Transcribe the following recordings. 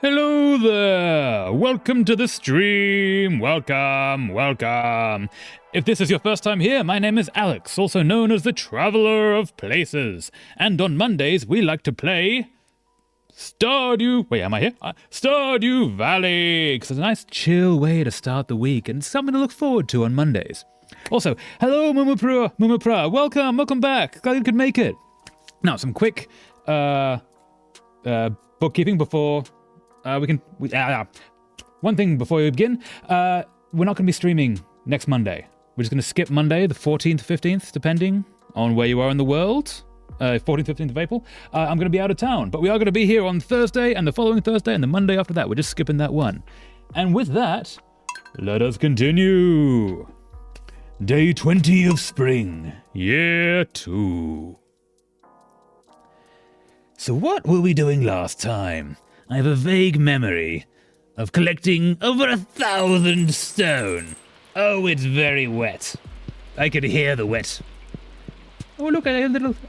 Hello there! Welcome to the stream! Welcome! If this is your first time here, my name is Alex, also known as the Traveler of Places. And on Mondays, we like to play Stardew... Wait, am I here? Stardew Valley! Because it's a nice chill way to start the week and something to look forward to on Mondays. Also, hello Mumapra! Welcome back! Glad you could make it. Now, some quick bookkeeping before... one thing before we begin, we're not going to be streaming next Monday. We're just going to skip Monday, the 14th, 15th, depending on where you are in the world. 14th, 15th of April. I'm going to be out of town, but we are going to be here on Thursday and the following Thursday and the Monday after that. We're just skipping that one. And with that, let us continue. Day 20 of spring, year 2. So what were we doing last time? I have a vague memory of collecting over 1,000 stone. Oh, it's very wet. I could hear the wet. Oh, look, I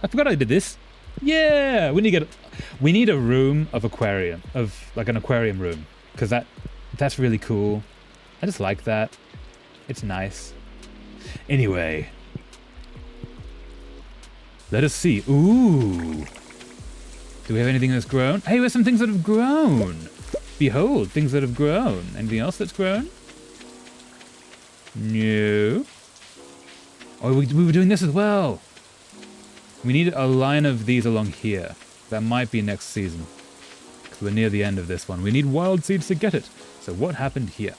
forgot I did this. Yeah, we need a room of aquarium, like an aquarium room, because that's really cool. I just like that. It's nice. Anyway, let us see. Ooh. Do we have anything that's grown? Hey, there's some things that have grown. Behold, things that have grown. Anything else that's grown? No. Oh, we were doing this as well. We need a line of these along here. That might be next season. Because we're near the end of this one. We need wild seeds to get it. So what happened here?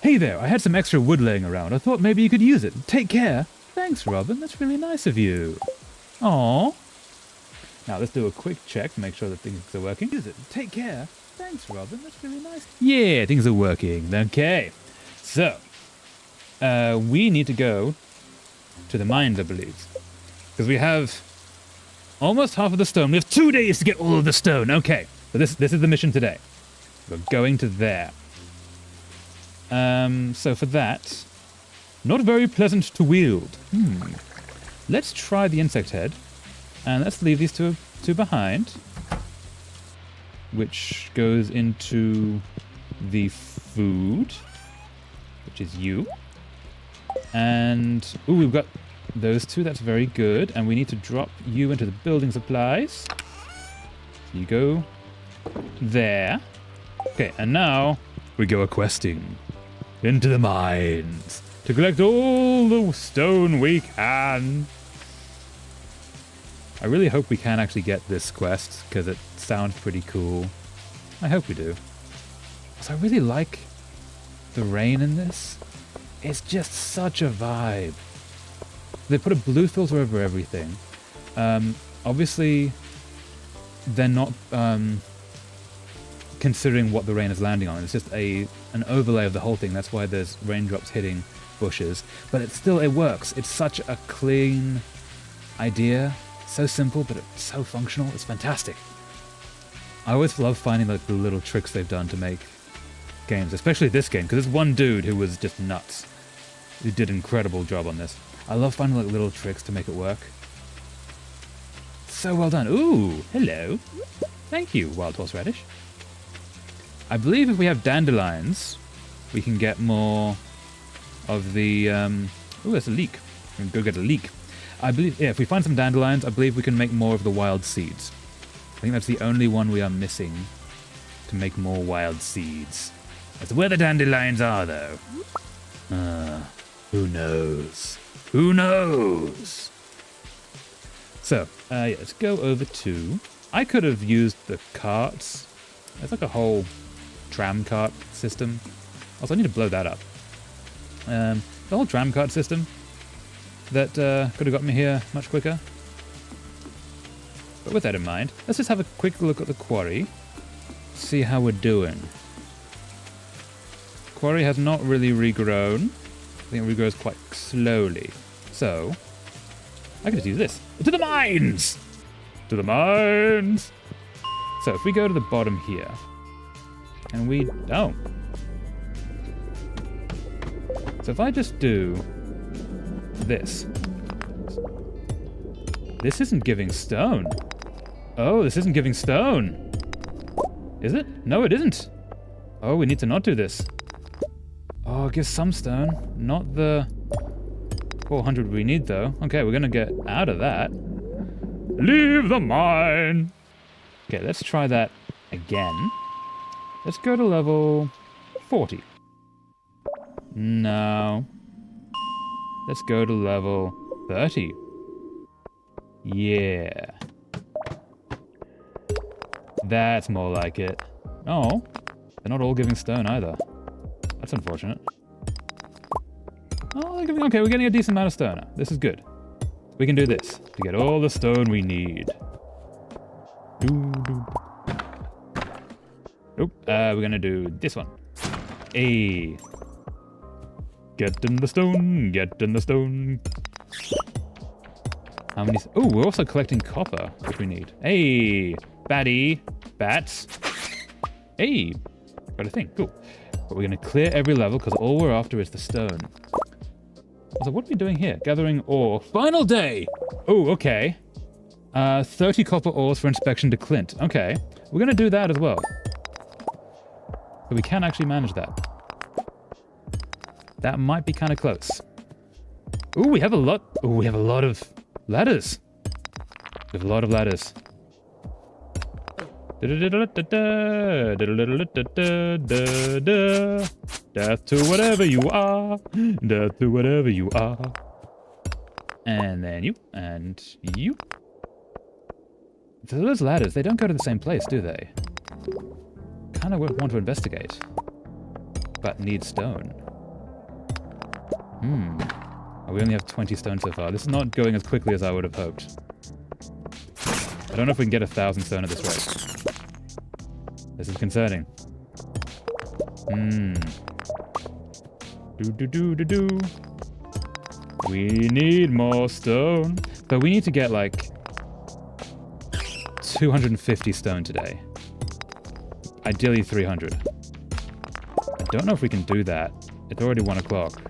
Hey there, I had some extra wood laying around. I thought maybe you could use it. Take care. Thanks, Robin. That's really nice of you. Aww. Now let's do a quick check to make sure that things are working. Use it. Take care. Thanks, Robin. That's really nice. Yeah, things are working. Okay. So, we need to go to the mines, I believe. Because we have almost half of the stone. We have 2 days to get all of the stone. Okay. So this is the mission today. We're going to there. So for that, not very pleasant to wield. Let's try the insect head. And let's leave these two behind, which goes into the food, which is you. And, ooh, we've got those two. That's very good. And we need to drop you into the building supplies. So you go there. Okay, and now we go a-questing into the mines to collect all the stone we can. I really hope we can actually get this quest, because it sounds pretty cool. I hope we do. So I really like the rain in this. It's just such a vibe. They put a blue filter over everything. Obviously, they're not considering what the rain is landing on. It's just an overlay of the whole thing. That's why there's raindrops hitting bushes. But it works. It's such a clean idea. So simple, but it's so functional. It's fantastic. I always love finding like the little tricks they've done to make games, especially this game, because there's one dude who was just nuts. He did an incredible job on this. I love finding like little tricks to make it work. So well done. Ooh, hello. Thank you, wild horseradish. I believe if we have dandelions, we can get more of the... Ooh, there's a leek. We can go get a leek. I believe, yeah, if we find some dandelions, I believe we can make more of the wild seeds. I think that's the only one we are missing to make more wild seeds. That's where the dandelions are, though. Who knows? Who knows? So, yeah, let's go over to... I could have used the carts. There's like a whole tram cart system. Also, I need to blow that up. The whole tram cart system that could have got me here much quicker. But with that in mind, let's just have a quick look at the quarry. See how we're doing. Quarry has not really regrown. I think it regrows quite slowly. So, I can just use this. To the mines! To the mines! So if we go to the bottom here, and we... Oh. So if I just do this. This isn't giving stone. Oh, this isn't giving stone. Is it? No, it isn't. Oh, we need to not do this. Oh, it gives some stone. Not the 400 we need, though. Okay, we're gonna get out of that. Leave the mine! Okay, let's try that again. Let's go to level 40. No. Let's go to level 30. Yeah. That's more like it. Oh, they're not all giving stone either. That's unfortunate. Oh, they're giving... Okay, we're getting a decent amount of stone. This is good. We can do this to get all the stone we need. Nope. We're gonna do this one. Hey. Get in the stone. Get in the stone. How many... Oh, we're also collecting copper, which we need. Hey, batty. Bats. Hey. Got a thing. Cool. But we're gonna clear every level because all we're after is the stone. So what are we doing here? Gathering ore. Final day! Oh, okay. 30 copper ores for inspection to Clint. Okay. We're gonna do that as well. But we can actually manage that. That might be kind of close. Ooh, we have a lot. Ooh, we have a lot of ladders. We have a lot of ladders. Death to whatever you are. Death to whatever you are. And then you. And you. So those ladders, they don't go to the same place, do they? Kind of want to investigate. But need stone. Oh, we only have 20 stone so far. This is not going as quickly as I would have hoped. I don't know if we can get 1,000 stone at this rate. This is concerning. Do. We need more stone. So we need to get like 250 stone today. Ideally 300. I don't know if we can do that. It's already 1 o'clock.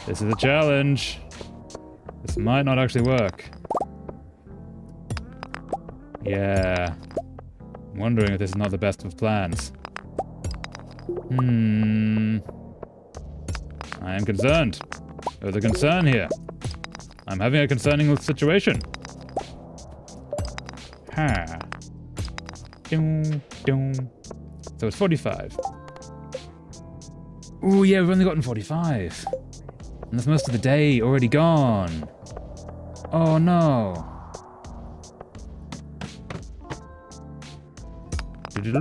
This is a challenge. This might not actually work. Yeah. I'm wondering if this is not the best of plans. I am concerned. There's a concern here. I'm having a concerning situation. Ha. So it's 45. Ooh, yeah, we've only gotten 45. And that's most of the day already gone. Oh no. This is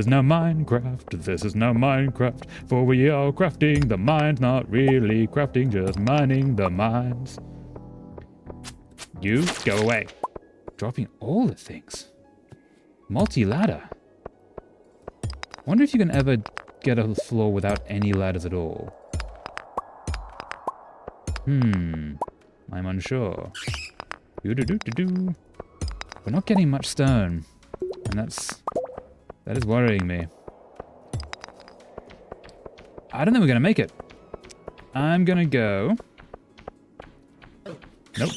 no Minecraft, this is no Minecraft, for we are crafting the mines, not really crafting, just mining the mines. You go away. Dropping all the things. Multi-ladder. Wonder if you can ever get a floor without any ladders at all. I'm unsure. We're not getting much stone, and that is worrying me. I don't think we're gonna make it. I'm gonna go. Nope.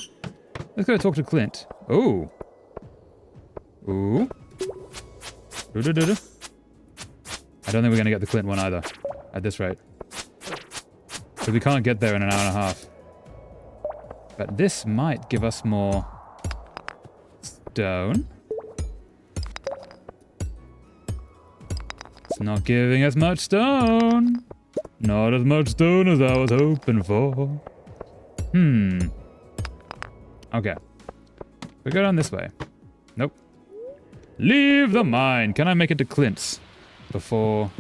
Let's go talk to Clint. Oh. Ooh. I don't think we're gonna get the Clint one either, at this rate. Because we can't get there in an hour and a half. But this might give us more stone. It's not giving us much stone. Not as much stone as I was hoping for. Okay. We go down this way. Nope. Leave the mine. Can I make it to Clint's before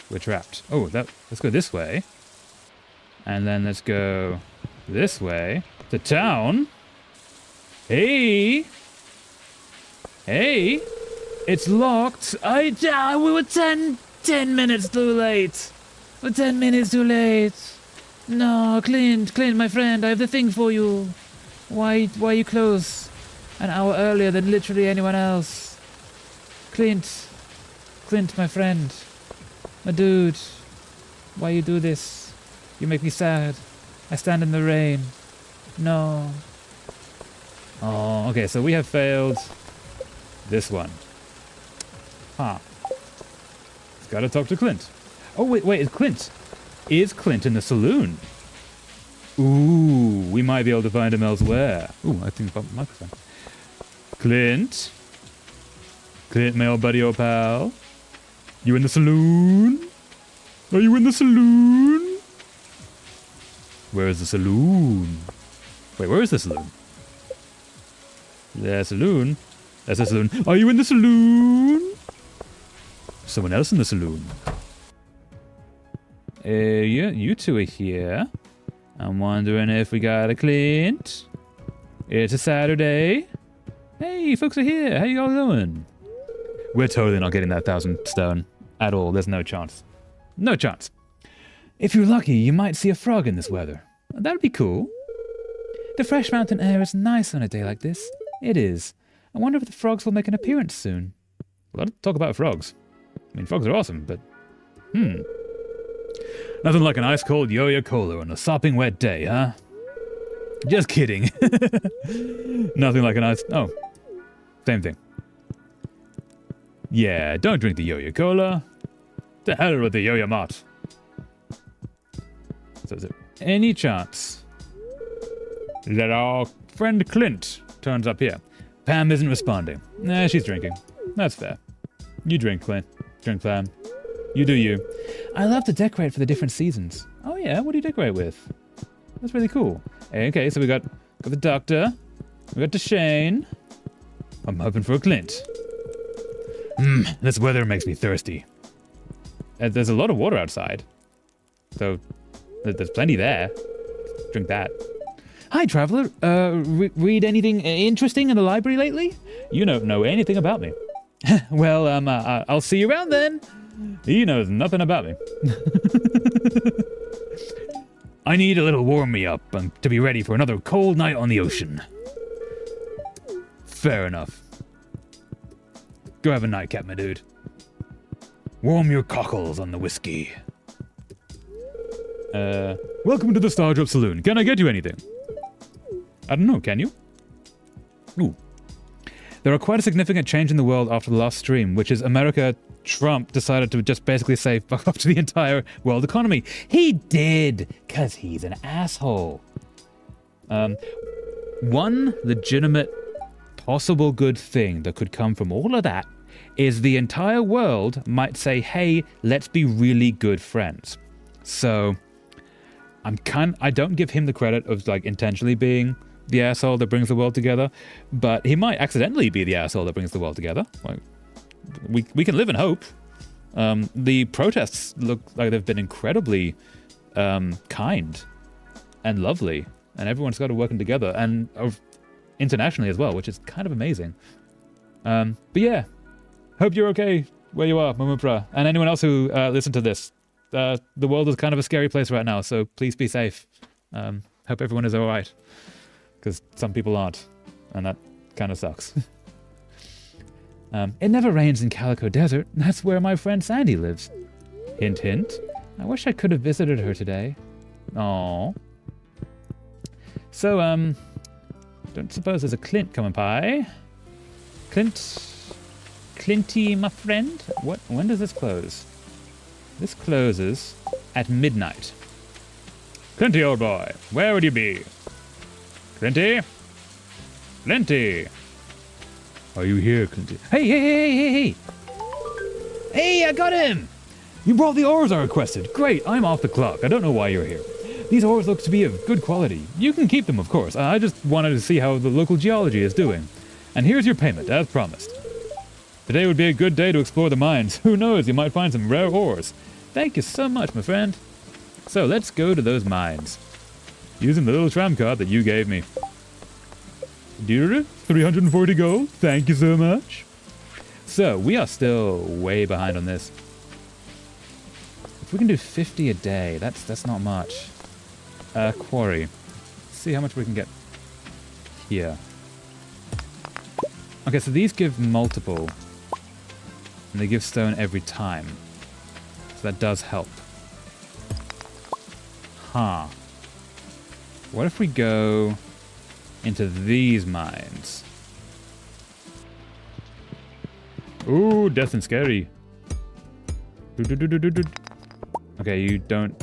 we're trapped? Oh, let's go this way. And then let's go this way to town. Hey. Hey. It's locked. We were 10 minutes too late. We're 10 minutes too late. No, Clint, my friend, I have the thing for you. Why you close an hour earlier than literally anyone else? Clint, Clint, my friend. My dude. Why you do this? You make me sad. I stand in the rain. No. Oh, okay, so we have failed this one. Huh. Gotta talk to Clint. Oh, wait, is Clint in the saloon? Ooh, we might be able to find him elsewhere. Ooh, I think about the microphone. Clint? Clint, my old buddy or pal? You in the saloon? Are you in the saloon? Where is the saloon? Wait, where is the saloon? The saloon? That's the saloon. Are you in the saloon? Someone else in the saloon. Yeah, you two are here. I'm wondering if we got a Clint. It's a Saturday. Hey, folks are here. How you all doing? We're totally not getting that 1,000 stone at all. There's no chance. No chance. If you're lucky, you might see a frog in this weather. That'd be cool. The fresh mountain air is nice on a day like this. It is. I wonder if the frogs will make an appearance soon. A lot of talk about frogs. I mean, frogs are awesome, but... Nothing like an ice-cold yo-yo cola on a sopping wet day, huh? Just kidding. Nothing like an ice... Oh. Same thing. Yeah, don't drink the yo-yo cola. To hell with the yo-yo mart. So is there any chance that our friend Clint turns up here? Pam isn't responding. Nah, she's drinking. That's fair. You drink, Clint. Drink, Pam. You do you. I love to decorate for the different seasons. Oh yeah, what do you decorate with? That's really cool. Okay, so we got the doctor. We got Deshane. I'm hoping for a Clint. This weather makes me thirsty. There's a lot of water outside. So, there's plenty there. Drink that. Hi, traveler. Read anything interesting in the library lately? You don't know anything about me. Well, I'll see you around then. He knows nothing about me. I need a little warm me up to be ready for another cold night on the ocean. Fair enough. Go have a nightcap, my dude. Warm your cockles on the whiskey. Welcome to the Stardew Saloon. Can I get you anything? I don't know, can you? Ooh. There are quite a significant change in the world after the last stream, which is Trump decided to just basically say fuck off to the entire world economy. He did, because he's an asshole. One legitimate possible good thing that could come from all of that is the entire world might say, hey, let's be really good friends. So I don't give him the credit of like intentionally being the asshole that brings the world together, but he might accidentally be the asshole that brings the world together. Like, we can live in hope. The protests look like they've been incredibly kind and lovely, and everyone's got to working together, and internationally as well, which is kind of amazing. But yeah, hope you're okay where you are, Mumupra, and anyone else who listened to this. The world is kind of a scary place right now, so please be safe. Hope everyone is all right, because some people aren't, and that kind of sucks. It never rains in Calico Desert. That's where my friend Sandy lives. Hint, hint. I wish I could have visited her today. Aww. So, don't suppose there's a Clint coming by. Clinty, my friend? When does this close? This closes at midnight. Clinty, old boy, where would you be? Clinty? Clinty! Are you here, Clinty? Hey! Hey, I got him! You brought the ores I requested. Great, I'm off the clock. I don't know why you're here. These ores look to be of good quality. You can keep them, of course. I just wanted to see how the local geology is doing. And here's your payment, as promised. Today would be a good day to explore the mines. Who knows, you might find some rare ores. Thank you so much, my friend. So let's go to those mines. Using the little tram card that you gave me. Dear, 340 gold. Thank you so much. So, we are still way behind on this. If we can do 50 a day, that's not much. Quarry. Let's see how much we can get here. Okay, so these give multiple. And they give stone every time. So that does help. Huh. What if we go into these mines? Ooh, death and scary. Okay, you don't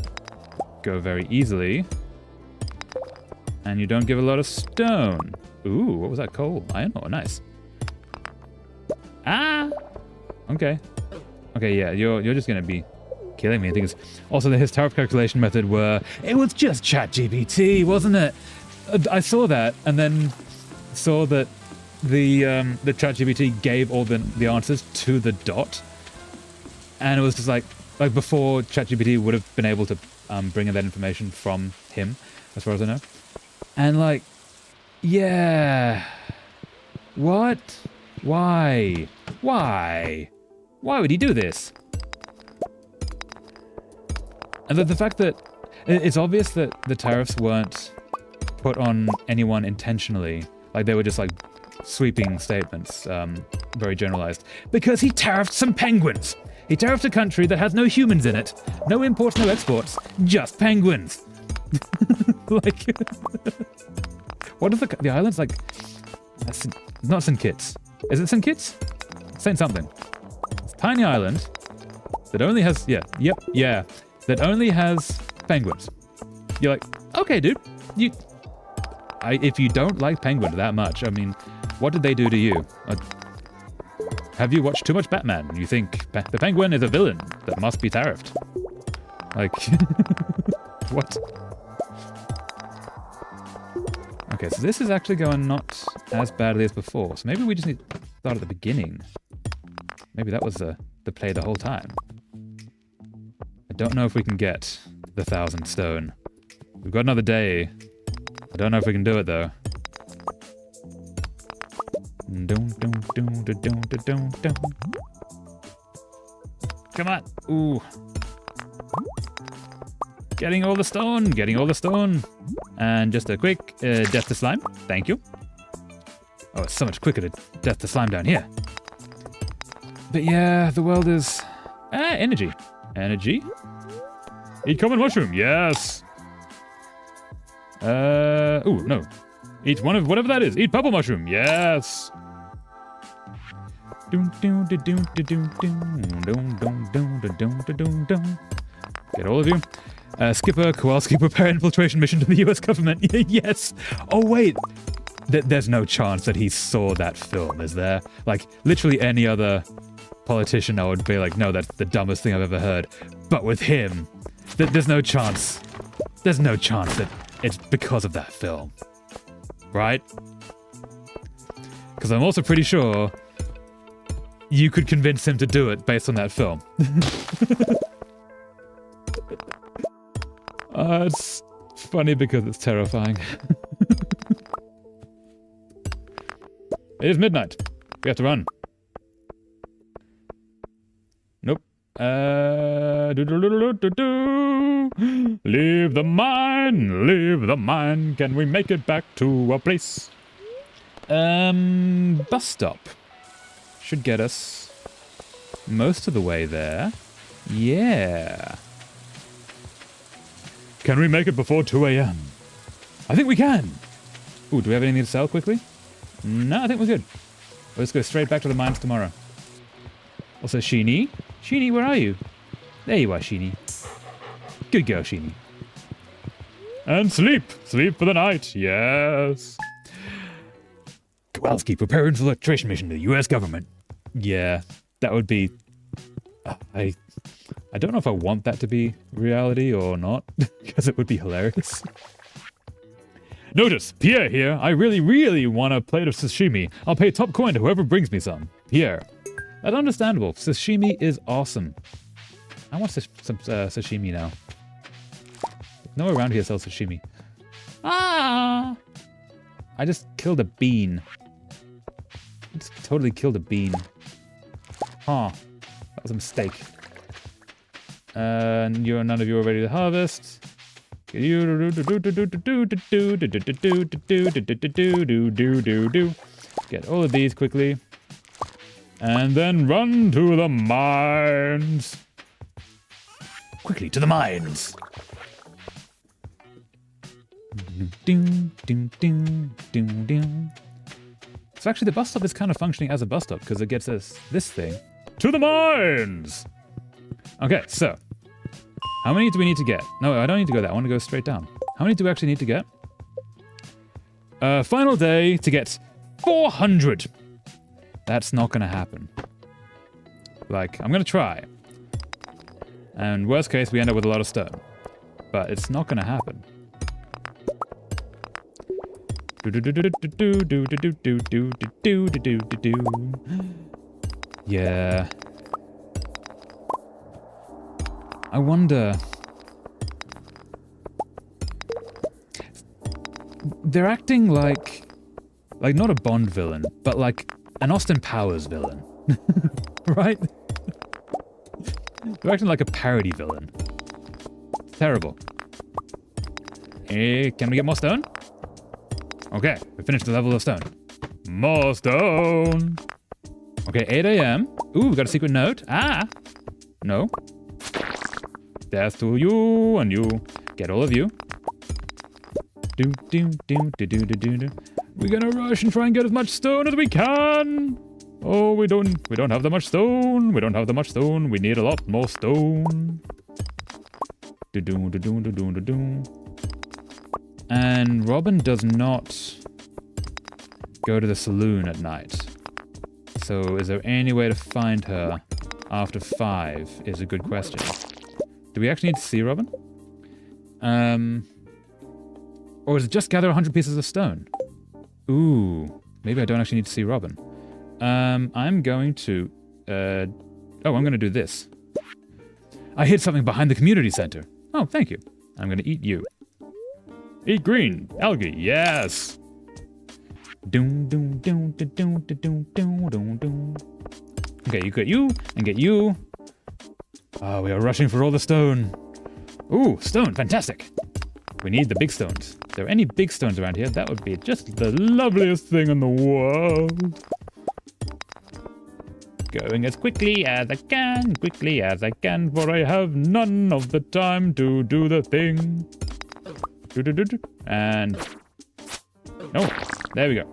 go very easily. And you don't give a lot of stone. Ooh, what was that? Coal? Iron ore, nice. Ah! Okay. Okay, yeah, you're just gonna be killing me. I think it's also his tariff calculation method where it was just ChatGPT, wasn't it? I saw that and then saw that the ChatGPT gave all the answers to the dot, and it was just like before ChatGPT would have been able to bring in that information from him, as far as I know. And like, yeah, what? Why? Why would he do this? And the fact that it's obvious that the tariffs weren't put on anyone intentionally, like they were just like sweeping statements, very generalized, because he tariffed some penguins. He tariffed a country that has no humans in it, no imports, no exports, just penguins. Like, what is the island's like? That's not St. Kitts. Is it St. Kitts? St. something. It's a tiny island that only has that only has penguins. You're like, okay, dude, if you don't like penguins that much, I mean, what did they do to you? Have you watched too much Batman? You think the penguin is a villain that must be tariffed? Like, what? Okay, so this is actually going not as badly as before. So maybe we just need to start at the beginning. Maybe that was the play the whole time. I don't know if we can get the 1,000 stone. We've got another day. I don't know if we can do it though. Come on. Ooh. Getting all the stone. Getting all the stone. And just a quick death to slime. Thank you. Oh, it's so much quicker to death to slime down here. But yeah, the world is... energy. Energy. Eat common mushroom. Yes. Ooh, no. Eat one of whatever that is. Eat purple mushroom. Yes. Get all of you. Skipper, Kowalski, prepare infiltration mission to the US government. Yes. Oh, wait. There's no chance that he saw that film, is there? Like, literally any other politician, I would be like, no, that's the dumbest thing I've ever heard. But with him, there's no chance. There's no chance that it's because of that film. Right? Because I'm also pretty sure you could convince him to do it based on that film. It's funny because it's terrifying. It is midnight. We have to run. Nope. Leave the mine, leave the mine. Can we make it back to our place? Bus stop. Should get us most of the way there. Yeah. Can we make it before 2 a.m.? I think we can. Ooh, do we have anything to sell quickly? No, I think we're good. Let's go straight back to the mines tomorrow. Also, Sheeny. Sheeny, where are you? There you are, Sheeny. Good girl, Sheeny. And sleep. Sleep for the night. Yes. Kowalski, prepare infiltration mission to the US government. Yeah, that would be... I don't know if I want that to be reality or not, because it would be hilarious. Notice, Pierre here. I really, really want a plate of sashimi. I'll pay top coin to whoever brings me some. Pierre. That's understandable. Sashimi is awesome. I want some sashimi now. No one around here sells sashimi. Ah! I just killed a bean. I just totally killed a bean. Huh. That was a mistake. None of you are ready to harvest. Get all of these quickly. And then run to the mines. Quickly, to the mines. So actually the bus stop is kind of functioning as a bus stop because it gets us this thing. To the mines! Okay, so. How many do we need to get? No, I don't need to go there. I want to go straight down. How many do we actually need to get? Final day to get 400. That's not going to happen. Like, I'm going to try. And worst case, we end up with a lot of stone. But it's not going to happen. Yeah. I wonder... They're acting like not a Bond villain, but like an Austin Powers villain. Right? They're acting like a parody villain. It's terrible. Can we get more stone? Okay, we finished the level of stone. More stone! Okay, 8 a.m. Ooh, we got a secret note. Ah! No. Death to you and you. Get all of you. We're gonna rush and try and get as much stone as we can. Oh, we don't have that much stone. We don't have that much stone. We need a lot more stone. And Robin does not go to the saloon at night. So is there any way to find her after 5 is a good question. Do we actually need to see Robin? Or is it just gather 100 pieces of stone? Ooh, maybe I don't actually need to see Robin. I'm going to... I'm going to do this. I hid something behind the community center. Oh, thank you. I'm going to eat you. Eat green. Algae. Yes. Okay, you get you, and get you. Oh, we are rushing for all the stone. Ooh, stone. Fantastic. We need the big stones. If there are any big stones around here, that would be just the loveliest thing in the world. Going as quickly as I can, for I have none of the time to do the thing. And... no, there we go.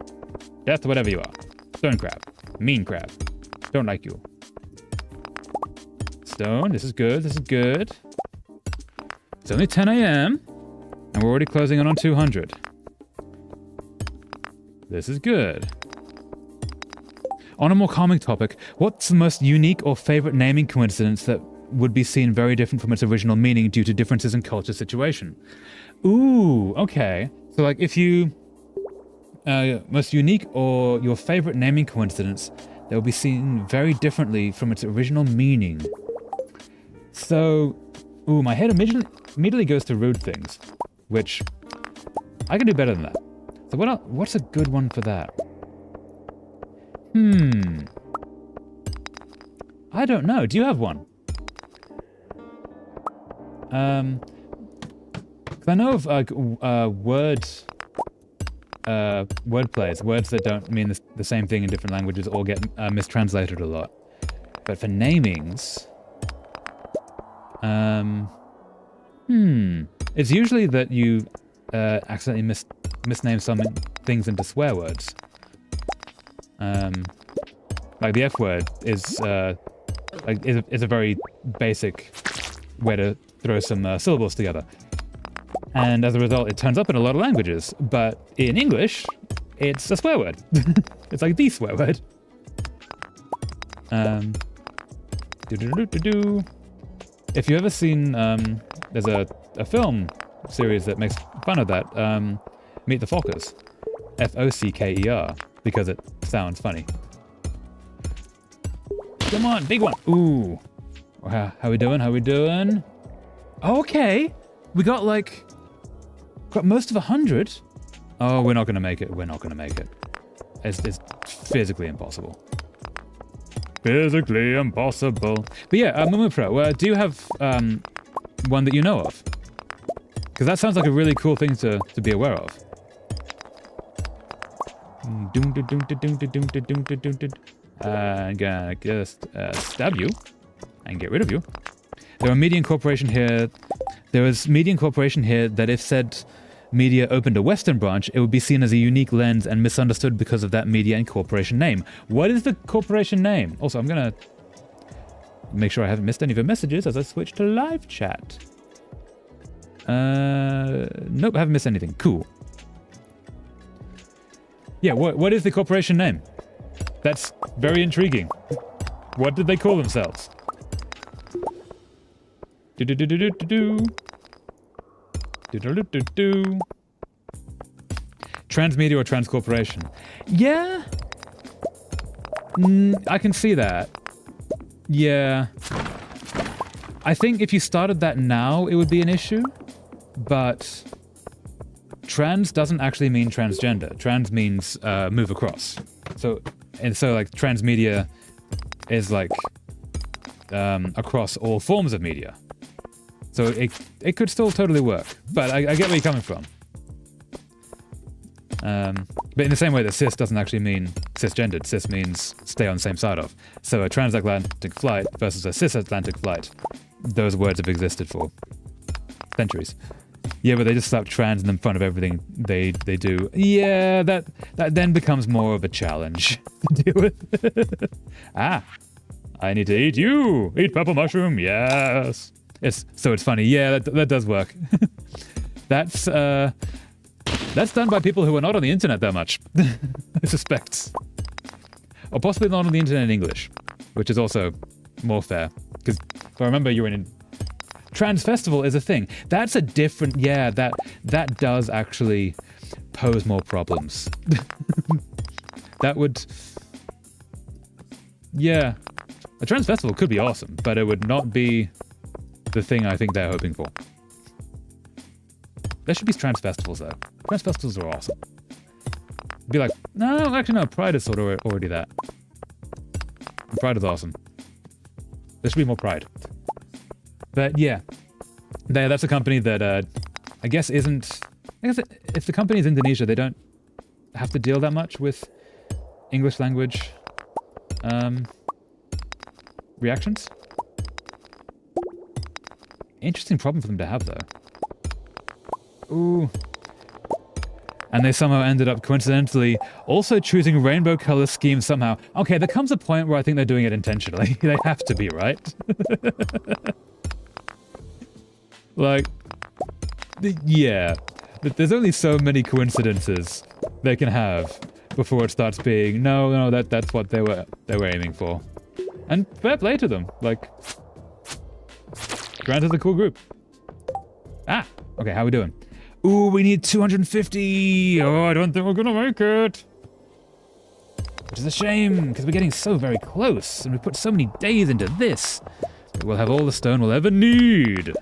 Death to whatever you are. Stone crab. Mean crab. Don't like you. Stone, this is good, this is good. It's only 10 a.m. and we're already closing in on 200. This is good. On a more calming topic, what's the most unique or favorite naming coincidence that would be seen very different from its original meaning due to differences in culture situation? Ooh, okay. So like if you... most unique or your favorite naming coincidence that will be seen very differently from its original meaning. So, ooh, my head immediately goes to rude things, which I can do better than that. So what's a good one for that? I don't know. Do you have one? 'Cause I know of wordplays, words that don't mean the same thing in different languages or get mistranslated a lot. But for namings, it's usually that you accidentally misname some things into swear words. Like the F word is a very basic way to throw some syllables together. And as a result, it turns up in a lot of languages. But in English, it's a swear word. It's like the swear word. If you've ever seen, there's a film series that makes fun of that. Meet the Fockers. F-O-C-K-E-R. Because it sounds funny. Come on, big one. Ooh. How we doing? How we doing? Okay. We got most of 100. Oh, we're not going to make it. We're not going to make it. It's physically impossible. Physically impossible. But yeah, Mumu Pro, do you have one that you know of? Because that sounds like a really cool thing to be aware of. I'm gonna just stab you and get rid of you. There are media incorporation here. There is media incorporation here that if said media opened a Western branch, it would be seen as a unique lens and misunderstood because of that media incorporation name. What is the corporation name? Also, I'm gonna make sure I haven't missed any of your messages as I switch to live chat. Nope, I haven't missed anything. Cool. Yeah, what is the corporation name? That's very intriguing. What did they call themselves? Transmedia or Transcorporation? Yeah. I can see that. Yeah. I think if you started that now, it would be an issue. But trans doesn't actually mean transgender. Trans means move across. So like transmedia is like across all forms of media. So it could still totally work. But I get where you're coming from. But in the same way that cis doesn't actually mean cisgendered, cis means stay on the same side of. So a transatlantic flight versus a cisatlantic flight, those words have existed for centuries. Yeah, but they just slap trans in front of everything they do. Yeah, that then becomes more of a challenge to deal with. Ah, I need to eat you. Eat purple mushroom, yes. So it's funny. Yeah, that does work. That's done by people who are not on the internet that much, I suspect. Or possibly not on the internet in English, which is also more fair. Because if I remember, you were in... Trans Festival is a thing. That's a different... Yeah, that does actually pose more problems. That would... Yeah. A Trans Festival could be awesome, but it would not be the thing I think they're hoping for. There should be trans festivals, though. Trans festivals are awesome. Be like, no, actually, no, Pride is sort of already that. Pride is awesome. There should be more Pride. But yeah, that's a company that I guess isn't... I guess if the company is Indonesia, they don't have to deal that much with English language reactions. Interesting problem for them to have, though. Ooh. And they somehow ended up, coincidentally, also choosing rainbow color schemes somehow. Okay, there comes a point where I think they're doing it intentionally. They have to be, right? Like, yeah. There's only so many coincidences they can have before it starts being, no, that's what they were aiming for. And fair play to them. Like, Grant is a cool group. Ah, okay, how we doing? Ooh, we need 250. Oh, I don't think we're gonna make it. Which is a shame, because we're getting so very close, and we put so many days into this. That we'll have all the stone we'll ever need.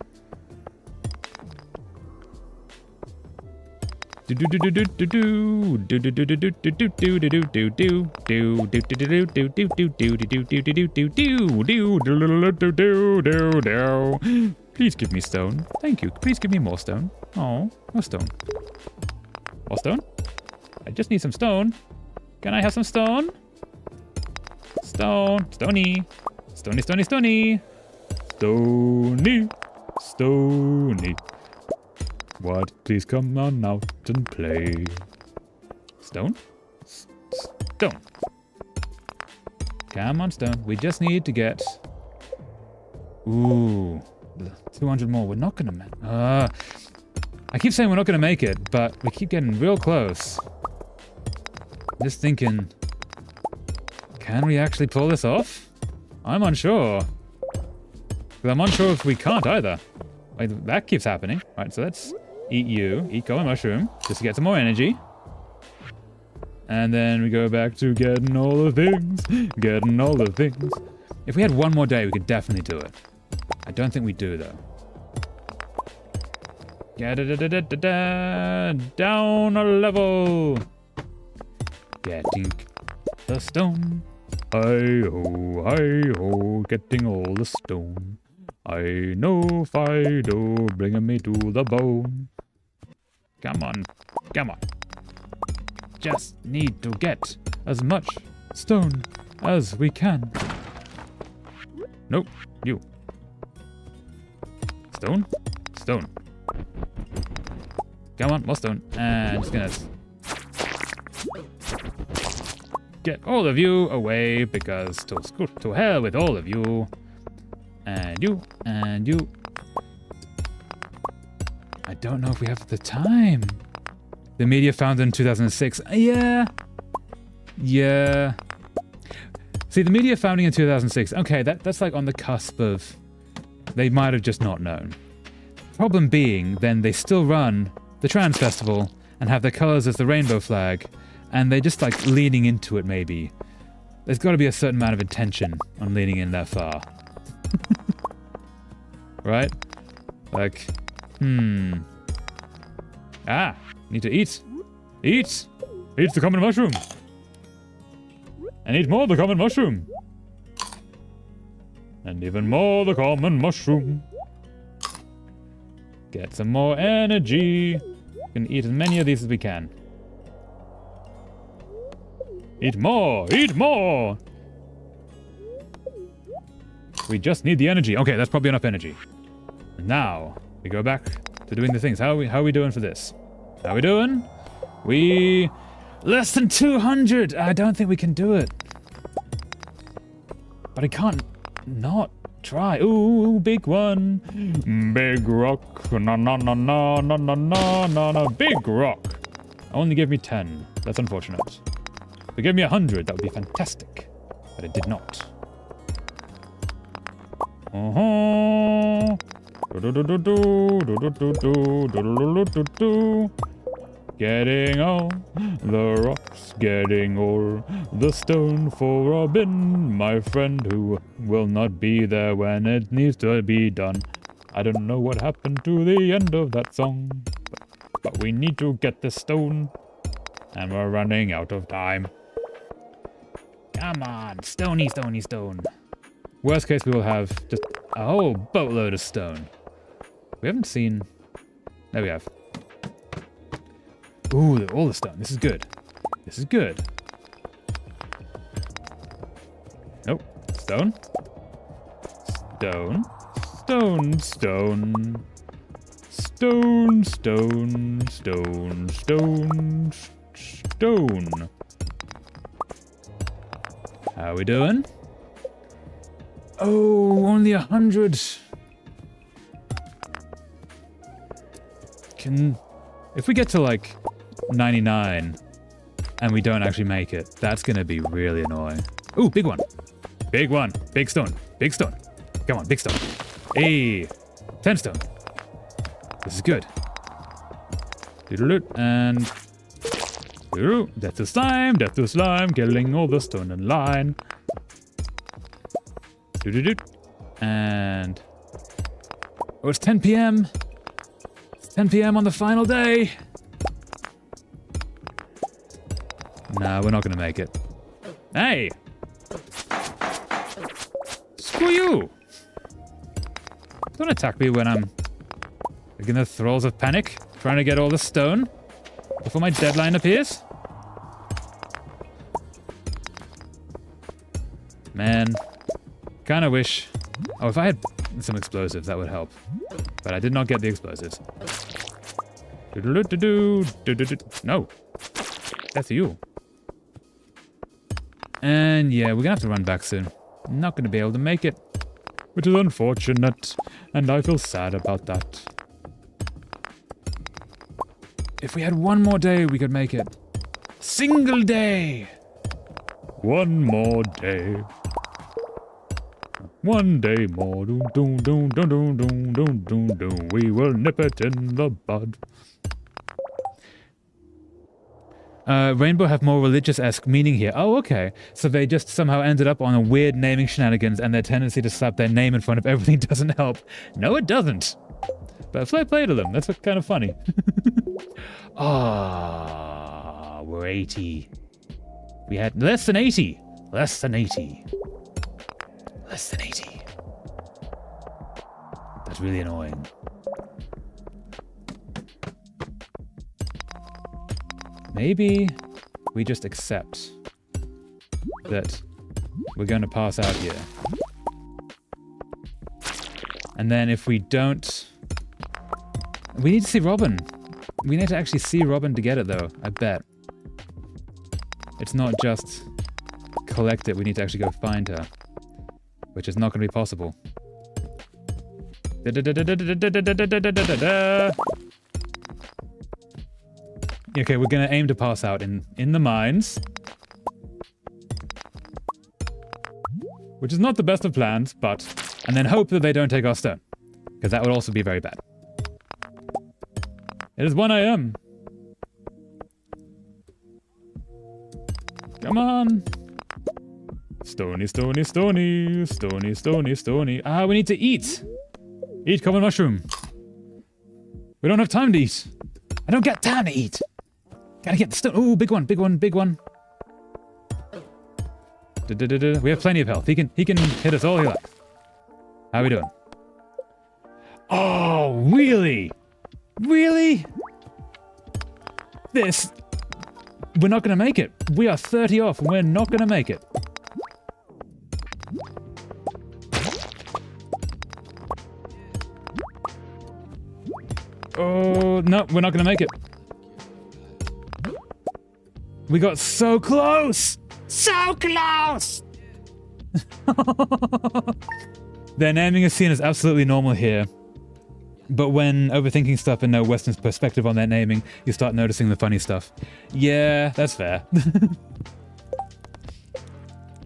Please give me stone. Thank you. Please give me more stone. Oh, more stone. More stone? I just need some stone. Can I have some stone? Stone. Stony. Stony, stony, stony. Stony. Stony. What? Please come on out and play. Stone? Stone. Come on, stone. We just need to get... Ooh. 200 more. We're not gonna... I keep saying we're not gonna make it, but we keep getting real close. Just thinking... Can we actually pull this off? I'm unsure. Because I'm unsure if we can't either. Like, that keeps happening. Right, so let's eat you. Eat golden mushroom. Just to get some more energy. And then we go back to getting all the things. Getting all the things. If we had one more day, we could definitely do it. I don't think we do, though. Down a level. Getting the stone. Hi-ho, getting all the stone. I know Fido, bringing me to the bone. Come on, come on. Just need to get as much stone as we can. Nope, you. Stone? Stone. Come on, more stone. And just gonna get all of you away because to hell with all of you. And you, and you. I don't know if we have the time. The media founded in 2006. Yeah. Yeah. See, the media founding in 2006. Okay, that's like on the cusp of... They might have just not known. Problem being, then they still run the Trans Festival and have their colors as the rainbow flag, and they're just like leaning into it maybe. There's got to be a certain amount of intention on leaning in that far. Right? Like, Ah, need to eat. Eat! Eat the common mushroom! And eat more of the common mushroom! And even more of the common mushroom. Get some more energy. We can eat as many of these as we can. Eat more! Eat more! We just need the energy. Okay, that's probably enough energy. Now, we go back to doing the things. How are we doing for this? How are we doing? We... Less than 200! I don't think we can do it. But I can't not try. Ooh, big one. Big rock. No, no, no, no, no, no, no, no, no. Big rock. Only give me 10. That's unfortunate. If it gave me 100, that would be fantastic. But it did not. Getting all the rocks, getting all the stone for a bin, my friend who will not be there when it needs to be done. I don't know what happened to the end of that song, but we need to get the stone, and we're running out of time. Come on, stony, stony, stone. Worst case, we will have just a whole boatload of stone. We haven't seen... There we have. Ooh, all the stone. This is good. This is good. Nope. Stone. Stone. Stone. Stone. Stone. Stone. Stone. Stone. Stone. How are we doing? Oh, only 100. If we get to like 99 and we don't actually make it, that's gonna be really annoying. Ooh, big one. Big one. Big stone. Big stone. Come on, big stone. Hey, 10 stone. This is good. And death to slime, killing all the stone in line. And oh, it's 10 p.m. It's 10 p.m. on the final day. Nah, we're not gonna make it. Hey! Screw you! Don't attack me when I'm like in the throes of panic, trying to get all the stone before my deadline appears. Man, kinda wish... Oh, if I had some explosives, that would help. But I did not get the explosives. No. That's you. And yeah, we're gonna have to run back soon. I'm not gonna be able to make it. Which is unfortunate, and I feel sad about that. If we had one more day, we could make it. Single day! One more day. One day more. Doom, doom, doom, doom, doom, doom, doom, doom, doom. We will nip it in the bud. Rainbow have more religious-esque meaning here. Oh, okay. So they just somehow ended up on a weird naming shenanigans, and their tendency to slap their name in front of everything doesn't help. No, it doesn't. But fair play to them. That's kind of funny. Ah, we're 80. We had less than 80. Less than 80. Less than 80. That's really annoying. Maybe we just accept that we're going to pass out here. And then if we don't... We need to see Robin. We need to actually see Robin to get it, though, I bet. It's not just collect it, we need to actually go find her. Which is not going to be possible. Okay, we're going to aim to pass out in the mines. Which is not the best of plans, but... And then hope that they don't take our stone. Because that would also be very bad. It is 1 a.m. Come on. Stony, stony, stony. Stony, stony, stony. Ah, we need to eat. Eat common mushroom. We don't have time to eat. I don't get time to eat. Gotta get the stone. Ooh, big one, big one, big one. We have plenty of health. He can hit us all he likes. How are we doing? Oh, really? Really? This... We're not going to make it. We are 30 off and we're not going to make it. Oh, no, we're not going to make it. We got so close! So close! Their naming is seen as absolutely normal here. But when overthinking stuff and no Western perspective on their naming, you start noticing the funny stuff. Yeah, that's fair.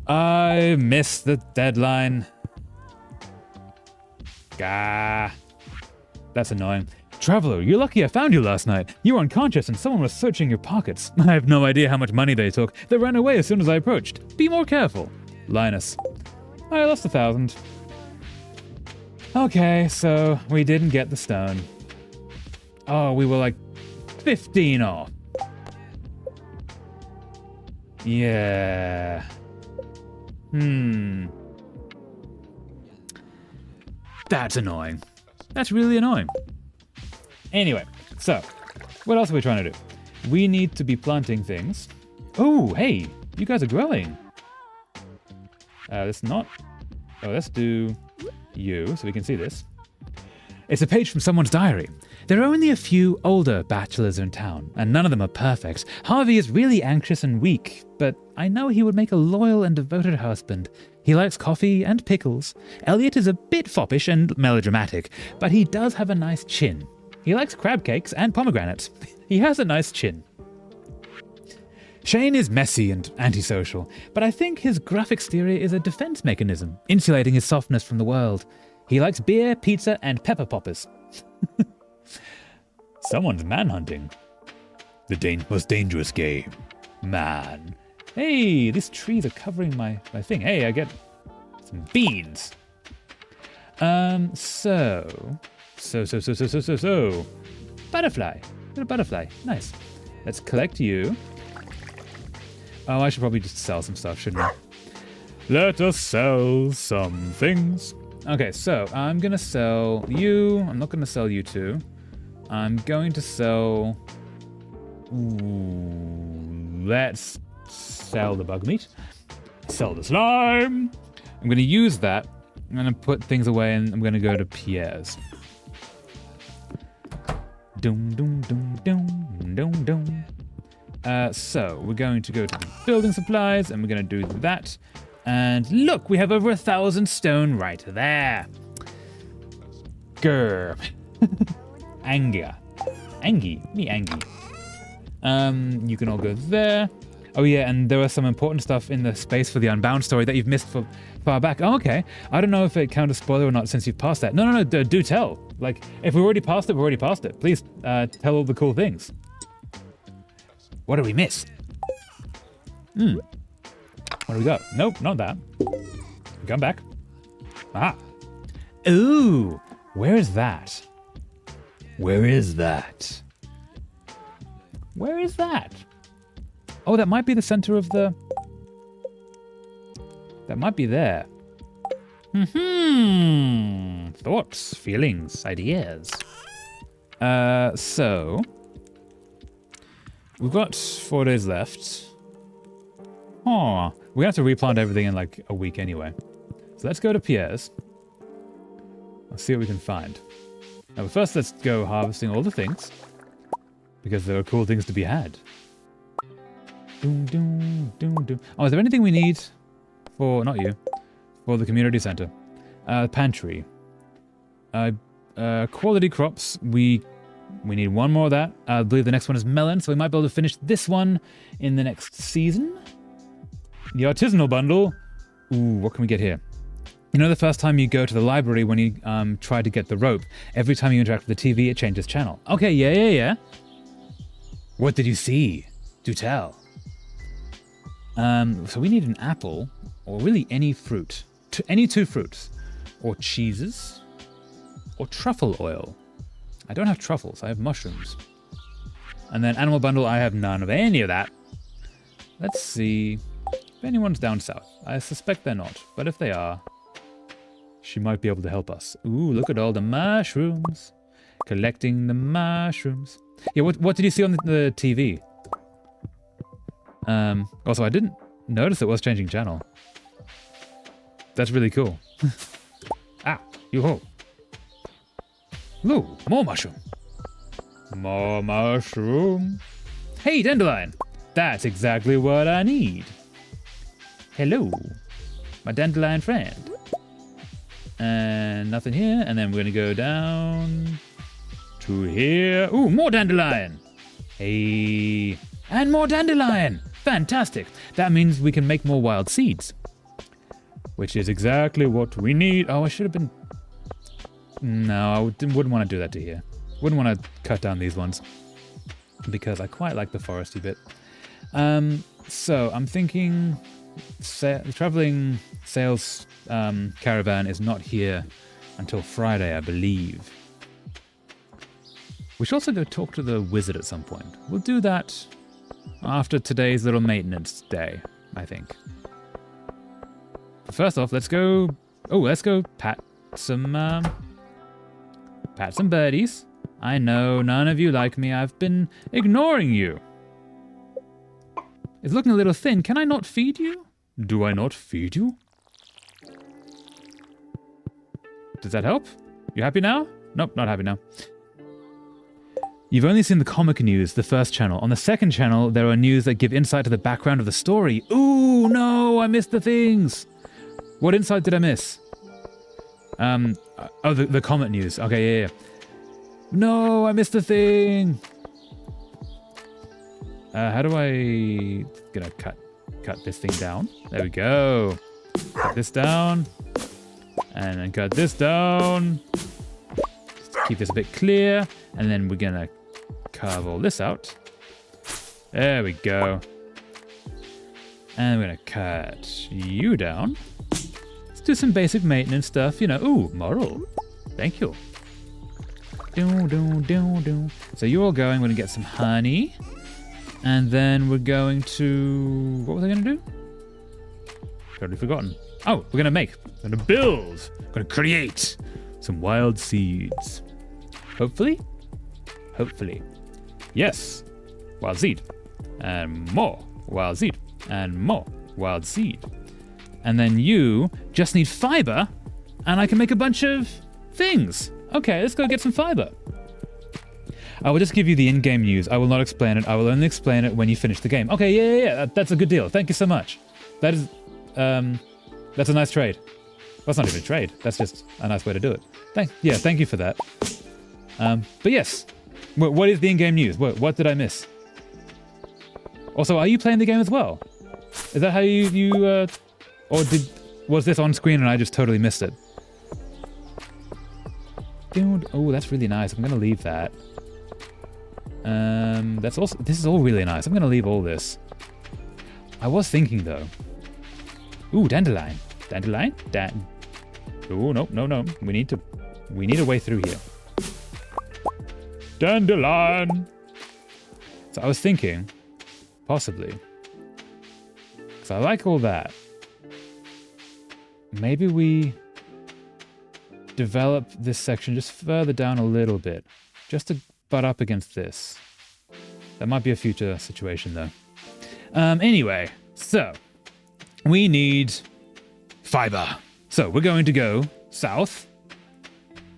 I missed the deadline. Gah. That's annoying. Traveler, you're lucky I found you last night. You were unconscious and someone was searching your pockets. I have no idea how much money they took. They ran away as soon as I approached. Be more careful. Linus. I lost 1,000. Okay, so we didn't get the stone. Oh, we were like 15 off. Yeah. That's annoying. That's really annoying. Anyway, so what else are we trying to do? We need to be planting things. Oh, hey, you guys are growing. Let's not. Oh, let's do you so we can see this. It's a page from someone's diary. There are only a few older bachelors in town, and none of them are perfect. Harvey is really anxious and weak, but I know he would make a loyal and devoted husband. He likes coffee and pickles. Elliot is a bit foppish and melodramatic, but he does have a nice chin. He likes crab cakes and pomegranates. He has a nice chin. Shane is messy and antisocial, but I think his gruff exterior is a defense mechanism, insulating his softness from the world. He likes beer, pizza, and pepper poppers. Someone's manhunting. The most dangerous game. Man. Hey, these trees are covering my thing. Hey, I get some beans. So. Butterfly. Little butterfly. Nice. Let's collect you. Oh, I should probably just sell some stuff, shouldn't I? Let us sell some things. Okay, so I'm going to sell you. I'm not going to sell you two. I'm going to sell... Ooh, let's sell the bug meat. Sell the slime. I'm going to use that. I'm going to put things away and I'm going to go to Pierre's. Dum dum dum dum dum dum. So we're going to go to the building supplies and we're going to do that. And look, we have over 1,000 stone right there. Grr. Anga. Angie. Me Angie. You can all go there. Oh yeah, and there was some important stuff in the space for the Unbound story that you've missed for far back. Oh, okay. I don't know if it counts as spoiler or not since you've passed that. No, do tell. Like, if we already passed it, we already passed it. Please tell all the cool things. What did we miss? Where do we go? Nope, not that. Come back. Ah. Ooh, where is that? Where is that? Where is that? Oh, that might be the center of the... That might be there. Thoughts, feelings, ideas. So... We've got 4 days left. Oh, We're going to have to replant everything in like a week anyway. So let's go to Pierre's. Let's see what we can find. Now, but first, let's go harvesting all the things. Because there are cool things to be had. Doom, doom, doom, doom. Oh, is there anything we need for... Not you. For the community center. Pantry. Quality crops. We need one more of that. I believe the next one is melon, so we might be able to finish this one in the next season. The artisanal bundle. Ooh, what can we get here? You know the first time you go to the library when you try to get the rope, every time you interact with the TV, it changes channel. Okay, yeah. What did you see? Do tell. So we need an apple, or really any fruit. Any two fruits. Or cheeses. Or truffle oil. I don't have truffles, I have mushrooms. And then animal bundle, I have none of any of that. Let's see if anyone's down south. I suspect they're not, but if they are, she might be able to help us. Ooh, look at all the mushrooms. Collecting the mushrooms. Yeah, what did you see on the TV? Also, I didn't notice it was changing channel. That's really cool. Ah, yo-ho. Ooh, more mushroom. More mushroom. Hey, dandelion. That's exactly what I need. Hello, my dandelion friend. And nothing here. And then we're going to go down to here. Ooh, more dandelion. Hey, and more dandelion. Fantastic. That means we can make more wild seeds. Which is exactly what we need. Oh, I should have been... No, I wouldn't want to do that to here. Wouldn't want to cut down these ones. Because I quite like the foresty bit. So, I'm thinking... the traveling sales caravan is not here until Friday, I believe. We should also go talk to the wizard at some point. We'll do that after today's little maintenance day, I think. First off, let's go... Oh, let's go pat some birdies. I know none of you like me. I've been ignoring you. It's looking a little thin. Can I not feed you? Do I not feed you? Does that help? You happy now? Nope, not happy now. You've only seen the comic news, the first channel. On the second channel, there are news that give insight to the background of the story. Ooh, no, I missed the things. What insight did I miss? Oh, the comet news. Okay, yeah. No, I missed the thing. How do I... Gonna cut this thing down. There we go. Cut this down. And then cut this down. Just to keep this a bit clear. And then we're gonna carve all this out. There we go. And we're gonna cut you down. Let's do some basic maintenance stuff, you know. Ooh, moral. Thank you. So you're all going, we're gonna get some honey. And then we're going to... What was I gonna do? Totally forgotten. Oh, we're gonna make. We're gonna build. We're gonna create some wild seeds. Hopefully. Yes. Wild seed. And more wild seed. And more wild seed. And then you just need fiber, and I can make a bunch of things. Okay, let's go get some fiber. I will just give you the in-game news. I will not explain it. I will only explain it when you finish the game. Okay, yeah. That's a good deal. Thank you so much. That is, that's a nice trade. Well, that's not even a trade. That's just a nice way to do it. Thank you for that. But yes, what is the in-game news? What did I miss? Also, are you playing the game as well? Is that how you or was this on screen and I just totally missed it? Dude, oh, that's really nice. I'm gonna leave that. This is all really nice. I'm gonna leave all this. I was thinking though. Ooh, dandelion. Dandelion? Oh, no. We need a way through here. Dandelion! So I was thinking, possibly, because I like all that, maybe we develop this section just further down a little bit, just to butt up against this. That might be a future situation though. Anyway, so we need fiber. So we're going to go south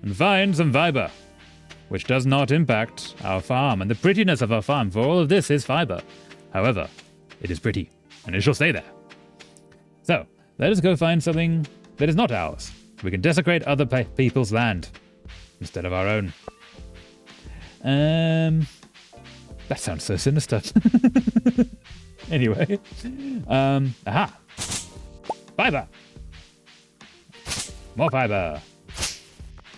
and find some fiber, which does not impact our farm and the prettiness of our farm, for all of this is fiber. However, it is pretty, and it shall stay there. So, let us go find something that is not ours. We can desecrate other people's land instead of our own. That sounds so sinister. Anyway. Aha! Fiber! More fiber!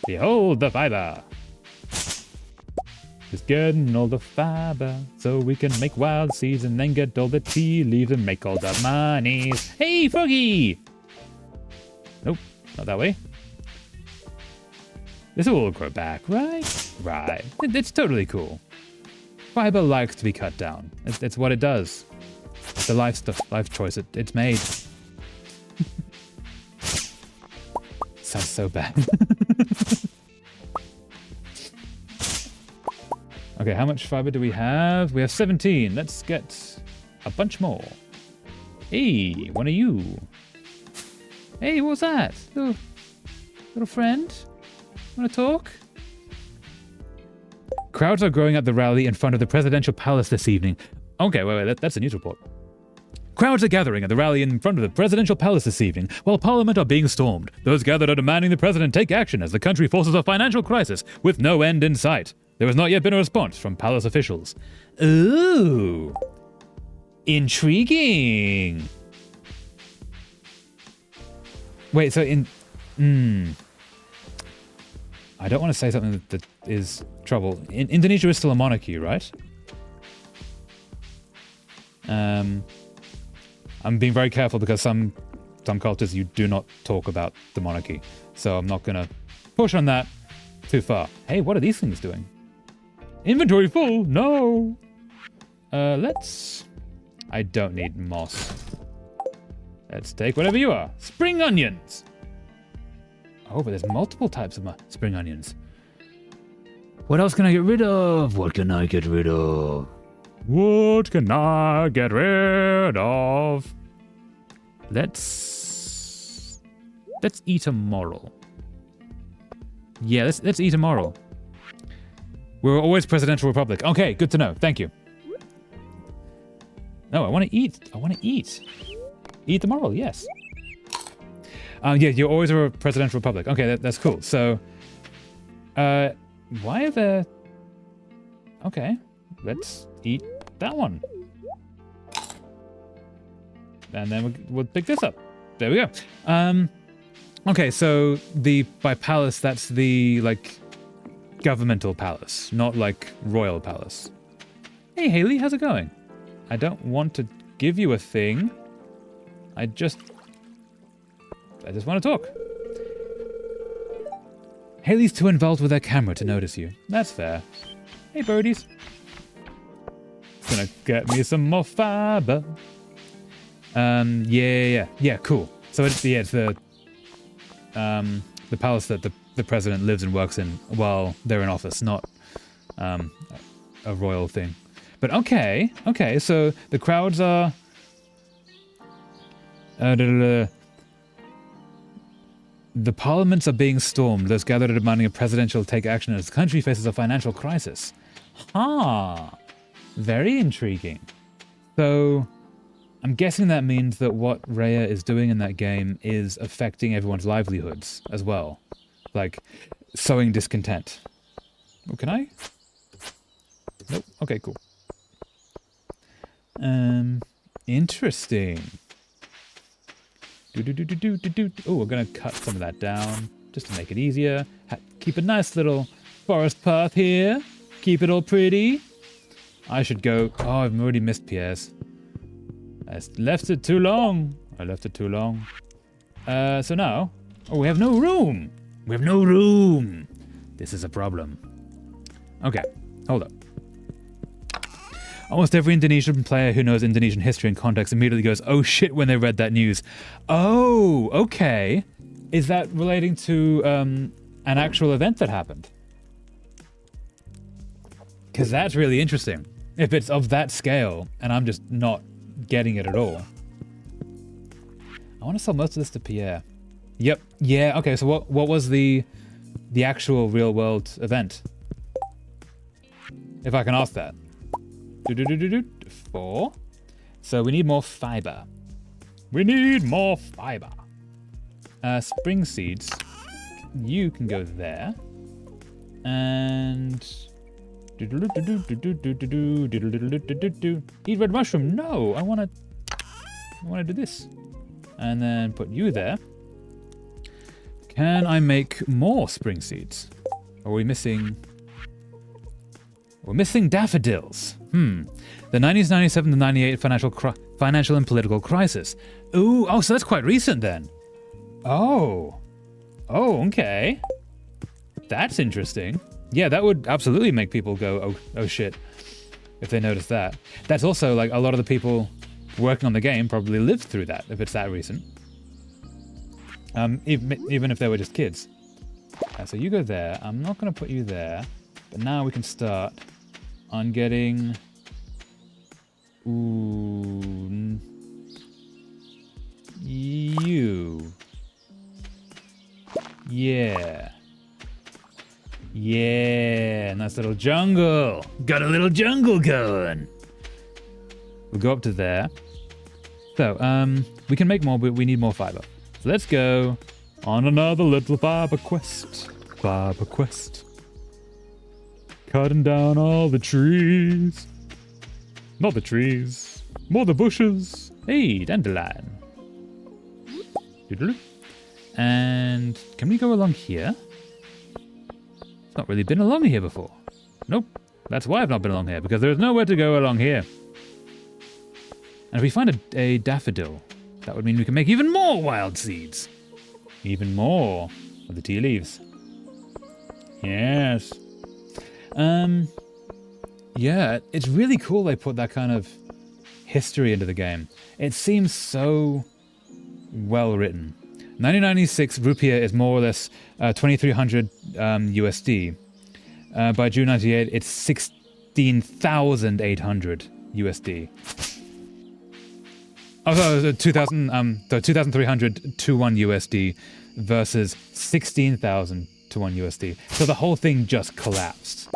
Behold the fiber! Just getting all the fiber so we can make wild seeds and then get all the tea leaves and make all the monies. Hey, Froggy! Nope, not that way. This will all grow back, right? Right. It's totally cool. Fiber likes to be cut down. It's what it does. It's the life choice it's made. Sounds so bad. Okay, how much fiber do we have? We have 17. Let's get a bunch more. Hey, one of you. Hey, what's that? Little friend? Want to talk? Crowds are growing at the rally in front of the presidential palace this evening. Okay, wait, that's a news report. Crowds are gathering at the rally in front of the presidential palace this evening, while parliament are being stormed. Those gathered are demanding the president take action as the country faces a financial crisis with no end in sight. There has not yet been a response from palace officials. Ooh. Intriguing. Wait, so I don't want to say something that is trouble. Indonesia is still a monarchy, right? I'm being very careful because some cultures you do not talk about the monarchy. So I'm not going to push on that too far. Hey, what are these things doing? Inventory full? No. I don't need moss. Let's take whatever you are. Spring onions. Oh, but there's multiple types of spring onions. What else can I get rid of? What can I get rid of? What can I get rid of? Let's eat a moral. Yeah, let's eat a moral. We're always presidential republic. Okay, good to know. Thank you. No, I want to eat. Eat the moral, yes. Yeah, you're always a presidential republic. Okay, that's cool. So, why are there... Okay, let's eat that one. And then we'll pick this up. There we go. Okay, so by palace, that's the, like, governmental palace, not like royal palace. Hey, Haley, how's it going? I don't want to give you a thing. I just want to talk. Haley's too involved with her camera to notice you. That's fair. Hey, birdies. Gonna get me some more fiber. Yeah, cool. So it's the palace that the president lives and works in while they're in office, not a royal thing. But okay, so the crowds are... The parliaments are being stormed. Those gathered are demanding a presidential take action as the country faces a financial crisis. Very intriguing. So, I'm guessing that means that what Rhea is doing in that game is affecting everyone's livelihoods as well. Like, sowing discontent. Oh, can I? Nope. Okay, cool. Interesting. Oh, we're gonna cut some of that down just to make it easier. Keep a nice little forest path here. Keep it all pretty. I should go... Oh, I've already missed Pierre's. I left it too long. So now... Oh, we have no room. This is a problem. Okay, hold up. Almost every Indonesian player who knows Indonesian history and context immediately goes, oh shit, when they read that news. Oh, okay. Is that relating to an actual event that happened? Because that's really interesting. If it's of that scale, and I'm just not getting it at all. I want to sell most of this to Pierre. Yep. Yeah. Okay. So what was the actual real world event? If I can ask that. 4. So we need more fiber. We need more fiber. Spring seeds. You can go there. And eat red mushroom. No, I wanna do this. And then put you there. Can I make more spring seeds? Are we missing? We're missing daffodils. The 1997 to 98 financial and political crisis. Ooh, oh, so that's quite recent then. Oh, okay. That's interesting. Yeah, that would absolutely make people go, oh shit, if they notice that. That's also like a lot of the people working on the game probably lived through that if it's that recent. Even if they were just kids. So you go there. I'm not going to put you there, but now we can start on getting. Ooh, you. Yeah. Yeah, nice little jungle. Got a little jungle going. We'll go up to there. So, we can make more, but we need more fiber. So let's go on another little fiber quest. Fiber quest. Cutting down all the trees. Not the trees. More the bushes. Hey, dandelion. Doodle. And can we go along here? I've not really been along here before. Nope. That's why I've not been along here, because there's nowhere to go along here. And if we find a daffodil, that would mean we can make even more wild seeds. Even more of the tea leaves. Yes. Yeah, it's really cool they put that kind of history into the game. It seems so well written. 1996 rupiah is more or less 2,300 USD. By June 98, it's 16,800 USD. Oh, so 2,300 to 1 USD versus 16,000 to 1 USD. So the whole thing just collapsed.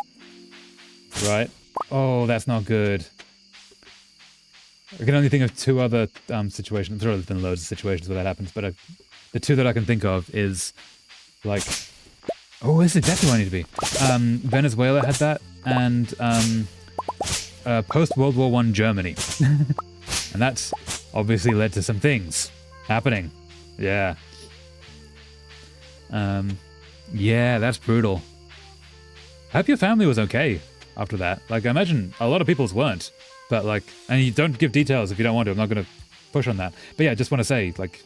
Right? Oh, that's not good. I can only think of 2 other situations. I'm sure there's been loads of situations where that happens, but the 2 that I can think of is like, oh, this is exactly where I need to be. Venezuela had that, and post-World War I Germany. And that's obviously led to some things happening. Yeah. Yeah, that's brutal. I hope your family was okay after that. Like, I imagine a lot of people's weren't. But, like, and you don't give details if you don't want to. I'm not going to push on that. But yeah, I just want to say, like,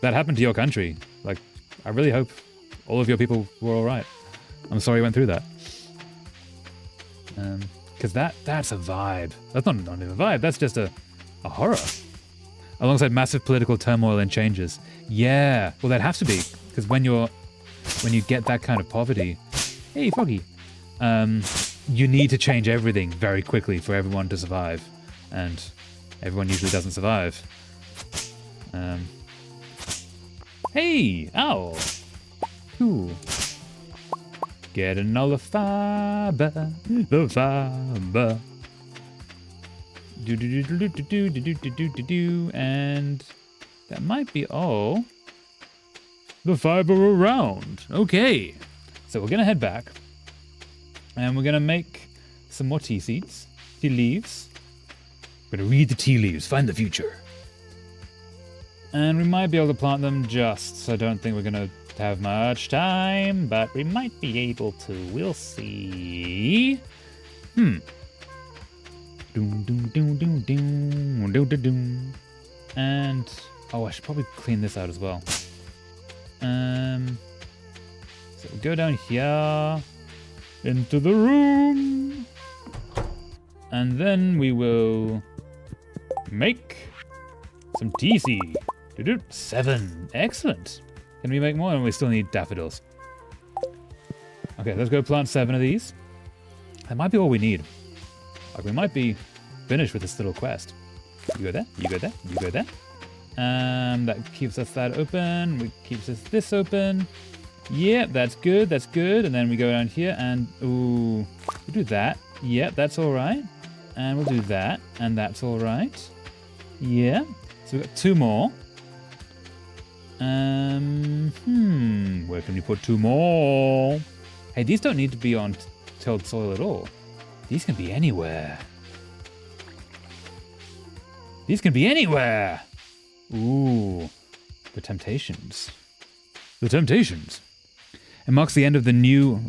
that happened to your country. Like, I really hope all of your people were all right. I'm sorry you went through that. Because that's a vibe. That's not even a vibe. That's just a horror. Alongside massive political turmoil and changes. Yeah. Well, that has to be. Because when you get that kind of poverty... Hey, Foggy. You need to change everything very quickly for everyone to survive. And everyone usually doesn't survive. Hey, owl. Cool. Getting all the fiber. The fiber. And that might be all the fiber around. Okay. So we're going to head back. And we're going to make some more tea seeds. Tea leaves. We're going to read the tea leaves. Find the future. And we might be able to plant them just. So I don't think we're going to have much time. But we might be able to. We'll see. And, oh, I should probably clean this out as well. So we'll go down here. Into the room. And then we will make some tea seed. 7. Excellent. Can we make more? And we still need daffodils. Okay, let's go plant 7 of these. That might be all we need. Like, we might be finished with this little quest. You go there, you go there, you go there. That keeps us that open. We keeps us this open. Yeah, that's good. That's good. And then we go down here and ooh, we do that. Yeah, that's all right. And we'll do that, and that's all right. Yeah. So we've got 2 more. Where can we put 2 more? Hey, these don't need to be on tilled soil at all. These can be anywhere. These can be anywhere. Ooh, the temptations. The temptations. It marks the end of the new.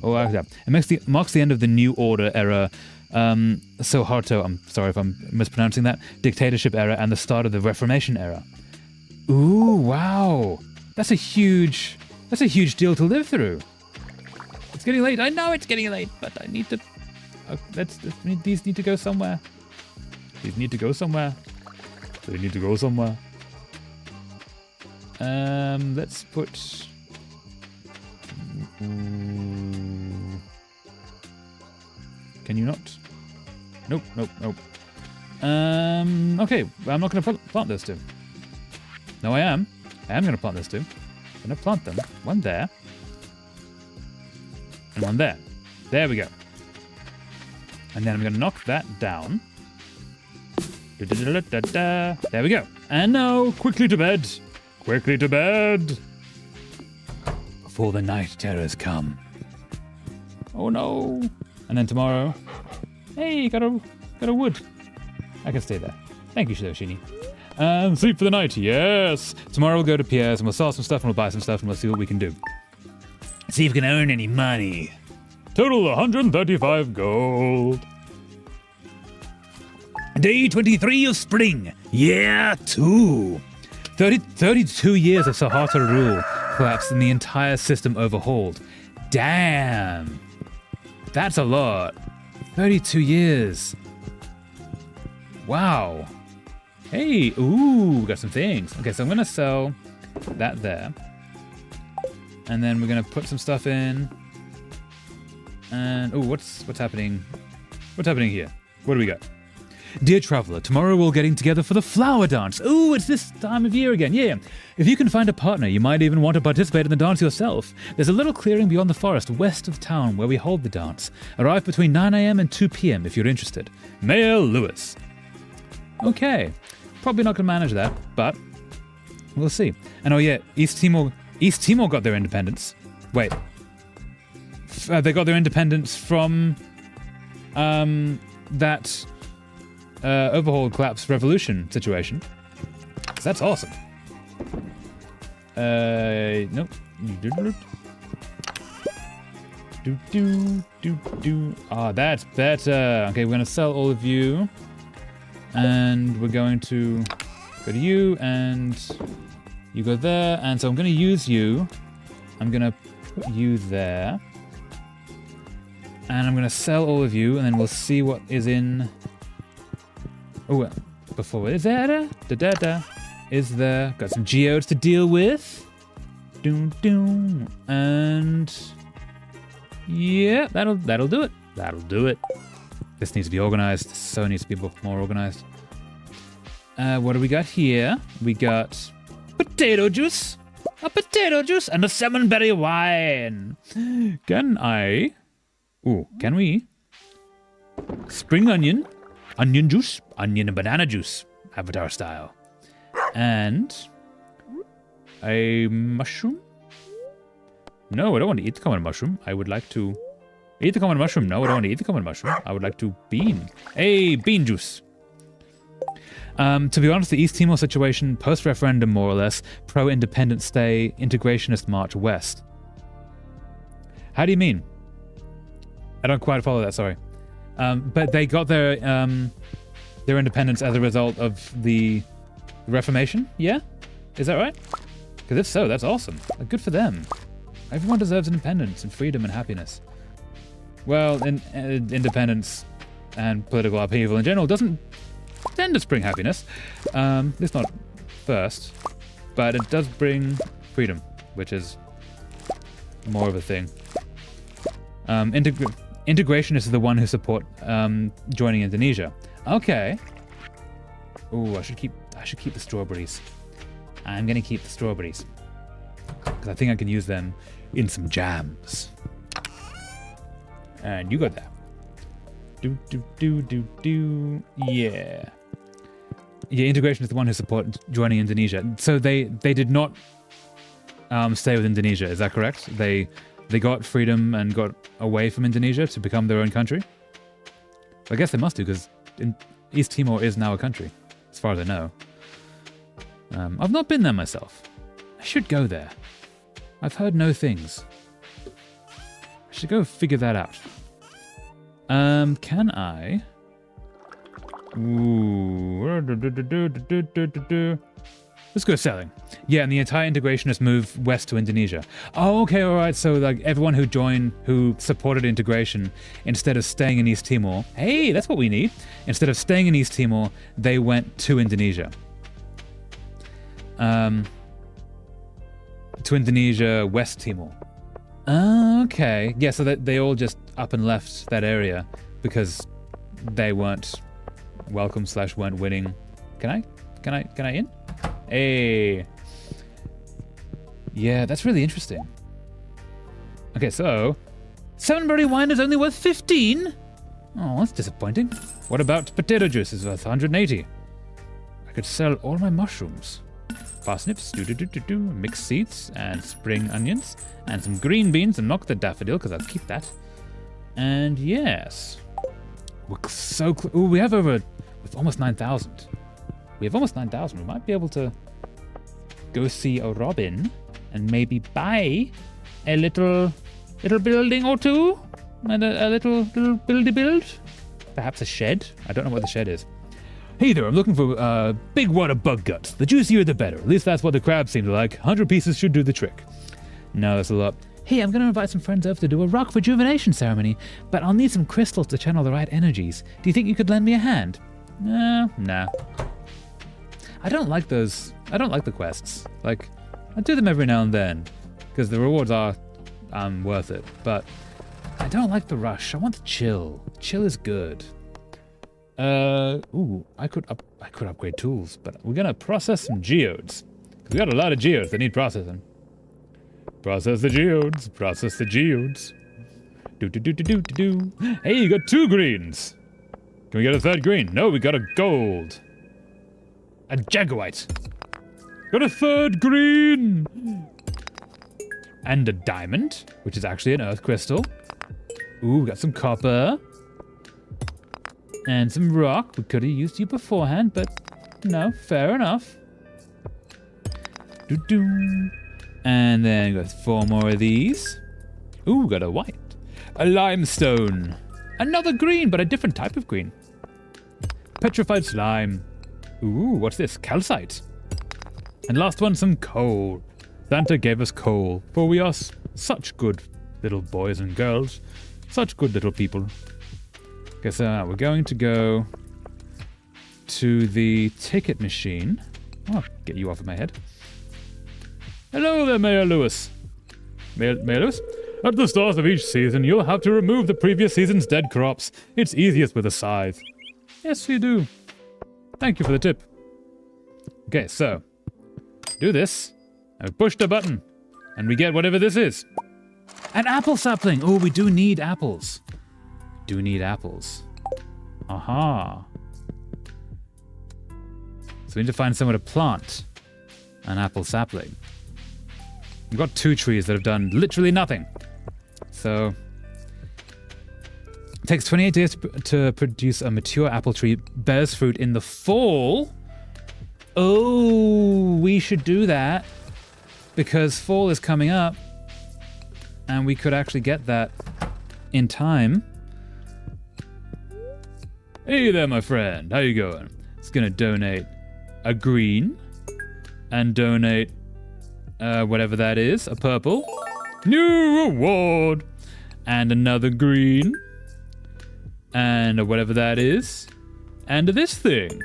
Marks the end of the new order era. Suharto, I'm sorry if I'm mispronouncing that. Dictatorship era and the start of the Reformation era. Ooh, wow. That's a huge deal to live through. It's getting late. I know it's getting late, but I need to. These need to go somewhere. These need to go somewhere. They need to go somewhere. Let's put. Can you not? Nope. Okay, I'm not going to plant those 2. No, I am. I am going to plant those 2. I'm going to plant them. 1 there. And 1 there. There we go. And then I'm going to knock that down. There we go. And now, quickly to bed. Quickly to bed. Before the night terrors come. Oh no. And then tomorrow. Hey, got a wood. I can stay there. Thank you, Shidoshini. And sleep for the night. Yes. Tomorrow we'll go to Pierre's and we'll sell some stuff and we'll buy some stuff and we'll see what we can do. See if we can earn any money. Total 135 gold. Day 23 of spring. Yeah, 2. 32 years of Sahata rule collapsed and the entire system overhauled. Damn. That's a lot. 32 years. Wow. Hey, ooh, got some things. Okay, so I'm going to sell that there. And then we're going to put some stuff in. And, ooh, what's happening? What's happening here? What do we got? Dear traveler, tomorrow we're getting together for the flower dance. Ooh, it's this time of year again. Yeah. If you can find a partner, you might even want to participate in the dance yourself. There's a little clearing beyond the forest west of town where we hold the dance. Arrive between 9 a.m. and 2 p.m. if you're interested. Mayor Lewis. Okay. Probably not going to manage that, but we'll see. And oh yeah, East Timor got their independence. Wait. They got their independence from that overhaul collapse revolution situation. So that's awesome. Nope. Ah, that's better. Okay, we're gonna sell all of you, and we're going to go to you, and you go there, and so I'm gonna use you. I'm gonna put you there, and I'm gonna sell all of you, and then we'll see what is in. Oh, before is there? Is there? Got some geodes to deal with. And yeah, that'll do it. That'll do it. This needs to be organized. So needs to be more organized. What do we got here? We got potato juice, a potato juice, and a salmonberry wine. Can we? Spring onion. Onion juice, onion and banana juice, Avatar style. And a mushroom? No, I don't want to eat the common mushroom. I would like to eat the common mushroom. No, I don't want to eat the common mushroom. I would like to bean. Hey, bean juice. To be honest, the East Timor situation, post-referendum more or less, pro-independence stay, integrationist march west. How do you mean? I don't quite follow that, sorry. But they got their independence as a result of the Reformation, yeah? Is that right? Because if so, that's awesome. Like, good for them. Everyone deserves independence and freedom and happiness. Well, independence and political upheaval in general doesn't tend to bring happiness. It's not first, but it does bring freedom, which is more of a thing. Integrationists are the one who support joining Indonesia. Okay. Ooh, I should keep the strawberries. I'm going to keep the strawberries. Because I think I can use them in some jams. And you got that. Yeah. Yeah, integration is the one who supported joining Indonesia. So they did not stay with Indonesia, is that correct? They got freedom and got away from Indonesia to become their own country? I guess they must do, because East Timor is now a country, as far as I know. I've not been there myself. I should go there. I've heard no things. I should go figure that out. Can I? Ooh. Let's go selling. Yeah, and the entire integration has moved west to Indonesia. Oh, okay, all right. So like everyone who supported integration, instead of staying in East Timor, hey, that's what we need. Instead of staying in East Timor, they went to Indonesia. To Indonesia, West Timor. Okay. Yeah, so they all just up and left that area because they weren't welcome / weren't winning. Can I in? Hey. Yeah, that's really interesting. Okay, so 7-berry wine is only worth 15? Oh, that's disappointing. What about potato juice is worth 180? I could sell all my mushrooms. Parsnips, mixed seeds, and spring onions, and some green beans, and knock the daffodil, because I'll keep that. And yes. We're so close. Ooh, we have almost 9,000. We have almost 9,000. We might be able to go see a robin and maybe buy a little building or two, and a little build. Perhaps a shed. I don't know what the shed is. Hey there, I'm looking for big water bug guts. The juicier the better. At least that's what the crabs seem to like. 100 pieces should do the trick. No, that's a lot. Hey, I'm going to invite some friends over to do a rock rejuvenation ceremony, but I'll need some crystals to channel the right energies. Do you think you could lend me a hand? Nah. I don't like those. I don't like the quests. Like, I do them every now and then, because the rewards are worth it, but I don't like the rush. I want the chill. Chill is good. Ooh, I could upgrade tools, but we're gonna process some geodes. We got a lot of geodes that need processing. Process the geodes. Process the geodes. Do. Hey, you got 2 greens. Can we get a 3rd green? No, we got a gold. A jaguite. Got a 3rd green. And a diamond, which is actually an earth crystal. Ooh, we got some copper. And some rock. We could have used you beforehand, but no, fair enough. And then got 4 more of these. Ooh, got a white. A limestone. Another green, but a different type of green. Petrified slime. Ooh, what's this? Calcite. And last one, some coal. Santa gave us coal, for we are such good little boys and girls. Such good little people. Okay, so we're going to go to the ticket machine. Oh, get you off of my head. Hello there, Mayor Lewis. Mayor Lewis? At the start of each season, you'll have to remove the previous season's dead crops. It's easiest with a scythe. Yes, you do. Thank you for the tip. Okay, so do this. I pushed a button, and we get whatever this is. An apple sapling. Oh, we do need apples. Do need apples. Aha. So we need to find somewhere to plant an apple sapling. We've got 2 trees that have done literally nothing. So it takes 28 days to produce a mature apple tree. Bears fruit in the fall. Oh, we should do that because fall is coming up and we could actually get that in time. Hey there, my friend. How you going? It's gonna donate a green and donate whatever that is, a purple. New reward. And another green. And whatever that is. And this thing.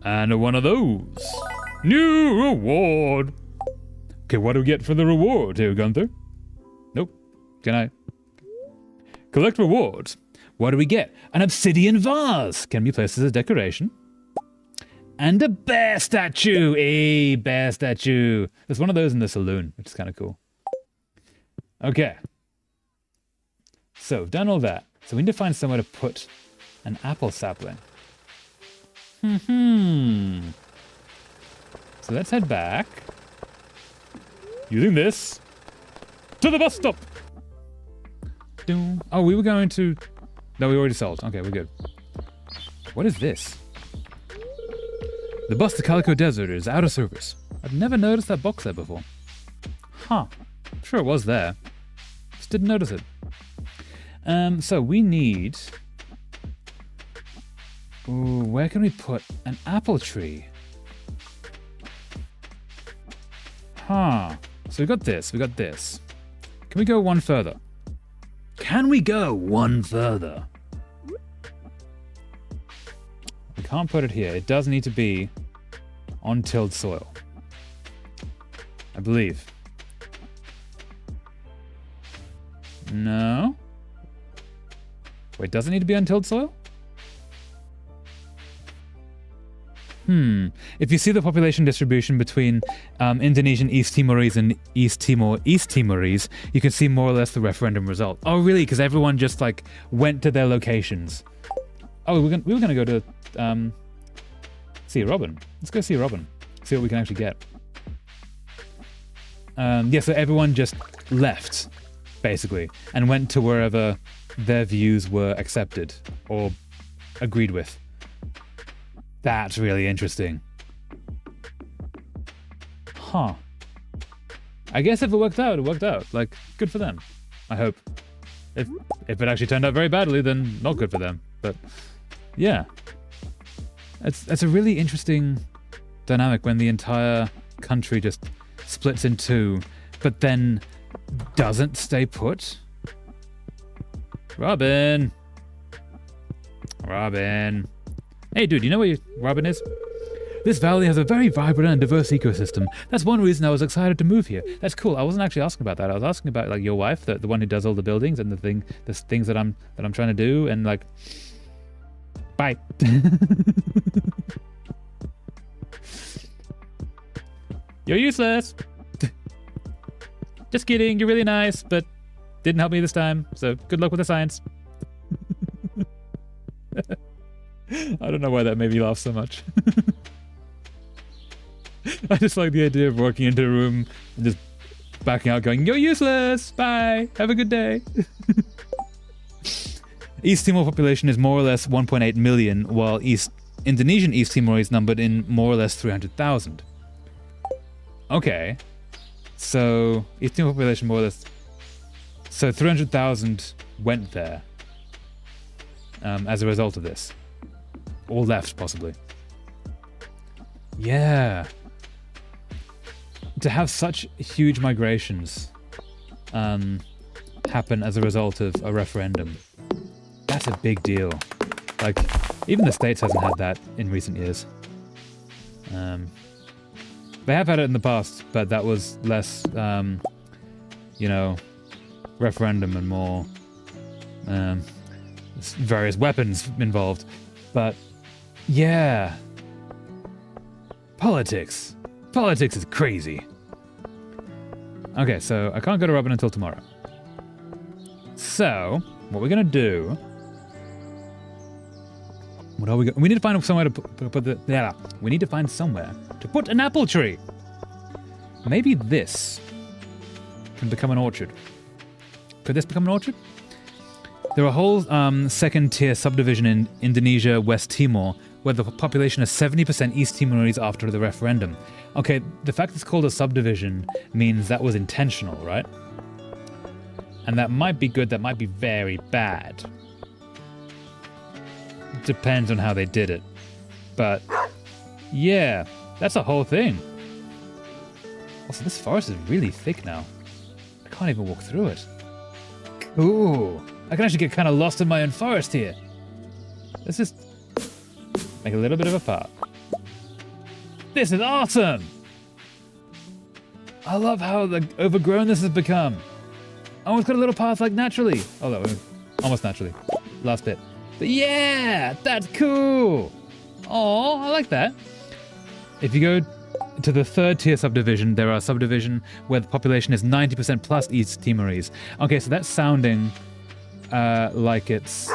And one of those. New reward. Okay, what do we get for the reward here, Gunther? Nope. Can I? Collect rewards. What do we get? An obsidian vase. Can be placed as a decoration. And a bear statue! A bear statue! There's one of those in the saloon, which is kind of cool. Okay. So, we've done all that. So we need to find somewhere to put an apple sapling. So let's head back. Using this. To the bus stop! Oh, we were going to... No, we already sold. Okay, we're good. What is this? The bus to Calico Desert is out of service. I've never noticed that box there before. Huh. I'm sure it was there. Just didn't notice it. So we need... Ooh, where can we put an apple tree? Huh. So we got this, we got this. Can we go one further? Can we go one further? We can't put it here. It does need to be on tilled soil, I believe. No? Wait, does it need to be on tilled soil? If you see the population distribution between Indonesian East Timorese and East Timorese, you can see more or less the referendum result. Oh, really? Because everyone just, like, went to their locations. Oh, we were going to go to see Robin. Let's go see Robin. See what we can actually get. Yeah, so everyone just left, basically, and went to wherever their views were accepted or agreed with. That's really interesting. Huh. I guess if it worked out, it worked out. Like, good for them. I hope. If it actually turned out very badly, then not good for them. But, yeah. It's a really interesting dynamic when the entire country just splits in two, but then doesn't stay put. Robin! Robin! Hey dude, you know where Robin is? This valley has a very vibrant and diverse ecosystem. That's one reason I was excited to move here. That's cool. I wasn't actually asking about that. I was asking about like your wife, the one who does all the buildings and the things that I'm trying to do, and like, bye. You're useless. Just kidding. You're really nice, but didn't help me this time. So good luck with the science. I don't know why that made me laugh so much. I just like the idea of walking into a room and just backing out going, you're useless, bye, have a good day. East Timor population is more or less 1.8 million, while Indonesian East Timor is numbered in more or less 300,000. Okay, so East Timor population more or less... So 300,000 went there as a result of this. Or left, possibly. Yeah. To have such huge migrations happen as a result of a referendum, that's a big deal. Like, even the States hasn't had that in recent years. They have had it in the past, but that was less, you know, referendum and more various weapons involved. But yeah, politics is crazy. Okay, so I can't go to Robin until tomorrow. So what we're gonna do? What are we? We need to find somewhere to put the. Yeah, we need to find somewhere to put an apple tree. Maybe this can become an orchard. Could this become an orchard? There are a whole second-tier subdivision in Indonesia, West Timor, where the population is 70% East Timorese after the referendum. Okay, the fact it's called a subdivision means that was intentional, right? And that might be good, that might be very bad. Depends on how they did it. But, yeah, that's a whole thing. Also, this forest is really thick now. I can't even walk through it. Cool. I can actually get kind of lost in my own forest here. Let's just make a little bit of a path. This is awesome! I love how overgrown this has become. I almost got a little path like naturally. Oh, almost naturally. Last bit. But yeah, that's cool. Oh, I like that. If you go to the third tier subdivision, there are subdivision where the population is 90% plus East Timorese. Okay, so that's sounding like it's...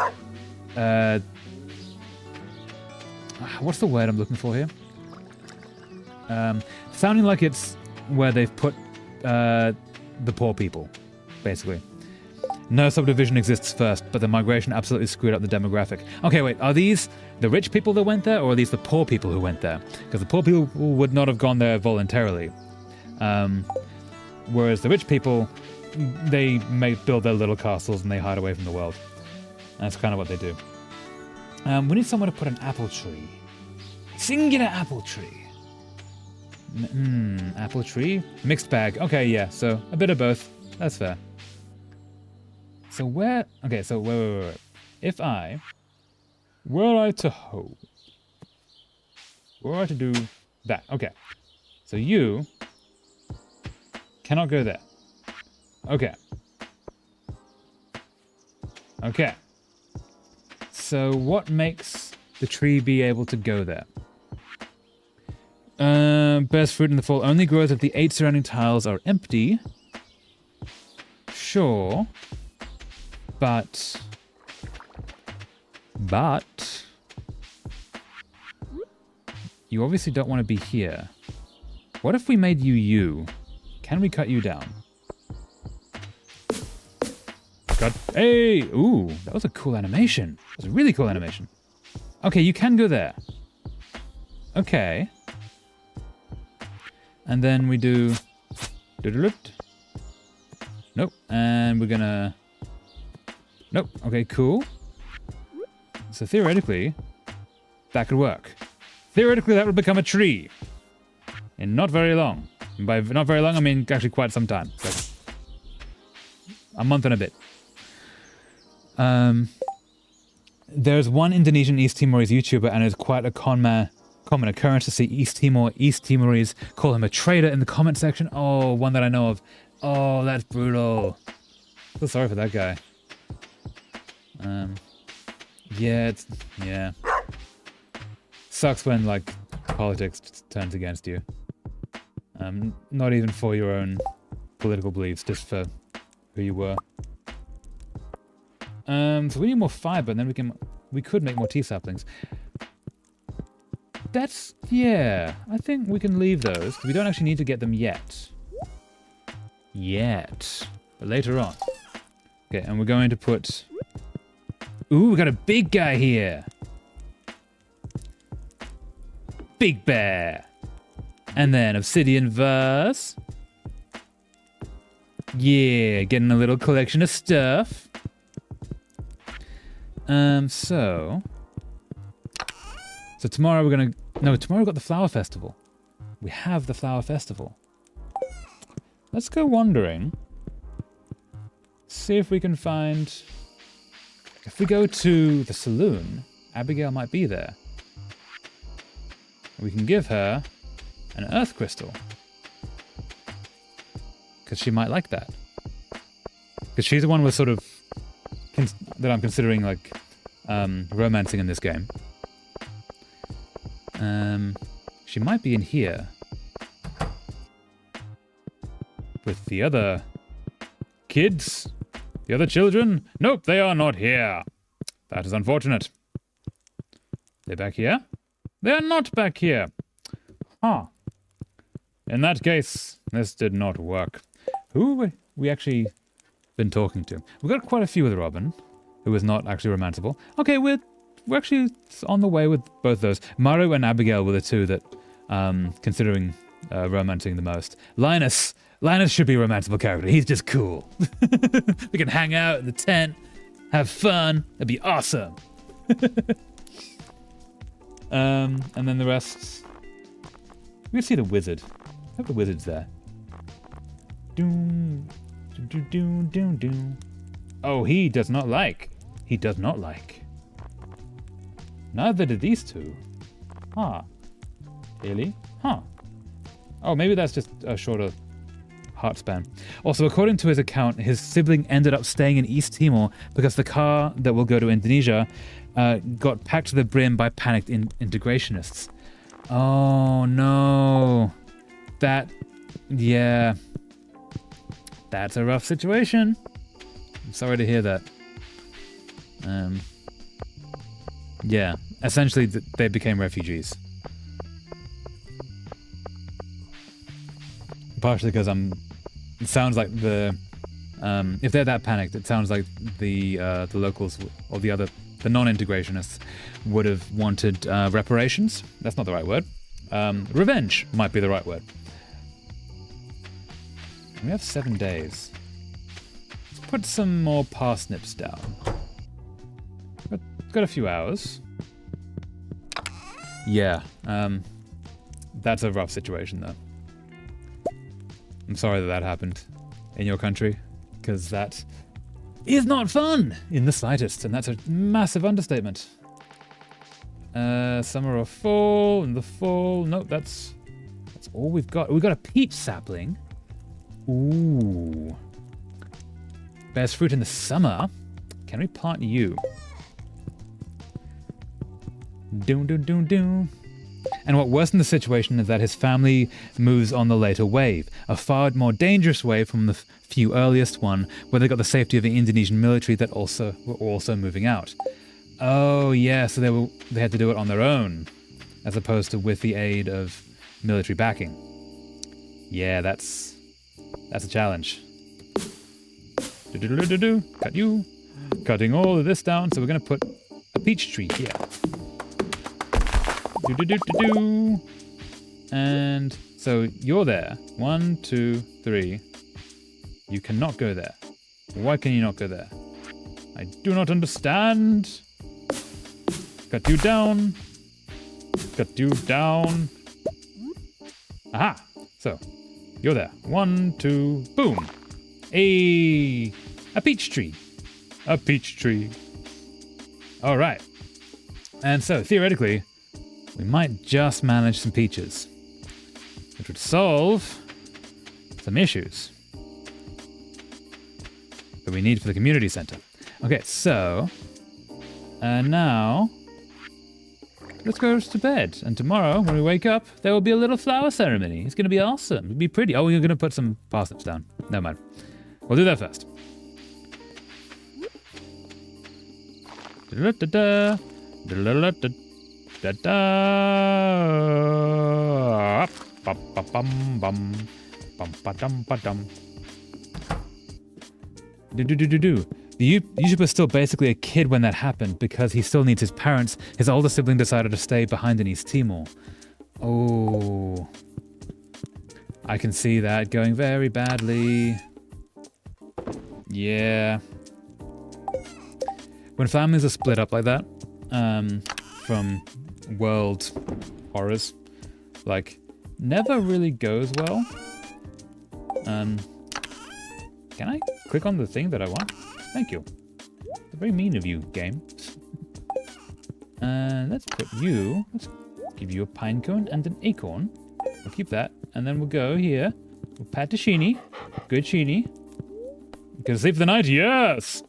what's the word I'm looking for here? Sounding like it's where they've put the poor people, basically. No subdivision exists first, but the migration absolutely screwed up the demographic. Okay, wait, are these the rich people that went there, or are these the poor people who went there? Because the poor people would not have gone there voluntarily. Whereas the rich people, they may build their little castles and they hide away from the world. That's kind of what they do. We need somewhere to put an apple tree. Singular apple tree. Apple tree? Mixed bag. Okay, yeah, so a bit of both. That's fair. So where... Okay, so wait. If I... Were I to do that. Okay. So you... cannot go there. Okay. Okay. So what makes the tree be able to go there? Bears fruit in the fall. Only grows if the 8 surrounding tiles are empty. Sure. But... You obviously don't want to be here. What if we made you? Can we cut you down? Cut. Hey! Ooh, that was a cool animation. That was a really cool animation. Okay, you can go there. Okay. And then we do... Nope. And we're gonna... Nope. Okay, cool. So theoretically, that could work. Theoretically, that would become a tree. In not very long. And by not very long, I mean actually quite some time. Like a month and a bit. There's one Indonesian East Timorese YouTuber, and it's quite a common occurrence to see East Timorese call him a traitor in the comment section. Oh, one that I know of. Oh, that's brutal. So sorry for that guy. Yeah. Sucks when, like, politics turns against you. Not even for your own political beliefs, just for who you were. So we need more fiber, and then we could make more tea saplings. Yeah, I think we can leave those, because we don't actually need to get them yet. But later on. Okay, and we're going to put... Ooh, we got a big guy here. Big bear. And then obsidian vase. Yeah, getting a little collection of stuff. So tomorrow we're gonna... No, tomorrow we've got the flower festival. We have the flower festival. Let's go wandering. See if we can find... If we go to the saloon, Abigail might be there. We can give her an earth crystal. Because she might like that. Because she's the one we're sort of... that I'm considering, like, romancing in this game. She might be in here. With the other... kids? The other children? Nope, they are not here. That is unfortunate. They're back here? They are not back here. Huh. In that case, this did not work. Who have we actually been talking to? We've got quite a few with Robin, who is not actually romanceable. Okay, we're actually on the way with both those. Maru and Abigail were the two that considering romancing the most. Linus should be a romanceable character. He's just cool. We can hang out in the tent, have fun. That'd be awesome. And then the rest... We can see the wizard. I hope the wizard's there. Oh, he does not like. He does not like. Neither did these two. Huh. Really? Huh. Oh, maybe that's just a shorter heart span. Also, according to his account, his sibling ended up staying in East Timor because the car that will go to Indonesia got packed to the brim by panicked integrationists. Oh, no. Yeah. That's a rough situation. I'm sorry to hear that. Yeah. Essentially, they became refugees. Partially because it sounds like if they're that panicked, it sounds like the locals or the non-integrationists would have wanted reparations. That's not the right word. Revenge might be the right word. We have 7 days. Let's put some more parsnips down. Got a few hours. Yeah, that's a rough situation though. I'm sorry that happened in your country, because that is not fun in the slightest, and that's a massive understatement. Summer or fall, in the fall, nope, that's all we've got. We've got a peach sapling. Ooh. Bears fruit in the summer. Can we plant you? Doom, doom, doom, doom. And what worsened the situation is that his family moves on the later wave, a far more dangerous wave from the few earliest one, where they got the safety of the Indonesian military that were also moving out. Oh yeah, so they had to do it on their own, as opposed to with the aid of military backing. Yeah, that's a challenge. Cut you. Cutting all of this down, so we're gonna put a peach tree here. And so you're there. 1, 2, 3. You cannot go there. Why can you not go there? I do not understand. Cut you down. Cut you down. Aha! So, you're there. 1, 2, boom! A peach tree. A peach tree. All right. And so, theoretically, we might just manage some peaches, which would solve some issues that we need for the community center. Okay, so now let's go to bed. And tomorrow, when we wake up, there will be a little flower ceremony. It's going to be awesome. It'll be pretty. Oh, we're going to put some parsnips down. Never mind. We'll do that first. Da-da-da-da. Da-da-da-da. Da-da. Ba-ba-bum-bum. Bum-ba-dum-ba-dum. Do-do-do-do-do. The YouTuber's still basically a kid when that happened because he still needs his parents. His older sibling decided to stay behind in East Timor. Oh. I can see that going very badly. Yeah. When families are split up like that, from world horrors, like, never really goes well. Can I click on the thing that I want? Thank you. It's very mean of you, game. Let's give you a pine cone and an acorn. We'll keep that, and then we'll go here. We'll pat to Sheeny. Good Sheeny. Can sleep the night? Yes!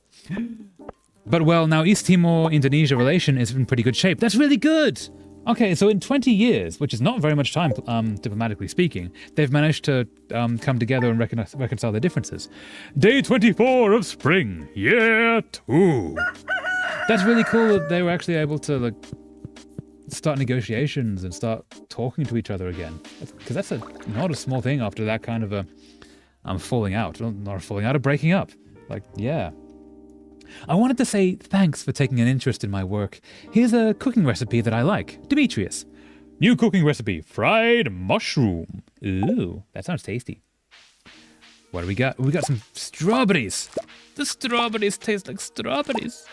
But well, now East Timor-Indonesia relation is in pretty good shape. That's really good! Okay, so in 20 years, which is not very much time, diplomatically speaking, they've managed to come together and reconcile their differences. Day 24 of spring, year 2. That's really cool that they were actually able to start negotiations and start talking to each other again. Because that's not a small thing after that kind of a falling out. Not a falling out, a breaking up. Yeah. I wanted to say thanks for taking an interest in my work. Here's a cooking recipe that I like. Demetrius. New cooking recipe, fried mushroom. Ooh, that sounds tasty. What do we got? We got some strawberries. The strawberries taste like strawberries.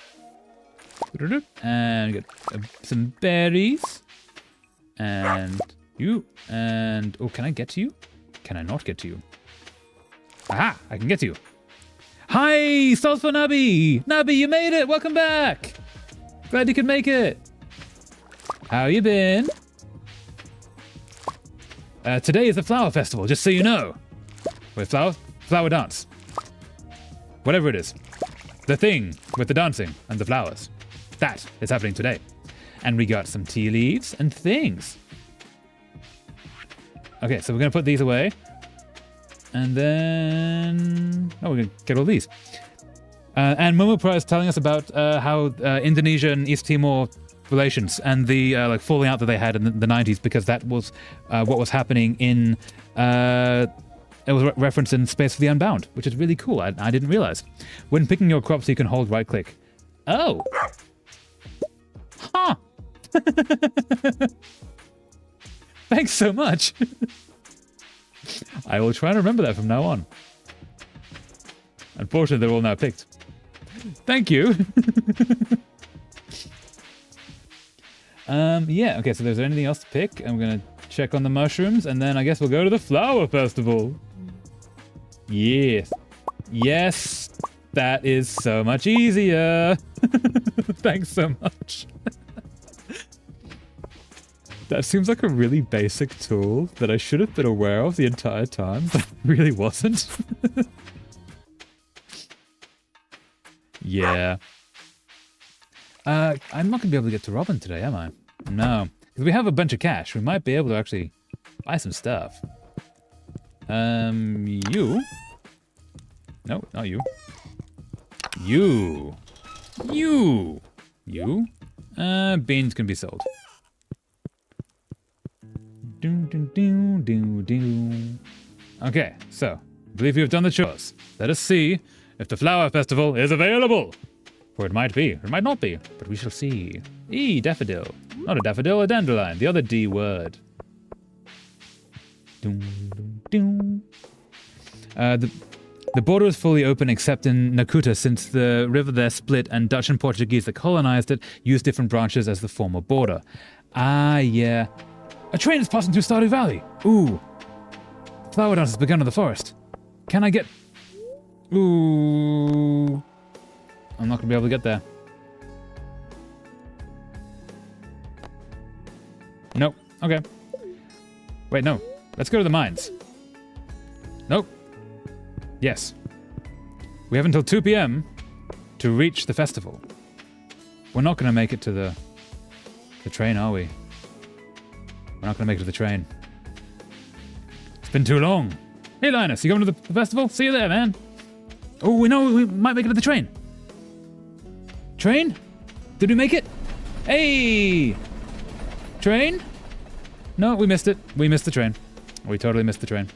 And we got some berries. And you. And, oh, can I get to you? Can I not get to you? Aha, I can get to you. Hi, Stars for Nabi! Nabi, you made it! Welcome back! Glad you could make it. How you been? Today is the flower festival, just so you know. Wait, flower dance. Whatever it is. The thing with the dancing and the flowers. That is happening today. And we got some tea leaves and things. Okay, so we're going to put these away. And then... Oh, we're going to get all these. And Momopra is telling us about how Indonesia and East Timor relations and the like falling out that they had in the 90s, because that was what was happening in... it was referenced in Space for the Unbound, which is really cool. I didn't realize. When picking your crops, you can hold right-click. Oh! Huh! Thanks so much. I will try and remember that from now on. Unfortunately, they're all now picked. Thank you. Yeah, okay, so there's anything else to pick? I'm going to check on the mushrooms, and then I guess we'll go to the flower festival. Yes. Yes. That is so much easier. Thanks so much. That seems like a really basic tool that I should have been aware of the entire time, but really wasn't. Yeah. I'm not going to be able to get to Robin today, am I? No. Because we have a bunch of cash. We might be able to actually buy some stuff. You? No, not you. You. You. You. Beans can be sold. Okay, so, I believe you have done the chores. Let us see if the flower festival is available. For it might be, or it might not be, but we shall see. Daffodil. Not a daffodil, a dandelion, the other D word. The border is fully open except in Nakuta, since the river there split and Dutch and Portuguese that colonized it used different branches as the former border. Ah, yeah. A train is passing through Stardew Valley. Ooh. Flower dance has begun in the forest. Can I get... Ooh. I'm not going to be able to get there. Nope. Okay. Wait, no. Let's go to the mines. Nope. Yes. We have until 2 p.m. to reach the festival. We're not going to make it to the train, are we? We're not going to make it to the train. It's been too long. Hey, Linus, you going to the festival? See you there, man. Oh, we know we might make it to the train. Train? Did we make it? Hey! Train? No, we missed it. We missed the train. We totally missed the train.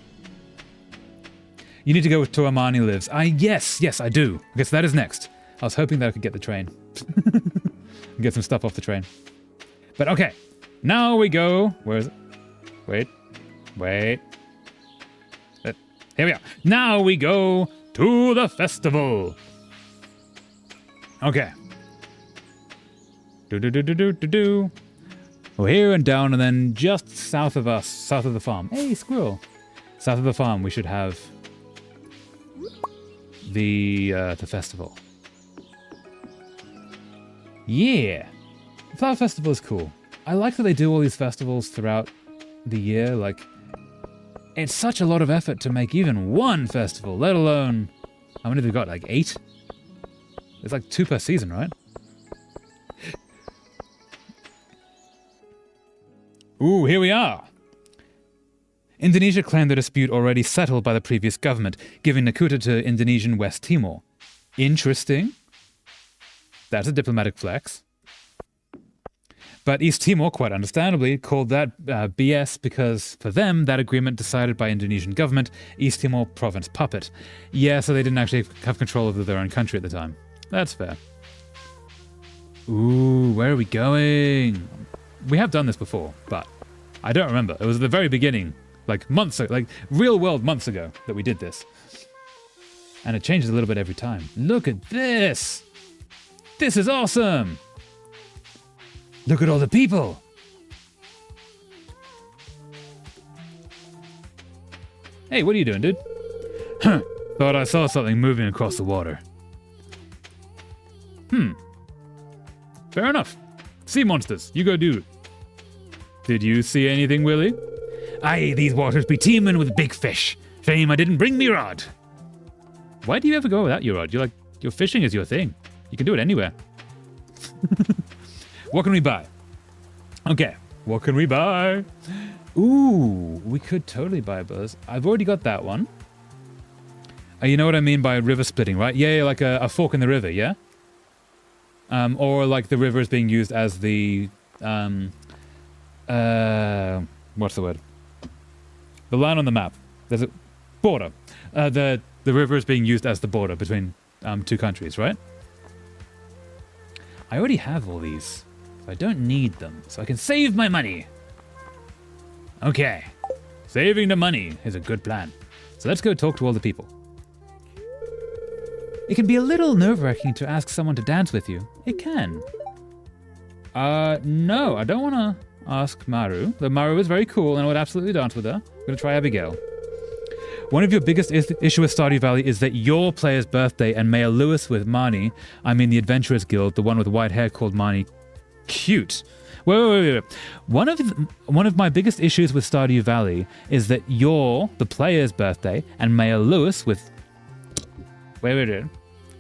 You need to go to where Marnie lives. Yes, I do. Okay, so that is next. I was hoping that I could get the train. And get some stuff off the train. But okay. Now we go. Where is it? Wait. Here we are. Now we go to the festival. Okay. Do. We're here and down, and then just south of us, south of the farm. Hey, squirrel. South of the farm, we should have the festival. Yeah. The flower festival is cool. I like that they do all these festivals throughout the year. Like, it's such a lot of effort to make even one festival, let alone... How many have we got? Like 8? It's like 2 per season, right? Ooh, here we are. Indonesia claimed the dispute already settled by the previous government, giving Nakuta to Indonesian West Timor. Interesting. That's a diplomatic flex. But East Timor, quite understandably, called that BS because, for them, that agreement decided by Indonesian government, East Timor province puppet. Yeah, so they didn't actually have control over their own country at the time. That's fair. Ooh, where are we going? We have done this before, but I don't remember. It was at the very beginning, like months ago, like real world months ago that we did this. And it changes a little bit every time. Look at this! This is awesome! Look at all the people! Hey, what are you doing, dude? Thought I saw something moving across the water. Fair enough. Sea monsters, you go do it. Did you see anything, Willie? Aye, these waters be teeming with big fish. Shame I didn't bring me rod. Why do you ever go without your rod? Your fishing is your thing. You can do it anywhere. What can we buy? Okay, What can we buy? Ooh, we could totally buy Buzz. I've already got that one. You know what I mean by river splitting, right? Yeah, like a fork in the river, yeah? Or like the river is being used as the... what's the word? The line on the map. There's a border. The river is being used as the border between two countries, right? I already have all these, so I don't need them, so I can save my money. Okay, saving the money is a good plan. So let's go talk to all the people. It can be a little nerve-wracking to ask someone to dance with you. It can. No, I don't want to ask Maru. Though Maru is very cool and I would absolutely dance with her. I'm going to try Abigail. One of your biggest issue with Stardew Valley is that your player's birthday and Mayor Lewis with Marnie, I mean the Adventurers Guild, the one with white hair called Marnie, cute. Wait. One of my biggest issues with Stardew Valley is that you're the player's birthday and Mayor Lewis with... Wait. Am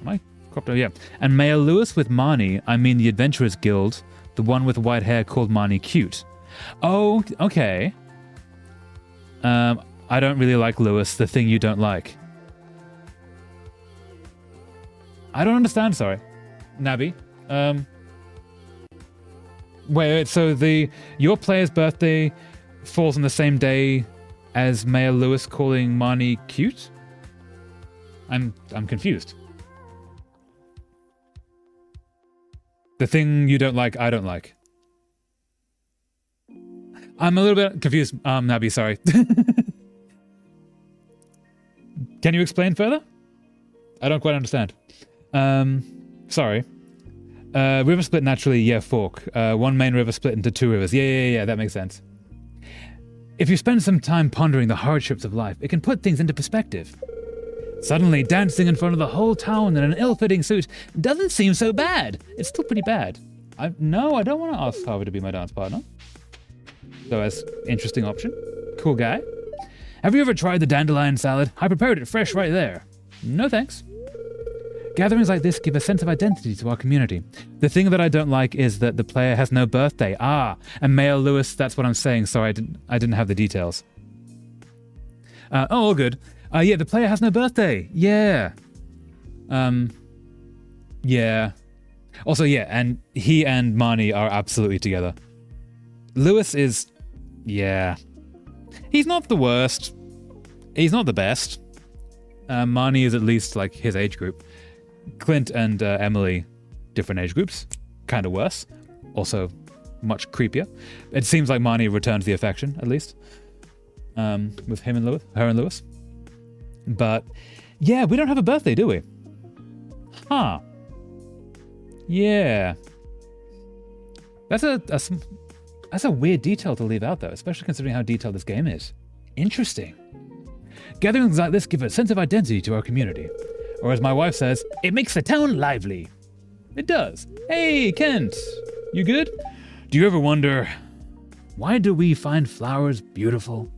I cropped over? Yeah. And Mayor Lewis with Marnie, I mean the Adventurers Guild, the one with white hair called Marnie cute. Oh, okay. I don't really like Lewis, the thing you don't like. I don't understand, sorry. Nabby. Wait, so your player's birthday falls on the same day as Mayor Lewis calling Marnie cute? I'm confused. The thing you don't like, I don't like. I'm a little bit confused, Nabby, sorry. Can you explain further? I don't quite understand. Sorry. River split naturally, yeah, fork. One main river split into two rivers. Yeah, that makes sense. If you spend some time pondering the hardships of life, it can put things into perspective. Suddenly, dancing in front of the whole town in an ill-fitting suit doesn't seem so bad. It's still pretty bad. No, I don't want to ask Harvey to be my dance partner. So as interesting option. Cool guy. Have you ever tried the dandelion salad? I prepared it fresh right there. No thanks. Gatherings like this give a sense of identity to our community. The thing that I don't like is that the player has no birthday. And Mayor Lewis, that's what I'm saying. Sorry, I didn't have the details. All good. Yeah, the player has no birthday. Yeah. Yeah. Also, yeah, and he and Marnie are absolutely together. Lewis is... Yeah. He's not the worst. He's not the best. Marnie is at least like his age group. Clint and Emily, different age groups. Kind of worse. Also much creepier. It seems like Marnie returns the affection, at least. With her and Lewis. But yeah, we don't have a birthday, do we? Huh. Yeah. That's a weird detail to leave out, though, especially considering how detailed this game is. Interesting. Gatherings like this give a sense of identity to our community. Or as my wife says, it makes the town lively. It does. Hey, Kent. You good? Do you ever wonder, why do we find flowers beautiful?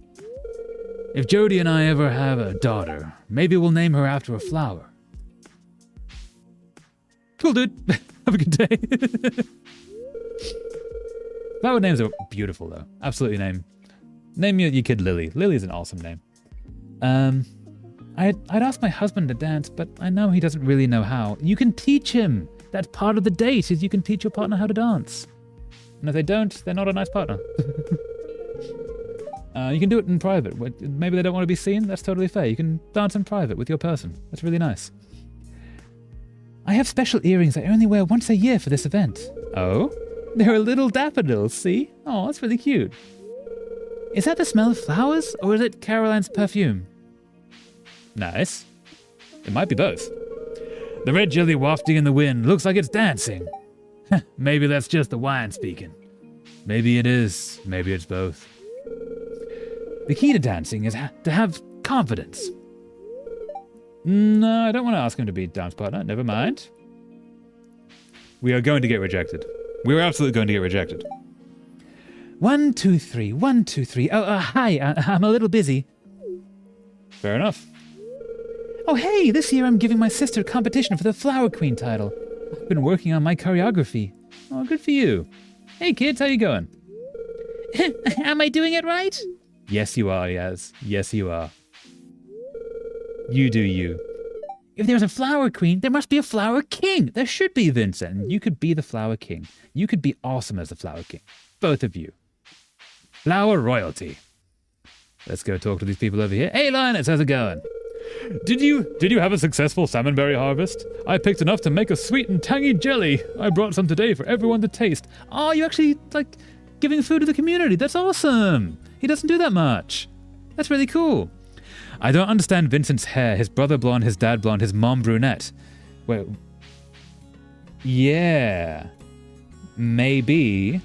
If Jody and I ever have a daughter, maybe we'll name her after a flower. Cool, dude. Have a good day. Flower names are beautiful, though. Absolutely name your kid Lily. Lily's an awesome name. I'd ask my husband to dance, but I know he doesn't really know how. You can teach him. That's part of the date, is you can teach your partner how to dance. And if they don't, they're not a nice partner. You can do it in private. Maybe they don't want to be seen. That's totally fair. You can dance in private with your person. That's really nice. I have special earrings I only wear once a year for this event. Oh? They're little daffodils, see? Oh, that's really cute. Is that the smell of flowers, or is it Caroline's perfume? Nice. It might be both. The red jelly wafting in the wind looks like it's dancing. Maybe that's just the wine speaking. Maybe it is. Maybe it's both. The key to dancing is to have confidence. No, I don't want to ask him to be dance partner. Never mind. We are going to get rejected. We're absolutely going to get rejected. 1, 2, 3. 1, 2, 3. Oh, hi. I'm a little busy. Fair enough. Oh, hey, this year I'm giving my sister a competition for the Flower Queen title. I've been working on my choreography. Oh, good for you. Hey, kids, how you going? Am I doing it right? Yes, you are, Yaz. Yes, you are. You do you. If there's a flower queen, there must be a flower king. There should be, Vincent. You could be the flower king. You could be awesome as the flower king. Both of you. Flower royalty. Let's go talk to these people over here. Hey, Linus, how's it going? Did you have a successful salmonberry harvest? I picked enough to make a sweet and tangy jelly. I brought some today for everyone to taste. Oh, you actually, like, giving food to the community. That's awesome. He doesn't do that much. That's really cool. I don't understand Vincent's hair. His brother blonde, his dad blonde, his mom brunette. Wait. Yeah. Maybe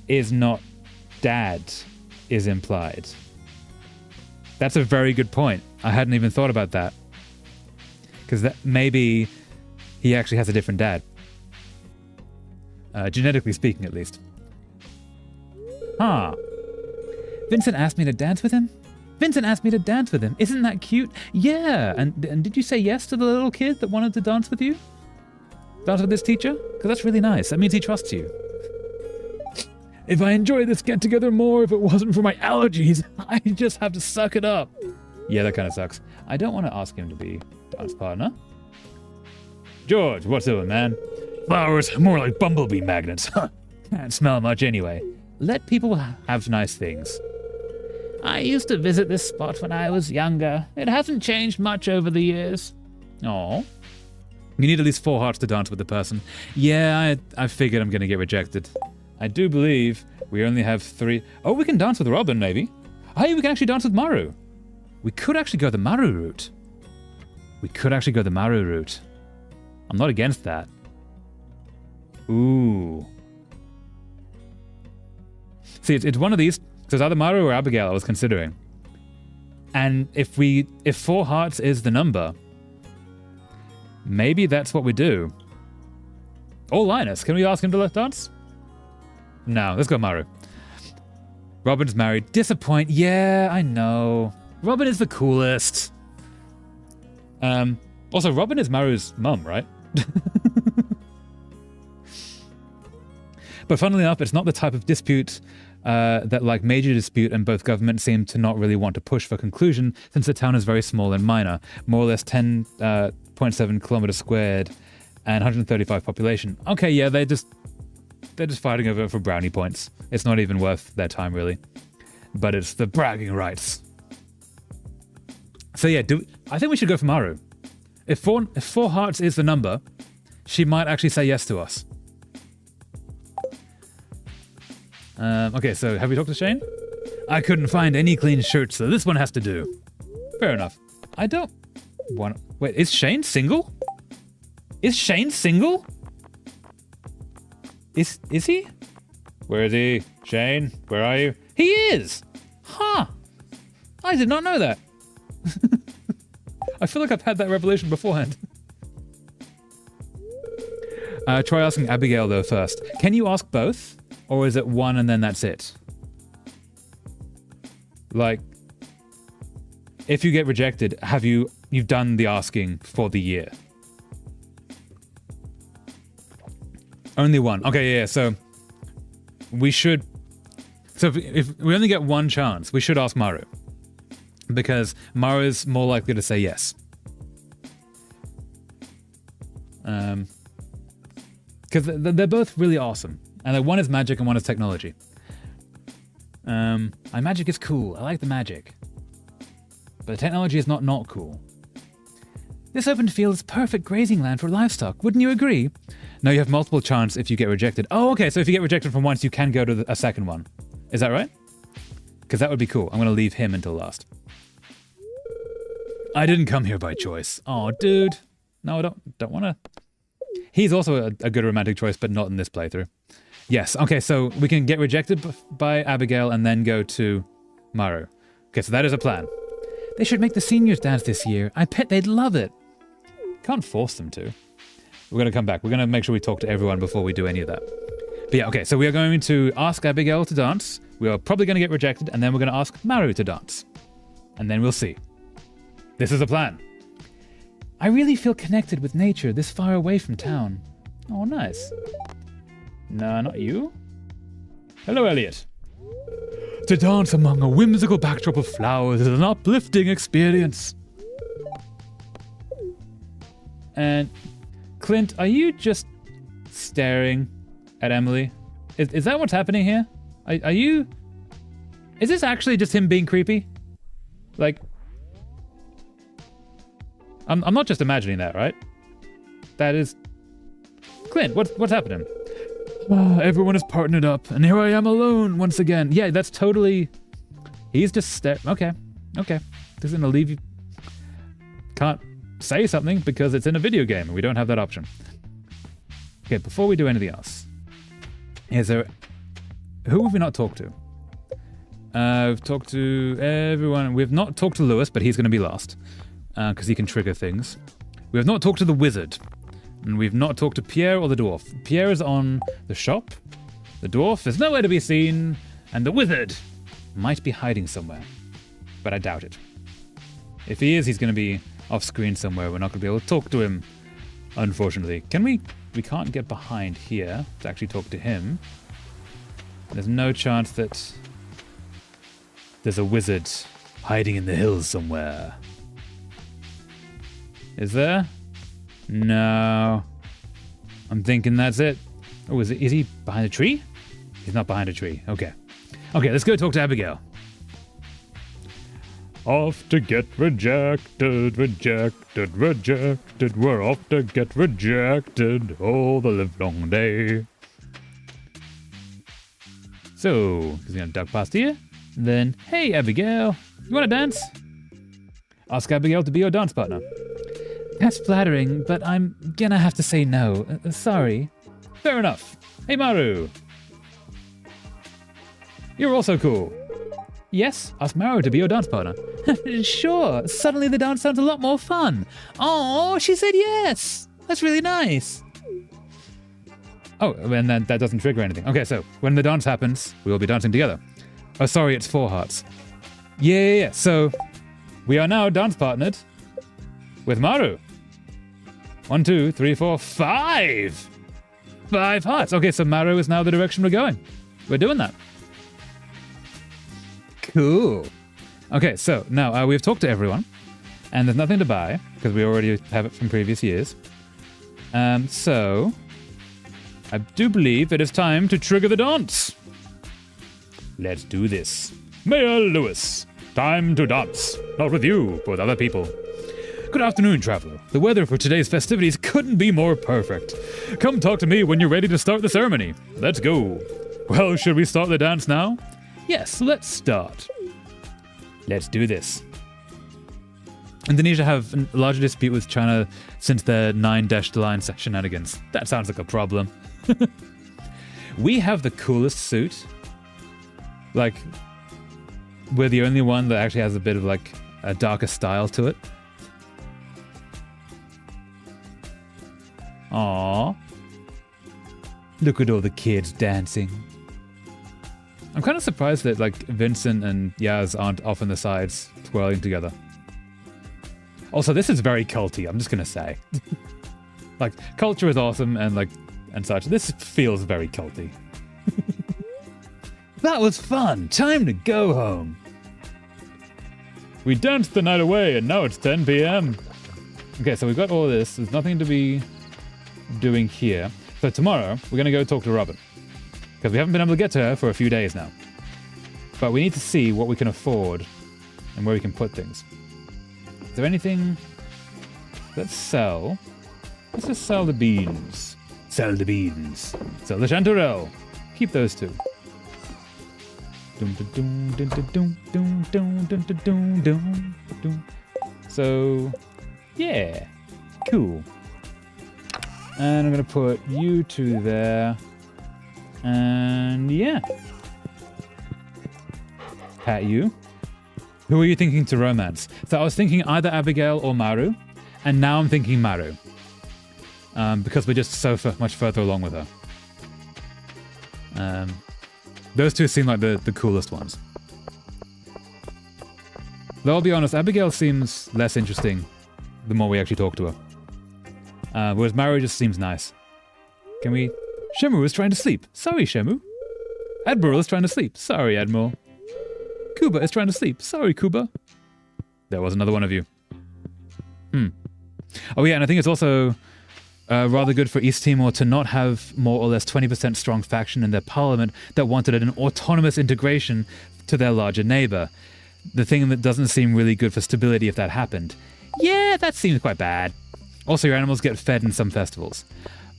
is not dad is implied. That's a very good point. I hadn't even thought about that. Because that maybe he actually has a different dad. Genetically speaking, at least. Huh. Vincent asked me to dance with him? Vincent asked me to dance with him. Isn't that cute? Yeah. And did you say yes to the little kid that wanted to dance with you? Dance with this teacher? Because that's really nice. That means he trusts you. If I enjoy this get-together more if it wasn't for my allergies, I just have to suck it up. Yeah, that kind of sucks. I don't want to ask him to be dance partner. George, what's doing, man? Flowers, more like bumblebee magnets. Can't smell much anyway. Let people have nice things. I used to visit this spot when I was younger. It hasn't changed much over the years. Oh. You need at least 4 hearts to dance with the person. Yeah, I figured I'm going to get rejected. I do believe we only have 3. Oh, we can dance with Robin, maybe. Hey, we can actually dance with Maru. We could actually go the Maru route. I'm not against that. Ooh. See, it's one of these. So it's either Maru or Abigail I was considering. And if 4 hearts is the number, maybe that's what we do. Or Linus. Can we ask him to dance? No, let's go Maru. Robin's married. Disappoint. Yeah, I know. Robin is the coolest. Also, Robin is Maru's mum, right? But funnily enough, it's not the type of dispute that, like major dispute, and both governments seem to not really want to push for conclusion, since the town is very small and minor, more or less 10.7 kilometers squared and 135 population. Okay, yeah, they're just fighting over it for brownie points. It's not even worth their time, really. But it's the bragging rights. So yeah, I think we should go for Maru. If 4 hearts is the number, she might actually say yes to us. Okay, so have we talked to Shane? I couldn't find any clean shirts, so this one has to do. Fair enough. I don't want... Wait, is Shane single? Is Shane single? Is he? Where is he? Shane, where are you? He is! Huh. I did not know that. I feel like I've had that revelation beforehand. Try asking Abigail, though, first. Can you ask both? Or is it one and then that's it? Like, if you get rejected, you've done the asking for the year? Only one. Okay, yeah, so we should... So if we only get one chance, we should ask Maru. Because Maru is more likely to say yes. Because they're both really awesome. And one is magic and one is technology. My magic is cool. I like the magic. But the technology is not cool. This open field is perfect grazing land for livestock. Wouldn't you agree? No, you have multiple chances if you get rejected. Oh, okay. So if you get rejected from once, you can go to a second one. Is that right? Because that would be cool. I'm going to leave him until last. I didn't come here by choice. Oh, dude. No, I don't want to. He's also a good romantic choice, but not in this playthrough. Yes. Okay, so we can get rejected by Abigail and then go to Maru. Okay, so that is a plan. They should make the seniors dance this year. I bet they'd love it. Can't force them to. We're going to come back. We're going to make sure we talk to everyone before we do any of that. But yeah, okay, so we are going to ask Abigail to dance. We are probably going to get rejected, and then we're going to ask Maru to dance. And then we'll see. This is a plan. I really feel connected with nature this far away from town. Oh, nice. No, not you. Hello, Elliot. To dance among a whimsical backdrop of flowers is an uplifting experience. And Clint, are you just staring at Emily? Is that what's happening here? Are you... Is this actually just him being creepy? Like... I'm not just imagining that, right? That is... Clint, what's happening? Everyone is partnered up, and here I am alone once again. Yeah, that's totally... He's just Okay. This is gonna leave you... Can't say something because it's in a video game, and we don't have that option. Okay, before we do anything else... Is there... Who have we not talked to? We've talked to everyone. We've not talked to Lewis, but he's gonna be last. Because he can trigger things. We have not talked to the wizard. And we've not talked to Pierre or the dwarf. Pierre is on the shop. The dwarf is nowhere to be seen. And the wizard might be hiding somewhere. But I doubt it. If he is, he's going to be off screen somewhere. We're not going to be able to talk to him, unfortunately. Can we? We can't get behind here to actually talk to him. There's no chance that there's a wizard hiding in the hills somewhere. Is there? No. I'm thinking that's it. Oh, is he behind a tree? He's not behind a tree. Okay. Okay, let's go talk to Abigail. Off to get rejected, rejected, rejected. We're off to get rejected all the livelong day. So, he's gonna duck past here. And then, hey Abigail, you wanna dance? Ask Abigail to be your dance partner. That's flattering, but I'm gonna have to say no. Sorry. Fair enough. Hey, Maru. You're also cool. Yes, ask Maru to be your dance partner. Sure. Suddenly the dance sounds a lot more fun. Oh, she said yes. That's really nice. Oh, and that doesn't trigger anything. Okay, so when the dance happens, we will be dancing together. Oh, sorry, it's 4 hearts. Yeah. So we are now dance partnered with Maru. 1, 2, 3, 4, 5! 5 hearts. Okay, so Maru is now the direction we're going. We're doing that. Cool. Okay, so now we've talked to everyone, and there's nothing to buy, because we already have it from previous years. So, I do believe it is time to trigger the dance. Let's do this. Mayor Lewis, time to dance. Not with you, but with other people. Good afternoon, traveler. The weather for today's festivities couldn't be more perfect. Come talk to me when you're ready to start the ceremony. Let's go. Well, should we start the dance now? Yes, let's start. Let's do this. Indonesia have a larger dispute with China since their 9-line shenanigans. That sounds like a problem. We have the coolest suit. Like, we're the only one that actually has a bit of like a darker style to it. Aww. Look at all the kids dancing. I'm kind of surprised that like Vincent and Yaz aren't off on the sides twirling together. Also, this is very culty, I'm just gonna say. Like, culture is awesome and such. This feels very culty. That was fun! Time to go home! We danced the night away and now it's 10 p.m. Okay, so we've got all this. There's nothing to be doing here. So tomorrow, we're gonna go talk to Robin. Because we haven't been able to get to her for a few days now. But we need to see what we can afford and where we can put things. Is there anything? Let's sell. Let's just sell the beans. Sell the beans. Sell the chanterelle. Keep those two. So, yeah. Cool. And I'm going to put you two there. And yeah. Pat, you. Who are you thinking to romance? So I was thinking either Abigail or Maru. And now I'm thinking Maru. Because we're just so much further along with her. Those two seem like the coolest ones. Though I'll be honest, Abigail seems less interesting the more we actually talk to her. Whereas Maru just seems nice. Can we... Shemu is trying to sleep. Sorry, Shemu. Admiral is trying to sleep. Sorry, Admiral. Kuba is trying to sleep. Sorry, Kuba. There was another one of you. Oh yeah, and I think it's also rather good for East Timor to not have more or less 20% strong faction in their parliament that wanted an autonomous integration to their larger neighbor. The thing that doesn't seem really good for stability if that happened. Yeah, that seems quite bad. Also, your animals get fed in some festivals.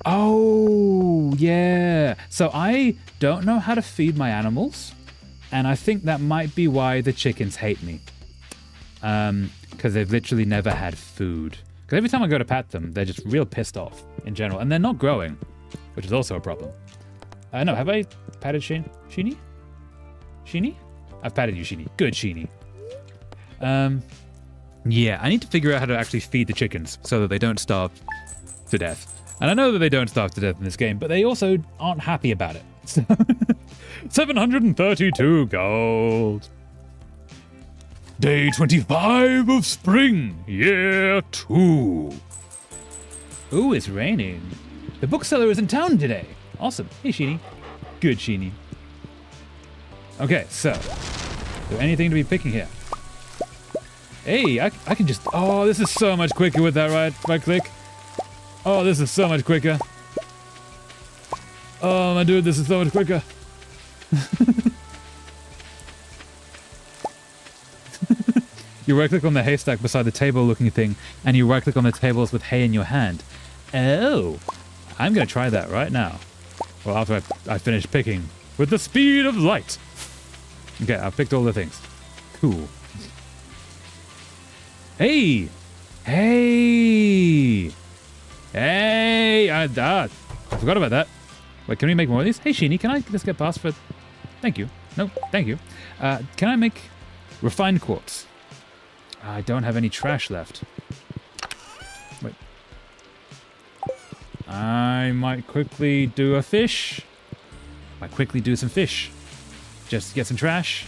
Oh, yeah. So I don't know how to feed my animals, and I think that might be why the chickens hate me. Because they've literally never had food. Because every time I go to pat them, they're just real pissed off in general. And they're not growing, which is also a problem. No, have I patted Sheeny? Sheeny? I've patted you, Sheeny. Good, Sheeny. Yeah, I need to figure out how to actually feed the chickens so that they don't starve to death. And I know that they don't starve to death in this game, but they also aren't happy about it. So 732 gold. Day 25 of spring, year 2. Ooh, it's raining. The bookseller is in town today. Awesome. Hey, Sheeny. Good, Sheeny. Okay, so, is there anything to be picking here? Hey, I can just... Oh, this is so much quicker with that right click. Oh, this is so much quicker. Oh, my dude, this is so much quicker. You right-click on the haystack beside the table-looking thing, and you right-click on the tables with hay in your hand. Oh, I'm going to try that right now. Well, after I finish picking. With the speed of light. Okay, I've picked all the things. Cool. Hey! Hey! Hey! I forgot about that. Wait, can we make more of these? Hey, Sheeny, can I just get past for... Thank you. No, thank you. Can I make refined quartz? I don't have any trash left. Wait. I might quickly do a fish. Might quickly do some fish. Just to get some trash.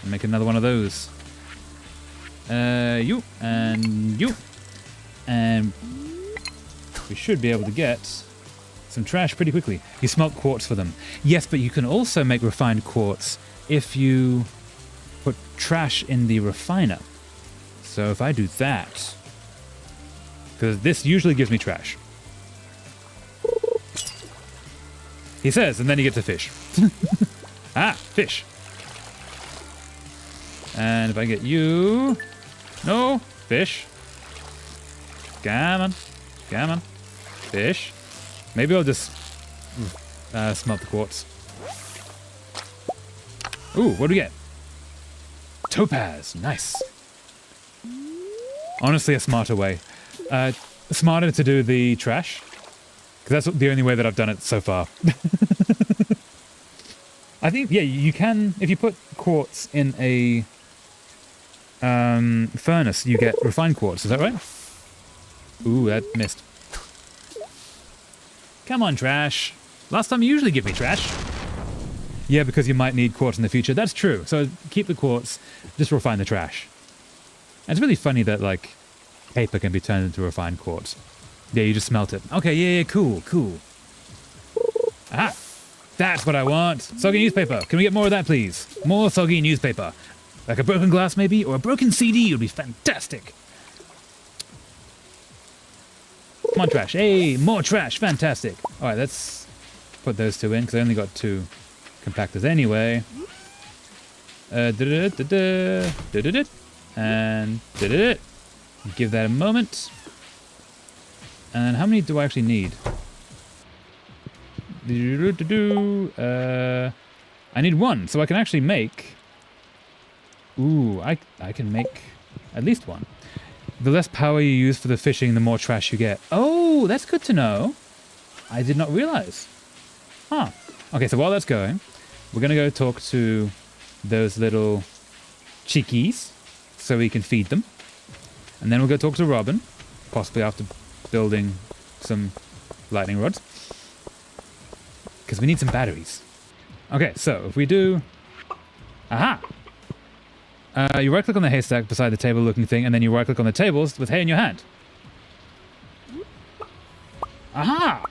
And make another one of those. You. And you. And we should be able to get some trash pretty quickly. You smelt quartz for them. Yes, but you can also make refined quartz if you put trash in the refiner. So if I do that, because this usually gives me trash. He says, and then he gets a fish. Ah, fish. And if I get you... No, fish. Come on. Come on. Fish. Maybe I'll just smelt the quartz. Ooh, what do we get? Topaz. Nice. Honestly, a smarter way. Smarter to do the trash. Because that's the only way that I've done it so far. I think, yeah, you can... If you put quartz in a furnace, you get refined quartz. Is that right? Ooh, that missed. Come on, trash. Last time you usually give me trash. Yeah, because you might need quartz in the future. That's true. So keep the quartz, just refine the trash. And it's really funny that, like, paper can be turned into refined quartz. Yeah, you just smelt it. Okay, yeah, cool, cool. Aha! That's what I want. Soggy newspaper. Can we get more of that, please? More soggy newspaper. Like a broken glass, maybe? Or a broken CD would be fantastic. Come on, trash. Hey, more trash. Fantastic. All right, let's put those two in, because I only got 2 compactors anyway. And give that a moment. And how many do I actually need? I need 1, so I can actually make... Ooh, I can make at least 1. The less power you use for the fishing, the more trash you get. Oh, that's good to know. I did not realize. Huh. Okay, so while that's going, we're going to go talk to those little chickies so we can feed them. And then we'll go talk to Robin, possibly after building some lightning rods. Because we need some batteries. Okay, so if we do... Aha! You right-click on the haystack beside the table-looking thing, and then you right-click on the tables with hay in your hand. Aha!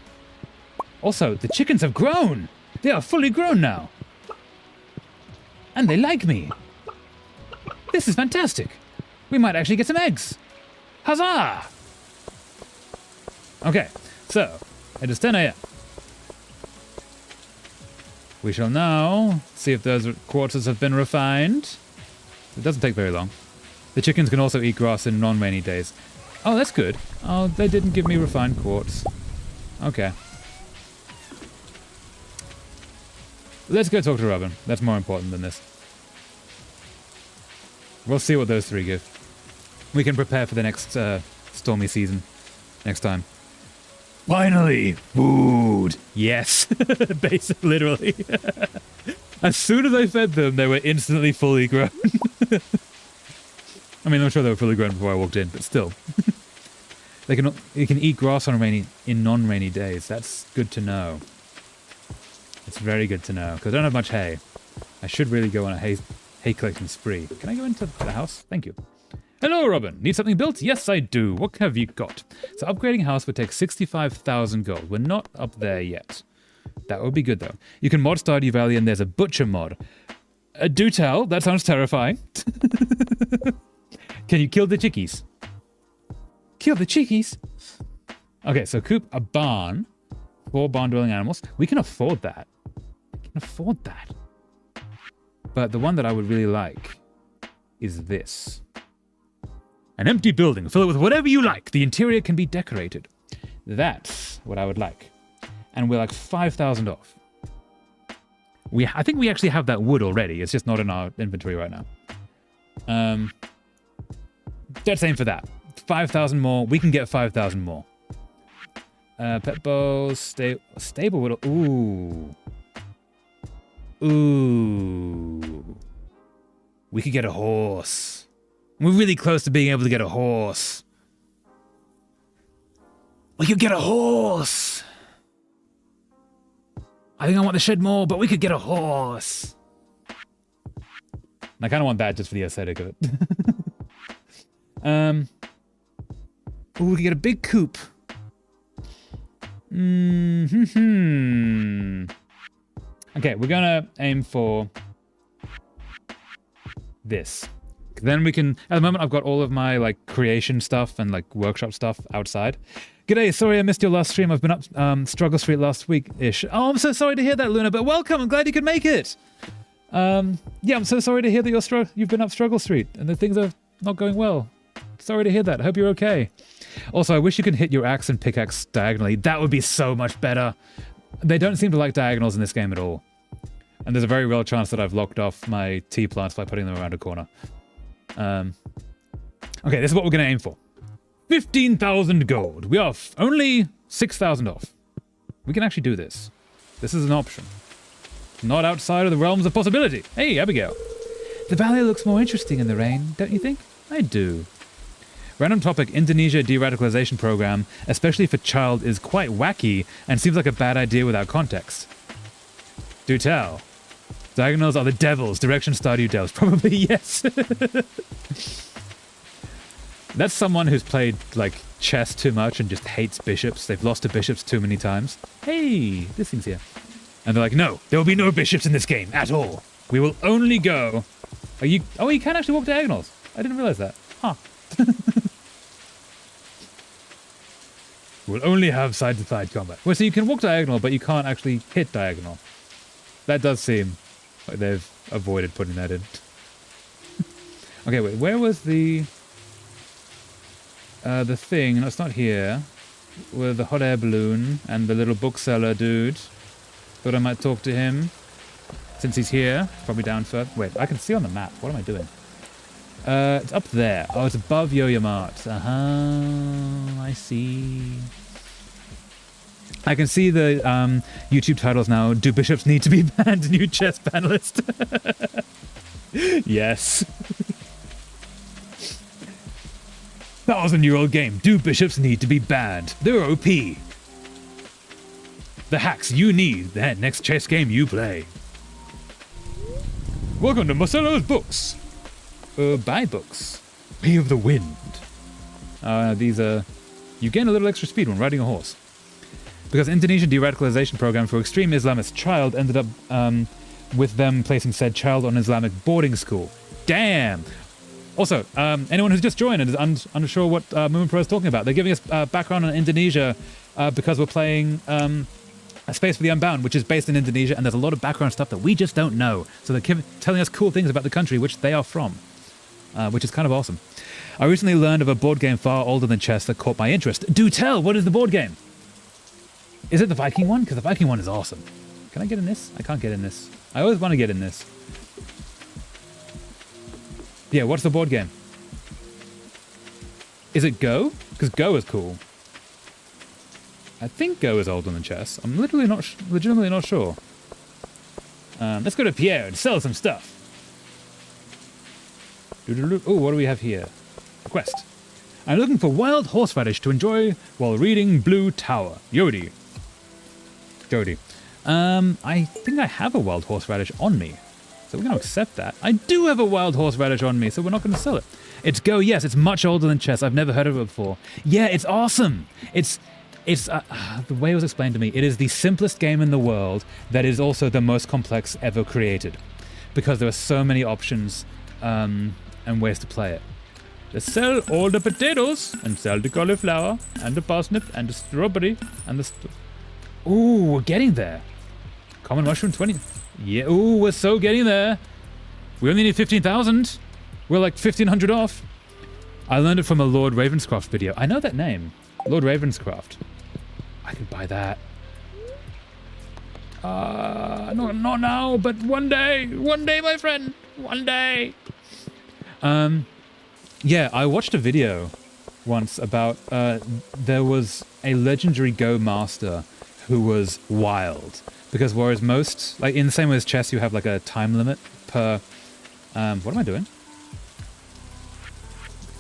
Also, the chickens have grown! They are fully grown now! And they like me! This is fantastic. We might actually get some eggs. Huzzah! Okay, so it is 10 a.m. We shall now see if those quartzes have been refined. It doesn't take very long. The chickens can also eat grass in non-rainy days. Oh, that's good. Oh, they didn't give me refined quartz. Okay. Let's go talk to Robin. That's more important than this. We'll see what those three give. We can prepare for the next stormy season next time. Finally, food. Yes, basically, literally. As soon as I fed them, they were instantly fully grown. I mean, I'm sure they were fully grown before I walked in, but still. You can eat grass on non-rainy days. That's good to know. It's very good to know, because I don't have much hay. I should really go on a hay collecting spree. Can I go into the house? Thank you. Hello, Robin. Need something built? Yes, I do. What have you got? So upgrading a house would take 65,000 gold. We're not up there yet. That would be good, though. You can mod Stardew Valley, and there's a butcher mod. Do tell. That sounds terrifying. Can you kill the chickies? Kill the chickies? Okay, so coop, a barn. 4 barn-dwelling animals. We can afford that. We can afford that. But the one that I would really like is this. An empty building. Fill it with whatever you like. The interior can be decorated. That's what I would like. And we're like 5,000 off. I think we actually have that wood already. It's just not in our inventory right now. Let's aim for that. 5,000 more. We can get 5,000 more. Pet bowls. Stable wood. Ooh. Ooh. We could get a horse. We're really close to being able to get a horse. We could get a horse. I think I want the shed more, but we could get a horse. And I kind of want that just for the aesthetic of it. Ooh, we could get a big coop. Okay, we're gonna aim for this. Then we can, at the moment I've got all of my like creation stuff and like workshop stuff outside. G'day, sorry I missed your last stream. I've been up Struggle Street last week-ish. Oh, I'm so sorry to hear that, Luna, but welcome. I'm glad you could make it. Yeah, I'm so sorry to hear that you've been up Struggle Street and that things are not going well. Sorry to hear that. I hope you're okay. Also, I wish you could hit your axe and pickaxe diagonally. That would be so much better. They don't seem to like diagonals in this game at all. And there's a very real chance that I've locked off my tea plants by putting them around a corner. Okay, this is what we're going to aim for. 15,000 gold. We are only 6,000 off. We can actually do this. This is an option. Not outside of the realms of possibility. Hey, Abigail. The valley looks more interesting in the rain, don't you think? I do. Random topic, Indonesia de-radicalization program, especially for child, is quite wacky and seems like a bad idea without context. Do tell. Diagonals are the devils. Direction Stardew devs. Probably yes. That's someone who's played like chess too much and just hates bishops. They've lost to bishops too many times. Hey, this thing's here. And they're like, no, there will be no bishops in this game at all. We will only go. Oh, you can actually walk diagonals. I didn't realize that. Huh. We'll only have side-to-side combat. Well, so you can walk diagonal, but you can't actually hit diagonal. That does seem like they've avoided putting that in. Okay, wait, where was the thing? No, it's not here. With the hot air balloon and the little bookseller dude. Thought I might talk to him. Since he's here, probably down further. Wait, I can see on the map. What am I doing? It's up there. Oh, it's above Yo-Yo Mart. I see. I can see the YouTube titles now. Do bishops need to be banned? New chess panelist. Yes. 1,000-year-old game. Do bishops need to be banned? They're OP. The hacks you need. The next chess game you play. Welcome to Marcelo's Books. Buy books. Way of the Wind. These are... You gain a little extra speed when riding a horse. Because Indonesian de-radicalization program for extreme Islamist child ended up with them placing said child on Islamic boarding school. Damn! Also, anyone who's just joined and is unsure what Movement Pro is talking about, they're giving us background on Indonesia because we're playing A Space for the Unbound, which is based in Indonesia, and there's a lot of background stuff that we just don't know. So they're telling us cool things about the country, which they are from, which is kind of awesome. I recently learned of a board game far older than chess that caught my interest. Do tell, what is the board game? Is it the Viking one? Because the Viking one is awesome. Can I get in this? I can't get in this. I always want to get in this. Yeah, what's the board game? Is it Go? Because Go is cool. I think Go is older than chess. I'm legitimately not sure. Let's go to Pierre and sell some stuff. Oh, what do we have here? Quest. I'm looking for wild horseradish to enjoy while reading Blue Tower. Jody. I think I have a wild horseradish on me. So we're going to accept that. I do have a wild horseradish on me, so we're not going to sell it. It's Go, yes, it's much older than chess. I've never heard of it before. Yeah, it's awesome. It's the way it was explained to me, it is the simplest game in the world that is also the most complex ever created. Because there are so many options and ways to play it. Let's sell all the potatoes and sell the cauliflower and the parsnip and the strawberry and the... Ooh, we're getting there. Common mushroom 20... Yeah, ooh, we're so getting there. We only need 15,000. We're like 1,500 off. I learned it from a Lord Ravenscroft video. I know that name. Lord Ravenscroft. I could buy that. Not now, but one day. One day, my friend. One day. Yeah, I watched a video once about there was a legendary Go master who was wild. Because whereas most, like in the same way as chess, you have like a time limit per... what am I doing?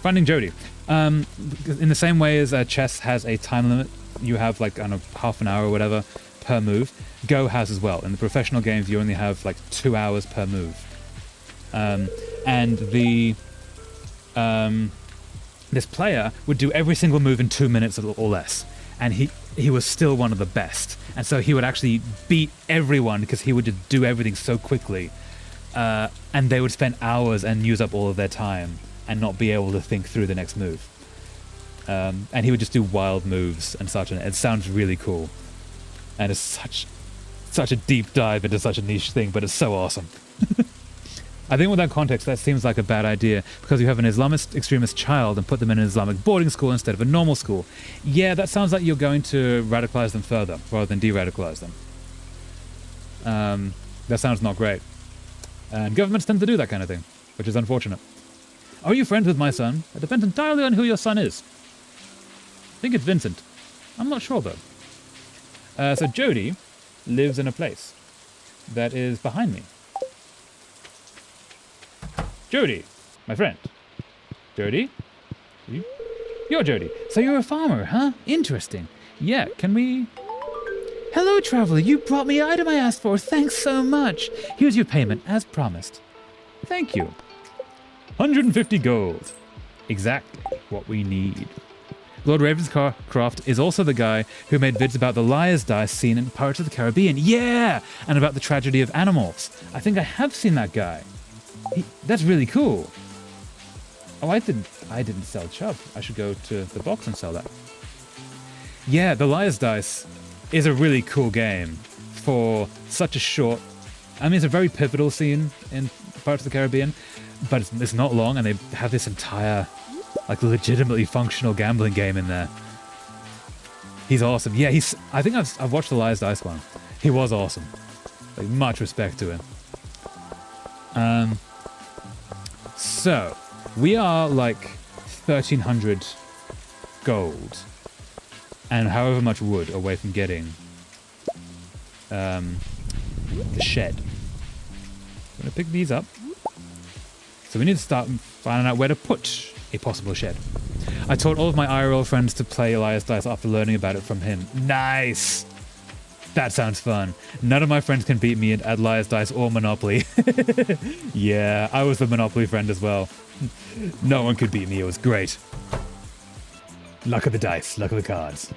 Finding Jody. In the same way as chess has a time limit, you have like, I don't know, half an hour or whatever per move. Go has as well. In the professional games, you only have like 2 hours per move. And the... this player would do every single move in 2 minutes or less. And he was still one of the best. And so he would actually beat everyone because he would just do everything so quickly. And they would spend hours and use up all of their time and not be able to think through the next move. And he would just do wild moves and such. And it sounds really cool. And it's such a deep dive into such a niche thing, but it's so awesome. I think with that context, that seems like a bad idea because you have an Islamist extremist child and put them in an Islamic boarding school instead of a normal school. Yeah, that sounds like you're going to radicalize them further rather than de-radicalize them. That sounds not great. And governments tend to do that kind of thing, which is unfortunate. Are you friends with my son? It depends entirely on who your son is. I think it's Vincent. I'm not sure though. So Jody lives in a place that is behind me. Jody, my friend. Jody? You're Jody. So you're a farmer, huh? Interesting. Yeah, can we... Hello, traveler. You brought me the item I asked for. Thanks so much. Here's your payment, as promised. Thank you. 150 gold. Exactly what we need. Lord Ravenscroft is also the guy who made vids about the liar's dice scene in Pirates of the Caribbean. Yeah! And about the tragedy of animals. I think I have seen that guy. That's really cool. Oh, I didn't sell Chubb. I should go to the box and sell that. Yeah, the Liar's Dice is a really cool game for such a short... I mean, it's a very pivotal scene in Pirates of the Caribbean, but it's not long, and they have this entire, like, legitimately functional gambling game in there. He's awesome. Yeah, I think I've watched the Liar's Dice one. He was awesome. Like, much respect to him. So, we are like 1,300 gold and however much wood away from getting the shed. I'm going to pick these up. So we need to start finding out where to put a possible shed. I taught all of my IRL friends to play Elias Dice after learning about it from him. Nice! That sounds fun. None of my friends can beat me at Liar's Dice or Monopoly. Yeah, I was the Monopoly friend as well. No one could beat me. It was great. Luck of the dice. Luck of the cards.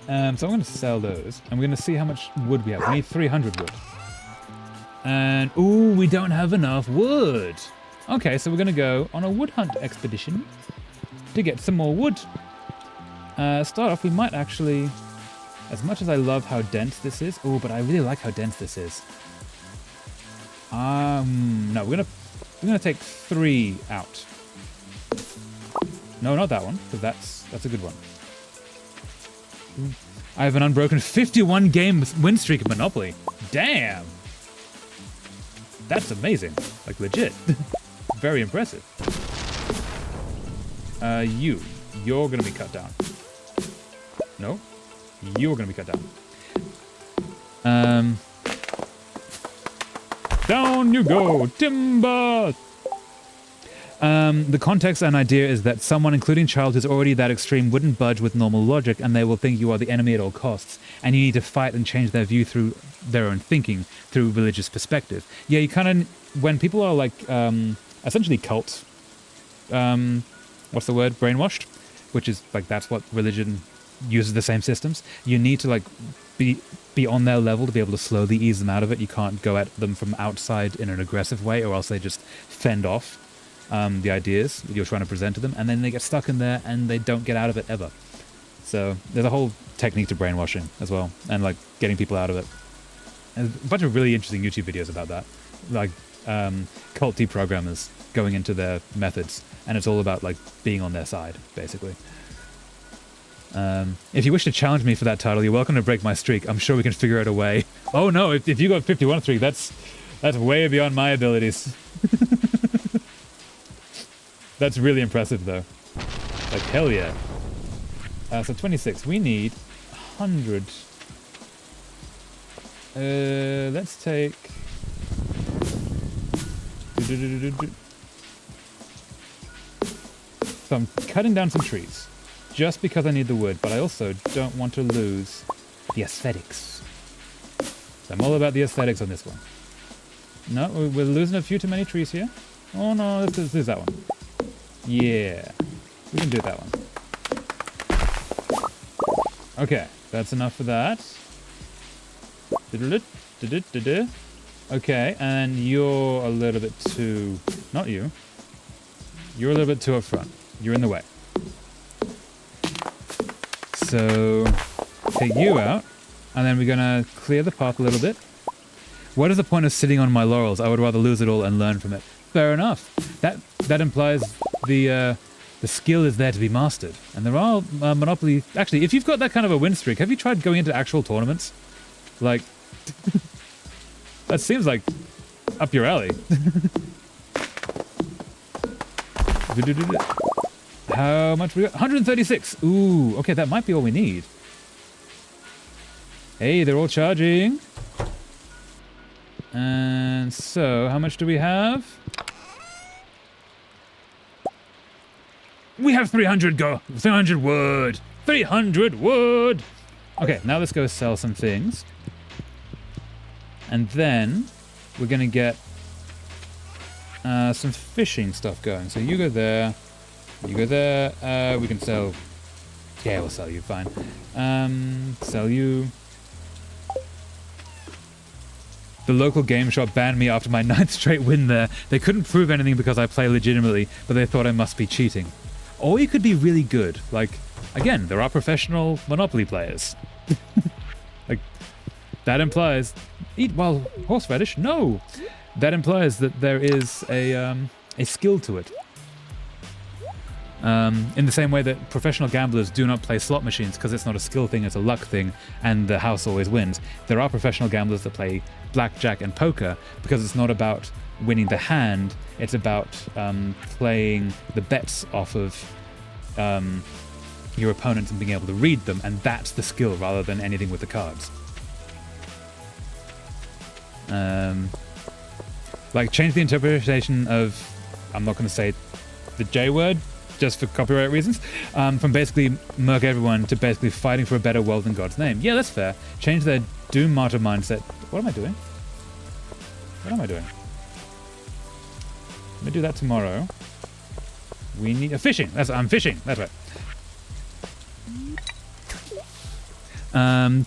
So I'm going to sell those. And we're going to see how much wood we have. We need 300 wood. And, ooh, we don't have enough wood. Okay, so we're going to go on a wood hunt expedition to get some more wood. Start off, we might actually, as much as I love how dense this is, oh, but I really like how dense this is. No, we're gonna take 3 out. No, not that one, because that's a good one. I have an unbroken 51 game win streak of Monopoly. Damn! That's amazing. Like, legit. Very impressive. You're gonna be cut down. No? You're gonna be cut down. Down you go, timber! The context and idea is that someone, including child who's already that extreme, wouldn't budge with normal logic, and they will think you are the enemy at all costs, and you need to fight and change their view through their own thinking, through religious perspective. Yeah, you kind of, when people are like, essentially cult, what's the word, brainwashed, which is like, that's what religion uses, the same systems. You need to like be on their level to be able to slowly ease them out of it. You can't go at them from outside in an aggressive way, or else they just fend off the ideas that you're trying to present to them, and then they get stuck in there and they don't get out of it ever. So there's a whole technique to brainwashing as well, and like getting people out of it. And a bunch of really interesting YouTube videos about that, like cult deprogrammers going into their methods, and it's all about like being on their side, basically. If you wish to challenge me for that title, you're welcome to break my streak. I'm sure we can figure out a way. Oh no, if you got 51 streak, that's way beyond my abilities. That's really impressive though. Like, hell yeah. So 26, we need 100. Let's take... So I'm cutting down some trees. Just because I need the wood, but I also don't want to lose the aesthetics. So I'm all about the aesthetics on this one. No, we're losing a few too many trees here. Oh no, let's do that one. Yeah, we can do that one. Okay, that's enough for that. Okay, and you're a little bit too... Not you. You're a little bit too up front. You're in the way. So, take you out, and then we're gonna clear the path a little bit. What is the point of sitting on my laurels? I would rather lose it all and learn from it. Fair enough. That implies the skill is there to be mastered. And there are Monopoly... Actually, if you've got that kind of a win streak, have you tried going into actual tournaments? Like, that seems like up your alley. How much we got? 136. Ooh, okay, that might be all we need. Hey, they're all charging. And so, how much do we have? We have 300 300 wood. 300 wood. Okay, now let's go sell some things. And then we're going to get some fishing stuff going. So you go there. You go there. We can sell... Yeah, we'll sell you, fine. Sell you. The local game shop banned me after my 9th straight win there. They couldn't prove anything because I play legitimately, but they thought I must be cheating. Or you could be really good. Like, again, there are professional Monopoly players. Like, that implies... Eat wild horseradish? No! That implies that there is a skill to it. In the same way that professional gamblers do not play slot machines because it's not a skill thing, it's a luck thing, and the house always wins. There are professional gamblers that play blackjack and poker because it's not about winning the hand, it's about playing the bets off of your opponents and being able to read them, and that's the skill rather than anything with the cards. Like, change the interpretation of, I'm not going to say the J word, just for copyright reasons, from basically murk everyone to basically fighting for a better world in God's name. Yeah, that's fair. Change their doom martyr mindset. What am I doing? What am I doing? Let me do that tomorrow. We need fishing. I'm fishing. That's right.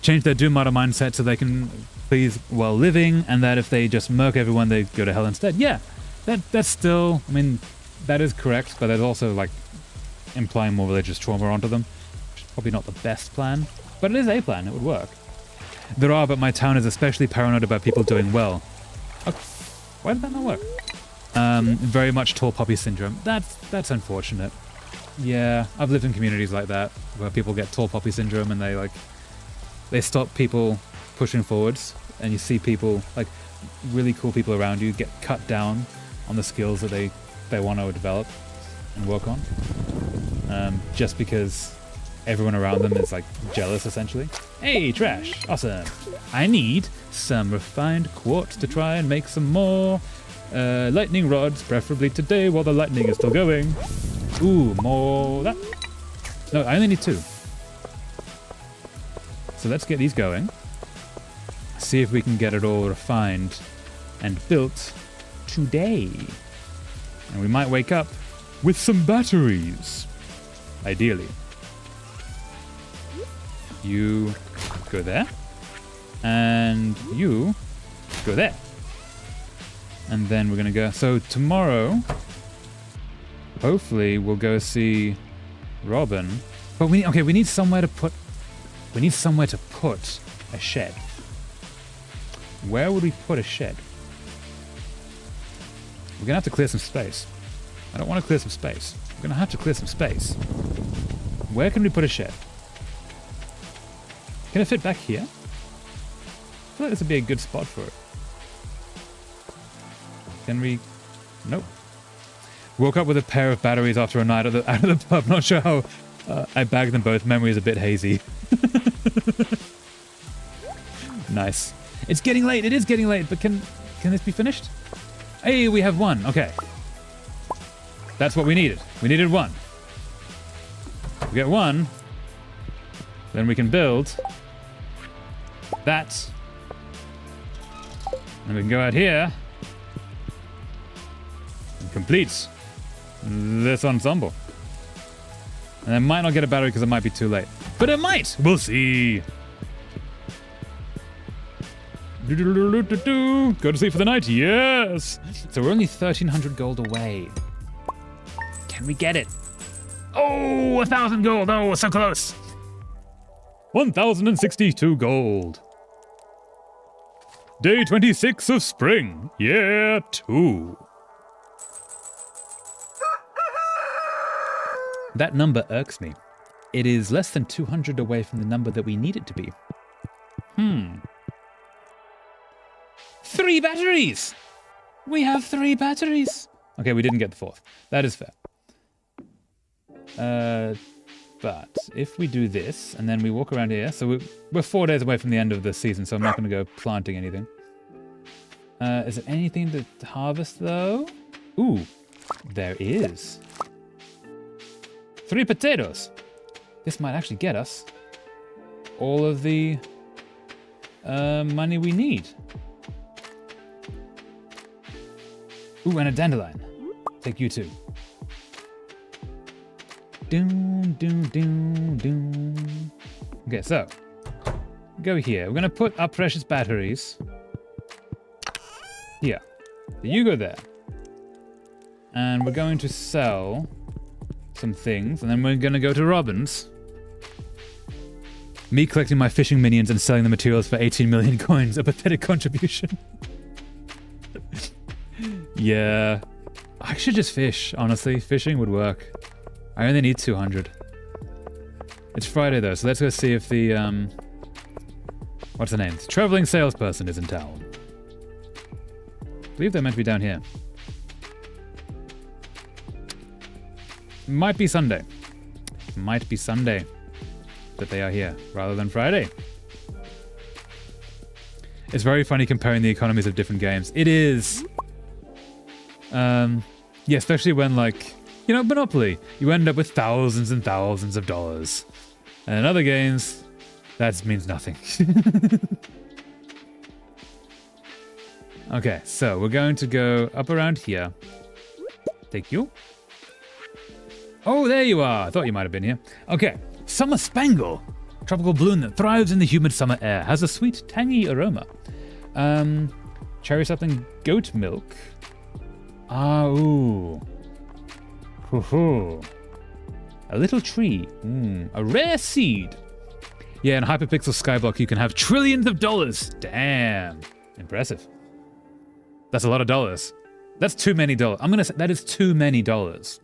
Change their doom martyr mindset so they can please while living, and that if they just murk everyone, they go to hell instead. Yeah, That's still, I mean, that is correct, but there's also like implying more religious trauma onto them, which is probably not the best plan, but it is a plan. It would work. There are, but my town is especially paranoid about people doing well. Okay. Why did that not work? Very much tall poppy syndrome. That's unfortunate. Yeah, I've lived in communities like that where people get tall poppy syndrome and they stop people pushing forwards, and you see people, like really cool people around you, get cut down on the skills that they want to develop and work on, just because everyone around them is like jealous essentially. Hey, trash, awesome. I need some refined quartz to try and make some more lightning rods, preferably today while the lightning is still going. Ooh, more that. No, I only need 2. So let's get these going. See if we can get it all refined and built today. And we might wake up with some batteries. Ideally. You go there. And you go there. And then we're going to go... So tomorrow, hopefully we'll go see Robin. But we need somewhere to put... We need somewhere to put a shed. Where would we put a shed? We're going to have to clear some space. I don't want to clear some space. We're going to have to clear some space. Where can we put a shed? Can it fit back here? I feel like this would be a good spot for it. Can we... Nope. Woke up with a pair of batteries after a night out of the pub. Not sure how I bagged them both. Memory is a bit hazy. Nice. It's getting late. It is getting late, but can this be finished? Hey, we have 1. Okay. That's what we needed. We needed 1. We get 1. Then we can build that. And we can go out here and complete this ensemble. And I might not get a battery because it might be too late. But it might! We'll see! Go to sleep for the night? Yes! So we're only 1,300 gold away. Can we get it? Oh, 1,000 gold! Oh, so close! 1,062 gold. Day 26 of spring. Yeah, 2. That number irks me. It is less than 200 away from the number that we need it to be. 3 batteries! We have 3 batteries! Okay, we didn't get the 4th. That is fair. But if we do this, and then we walk around here, so we're 4 days away from the end of the season, so I'm not going to go planting anything. Is there anything to harvest, though? Ooh, there is. 3 potatoes. This might actually get us all of the money we need. Ooh, and a dandelion. Take you too. Doom, doom, doom, doom. Okay, so go here. We're gonna put our precious batteries here. You go there. And we're going to sell some things, and then we're gonna go to Robin's. Me collecting my fishing minions and selling the materials for 18 million coins, a pathetic contribution. Yeah. I should just fish, honestly. Fishing would work. I only need 200. It's Friday though, so let's go see if the, what's the name? The traveling salesperson is in town. I believe they're meant to be down here. Might be Sunday. Might be Sunday that they are here, rather than Friday. It's very funny comparing the economies of different games. It is. Yeah, especially when, like, you know, Monopoly, you end up with thousands and thousands of dollars. And in other games, that means nothing. Okay, so we're going to go up around here. Thank you. Oh, there you are. I thought you might have been here. Okay, Summer Spangle. Tropical bloom that thrives in the humid summer air. Has a sweet, tangy aroma. Cherry something goat milk. Ah, ooh. Hoo-hoo. A little tree. A rare seed. Yeah, in Hyperpixel Skyblock, you can have trillions of dollars. Damn. Impressive. That's a lot of dollars. That's too many dollars. I'm going to say that is too many dollars,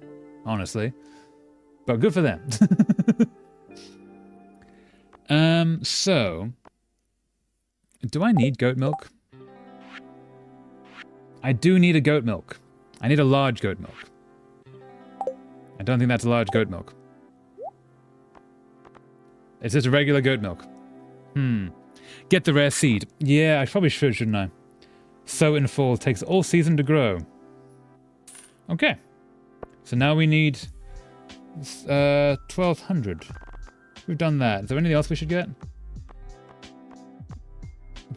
honestly. But good for them. So, do I need goat milk? I do need a goat milk. I need a large goat milk. I don't think that's large goat milk. It's just regular goat milk. Get the rare seed. Yeah, I probably should, shouldn't I? Sow in fall. Takes all season to grow. Okay. So now we need 1,200. We've done that. Is there anything else we should get?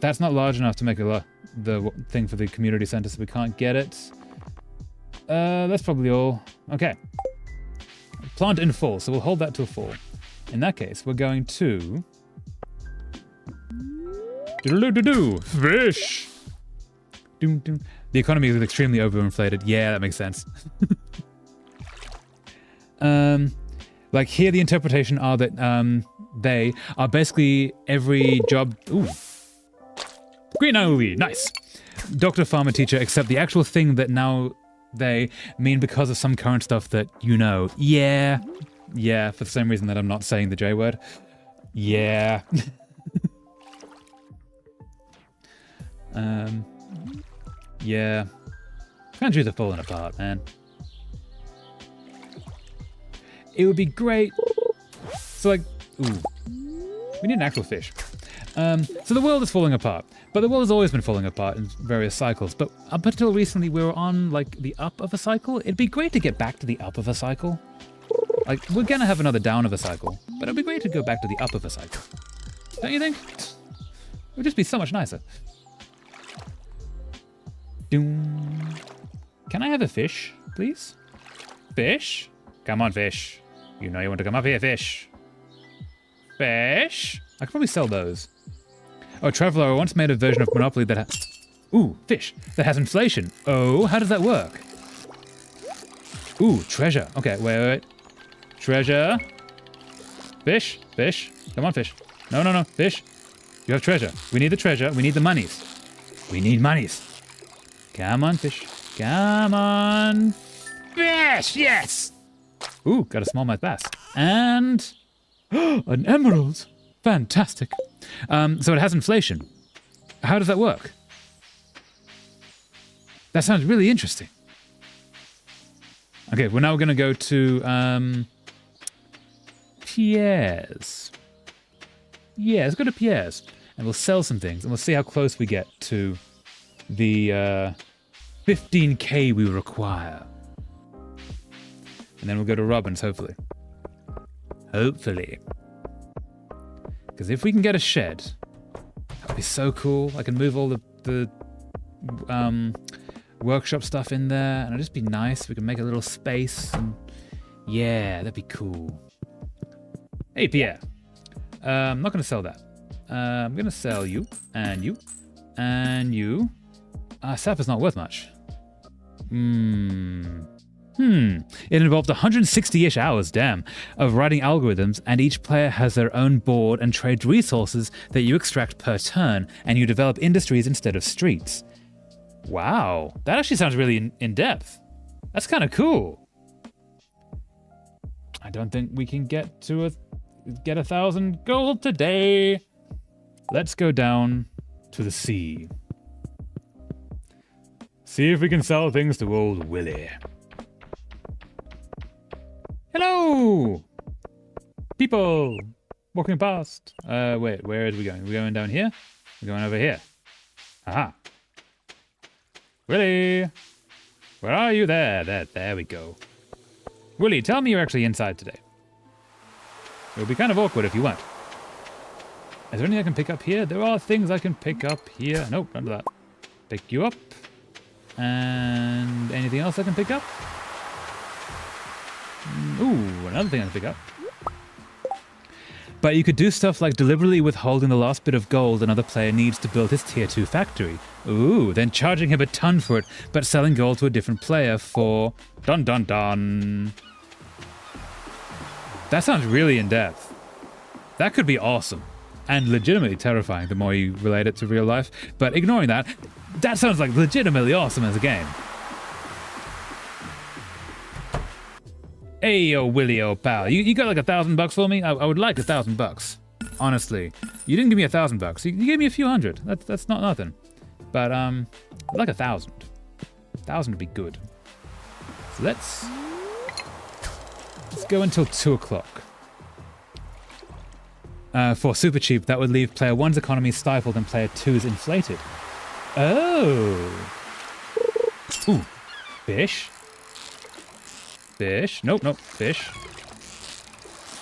That's not large enough to make the thing for the community center, so we can't get it. That's probably all. Okay. Plant in fall, so we'll hold that till fall. In that case, we're going to... Fish! The economy is extremely overinflated. Yeah, that makes sense. Like here, the interpretation are that they are basically every job... Ooh. Green only, nice. Doctor, farmer, teacher, except the actual thing that now they mean because of some current stuff that you know. Yeah. Yeah, for the same reason that I'm not saying the J word. Yeah. Yeah. Countries are falling apart, man. It would be great. So like, ooh. We need an actual fish. So the world is falling apart, but the world has always been falling apart in various cycles. But up until recently, we were on like the up of a cycle. It'd be great to get back to the up of a cycle. Like we're gonna have another down of a cycle, but it'd be great to go back to the up of a cycle. Don't you think? It would just be so much nicer. Doom. Can I have a fish, please? Fish? Come on, fish. You know you want to come up here, fish. Fish? I could probably sell those. Oh, Traveler, I once made a version of Monopoly that has... Ooh, fish. That has inflation. Oh, how does that work? Ooh, treasure. Okay, wait. Treasure. Fish. Fish. Come on, fish. No. Fish. You have treasure. We need the treasure. We need the monies. We need monies. Come on, fish. Come on. Fish! Yes! Ooh, got a smallmouth bass. And... an emerald! Fantastic. So it has inflation. How does that work? That sounds really interesting. Okay, well now we're going to go to Pierre's. Yeah, let's go to Pierre's. And we'll sell some things. And we'll see how close we get to the 15k we require. And then we'll go to Robin's, hopefully. Hopefully. Because if we can get a shed, that would be so cool. I can move all the workshop stuff in there, and it'd just be nice. We can make a little space, and yeah, that'd be cool. Hey, Pierre. I'm not going to sell that. I'm going to sell you, and you, and you. Sap is not worth much. It involved 160-ish hours, damn, of writing algorithms, and each player has their own board and trades resources that you extract per turn, and you develop industries instead of streets. Wow, that actually sounds really in-depth. That's kind of cool. I don't think we can get 1,000 gold today. Let's go down to the sea. See if we can sell things to old Willie. Hello! People! Walking past. Wait, where are we going? We're going down here? We're going over here. Aha. Willie! Where are you? There we go. Willie, tell me you're actually inside today. It would be kind of awkward if you weren't. Is there anything I can pick up here? There are things I can pick up here. Nope, none of that. Pick you up. And anything else I can pick up? Ooh, another thing I can pick up. But you could do stuff like deliberately withholding the last bit of gold another player needs to build his tier 2 factory. Ooh, then charging him a ton for it, but selling gold to a different player for... Dun dun dun. That sounds really in-depth. That could be awesome. And legitimately terrifying the more you relate it to real life. But ignoring that, that sounds like legitimately awesome as a game. Hey, yo, Willie, old pal. You got like $1,000 for me? I would like $1,000. Honestly. You didn't give me $1,000. You gave me a few hundred. That's not nothing. But, I'd like 1,000. 1,000 would be good. So let's go until 2 o'clock. For super cheap, that would leave player 1's economy stifled and player 2's inflated. Oh. Ooh. Fish. Fish. Nope. Fish.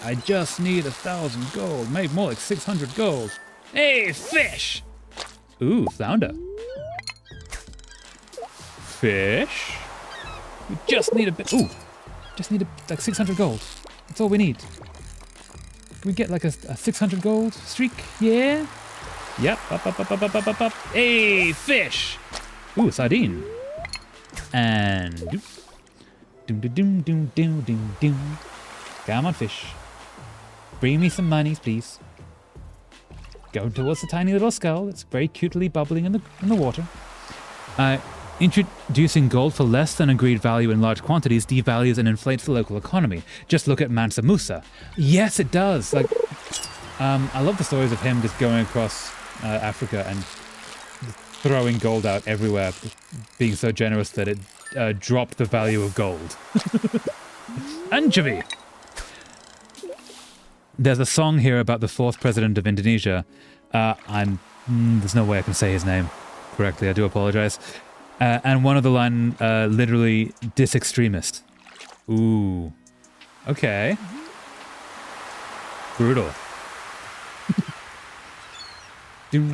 I just need 1,000 gold. Maybe more like 600 gold. Hey, fish! Ooh, flounder. Fish. We just need a bit. Ooh. Just need like 600 gold. That's all we need. Can we get like a 600 gold streak? Yeah? Yep. Up. Hey, fish! Ooh, sardine. And... Doom. Come on, fish. Bring me some monies, please. Go towards the tiny little skull. It's very cutely bubbling in the water. Introducing gold for less than agreed value in large quantities devalues and inflates the local economy. Just look at Mansa Musa. Yes, it does. Like, I love the stories of him just going across Africa and throwing gold out everywhere, being so generous that it dropped the value of gold. Anchovy! There's a song here about the 4th president of Indonesia. There's no way I can say his name correctly. I do apologize. And one of the line, literally, dis-extremist. Ooh. Okay. Brutal. Okay,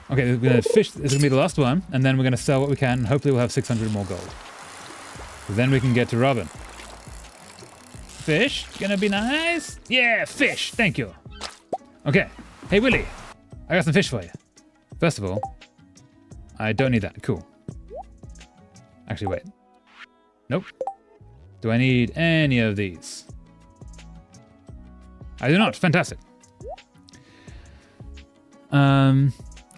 we're gonna fish. This is gonna be the last one, and then we're gonna sell what we can. Hopefully we'll have 600 more gold. Then we can get to Robin. Fish, gonna be nice. Yeah, fish, thank you. Okay, hey Willie, I got some fish for you. First of all, I don't need that, cool. Actually, wait. Nope. Do I need any of these? I do not, fantastic.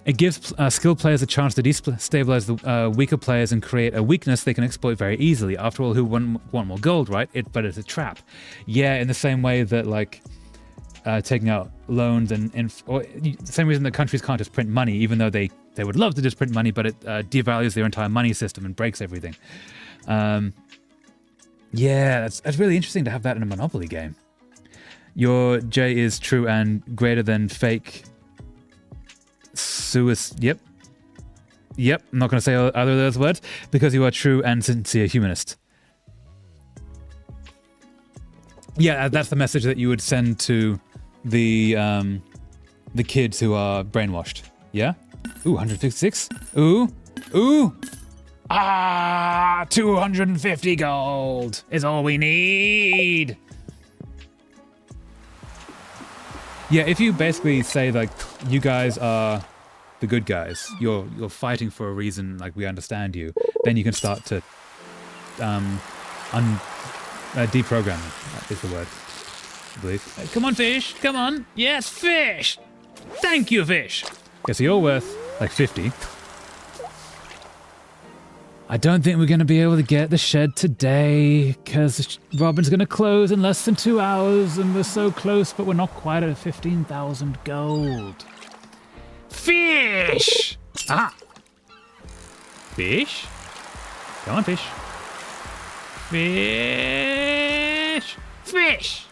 It gives skilled players a chance to destabilize the weaker players and create a weakness they can exploit very easily. After all, who want more gold, right? But it's a trap. Yeah, in the same way that, like, taking out loans or the same reason that countries can't just print money, even though they would love to just print money, but it devalues their entire money system and breaks everything. Yeah, that's really interesting to have that in a Monopoly game. Your J is true and greater than fake. Yep. I'm not going to say either of those words because you are true and sincere humanist. Yeah, that's the message that you would send to the kids who are brainwashed. Yeah? Ooh, 156. Ooh. 250 gold is all we need. Yeah, if you basically say, like, you guys are the good guys, you're fighting for a reason, like, we understand you, then you can start to deprogramming is the word, I believe. Come on, fish, come on. Yes, fish. Thank you, fish. Okay, so you're worth, like, 50. I don't think we're going to be able to get the shed today because Robin's going to close in less than 2 hours and we're so close, but we're not quite at 15,000 gold. Fish! Ah! Fish? Come on, fish. Fish! Fish!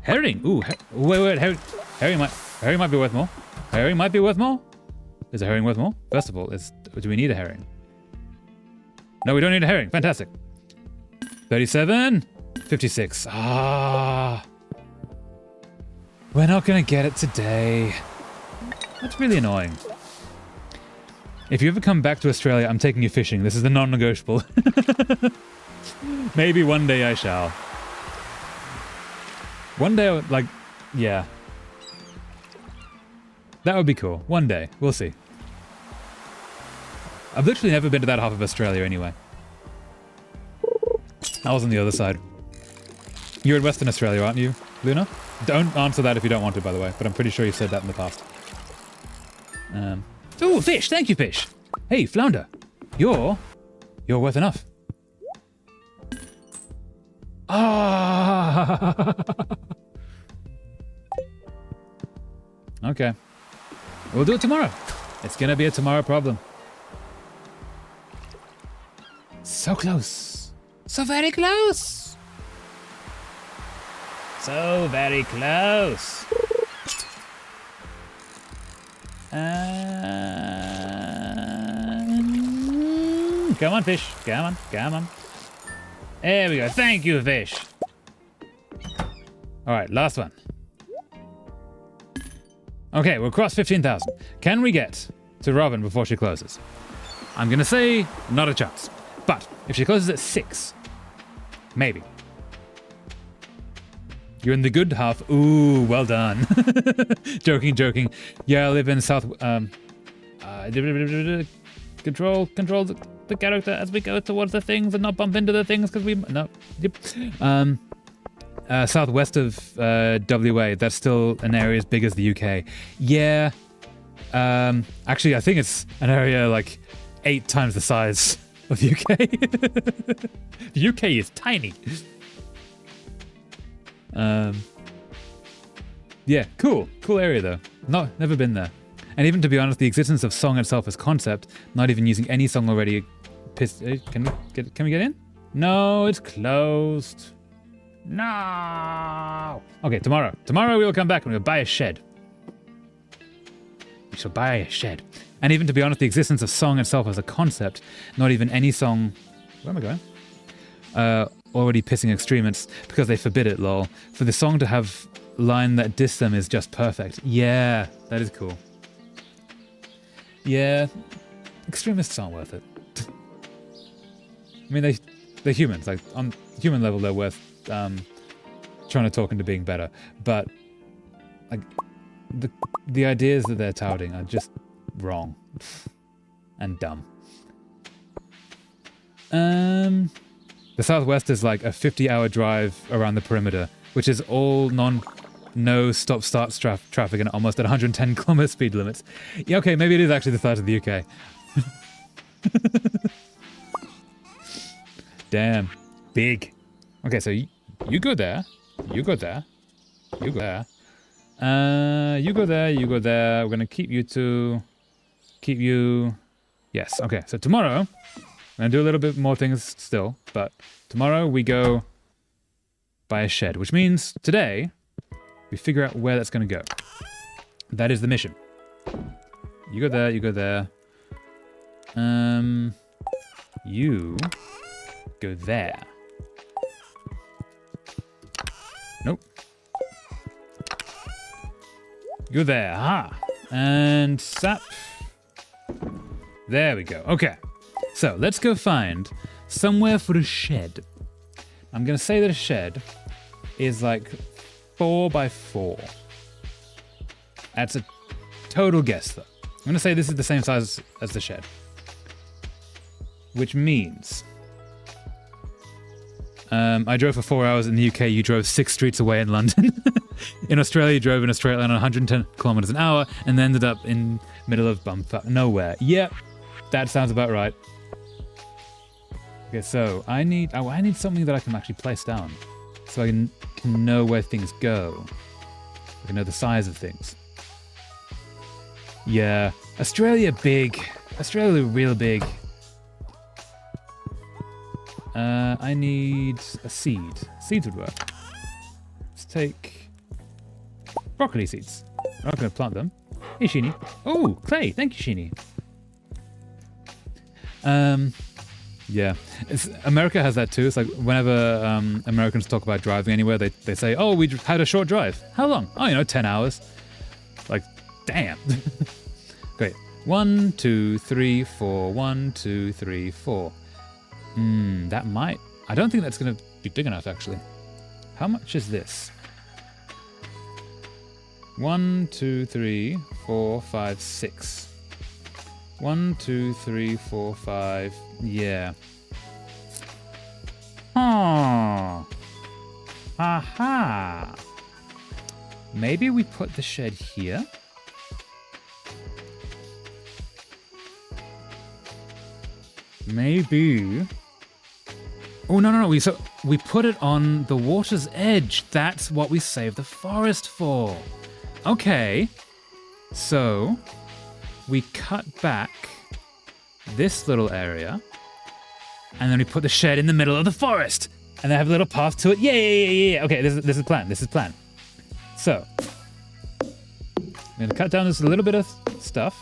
Herring! Ooh, wait, herring might be worth more. Herring might be worth more. Is a herring worth more? First of all, do we need a herring? No, we don't need a herring. Fantastic. 37. 56. Ah. We're not going to get it today. That's really annoying. If you ever come back to Australia, I'm taking you fishing. This is the non-negotiable. Maybe one day I shall. One day, yeah. That would be cool. One day. We'll see. I've literally never been to that half of Australia anyway. I was on the other side. You're in Western Australia, aren't you, Luna? Don't answer that if you don't want to, by the way, but I'm pretty sure you've said that in the past. Oh, fish! Thank you, fish! Hey, Flounder! You're worth enough. Ah! Okay. We'll do it tomorrow. It's gonna be a tomorrow problem. So close. So very close. So very close. Come on, fish. Come on, come on. There we go. Thank you, fish. All right, last one. Okay, we'll cross 15,000. Can we get to Robin before she closes? I'm gonna say not a chance. But if she closes at 6, maybe. You're in the good half. Ooh, well done. Joking, joking. Yeah, I live in South. Control the character as we go towards the things and not bump into the things because we. No. Yep. Southwest of WA. That's still an area as big as the UK. Yeah. Actually, I think it's an area like 8 times the size of the UK. The UK is tiny. Yeah, cool area though. Never been there. And even to be honest, the existence of song itself as concept, not even using any song already. Can we get in? No, it's closed. No. Okay, tomorrow we will come back and we'll buy a shed. We shall buy a shed. And even to be honest, the existence of song itself as a concept, not even any song. Where am I going? Already pissing extremists because they forbid it, lol. For the song to have line that diss them is just perfect. Yeah, that is cool. Yeah, extremists aren't worth it. I mean, they're humans. Like on human level, they're worth trying to talk into being better. But like the ideas that they're touting are just wrong and dumb. The Southwest is like a 50-hour drive around the perimeter, which is all no stop-start traffic and almost at 110 kilometer speed limits. Yeah, okay, maybe it is actually the size of the UK. Damn, big. Okay, so you go there, you go there, you go there, you go there, you go there. We're gonna keep you. Yes. Okay. So tomorrow, I'm gonna do a little bit more things still, but tomorrow we go buy a shed, which means today we figure out where that's gonna go. That is the mission. You go there. You go there. You go there. Nope. Go there. Aha. And sap. There we go. Okay. So let's go find somewhere for a shed. I'm going to say that a shed is like 4 by 4. That's a total guess, though. I'm going to say this is the same size as the shed. Which means I drove for 4 hours in the UK. You drove 6 streets away in London. In Australia, you drove in Australia at 110 kilometers an hour and then ended up in middle of bumfuck nowhere. Yep, that sounds about right. Okay, so I need something that I can actually place down, so I can know where things go. I can know the size of things. Yeah, Australia big. Australia real big. I need a seed. Seeds would work. Let's take broccoli seeds. I'm not going to plant them. Hey, Sheeny. Oh, clay. Thank you, Sheeny. Yeah. America has that too. It's like whenever Americans talk about driving anywhere, they say, oh, we had a short drive. How long? Oh, 10 hours. Like, damn. Great. 1, 2, 3, 4. 1, 2, 3, 4. That might... I don't think that's going to be big enough, actually. How much is this? 1, 2, 3, 4, 5, 6. 1, 2, 3, 4, 5. Yeah. Oh. Aha. Maybe we put the shed here. Maybe. Oh, no. We put it on the water's edge. That's what we saved the forest for. Okay. So we cut back this little area, and then we put the shed in the middle of the forest, and then have a little path to it. Yeah. Okay, this is plan. This is plan. So I'm gonna cut down this little bit of stuff,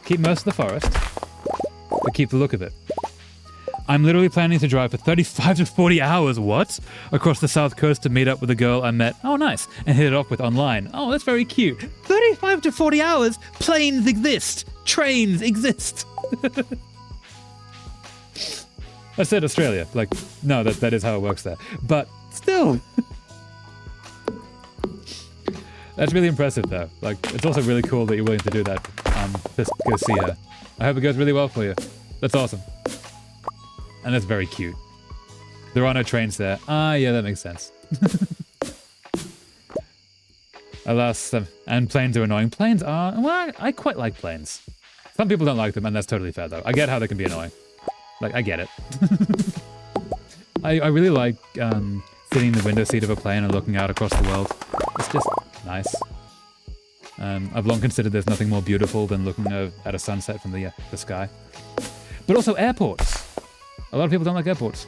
keep most of the forest, but keep the look of it. I'm literally planning to drive for 35 to 40 hours, across the south coast to meet up with a girl I met, oh nice, and hit it off with online. Oh, that's very cute. 35 to 40 hours? Planes exist. Trains exist. I said Australia. Like, no, that is how it works there. But still. That's really impressive, though. Like, it's also really cool that you're willing to do that. Just go see her. I hope it goes really well for you. That's awesome. And that's very cute. There are no trains there. Ah, yeah, that makes sense. Alas, and planes are annoying. Planes are... Well, I quite like planes. Some people don't like them, and that's totally fair, though. I get how they can be annoying. Like, I get it. I really like sitting in the window seat of a plane and looking out across the world. It's just nice. I've long considered there's nothing more beautiful than looking at a sunset from the sky. But also airports. A lot of people don't like airports.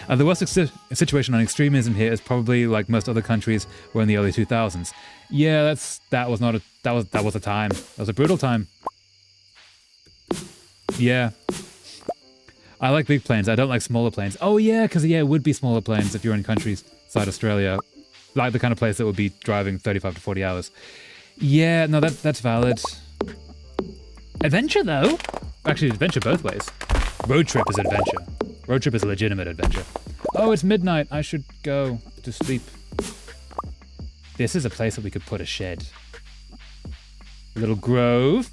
The worst situation on extremism here is probably like most other countries were in the early 2000s. Yeah, that was a time. That was a brutal time. Yeah. I like big planes. I don't like smaller planes. Oh yeah, because it would be smaller planes if you're in countryside Australia, like the kind of place that would be driving 35 to 40 hours. Yeah, no, that's valid. Adventure though. Actually, adventure both ways. Road trip is adventure. Road trip is a legitimate adventure. Oh, it's midnight. I should go to sleep. This is a place that we could put a shed. Little grove.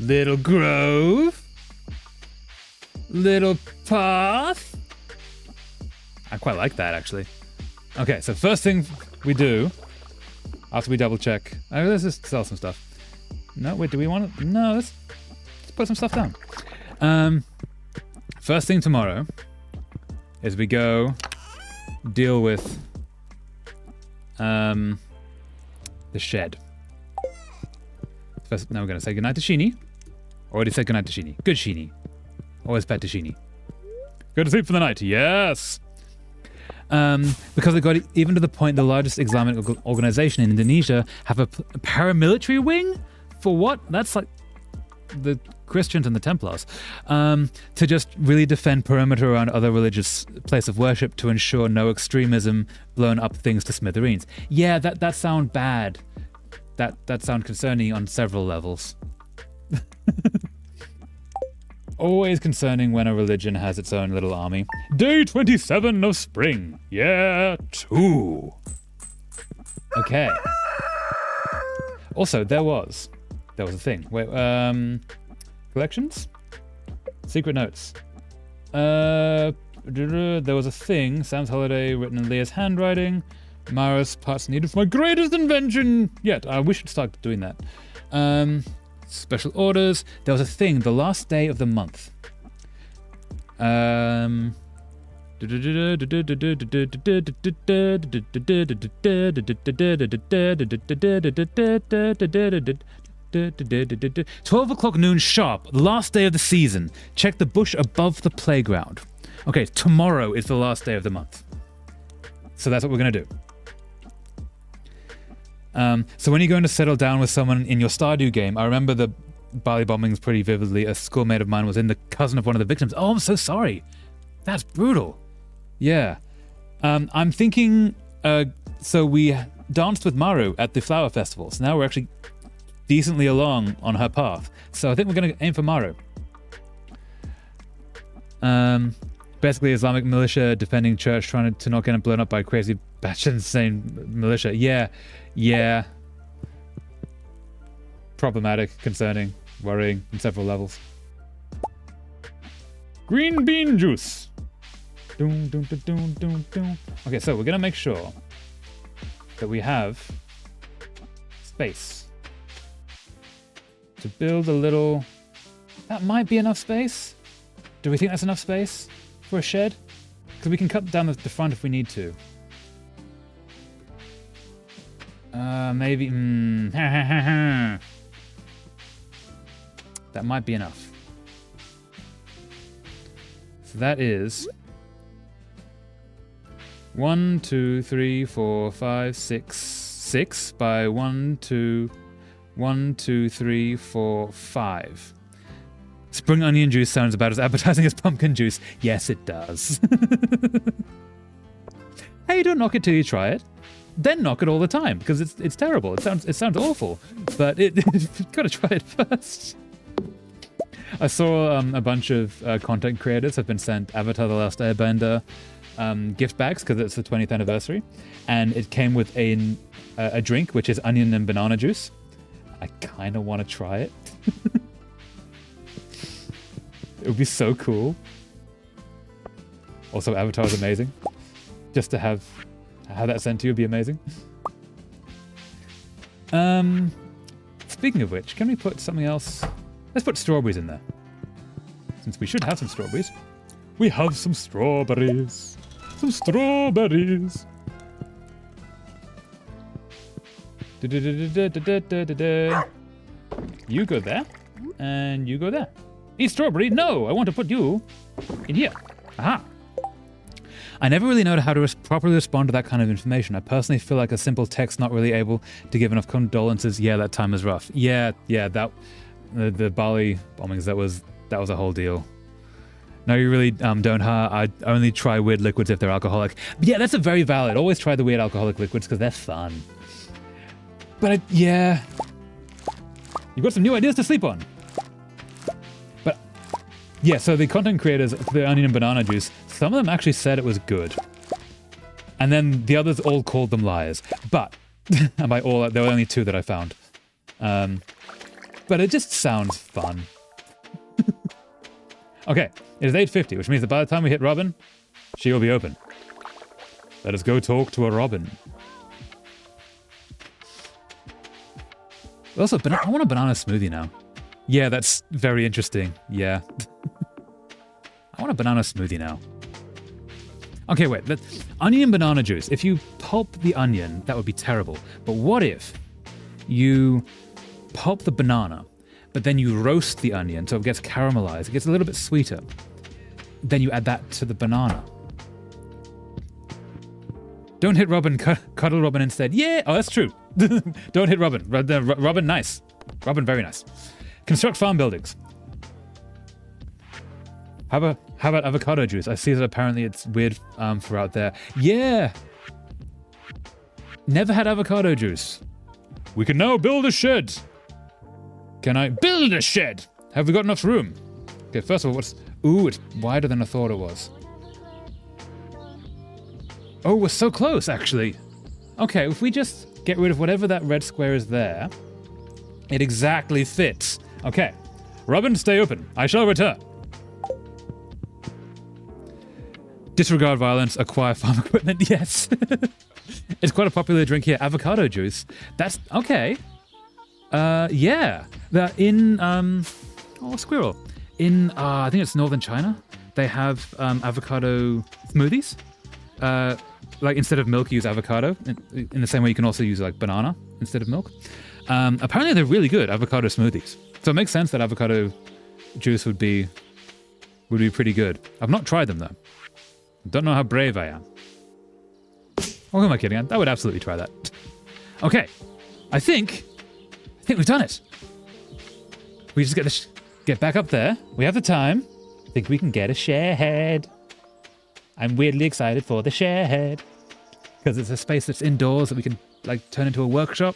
Little grove. Little path. I quite like that, actually. Okay, so first thing we do, after we double check, let's just sell some stuff. No, wait, do we want to? No, let's put some stuff down. First thing tomorrow is we go deal with the shed. First, now we're going to say goodnight to Sheeny. Already said goodnight to Sheeny. Good Sheeny. Always pet to Sheeny. Go to sleep for the night. Yes! Because it got even to the point the largest Islamic organization in Indonesia have a paramilitary wing? For what? That's like the Christians and the Templars. To just really defend perimeter around other religious place of worship to ensure no extremism blown up things to smithereens. Yeah, that sound bad. That sound concerning on several levels. Always concerning when a religion has its own little army. Day 27 of spring. Yeah, 2. Okay. Also, there was a thing. Wait, collections? Secret notes. There was a thing. Sam's holiday written in Leah's handwriting. Mara's parts needed for my greatest invention yet. We should start doing that. Special orders. There was a thing. The last day of the month. 12 o'clock noon sharp. Last day of the season. Check the bush above the playground. Okay, tomorrow is the last day of the month. So that's what we're going to do. So when you're going to settle down with someone in your Stardew game, I remember the Bali bombings pretty vividly. A schoolmate of mine was in the cousin of one of the victims. Oh, I'm so sorry. That's brutal. Yeah. I'm thinking, so we danced with Maru at the flower festival. So now we're actually decently along on her path. So I think we're going to aim for Maru. But Basically, Islamic militia defending church, trying to not get it blown up by crazy, batshit insane militia. Yeah. Problematic, concerning, worrying on several levels. Green bean juice. Okay, so we're gonna make sure that we have space to build a little. That might be enough space. Do we think that's enough space for a shed? Because we can cut down the front if we need to. Maybe. That might be enough. So that is 1, 2, 3, 4, 5, 6 by 1, 2, 3, 4, 5. Spring onion juice sounds about as appetizing as pumpkin juice. Yes, it does. Hey, don't knock it till you try it. Then knock it all the time because it's terrible. It sounds awful, but you've got to try it first. I saw a bunch of content creators have been sent Avatar: The Last Airbender gift bags because it's the 20th anniversary, and it came with a drink which is onion and banana juice. I kind of want to try it. It would be so cool. Also, Avatar is amazing. Just to have that sent to you would be amazing. Speaking of which, can we put something else? Let's put strawberries in there. Since we should have some strawberries. We have some strawberries. Some strawberries. You go there. And you go there. Eat strawberry? No, I want to put you in here. Aha. I never really know how to properly respond to that kind of information. I personally feel like a simple text not really able to give enough condolences. Yeah, that time is rough. Yeah, that the Bali bombings, that was a whole deal. No, you really don't, huh? I only try weird liquids if they're alcoholic. But yeah, that's a very valid. Always try the weird alcoholic liquids because they're fun. But yeah, you've got some new ideas to sleep on. But yeah, so the content creators, the onion and banana juice, some of them actually said it was good. And then the others all called them liars. But, and by all, there were only 2 that I found. But it just sounds fun. Okay, it is 8:50, which means that by the time we hit Robin, she will be open. Let us go talk to a Robin. Also, I want a banana smoothie now. Yeah, that's very interesting. Yeah. I want a banana smoothie now. Okay, wait. Onion banana juice. If you pulp the onion, that would be terrible. But what if you pulp the banana, but then you roast the onion so it gets caramelized, it gets a little bit sweeter. Then you add that to the banana. Don't hit Robin, cuddle Robin instead. Yeah, oh, that's true. Don't hit Robin. Robin, nice. Robin, very nice. Construct farm buildings. How about avocado juice? I see that apparently it's weird for out there. Yeah. Never had avocado juice. We can now build a shed. Can I build a shed? Have we got enough room? Okay, first of all, ooh, it's wider than I thought it was. Oh, we're so close, actually. Okay, if we just get rid of whatever that red square is there, it exactly fits. Okay. Robin, stay open. I shall return. Disregard violence, acquire farm equipment. Yes. It's quite a popular drink here. Avocado juice. That's okay. Yeah. Squirrel. In, I think it's northern China, they have avocado smoothies. Like instead of milk, use avocado. In the same way you can also use like banana instead of milk. Apparently they're really good, avocado smoothies. So it makes sense that avocado juice would be pretty good. I've not tried them though. Don't know how brave I am. Oh, who am I kidding? I would absolutely try that. Okay, I think we've done it. We just get back up there. We have the time. I think we can get a shed. I'm weirdly excited for the shed because it's a space that's indoors that we can like turn into a workshop.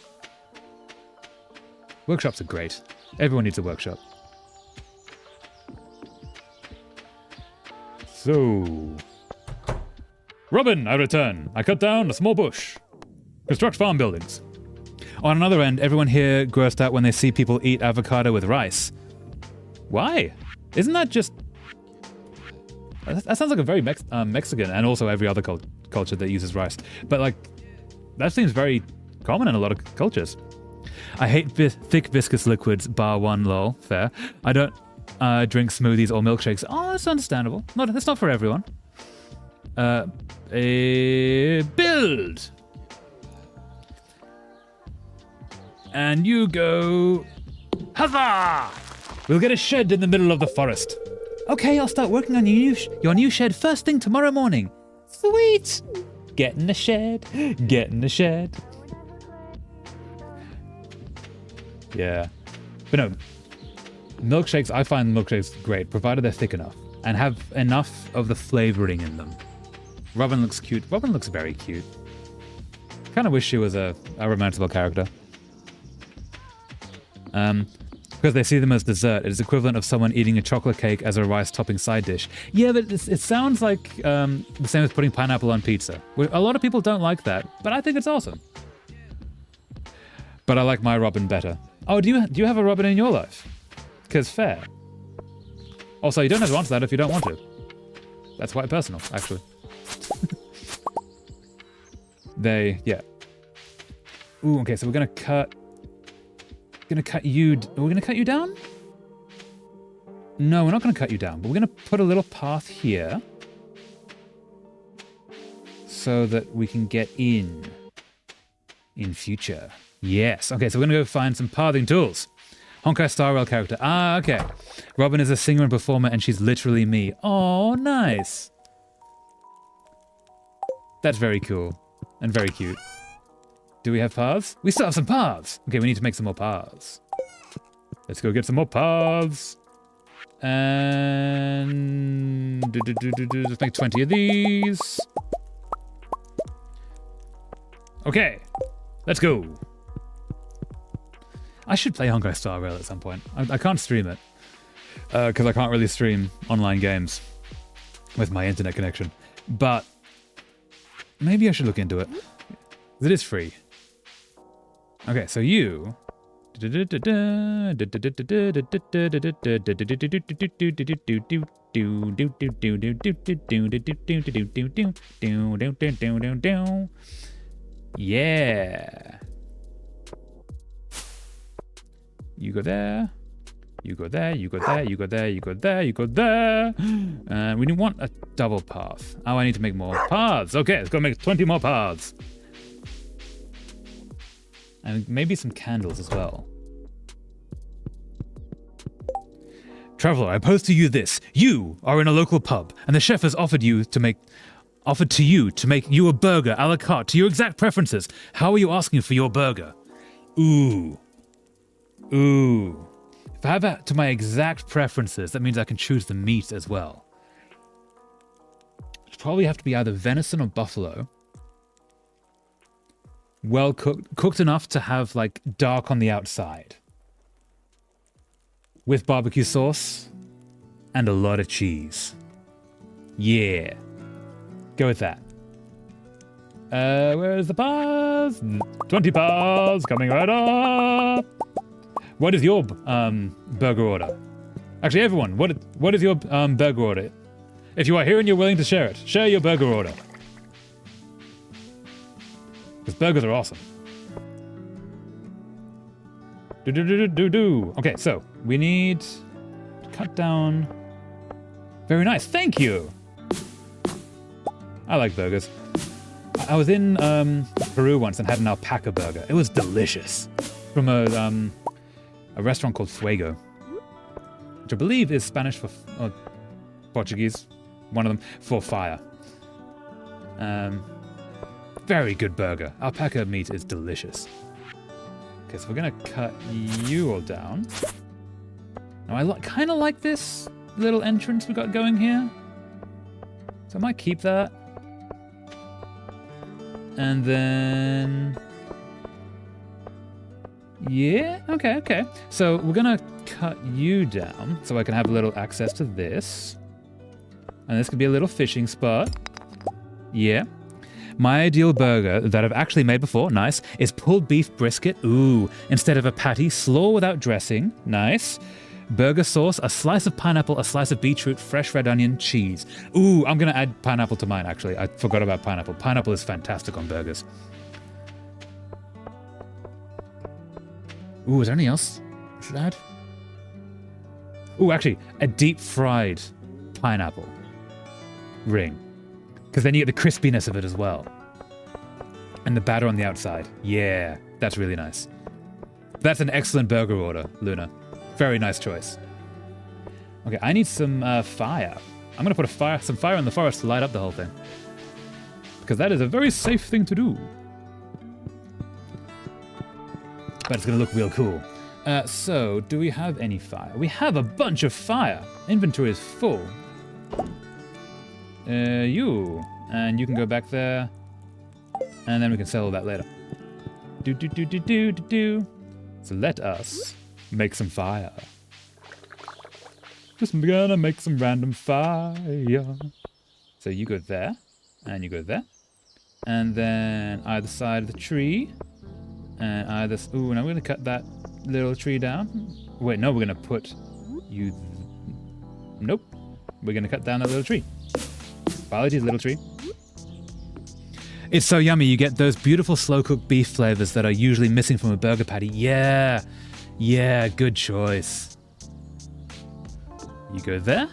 Workshops are great. Everyone needs a workshop. So... Robin, I return. I cut down a small bush. Construct farm buildings. On another end, everyone here grossed out when they see people eat avocado with rice. Why? Isn't that just... That sounds like a very Mexican, and also every other culture that uses rice. But like, that seems very common in a lot of cultures. I hate thick viscous liquids, bar one, lol. Fair. I don't drink smoothies or milkshakes. Oh, that's understandable. That's not for everyone. Build! And you go... Huzzah! We'll get a shed in the middle of the forest. Okay, I'll start working on your new shed first thing tomorrow morning. Sweet! Get in the shed. Get in the shed. Yeah. But no, milkshakes, I find milkshakes great, provided they're thick enough and have enough of the flavoring in them. Robin looks cute. Robin looks very cute. Kind of wish she was a romanceable character. Because they see them as dessert. It is equivalent of someone eating a chocolate cake as a rice topping side dish. Yeah, but it sounds like the same as putting pineapple on pizza. A lot of people don't like that, but I think it's awesome. But I like my Robin better. Oh, do you have a Robin in your life? Because fair. Also, you don't have to answer that if you don't want to. That's quite personal, actually. Yeah. Ooh, okay, so we're gonna cut you. Are we gonna cut you down? No, we're not gonna cut you down, but we're gonna put a little path here so that we can get in future. Yes. Okay, so we're gonna go find some pathing tools. Honkai Star Rail character. Ah, okay. Robin is a singer and performer, and she's literally me. Oh, nice. That's very cool and very cute. Do we have paths? We still have some paths. Okay, we need to make some more paths. Let's go get some more paths. And let's make 20 of these. Okay, let's go. I should play Honkai Star Rail at some point. I can't stream it because I can't really stream online games with my internet connection. But maybe I should look into it. It is free. Okay, so you... Yeah. You go there. You go there, you go there, you go there, you go there, you go there. We didn't want a double path. Oh, I need to make more paths. Okay, let's go make 20 more paths. And maybe some candles as well. Traveler, I pose to you this. You are in a local pub, and the chef has offered to you to make you a burger a la carte to your exact preferences. How are you asking for your burger? Ooh. If I have that to my exact preferences, that means I can choose the meat as well. It'll probably have to be either venison or buffalo. Well cooked enough to have like dark on the outside. With barbecue sauce and a lot of cheese. Yeah. Go with that. Where's the paths? 20 paths coming right up. What is your burger order? Actually, everyone, what is your burger order? If you are here and you're willing to share it, share your burger order. Because burgers are awesome. Okay, so we need to cut down. Very nice, thank you. I like burgers. I was in Peru once and had an alpaca burger. It was delicious. From a restaurant called Fuego, which I believe is Spanish for, or Portuguese, one of them, for fire. Very good burger. Alpaca meat is delicious. Okay, so we're gonna cut you all down. Now I kind of like this little entrance we got going here, so I might keep that. And then... yeah, okay. So we're gonna cut you down so I can have a little access to this. And this could be a little fishing spot. Yeah. My ideal burger that I've actually made before, nice, is pulled beef brisket. Ooh, instead of a patty, slaw without dressing. Nice. Burger sauce, a slice of pineapple, a slice of beetroot, fresh red onion, cheese. Ooh, I'm going to add pineapple to mine, actually. I forgot about pineapple. Pineapple is fantastic on burgers. Ooh, is there anything else I should add? Ooh, actually, a deep-fried pineapple ring. Because then you get the crispiness of it as well. And the batter on the outside. Yeah, that's really nice. That's an excellent burger order, Luna. Very nice choice. Okay, I need some fire. I'm going to put some fire in the forest to light up the whole thing. Because that is a very safe thing to do. But it's going to look real cool. So, do we have any fire? We have a bunch of fire. Inventory is full. You. And you can go back there. And then we can sell all that later. Do. So let us make some fire. Just gonna make some random fire. So you go there. And you go there. And then either side of the tree. And either... Ooh, now we're gonna cut that little tree down. Wait, no, we're gonna put you... Nope. We're gonna cut down that little tree. Apologies, little tree. It's so yummy. You get those beautiful slow-cooked beef flavors that are usually missing from a burger patty. Yeah. Yeah, good choice. You go there.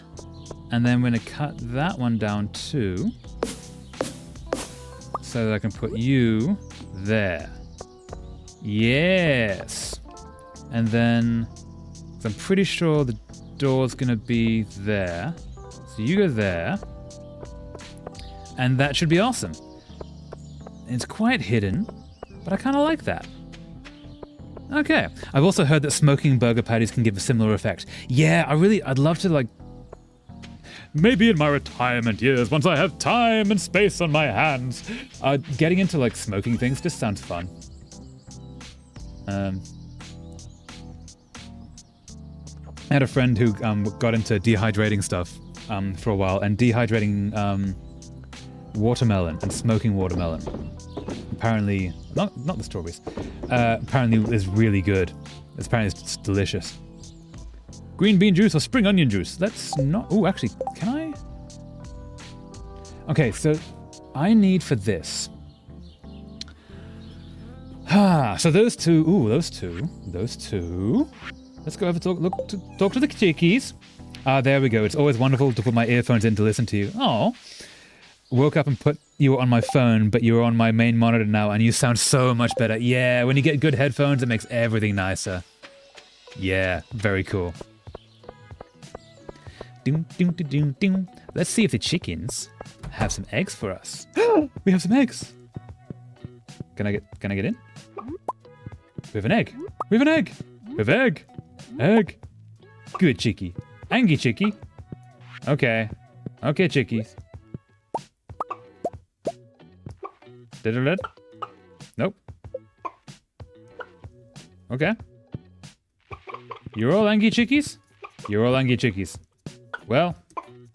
And then we're going to cut that one down too. So that I can put you there. Yes. And then... I'm pretty sure the door's going to be there. So you go there. And that should be awesome. It's quite hidden, but I kind of like that. Okay. I've also heard that smoking burger patties can give a similar effect. Yeah, I'd love to, like... Maybe in my retirement years, once I have time and space on my hands. Getting into, like, smoking things just sounds fun. I had a friend who got into dehydrating stuff for a while, and dehydrating watermelon and smoking watermelon. Apparently, not the strawberries. Apparently, is really good. Apparently, it's delicious. Green bean juice or spring onion juice? That's not. Oh, actually, can I? Okay, so I need for this. So those two. Ooh, those two. Let's go over talk to the chickies. There we go. It's always wonderful to put my earphones in to listen to you. Oh. Woke up and put you on my phone, but you're on my main monitor now, and you sound so much better. Yeah, when you get good headphones, it makes everything nicer. Yeah, very cool. Let's see if the chickens have some eggs for us. We have some eggs. Can I get in? We have an egg. We have an egg. We have egg. Egg. Good chickie. Angie chickie. Okay. Okay, chickies. Did it let? Nope. Okay. You're all Angie chickies? You're all Angie chickies. Well,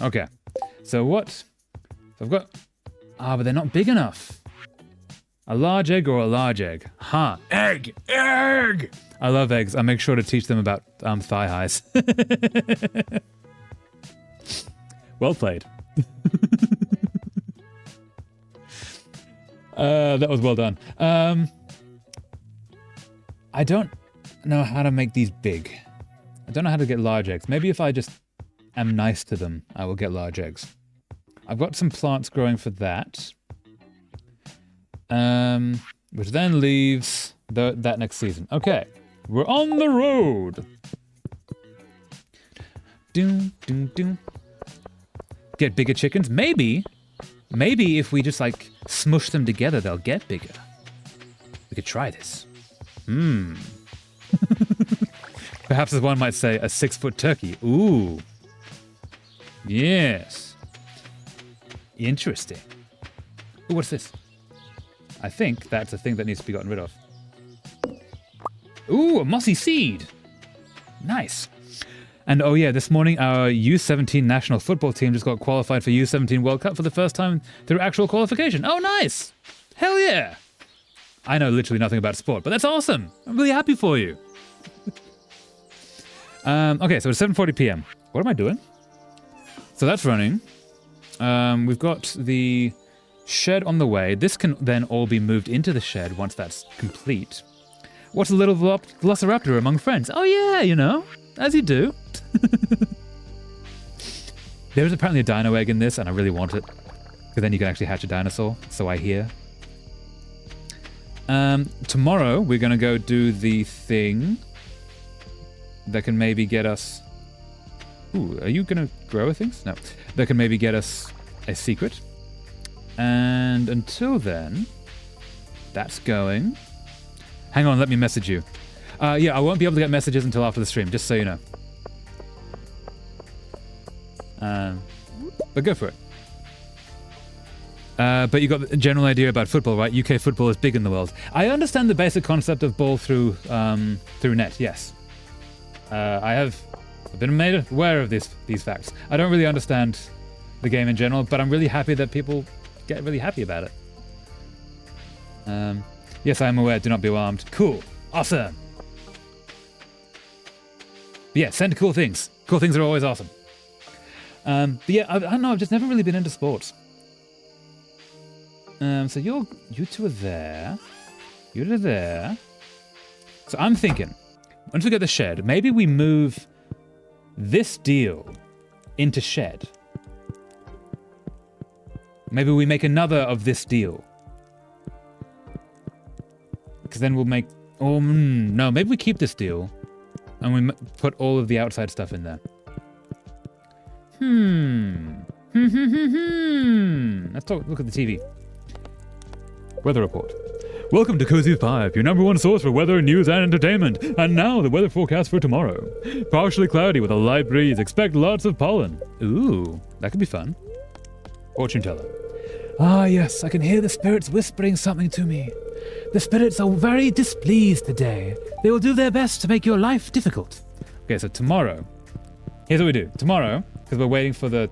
okay. So what? So I've got... but they're not big enough. A large egg or a large egg? Huh. Egg! Egg! I love eggs. I make sure to teach them about thigh highs. Well played. That was well done. I don't know how to make these big. I don't know how to get large eggs. Maybe if I just am nice to them, I will get large eggs. I've got some plants growing for that. Which then leaves that next season. Okay, we're on the road. Doom, doom, doom. Get bigger chickens? Maybe if we just like smush them together, they'll get bigger. We could try this. Perhaps as one might say, a 6-foot turkey. Ooh. Yes. Interesting. Ooh, what's this? I think that's a thing that needs to be gotten rid of. Ooh, a mossy seed. Nice. And oh yeah, this morning our U17 national football team just got qualified for U17 World Cup for the first time through actual qualification. Oh, nice! Hell yeah! I know literally nothing about sport, but that's awesome! I'm really happy for you. Okay, so it's 7:40 p.m. What am I doing? So that's running. We've got the shed on the way. This can then all be moved into the shed once that's complete. What's a little velociraptor among friends? Oh yeah, you know, as you do. There is apparently a dino egg in this, and I really want it. Because then you can actually hatch a dinosaur, so I hear. Tomorrow, we're going to go do the thing that can maybe get us... Ooh, are you going to grow things? No. That can maybe get us a secret. And until then, that's going. Hang on, let me message you. Yeah, I won't be able to get messages until after the stream, just so you know. But go for it. But you got a general idea about football, right? UK football is big in the world. I understand the basic concept of ball through net, yes. I've been made aware of these facts. I don't really understand the game in general, but I'm really happy that people get really happy about it. Yes, I am aware. Do not be alarmed. Cool. Awesome. But yeah, send cool things. Cool things are always awesome. But yeah, I don't know. I've just never really been into sports. So you two are there. You're there. So I'm thinking, once we get the shed, maybe we move this deal into shed. Maybe we make another of this deal. Because then we'll make... Oh, no, maybe we keep this deal. And we put all of the outside stuff in there. Let's look at the TV. Weather report. Welcome to Cozy 5, your number one source for weather, news, and entertainment. And now the weather forecast for tomorrow. Partially cloudy with a light breeze. Expect lots of pollen. Ooh, that could be fun. Fortune teller. Ah, yes, I can hear the spirits whispering something to me. The spirits are very displeased today. They will do their best to make your life difficult. Okay, so tomorrow. Here's what we do. Tomorrow, because we're waiting for the...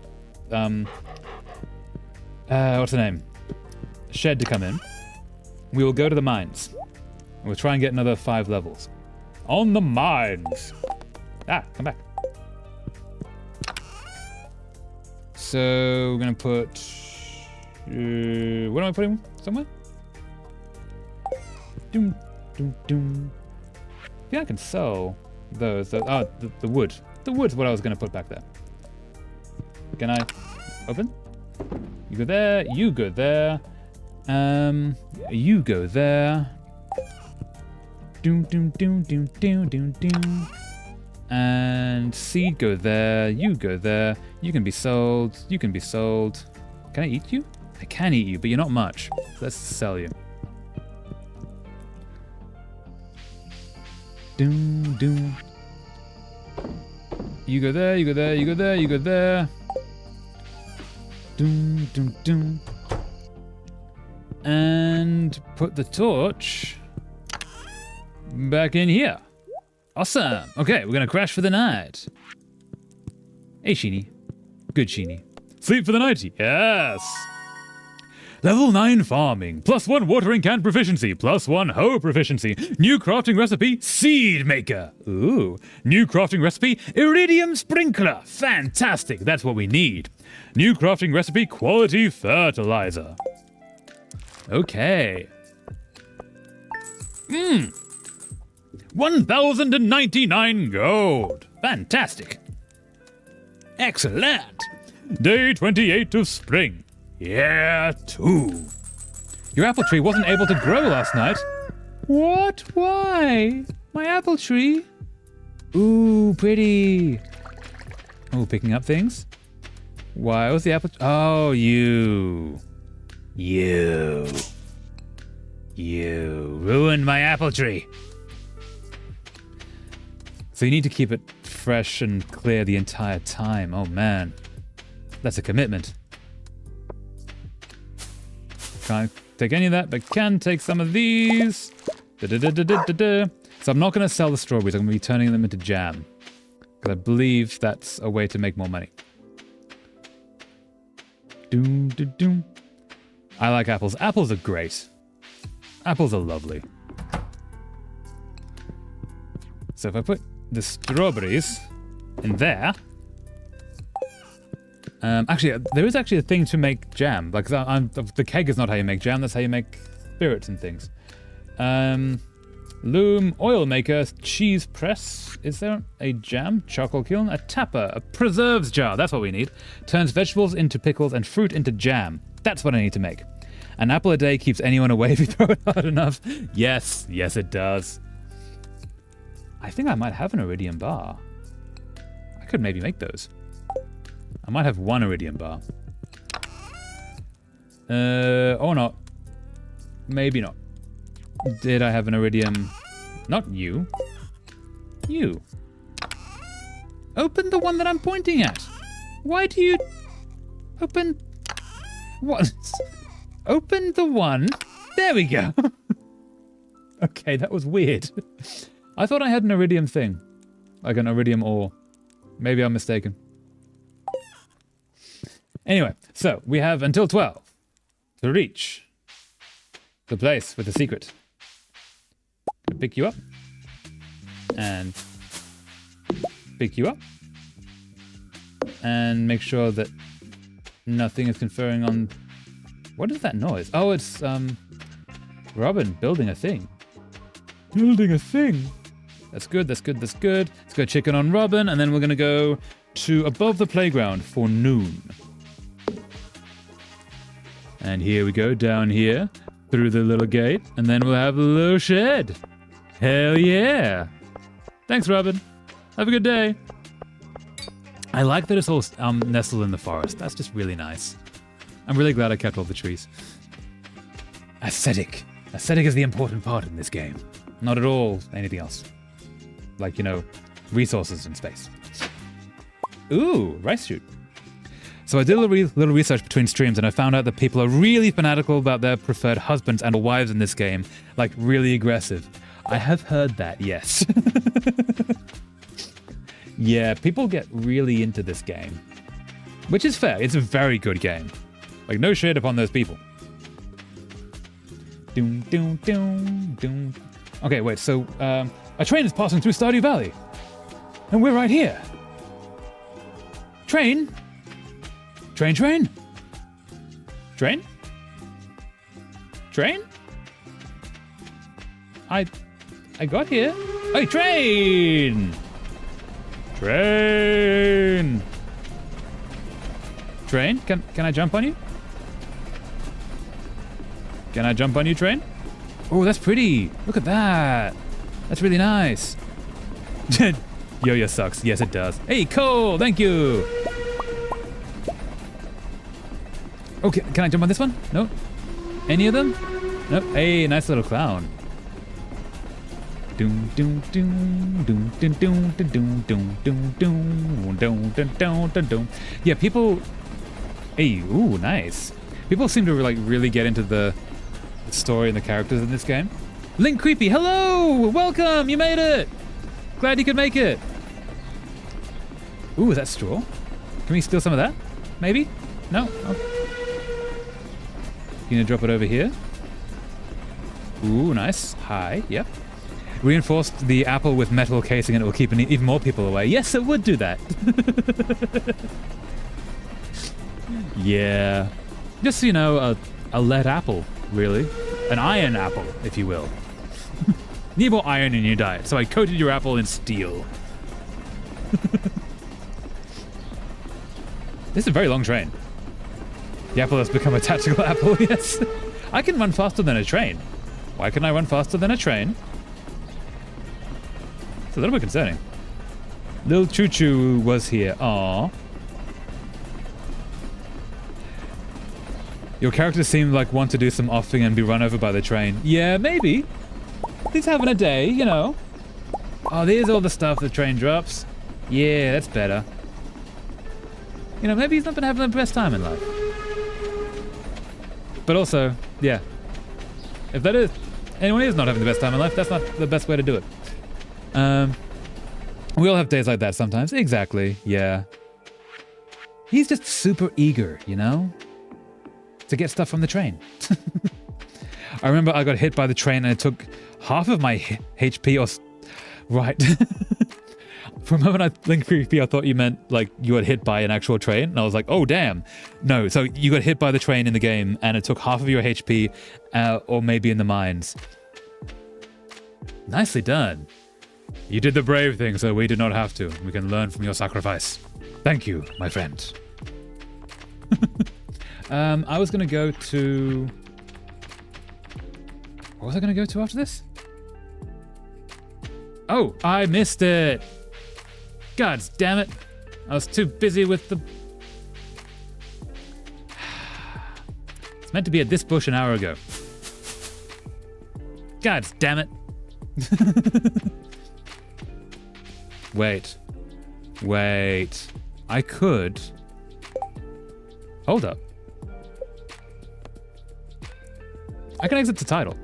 what's the name? Shed to come in. We will go to the mines. We'll try and get another 5 levels. On the mines! Ah, come back. So, we're going to put... what am I putting? Somewhere? Doom, doom, doom. Yeah, I can sell those. The wood. The wood's what I was going to put back there. Can I open? You go there. You go there. You go there. Doom, doom, doom, doom, doom, doom, doom. And seed go there. You go there. You can be sold. You can be sold. Can I eat you? I can eat you, but you're not much. So let's sell you. Doom, doom. You go there, you go there, you go there, you go there. Doom, doom, doom. And put the torch back in here. Awesome. Okay, we're gonna crash for the night. Hey, Sheeny. Good Sheeny. Sleep for the night. Yes. Level 9 farming. +1 watering can proficiency. +1 hoe proficiency. New crafting recipe, seed maker. Ooh. New crafting recipe, iridium sprinkler. Fantastic. That's what we need. New crafting recipe, quality fertilizer. Okay. 1,099 gold. Fantastic. Excellent. Day 28 of spring. Yeah, 2. Your apple tree wasn't able to grow last night. What? Why? My apple tree? Ooh, pretty. Oh, picking up things? Why was the apple... Oh, you. You ruined my apple tree. So you need to keep it fresh and clear the entire time. Oh, man. That's a commitment. Can't take any of that, but can take some of these. So I'm not going to sell the strawberries. I'm going to be turning them into jam. Because I believe that's a way to make more money. Doom, doom, doom. I like apples. Apples are great. Apples are lovely. So if I put the strawberries in there... actually, there is actually a thing to make jam. Like, the keg is not how you make jam. That's how you make spirits and things. Loom, oil maker, cheese press. Is there a jam? Charcoal kiln, a tapper, a preserves jar. That's what we need. Turns vegetables into pickles and fruit into jam. That's what I need to make. An apple a day keeps anyone away if you throw it hard enough. Yes, yes it does. I think I might have an iridium bar. I could maybe make those. I might have one iridium bar. Or not. Maybe not. Did I have an iridium? Not you. You. Open the one that I'm pointing at. Why do you... Open... What? Open the one. There we go. Okay, that was weird. I thought I had an iridium thing. Like an iridium ore. Maybe I'm mistaken. Anyway, so we have until 12 to reach the place with the secret. Gonna pick you up. And pick you up. And make sure that nothing is conferring on... What is that noise? Oh, it's Robin building a thing. Building a thing. That's good, that's good, that's good. Let's go chicken on Robin, and then we're gonna go to above the playground for noon. And here we go, down here, through the little gate, and then we'll have a little shed. Hell yeah. Thanks, Robin. Have a good day. I like that it's all nestled in the forest. That's just really nice. I'm really glad I kept all the trees. Aesthetic. Aesthetic is the important part in this game. Not at all anything else. Like, you know, resources in space. Ooh, rice shoot. So I did a little research between streams, and I found out that people are really fanatical about their preferred husbands and wives in this game. Like, really aggressive. I have heard that, yes. Yeah, people get really into this game. Which is fair. It's a very good game. Like, no shade upon those people. Doom, doom, doom, doom. Okay, wait, so, a train is passing through Stardew Valley. And we're right here. Train? Train, train? Train? Train? I got here. Hey, train! Train! Train? Can I jump on you? Can I jump on you, train? Oh, that's pretty. Look at that. That's really nice. Yo-yo sucks. Yes, it does. Hey, Cole, thank you. Okay, can I jump on this one? No? Any of them? Nope. Hey, nice little clown. Doom, doom, doom, doom, doom, doom, doom, doom, doom, doom, doom, doom, doom, doom. Yeah, people... Hey, ooh, nice. People seem to like really get into the story and the characters in this game. Link Creepy, hello! Welcome! You made it! Glad you could make it. Ooh, is that straw? Can we steal some of that? Maybe? No? Okay. You gonna drop it over here? Ooh, nice. Hi, yep. Reinforced the apple with metal casing and it will keep even more people away. Yes, it would do that. Yeah. Just, you know, a lead apple, really. An iron apple, if you will. Need more iron in your diet, so I coated your apple in steel. This is a very long train. The apple has become a tactical apple, yes. I can run faster than a train. Why can I run faster than a train? It's a little bit concerning. Little Choo Choo was here. Aww. Your character seemed like want to do some offing and be run over by the train. Yeah, maybe. He's having a day, you know. Oh, there's all the stuff the train drops. Yeah, that's better. You know, maybe he's not been having the best time in life. But also, yeah. If that is... Anyone is not having the best time in life, that's not the best way to do it. We all have days like that sometimes. Exactly, yeah. He's just super eager, you know? To get stuff from the train. I remember I got hit by the train and it took half of my HP or... Right. For a moment I think creepy, I thought you meant like you got hit by an actual train. And I was like, oh, damn. No, so you got hit by the train in the game and it took half of your HP or maybe in the mines. Nicely done. You did the brave thing, so we did not have to. We can learn from your sacrifice. Thank you, my friend. I was going to go to... What was I going to go to after this? Oh, I missed it. God damn it. I was too busy with the... It's meant to be at this bush an hour ago. God damn it. Wait. I could... Hold up. I can exit the title.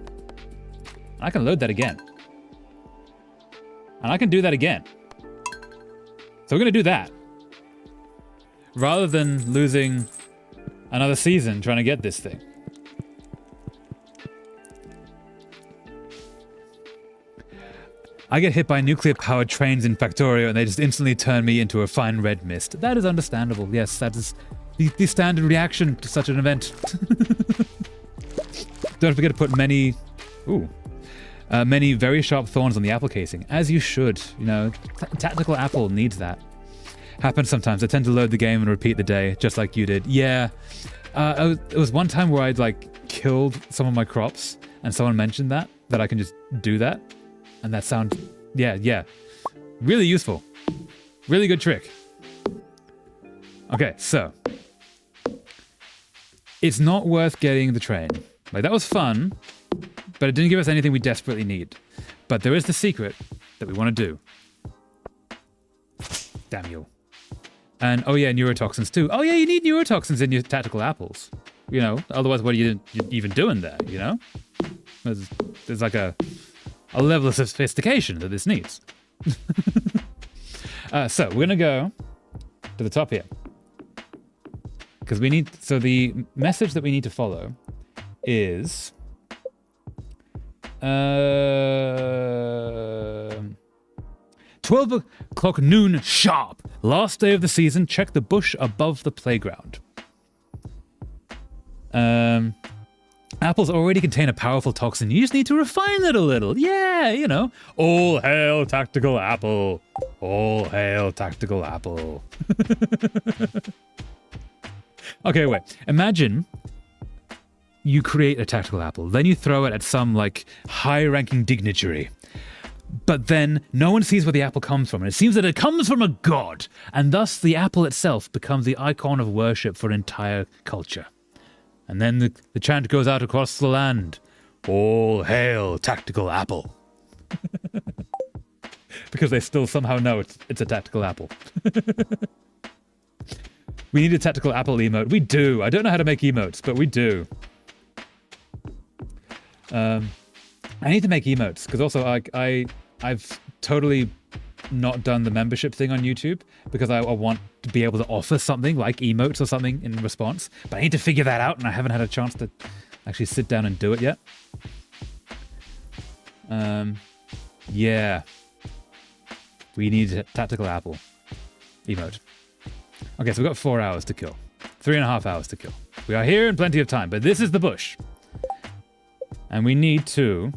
I can load that again. And I can do that again. So we're going to do that. Rather than losing another season trying to get this thing. I get hit by nuclear-powered trains in Factorio and they just instantly turn me into a fine red mist. That is understandable. Yes, that is the standard reaction to such an event. Don't forget to put many very sharp thorns on the apple casing, as you should. You know, tactical apple needs that. Happens sometimes. I tend to load the game and repeat the day, just like you did. Yeah, it was one time where I'd like killed some of my crops, and someone mentioned that I can just do that, and that sounds, yeah, really useful, really good trick. Okay, so it's not worth getting the train. Like, that was fun, but it didn't give us anything we desperately need. But there is the secret that we want to do. Damn you. And, oh yeah, neurotoxins too. Oh yeah, you need neurotoxins in your tactical apples. You know, otherwise what are you even doing there, you know? There's like a level of sophistication that this needs. So, we're going to go to the top here. Because we need... So the message that we need to follow is... 12 o'clock noon sharp. Last day of the season, check the bush above the playground. Apples already contain a powerful toxin. You just need to refine it a little. Yeah, you know. All hail tactical apple. All hail tactical apple. Okay, wait. Imagine you create a tactical apple. Then you throw it at some, like, high-ranking dignitary. But then no one sees where the apple comes from. And it seems that it comes from a god. And thus the apple itself becomes the icon of worship for an entire culture. And then the chant goes out across the land. All hail tactical apple. Because they still somehow know it's a tactical apple. We need a tactical apple emote. We do. I don't know how to make emotes, but we do. I need to make emotes, because also I've totally not done the membership thing on YouTube, because I want to be able to offer something like emotes or something in response. But I need to figure that out, and I haven't had a chance to actually sit down and do it yet. Yeah. We need a tactical apple emote. Okay, so we've got 4 hours to kill. 3.5 hours to kill. We are here in plenty of time, but this is the bush. And we need to...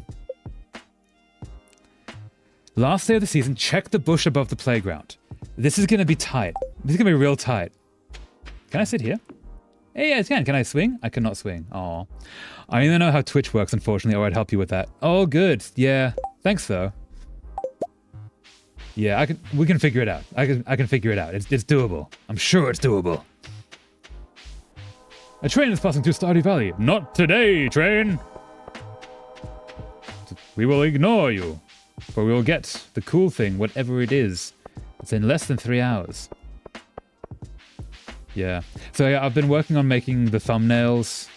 Last day of the season, check the bush above the playground. This is going to be tight. This is going to be real tight. Can I sit here? Hey, yes, can I swing? I cannot swing. Aw. I only know how Twitch works, unfortunately, or I'd help you with that. Oh, good. Yeah. Thanks, though. Yeah, we can figure it out. I can figure it out. It's doable. I'm sure it's doable. A train is passing through Stardew Valley. Not today, train! We will ignore you, for we will get the cool thing, whatever it is. It's in less than 3 hours. Yeah. So yeah, I've been working on making the thumbnails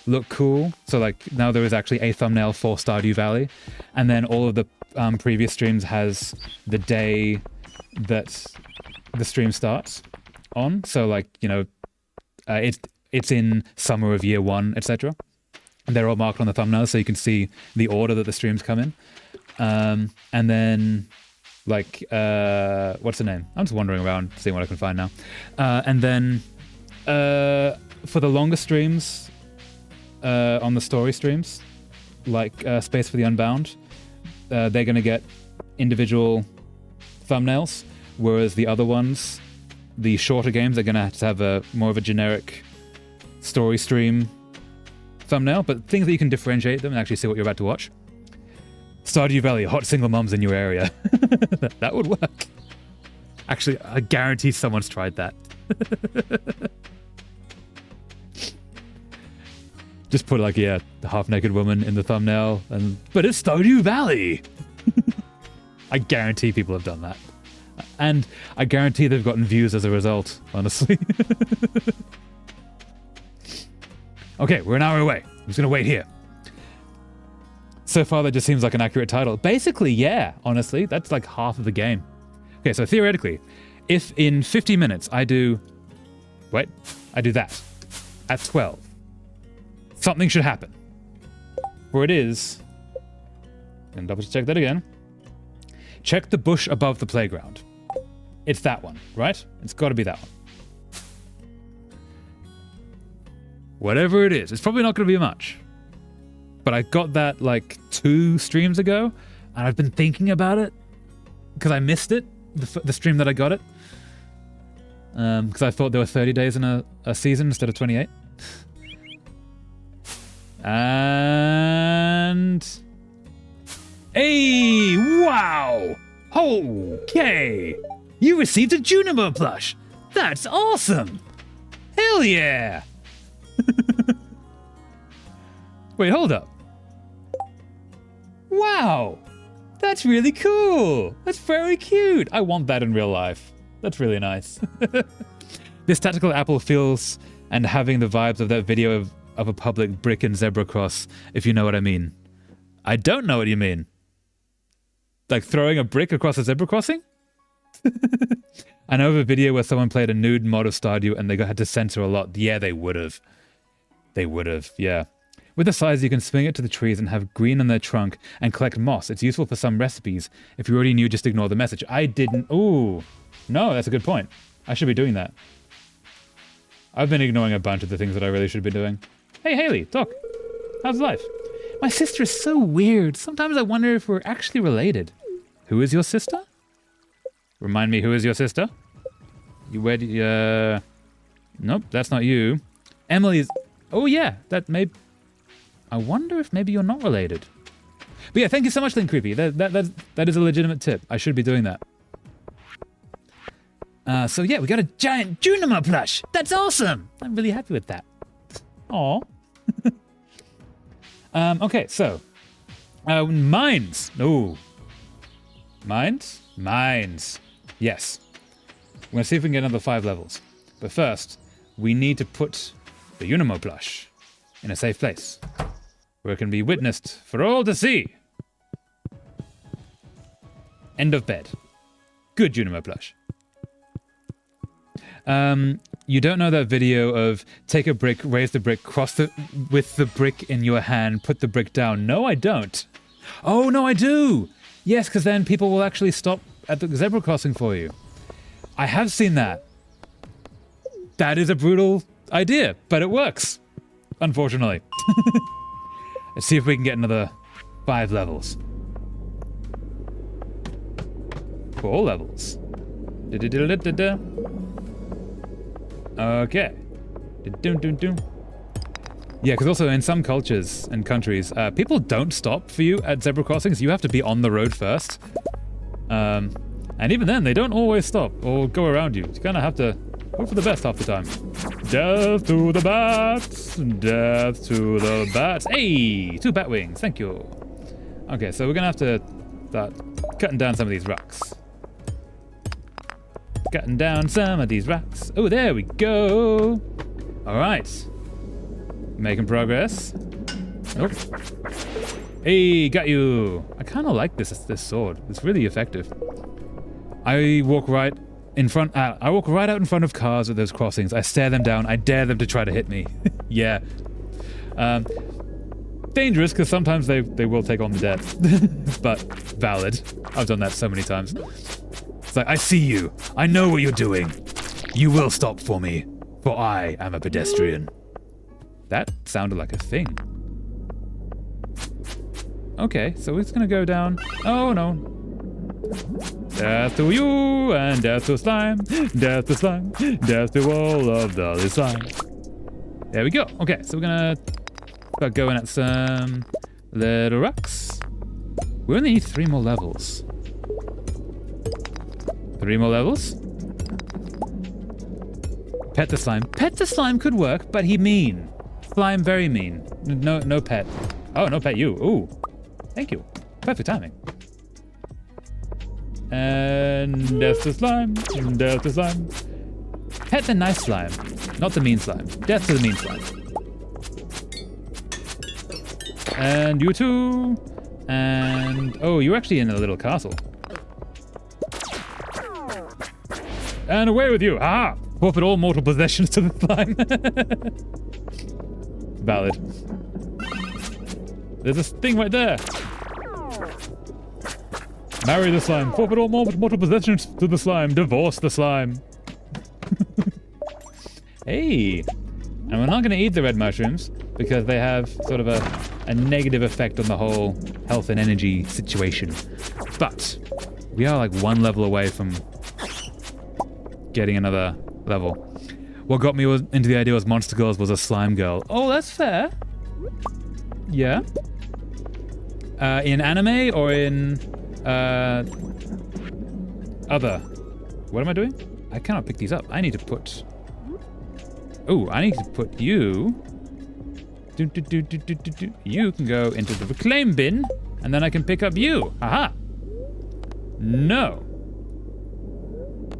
look cool. So like now there is actually a thumbnail for Stardew Valley, and then all of the previous streams has the day that the stream starts on. So like, you know, it's in summer of year 1, etc. And they're all marked on the thumbnail so you can see the order that the streams come in. And then like, what's the name? I'm just wandering around seeing what I can find now. And then for the longer streams, on the story streams, like Space for the Unbound, they're going to get individual thumbnails, whereas the other ones, the shorter games, are going to have a more of a generic story stream thumbnail, but things that you can differentiate them and actually see what you're about to watch. Stardew Valley, hot single moms in your area. That would work. Actually, I guarantee someone's tried that. Just put like, yeah, the half-naked woman in the thumbnail, but it's Stardew Valley. I guarantee people have done that. And I guarantee they've gotten views as a result, honestly. Okay, we're an hour away. I'm just going to wait here. So far, that just seems like an accurate title. Basically, yeah, honestly, that's like half of the game. Okay, so theoretically, if in 50 minutes I do that at 12, something should happen. For it is, and double check that again, check the bush above the playground. It's that one, right? It's got to be that one. Whatever it is, it's probably not going to be much. But I got that like 2 streams ago, and I've been thinking about it because I missed it, the stream that I got it. Because I thought there were 30 days in a season instead of 28. And... Hey! Wow! Okay! You received a Juniper plush! That's awesome! Hell yeah! Wait, hold up. Wow! That's really cool! That's very cute! I want that in real life. That's really nice. This tactical apple feels and having the vibes of that video of a public brick and zebra cross, if you know what I mean. I don't know what you mean. Like throwing a brick across a zebra crossing? I know of a video where someone played a nude mod of Stardew and they had to censor a lot. Yeah, they would have. They would have, yeah. With the size, you can swing it to the trees and have green on their trunk and collect moss. It's useful for some recipes. If you already knew, just ignore the message. I didn't. Ooh. No, that's a good point. I should be doing that. I've been ignoring a bunch of the things that I really should be doing. Hey, Haley, Doc. How's life? My sister is so weird. Sometimes I wonder if we're actually related. Who is your sister? Remind me, who is your sister? You where do you, nope, that's not you. Emily's... Oh, yeah, that may... I wonder if maybe you're not related. But yeah, thank you so much, Link Creepy. That is a legitimate tip. I should be doing that. So yeah, we got a giant Juniper plush. That's awesome. I'm really happy with that. Aw. Okay, so. Mines. Ooh. Mines? Mines. Yes. We're going to see if we can get another 5 levels. But first, we need to put the Juniper plush in a safe place, where it can be witnessed for all to see. End of bed. Good Juniper plush. You don't know that video of take a brick, raise the brick, cross the with the brick in your hand, put the brick down. No, I don't. Oh, no, I do. Yes, because then people will actually stop at the zebra crossing for you. I have seen that. That is a brutal idea, but it works, unfortunately. Let's see if we can get another 5 levels. 4 levels. Okay. Yeah, because also in some cultures and countries, people don't stop for you at zebra crossings. You have to be on the road first. And even then, they don't always stop or go around you. You kind of have to hope for the best half the time. Death to the bats! Death to the bats! Hey! 2 bat wings, thank you. Okay, so we're gonna have to start cutting down some of these rocks. Cutting down some of these rocks. Oh, there we go! Alright. Making progress. Nope. Hey, got you! I kind of like this sword. It's really effective. I walk right in front. I walk right out in front of cars at those crossings. I stare them down. I dare them to try to hit me. Yeah. Dangerous because sometimes they will take on the dead, but valid. I've done that so many times. It's like, I see you. I know what you're doing. You will stop for me, for I am a pedestrian. That sounded like a thing. Okay, so it's gonna go down. Oh no. Death to you, and death to slime. Death to slime. Death to all of the slime. There we go. Okay, so we're gonna start going at some little rocks. We only need 3 more levels. 3 more levels? Pet the slime. Pet the slime could work, but he mean. Slime very mean. No pet. Oh, no pet you. Ooh. Thank you. Perfect timing. And death to slime. Death to slime. Pet the nice slime, not the mean slime. Death to the mean slime. And you too. And oh, you're actually in a little castle. And away with you. Ah! Forfeit all mortal possessions to the slime. Valid. There's this thing right there. Marry the slime. Forfeit all mortal possessions to the slime. Divorce the slime. Hey. And we're not going to eat the red mushrooms because they have sort of a negative effect on the whole health and energy situation. But we are like 1 level away from getting another level. What got me into the idea was Monster Girls was a slime girl. Oh, that's fair. Yeah. In anime or in other? What am I doing? I cannot pick these up. I need to put... Oh, I need to put you... You can go into the reclaim bin, and then I can pick up you. Aha! No.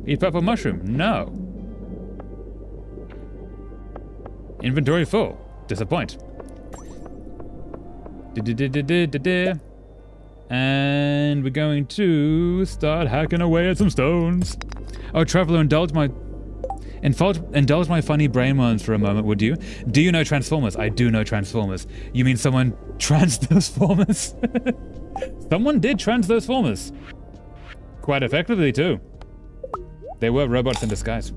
Eat purple mushroom. No. Inventory full. Disappoint. And we're going to start hacking away at some stones. Oh, Traveler, indulge my funny brain worms for a moment, would you? Do you know Transformers? I do know Transformers. You mean someone trans those formers? Someone did trans those formers. Quite effectively, too. They were robots in disguise.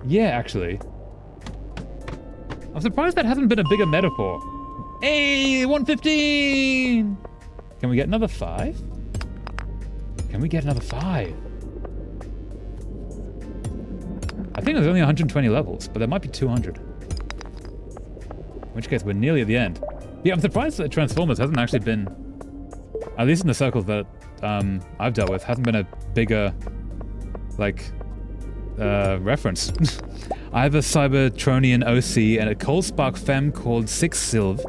Yeah, actually. I'm surprised that hasn't been a bigger metaphor. Hey, 115! Can we get another 5? Can we get another 5? I think there's only 120 levels, but there might be 200. In which case, we're nearly at the end. Yeah, I'm surprised that Transformers hasn't actually been, at least in the circles that I've dealt with, hasn't been a bigger, like, reference. I have a Cybertronian OC and a Coalspark Femme called Six Sylv,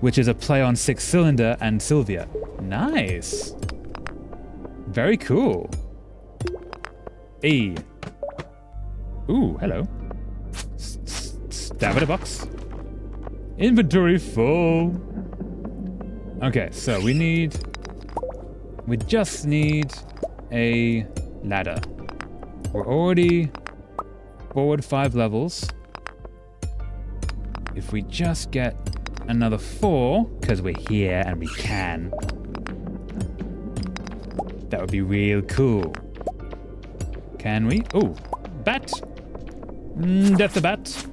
which is a play on Six Cylinder and Sylvia. Nice. Very cool. Hey. Ooh, hello. Stab at a box. Inventory full. Okay, so we just need a ladder. We're already forward 5 levels. If we just get another 4, because we're here and we can, that would be real cool. Can we? Oh, bat. Death to bat.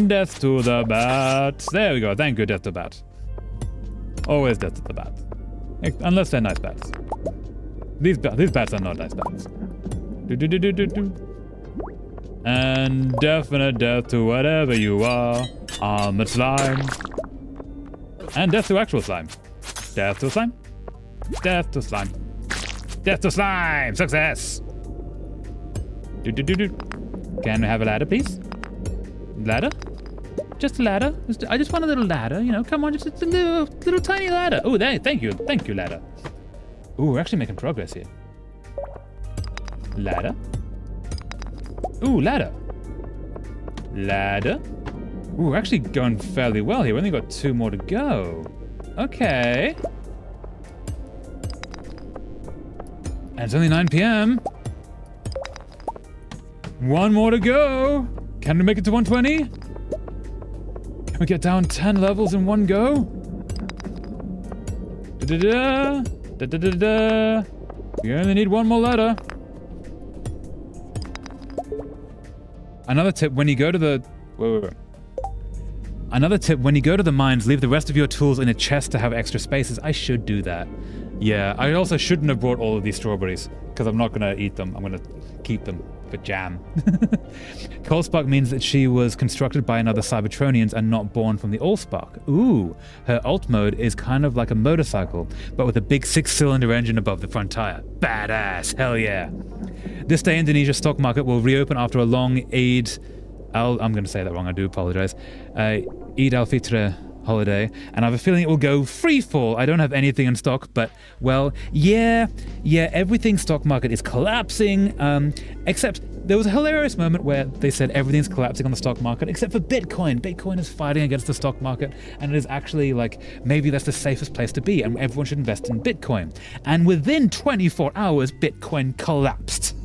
Death to the bat. There we go. Thank you, death to bat. Always death to the bat. Unless they're nice bats. These bats are not nice bats. And definite death to whatever you are. Armored slime. And death to actual slime. Death to slime. Death to slime. Death to slime! Success! Can we have a ladder, please? Ladder? Just a ladder? I just want a little ladder, you know, come on, just a little tiny ladder. Oh, there, thank you, ladder. Ooh, we're actually making progress here. Ladder. Ooh, ladder. Ladder. Ooh, we're actually going fairly well here. We've only got 2 more to go. Okay. And it's only 9 p.m. 1 more to go. Can we make it to 120? Can we get down 10 levels in one go? Da-da-da. Da-da-da-da. You only need 1 more letter. Another tip, when you go to the... Wait. Another tip, when you go to the mines, leave the rest of your tools in a chest to have extra spaces. I should do that. Yeah, I also shouldn't have brought all of these strawberries, because I'm not going to eat them. I'm going to keep them for jam. Coalspark means that she was constructed by another Cybertronians and not born from the Allspark. Ooh, her alt mode is kind of like a motorcycle, but with a big 6-cylinder engine above the front tire. Badass, hell yeah. This day, Indonesia stock market will reopen after a long I'm going to say that wrong, I do apologize. Eid al-Fitr holiday, and I have a feeling it will go free fall. I don't have anything in stock, but, well, yeah, everything stock market is collapsing, except there was a hilarious moment where they said everything's collapsing on the stock market, except for Bitcoin. Bitcoin is fighting against the stock market, and it is actually like, maybe that's the safest place to be, and everyone should invest in Bitcoin. And within 24 hours, Bitcoin collapsed.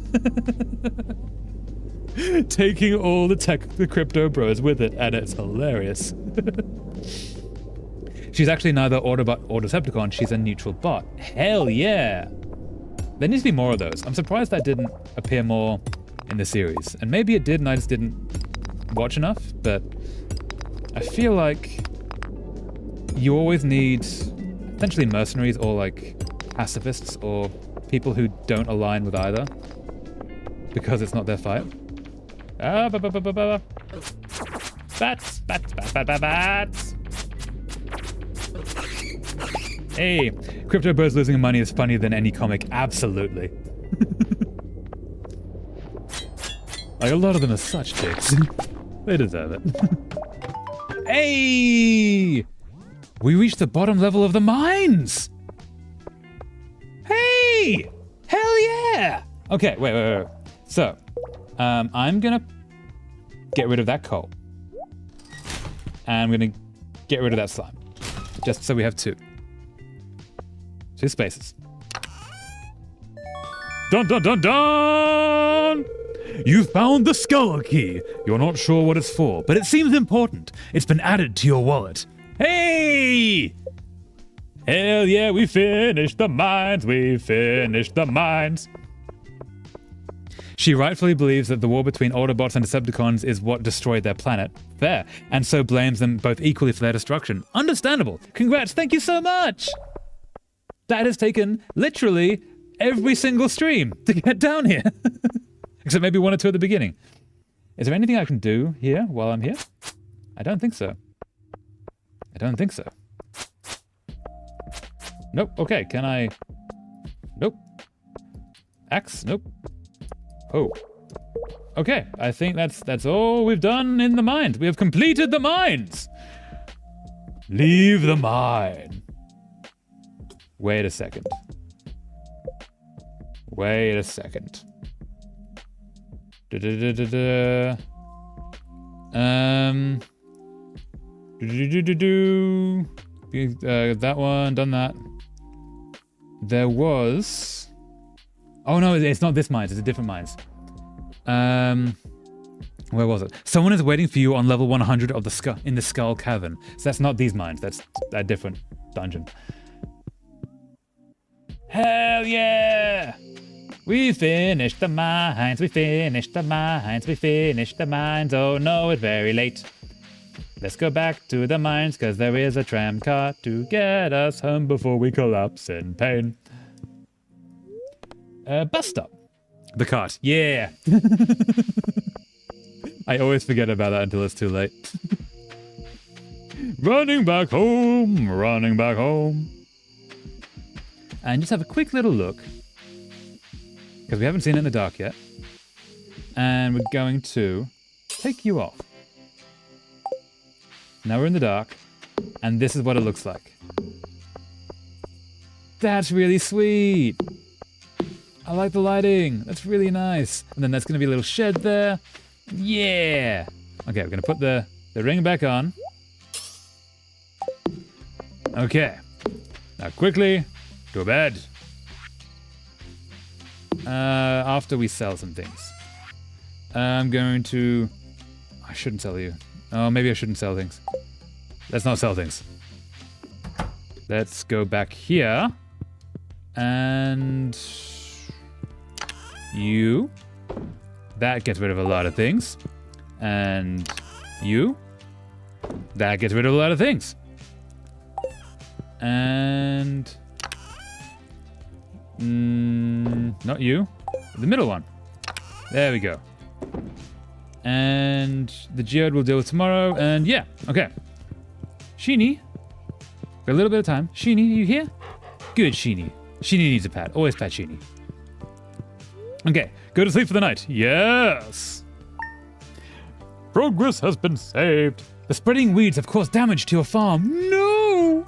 Taking all the crypto bros with it, and it's hilarious. She's actually neither Autobot or Decepticon, she's a neutral bot. Hell yeah! There needs to be more of those. I'm surprised that didn't appear more in the series. And maybe it did and I just didn't watch enough, but I feel like you always need essentially mercenaries or like pacifists or people who don't align with either, because it's not their fight. Bats. Hey, crypto bros losing money is funnier than any comic. Absolutely. Like, a lot of them are such dicks. They deserve it. Hey! We reached the bottom level of the mines! Hey! Hell yeah! Okay, wait. So, I'm gonna get rid of that coal. And I'm gonna get rid of that slime. Just so we have 2. 2 spaces. Dun dun dun dun! You found the skull key. You're not sure what it's for, but it seems important. It's been added to your wallet. Hey! Hell yeah, we finished the mines. She rightfully believes that the war between Autobots and Decepticons is what destroyed their planet. Fair. And so blames them both equally for their destruction. Understandable. Congrats, thank you so much! That has taken literally every single stream to get down here. Except maybe 1 or 2 at the beginning. Is there anything I can do here while I'm here? I don't think so. Nope, okay, can I... Nope. Axe? Nope. Oh. Okay, I think that's all we've done in the mines. We have completed the mines! Leave the mine. Wait a second. That one, done that. There was... Oh no, it's not this mines, it's a different mines. Where was it? Someone is waiting for you on level 100 of the in the Skull Cavern. So that's not these mines, that's a different dungeon. Hell yeah! We finished the mines, oh no, it's very late. Let's go back to the mines, cause there is a tram car to get us home before we collapse in pain. Bus stop. The cart, yeah! I always forget about that until it's too late. Running back home. And just have a quick little look, because we haven't seen it in the dark yet. And we're going to take you off. Now we're in the dark, and this is what it looks like. That's really sweet. I like the lighting. That's really nice. And then there's going to be a little shed there. Yeah. Okay, we're going to put the the ring back on. Okay. Now quickly, to bed. After we sell some things. I'm going to... I shouldn't sell you. Oh, maybe I shouldn't sell things. Let's not sell things. Let's go back here. And... you. That gets rid of a lot of things. And you. That gets rid of a lot of things. And... not you. The middle one. There we go. And the geode we'll deal with tomorrow. And yeah, okay. Sheeny. Got a little bit of time. Sheeny, you here? Good, Sheeny. Sheeny needs a pat. Always pat Sheeny. Okay, go to sleep for the night. Yes! Progress has been saved. The spreading weeds have caused damage to your farm. No!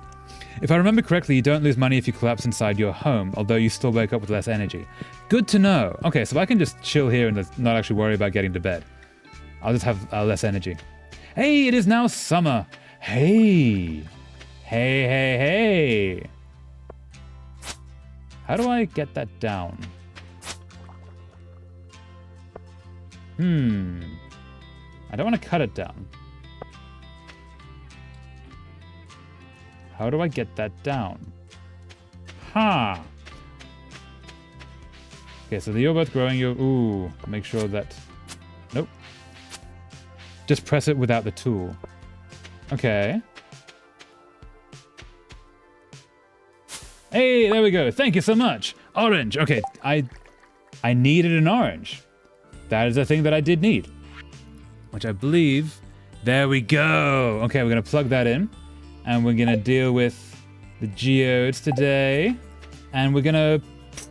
If I remember correctly, you don't lose money if you collapse inside your home, although you still wake up with less energy. Good to know. Okay, so I can just chill here and not actually worry about getting to bed. I'll just have less energy. Hey, it is now summer. Hey. Hey, hey, hey. How do I get that down? I don't want to cut it down. How do I get that down? Ha! Okay, so you're both growing your... Ooh, make sure that... Nope. Just press it without the tool. Okay. Hey, there we go. Thank you so much. Orange. Okay, I needed an orange. That is a thing that I did need. Which I believe... There we go. Okay, we're going to plug that in. And we're going to deal with the geodes today. And we're going to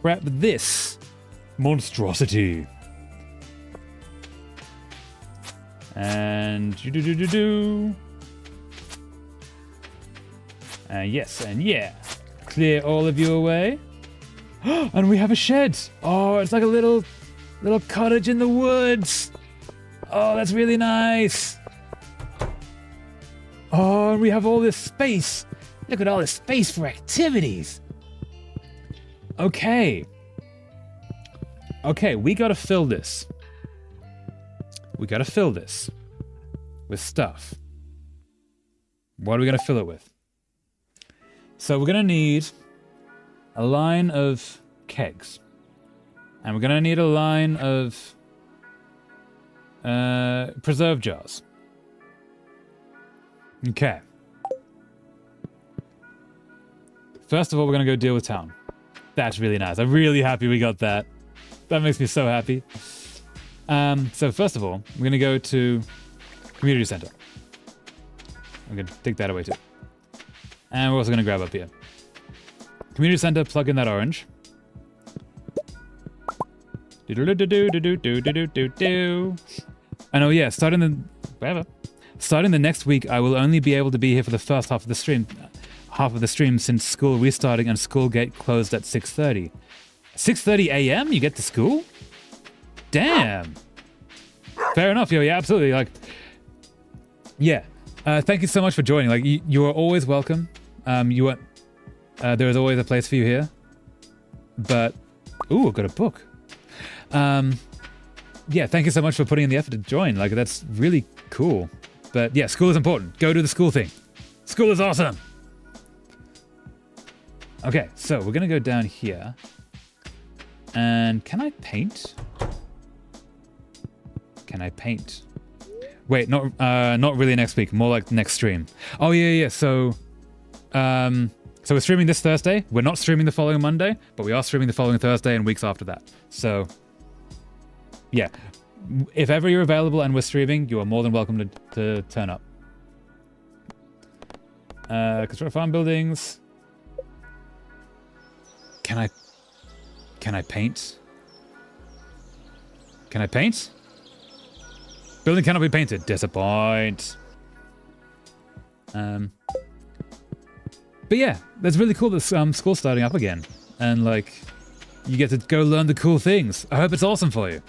prep this monstrosity. And... yes, and yeah. Clear all of you away. And we have a shed. Oh, it's like a little cottage in the woods. Oh, that's really nice. Oh, and we have all this space. Look at all this space for activities. Okay. Okay, we gotta fill this. We gotta fill this with stuff. What are we gonna fill it with? So we're gonna need a line of kegs. And we're gonna need a line of preserve jars. Okay. First of all, we're going to go deal with town. That's really nice. I'm really happy we got that. That makes me so happy. So first of all, we're going to go to community center. I'm going to take that away too. And we're also going to grab up here. Community center, plug in that orange. And oh yeah, starting the next week, I will only be able to be here for the first half of the stream since school restarting and school gate closed at 6:30. 6:30 a.m. you get to school? Damn. Fair enough, yo. Yeah, absolutely. Like, yeah. Thank you so much for joining. Like, you are always welcome. There is always a place for you here. But, ooh, I've got a book. Yeah, thank you so much for putting in the effort to join. Like, that's really cool. But yeah, school is important. Go do the school thing. School is awesome. Okay, so we're gonna go down here. And can I paint? Can I paint? Wait, not really next week. More like next stream. Oh yeah. So we're streaming this Thursday. We're not streaming the following Monday, but we are streaming the following Thursday and weeks after that. So yeah. If ever you're available and we're streaming, you are more than welcome to turn up. Construct farm buildings. Can I paint? Can I paint? Building cannot be painted. Disappoint. But yeah, that's really cool that school's starting up again. And like, you get to go learn the cool things. I hope it's awesome for you.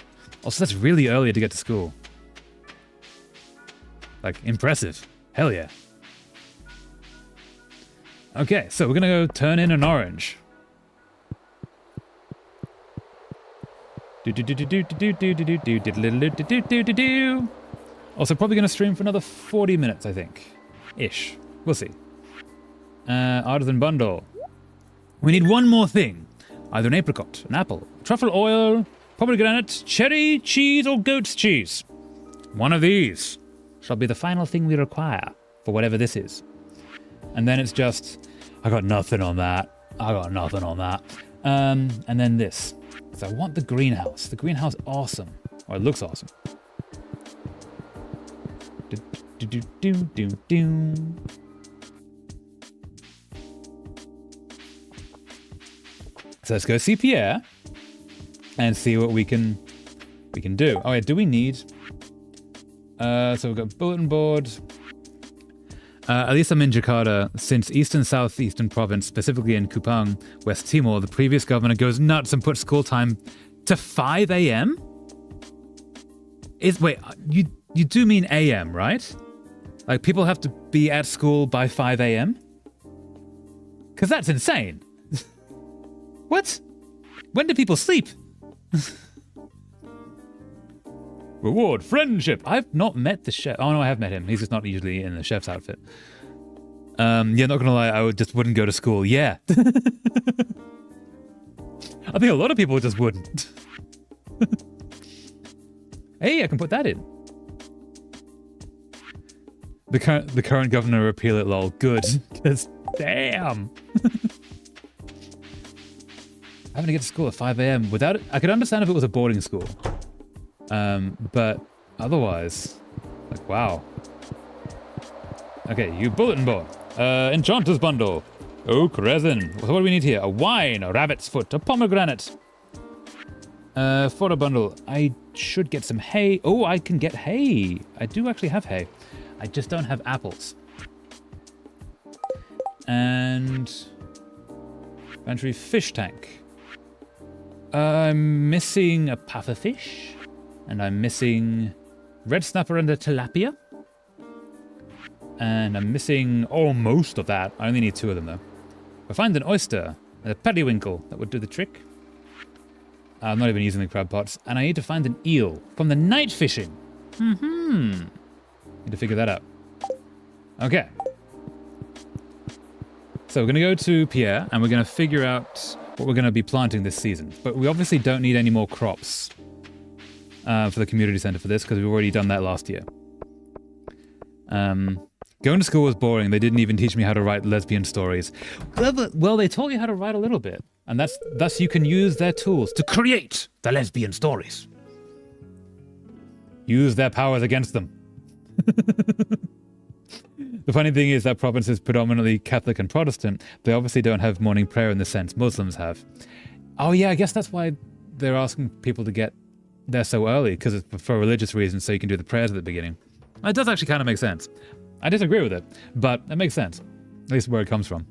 Also, that's really early to get to school. Like, impressive. Hell yeah. Okay, so we're gonna go turn in an orange. Also, probably gonna stream for another 40 minutes, I think. Ish. We'll see. Artisan bundle. We need one more thing. Either an apricot, an apple, truffle oil, pomegranate, cherry, cheese, or goat's cheese. One of these shall be the final thing we require for whatever this is. And then it's just, I got nothing on that. I got nothing on that. And then this. So I want the greenhouse. The greenhouse, awesome. Or it looks awesome. So let's go see Pierre and see what we can do. Oh yeah, do we need? So we've got bulletin board. At least I'm in Jakarta, since Eastern Southeastern Province, specifically in Kupang, West Timor, the previous governor goes nuts and puts school time to 5 a.m. Wait, you do mean a.m., right? Like people have to be at school by 5 a.m. Because that's insane. What? When do people sleep? Reward, friendship. I've not met the chef. Oh no, I have met him. He's just not usually in the chef's outfit. Yeah, not gonna lie, I wouldn't go to school. Yeah. I think a lot of people just wouldn't. Hey, I can put that in. The current governor repeal it, lol. Good. Because damn. Having to get to school at 5 a.m. without it, I could understand if it was a boarding school. But otherwise, like, wow. Okay, you bulletin board. Enchanter's bundle. Oak resin. What do we need here? A wine, a rabbit's foot, a pomegranate. Photo bundle. I should get some hay. Oh, I can get hay. I do actually have hay. I just don't have apples. And pantry fish tank. I'm missing a pufferfish. And I'm missing red snapper and a tilapia. And I'm missing most of that. I only need 2 of them, though. I find an oyster, a periwinkle. That would do the trick. I'm not even using the crab pots. And I need to find an eel from the night fishing. Need to figure that out. Okay. So we're going to go to Pierre, and we're going to figure out what we're going to be planting this season. But we obviously don't need any more crops for the community center for this, because we've already done that last year. Going to school was boring. They didn't even teach me how to write lesbian stories. Well, they taught you how to write a little bit, and thus you can use their tools to create the lesbian stories. Use their powers against them. The funny thing is that province is predominantly Catholic and Protestant. They obviously don't have morning prayer in the sense Muslims have. Oh yeah, I guess that's why they're asking people to get there so early, because it's for religious reasons, so you can do the prayers at the beginning. It does actually kind of make sense. I disagree with it, but it makes sense. At least where it comes from.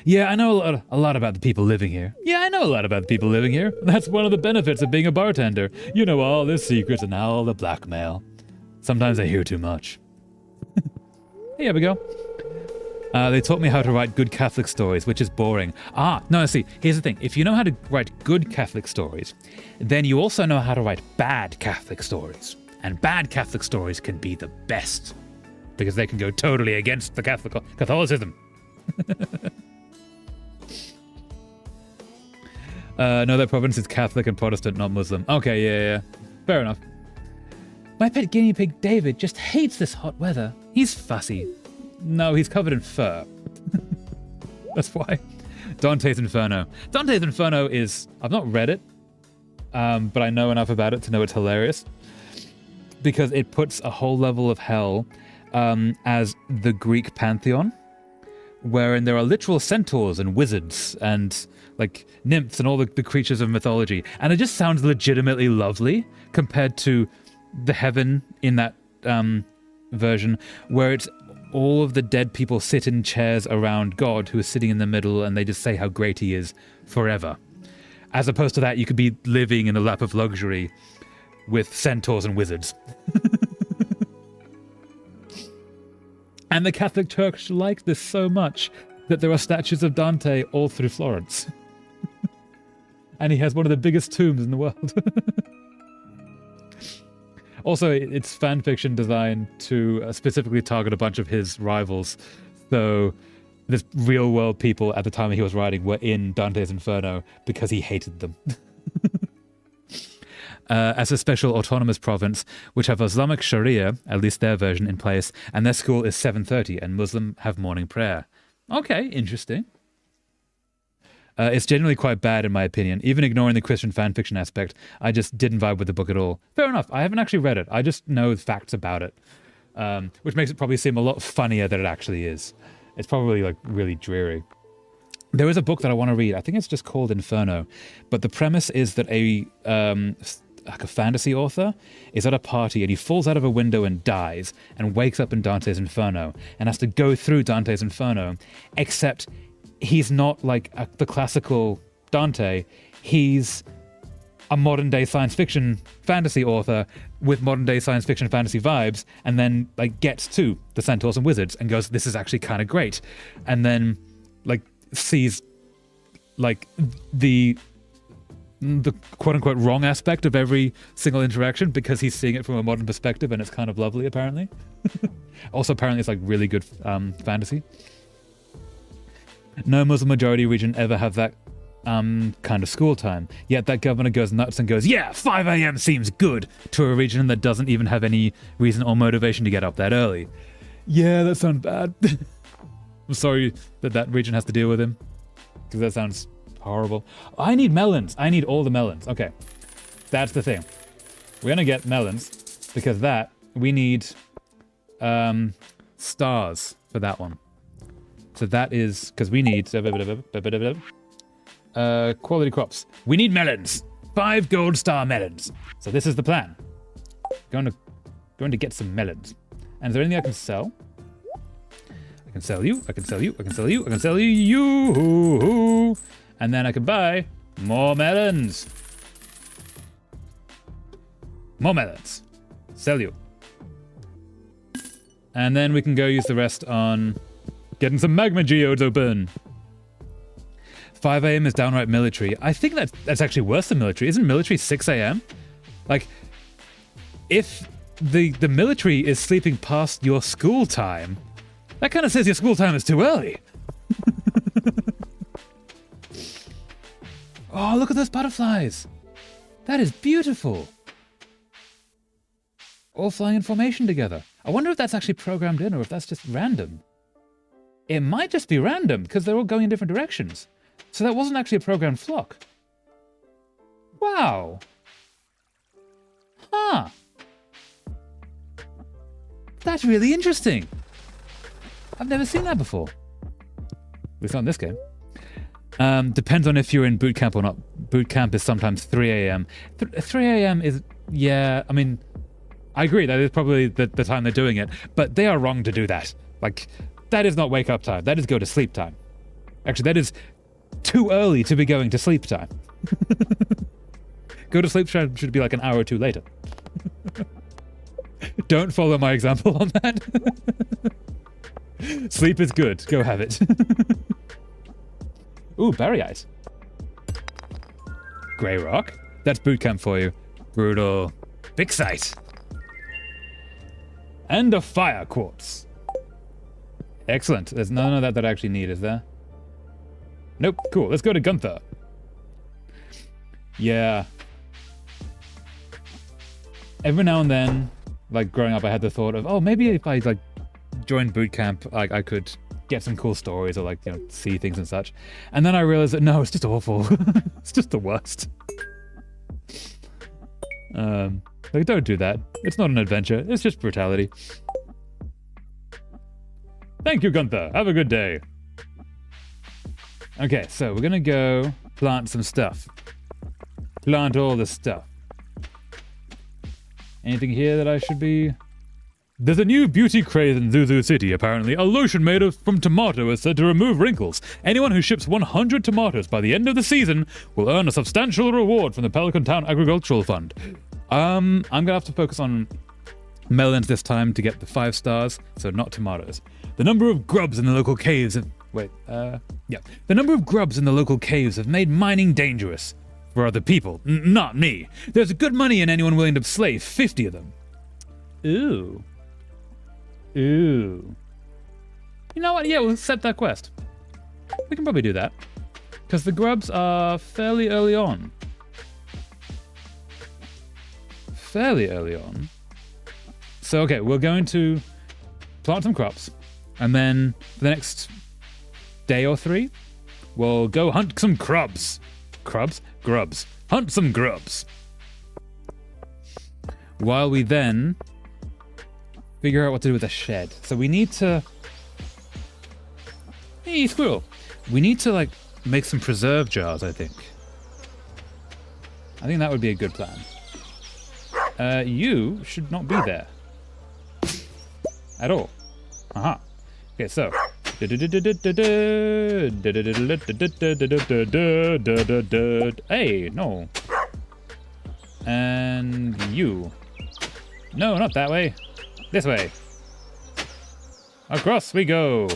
Yeah, I know a lot about the people living here. Yeah, I know a lot about the people living here. That's one of the benefits of being a bartender. You know all the secrets and all the blackmail. Sometimes I hear too much. Here we go. They taught me how to write good Catholic stories, which is boring. No, see, here's the thing. If you know how to write good Catholic stories, then you also know how to write bad Catholic stories. And bad Catholic stories can be the best, because they can go totally against the Catholicism. No, that province is Catholic and Protestant, not Muslim. Okay, yeah. Fair enough. My pet guinea pig, David, just hates this hot weather. He's fussy. No, he's covered in fur. That's why. Dante's Inferno. Dante's Inferno is... I've not read it, but I know enough about it to know it's hilarious. Because it puts a whole level of hell as the Greek pantheon, wherein there are literal centaurs and wizards and like nymphs and all the creatures of mythology. And it just sounds legitimately lovely compared to the heaven in that version, where it's all of the dead people sit in chairs around God, who is sitting in the middle, and they just say how great he is forever. As opposed to that, you could be living in a lap of luxury with centaurs and wizards. And the Catholic Church liked this so much that there are statues of Dante all through Florence. And he has one of the biggest tombs in the world. Also, it's fan fiction designed to specifically target a bunch of his rivals. So this real world people at the time he was writing were in Dante's Inferno because he hated them. As a special autonomous province, which have Islamic Sharia, at least their version, in place, and their school is 7:30, and Muslim have morning prayer. Okay, interesting. It's generally quite bad in my opinion, even ignoring the Christian fanfiction aspect. I just didn't vibe with the book at all. Fair enough, I haven't actually read it. I just know facts about it, which makes it probably seem a lot funnier than it actually is. It's probably like really dreary. There is a book that I want to read. I think it's just called Inferno, but the premise is that like a fantasy author is at a party and he falls out of a window and dies and wakes up in Dante's Inferno and has to go through Dante's Inferno, except he's not like the classical Dante. He's a modern day science fiction fantasy author with modern day science fiction fantasy vibes, and then like gets to the Centaurs and Wizards and goes, this is actually kind of great. And then like sees like the quote-unquote wrong aspect of every single interaction because he's seeing it from a modern perspective, and it's kind of lovely apparently. Also apparently it's like really good fantasy. No Muslim majority region ever have that kind of school time, yet that governor goes nuts and goes, yeah, 5 a.m. seems good, to a region that doesn't even have any reason or motivation to get up that early. Yeah, that sounds bad. I'm sorry that region has to deal with him, because that sounds horrible. I need melons. I need all the melons. Okay, that's the thing. We're gonna get melons because we need stars for that one. So that is because we need quality crops. We need melons. 5 gold star melons. So this is the plan. Going to get some melons. And is there anything I can sell? I can sell you. I can sell you. I can sell you. I can sell you. And then I can buy more melons. More melons. Sell you. And then we can go use the rest on getting some magma geodes open. 5 a.m. is downright military. I think that's actually worse than military. Isn't military 6 a.m.? Like, if the military is sleeping past your school time, that kind of says your school time is too early. Oh, look at those butterflies. That is beautiful. All flying in formation together. I wonder if that's actually programmed in or if that's just random. It might just be random because they're all going in different directions. So that wasn't actually a programmed flock. Wow. Huh. That's really interesting. I've never seen that before. At least not in this game. Depends on if you're in boot camp or not. Boot camp is sometimes 3 a.m. 3 a.m. is, yeah, I mean, I agree, that is probably the time they're doing it, but they are wrong to do that. Like, that is not wake up time, that is go to sleep time. Actually, that is too early to be going to sleep time. Go to sleep time should be like an hour or two later. Don't follow my example on that. Sleep is good, go have it. Ooh, Barryite. Grey Rock. That's boot camp for you. Brutal. Big sight. And a fire quartz. Excellent. There's none of that I actually need, is there? Nope. Cool. Let's go to Gunther. Yeah. Every now and then, like growing up, I had the thought of, oh, maybe if I like joined boot camp, like I could get some cool stories or like, you know, see things and such. And then I realized that no, it's just awful. It's just the worst. Like, don't do that. It's not an adventure. It's just brutality. Thank you, Gunther. Have a good day. Okay, so we're gonna go plant some stuff. Plant all the stuff. Anything here that I should be... There's a new beauty craze in Zuzu City, apparently. A lotion made from tomato is said to remove wrinkles. Anyone who ships 100 tomatoes by the end of the season will earn a substantial reward from the Pelican Town Agricultural Fund. I'm gonna have to focus on melons this time to get the 5 stars, so not tomatoes. The number of grubs in the local caves have... Wait, yeah. The number of grubs in the local caves have made mining dangerous. For other people, not me. There's good money in anyone willing to slay 50 of them. Ooh. Ooh. You know what? Yeah, we'll accept that quest. We can probably do that. Because the grubs are fairly early on. Fairly early on. So, okay, we're going to plant some crops. And then for the next day or 3, we'll go hunt some grubs. Grubs. Hunt some grubs. While we then figure out what to do with the shed. So we need to... Hey, squirrel. We need to, like, make some preserve jars, I think. I think that would be a good plan. You should not be there. At all. Aha. Okay, so... Hey, no. And you. No, not that way. This way. Across we go.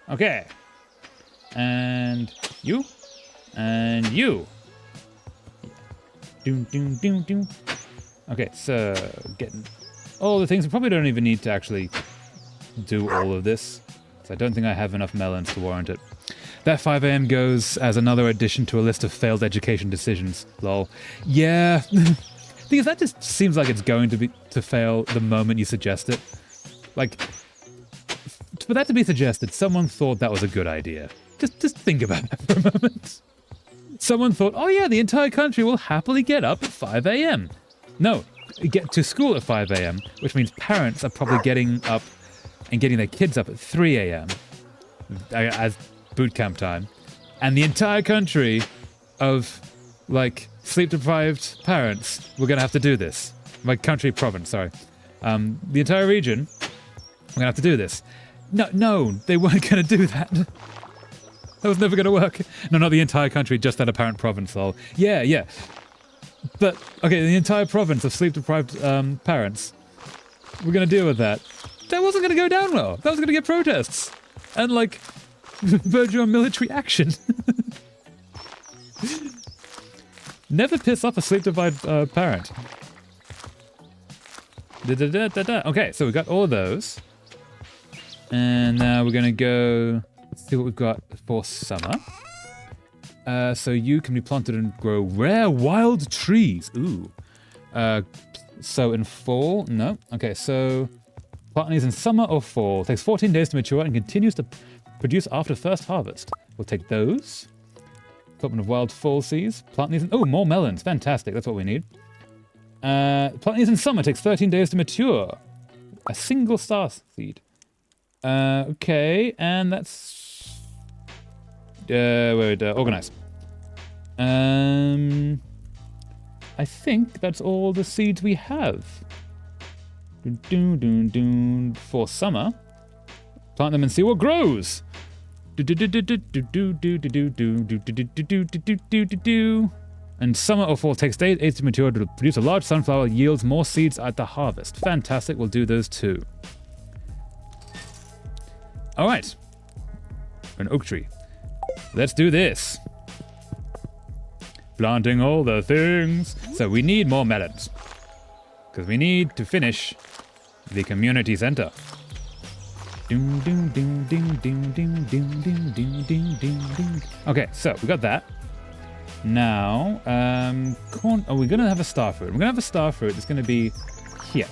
Okay. And you. And you. Okay, so getting all the things. We probably don't even need to actually do all of this. So I don't think I have enough melons to warrant it. That 5 a.m. goes as another addition to a list of failed education decisions. Lol. Yeah. Because that just seems like it's going to fail the moment you suggest it. Like, for that to be suggested, someone thought that was a good idea. Just think about that for a moment. Someone thought, oh yeah, the entire country will happily get up at 5 a.m. No, get to school at 5 a.m., which means parents are probably getting up and getting their kids up at 3 a.m. as boot camp time. And the entire country of, like, sleep-deprived parents, we're going to have to do this. My country, province, sorry. The entire region, we're going to have to do this. No, they weren't going to do that. That was never going to work. No, not the entire country, just that apparent province, lol. Yeah. But, okay, the entire province of sleep-deprived parents, we're going to deal with that. That wasn't going to go down well. That was going to get protests. And, like, verge on military action. Never piss off a sleep-deprived parent. Okay, so we got all of those. And now we're going to go... see what we've got for summer. So you can be planted and grow rare wild trees. Ooh. So in fall, no. Okay, so plant these in summer or fall. Takes 14 days to mature and continues to produce after first harvest. We'll take those. Equipment of wild fall seeds. Plant these in... Oh, more melons. Fantastic. That's what we need. Plant these in summer. Takes 13 days to mature. A single star seed. Okay, and that's... organize. I think that's all the seeds we have. For summer. Plant them and see what grows. And summer or fall takes days to mature to produce a large sunflower, yields more seeds at the harvest. Fantastic, we'll do those too. Alright. An oak tree. Let's do this. Planting all the things. So we need more melons. Because we need to finish the community center. Okay, so we got that. Now, corn. Oh, we're going to have a star fruit. We're going to have a star fruit that's going to be here.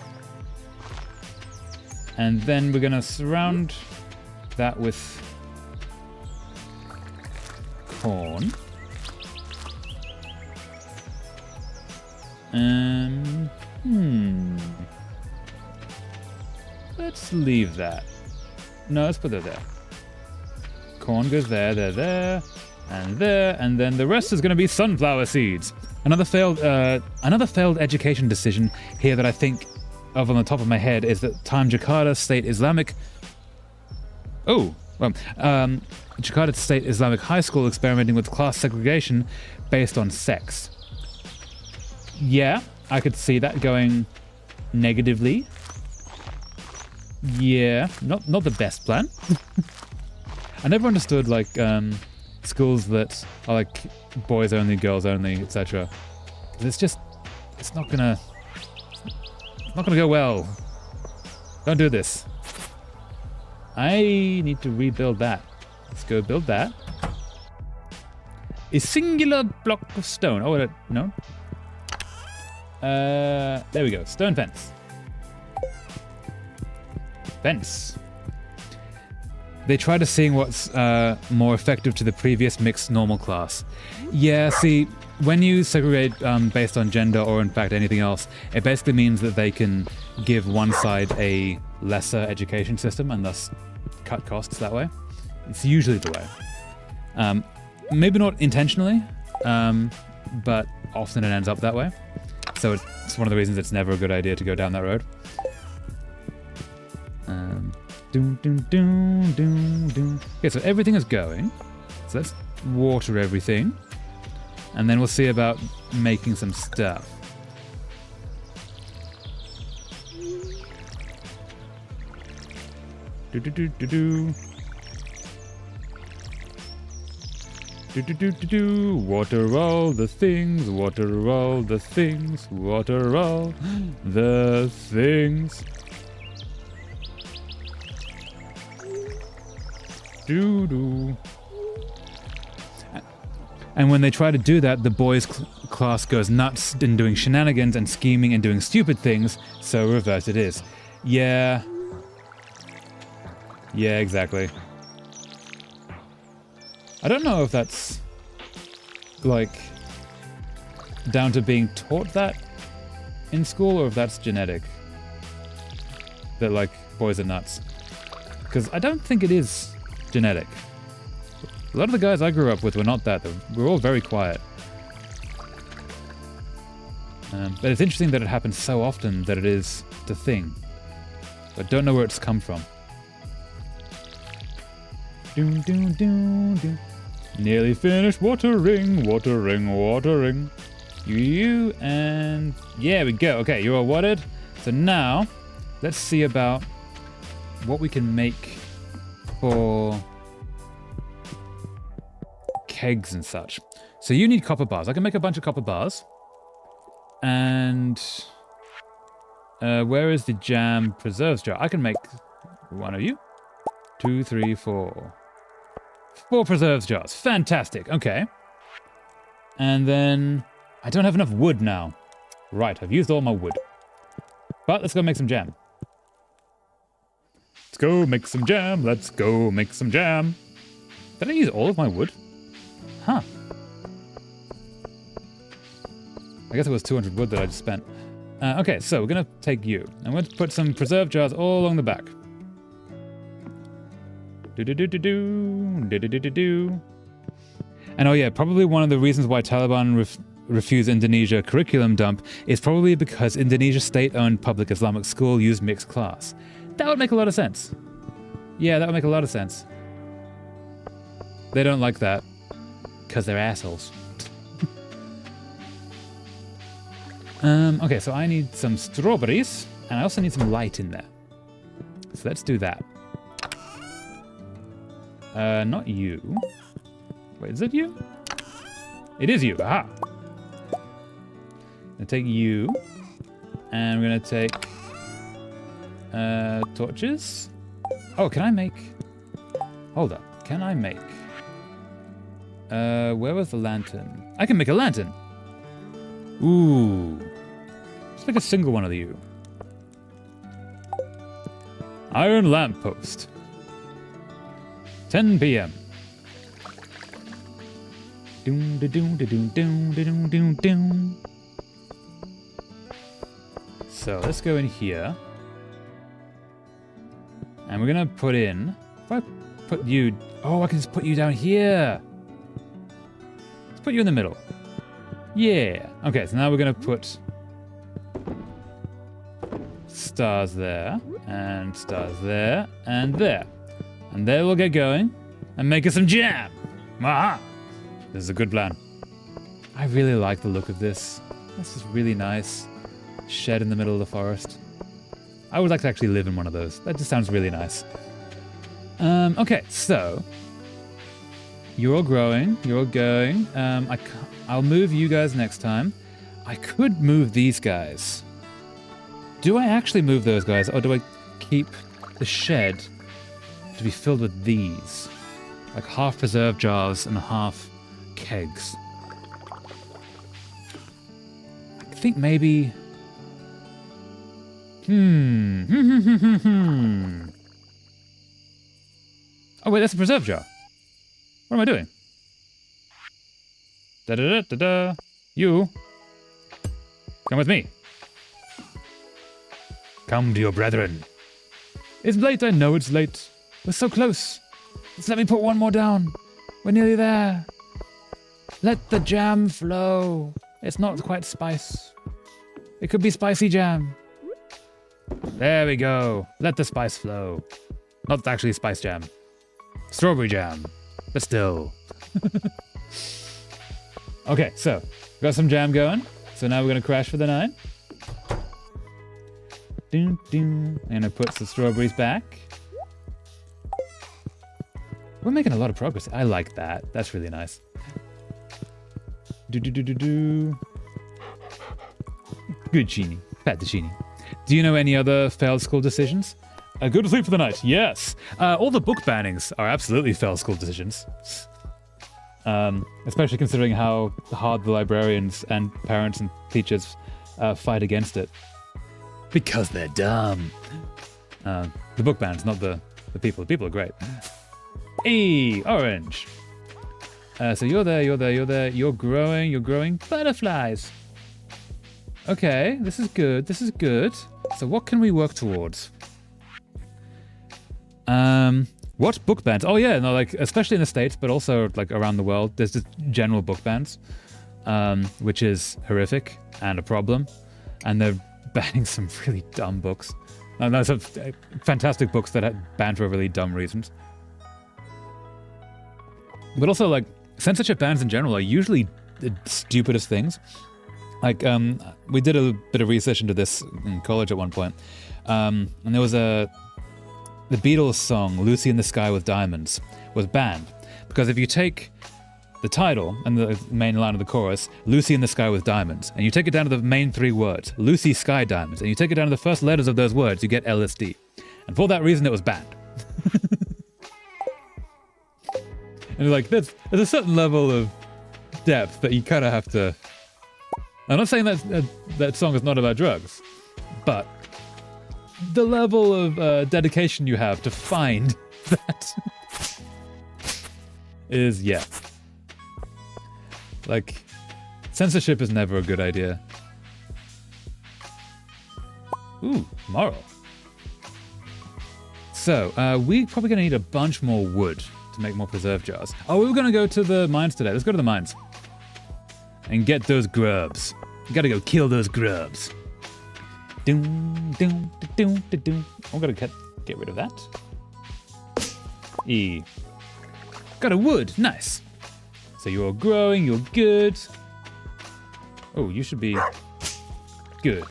And then we're going to surround that with corn. Let's leave that. No, let's put it there. Corn goes there, there, and then the rest is going to be sunflower seeds. Another failed education decision here that I think of on the top of my head is that Jakarta State Islamic. Jakarta State Islamic High School experimenting with class segregation based on sex. Yeah, I could see that going negatively. Yeah, not the best plan. I never understood like schools that are like boys only, girls only, etc. It's not gonna go well. Don't do this. I need to rebuild that. Let's go build that. A singular block of stone. Oh, no. There we go. Stone fence. Fence. They try to seeing what's more effective to the previous mixed normal class. Yeah, see, when you segregate based on gender or in fact anything else, it basically means that they can give one side a lesser education system and thus cut costs that way. It's usually the way. Maybe not intentionally, but often it ends up that way. So it's one of the reasons it's never a good idea to go down that road. Okay, so everything is going. So let's water everything. And then we'll see about making some stuff. Water all the things, water all the things, water all the things. And when they try to do that, the boys' class goes nuts in doing shenanigans and scheming and doing stupid things, so reverse it is. Yeah. Yeah, exactly. I don't know if that's, like, down to being taught that in school or if that's genetic. That, like, boys are nuts. Because I don't think it is genetic. A lot of the guys I grew up with were not that. We were all very quiet. But it's interesting that it happens so often that it is the thing. But don't know where it's come from. Nearly finished watering, watering, watering. You and... Yeah, we go. Okay, you're all watered. So now, let's see about what we can make for kegs and such. So you need copper bars. I can make a bunch of copper bars. And where is the jam preserves jar? I can make one of you. 2, 3, 4. 4 preserves jars. Fantastic. Okay. And then I don't have enough wood now. Right, I've used all my wood. But let's go make some jam. Let's go make some jam. Let's go make some jam. Did I use all of my wood? Huh. I guess it was 200 wood that I just spent. Okay, so we're going to take you. I'm going to put some preserve jars all along the back. And oh yeah, probably one of the reasons why Taliban refused Indonesia curriculum dump is probably because Indonesia's state-owned public Islamic school used mixed class. That would make a lot of sense. Yeah, that would make a lot of sense. They don't like that because they're assholes. Okay, so I need some strawberries and I also need some light in there. So let's do that. Not you. Wait, is it you? It is you. Aha. I'm gonna take you, and we're gonna take torches. Oh, can I make? Hold up. Can I make? Where was the lantern? I can make a lantern. Ooh. Just make a single one of you. Iron lamppost. 10 p.m. So let's go in here. And we're gonna put in... If I put you... Oh, I can just put you down here. Let's put you in the middle. Yeah. Okay, so now we're gonna put... stars there. And stars there. And there. And there we'll get going and make us some jam. Aha! This is a good plan. I really like the look of this. This is really nice. Shed in the middle of the forest. I would like to actually live in one of those. That just sounds really nice. Okay, so you're all growing. You're all going. I'll move you guys next time. I could move these guys. Do I actually move those guys, or do I keep the shed to be filled with these? Like half preserve jars and half kegs. I think maybe... Oh wait, that's a preserve jar. What am I doing? Da-da-da-da-da. You. Come with me. Come to your brethren. It's late, I know it's late. We're so close. Just let me put one more down. We're nearly there. Let the jam flow. It's not quite spice. It could be spicy jam. There we go. Let the spice flow. Not actually spice jam. Strawberry jam. But still. Okay, so got some jam going. So now we're going to crash for the night. Doom, doom. I'm going to put some strawberries back. We're making a lot of progress. I like that. That's really nice. Do. Good Genie. Pat the Genie. Do you know any other failed school decisions? Go to sleep for the night. Yes. All the book bannings are absolutely failed school decisions. Especially considering how hard the librarians and parents and teachers fight against it. Because they're dumb. The book bans, not the people. The people are great. Hey, orange. So you're there. You're growing. Butterflies. Okay, this is good. So what can we work towards? What book bans? Oh yeah, no, like especially in the States, but also like around the world, there's just general book bans, which is horrific and a problem. And they're banning some really dumb books. No, some fantastic books that are banned for really dumb reasons. But also, like, censorship bans in general are usually the stupidest things. Like, we did a bit of research into this in college at one point, and there was the Beatles song "Lucy in the Sky with Diamonds" was banned because if you take the title and the main line of the chorus, "Lucy in the Sky with Diamonds," and you take it down to the main three words, "Lucy Sky Diamonds," and you take it down to the first letters of those words, you get LSD. And for that reason, it was banned. And like, there's a certain level of depth that you kind of have to... I'm not saying that song is not about drugs, but the level of dedication you have to find that is, yeah. Like, censorship is never a good idea. Ooh, moral. So, we're probably going to need a bunch more wood to make more preserve jars. Oh, we were going to go to the mines today. Let's go to the mines. And get those grubs. You gotta go kill those grubs. Doom, doom, doom, doom, doom. I'm gonna get rid of that. Got a wood. Nice. So you're growing, you're good. Oh, you should be good.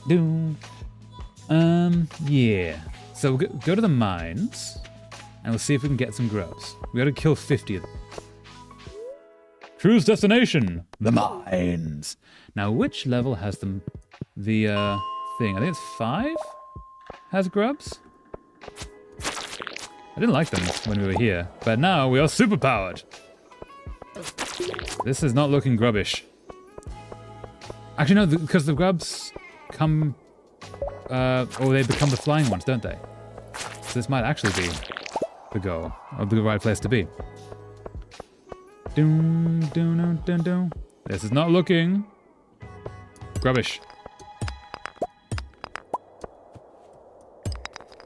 Doom. Yeah. So we'll go to the mines, and we'll see if we can get some grubs. We gotta kill 50 of them. Cruise destination, the mines. Now, which level has the thing? I think it's 5 has grubs. I didn't like them when we were here, but now we are superpowered. This is not looking grubbish. Actually, no, because the grubs come, or they become the flying ones, don't they? So this might actually be the goal, or the right place to be. Doom, doom, doom, doom, doom. This is not looking grubbish.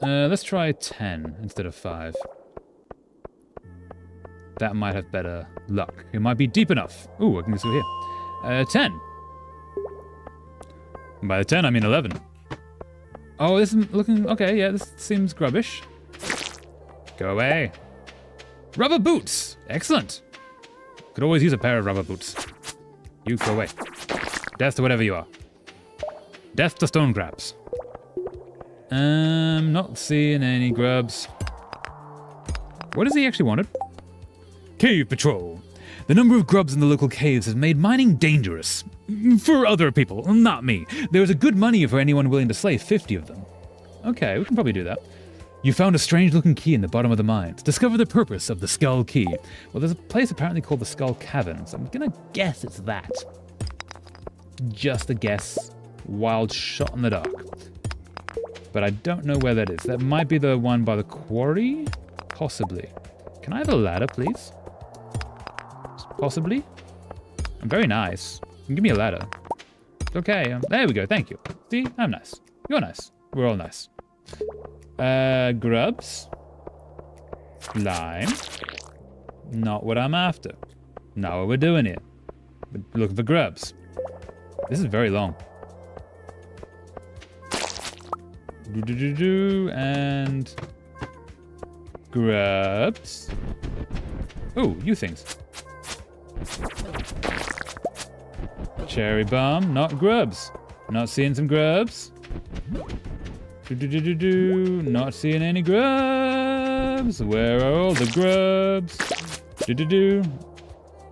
Let's try 10 instead of 5. That might have better luck. It might be deep enough. Ooh, I can go through here. 10. And by the 10, I mean 11. Oh, this is looking... Okay, yeah, this seems grubbish. Go away. Rubber boots! Excellent. Could always use a pair of rubber boots. You go away. Death to whatever you are. Death to stone crabs. Not seeing any grubs. What has he actually wanted? Cave patrol. The number of grubs in the local caves has made mining dangerous. For other people, not me. There is a good money for anyone willing to slay 50 of them. Okay, we can probably do that. You found a strange-looking key in the bottom of the mines. Discover the purpose of the Skull Key. Well, there's a place apparently called the Skull Cavern, so I'm gonna guess it's that. Just a guess. Wild shot in the dark. But I don't know where that is. That might be the one by the quarry? Possibly. Can I have a ladder, please? Possibly? I'm very nice. Give me a ladder. Okay, there we go, thank you. See, I'm nice. You're nice. We're all nice. Grubs. Slime. Not what I'm after. Not what we're doing here. We're looking for grubs. This is very long. And grubs. Oh, you things. Cherry bomb, not grubs. Not seeing some grubs. Not seeing any grubs. Where are all the grubs?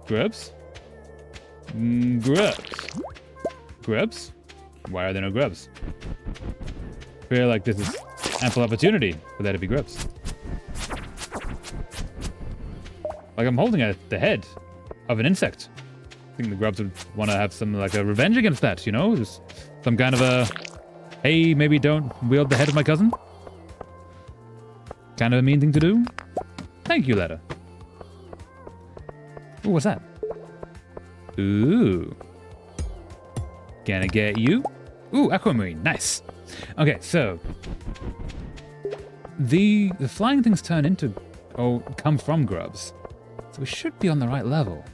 Grubs? Grubs. Grubs? Why are there no grubs? I feel like this is ample opportunity for there to be grubs. Like I'm holding the head of an insect. I think the grubs would want to have some like a revenge against that, you know? Just some kind of a, hey, maybe don't wield the head of my cousin. Kind of a mean thing to do. Thank you, ladder. Ooh, what's that? Ooh. Gonna get you. Ooh, aquamarine, nice. Okay, so the flying things turn into, come from grubs. So we should be on the right level.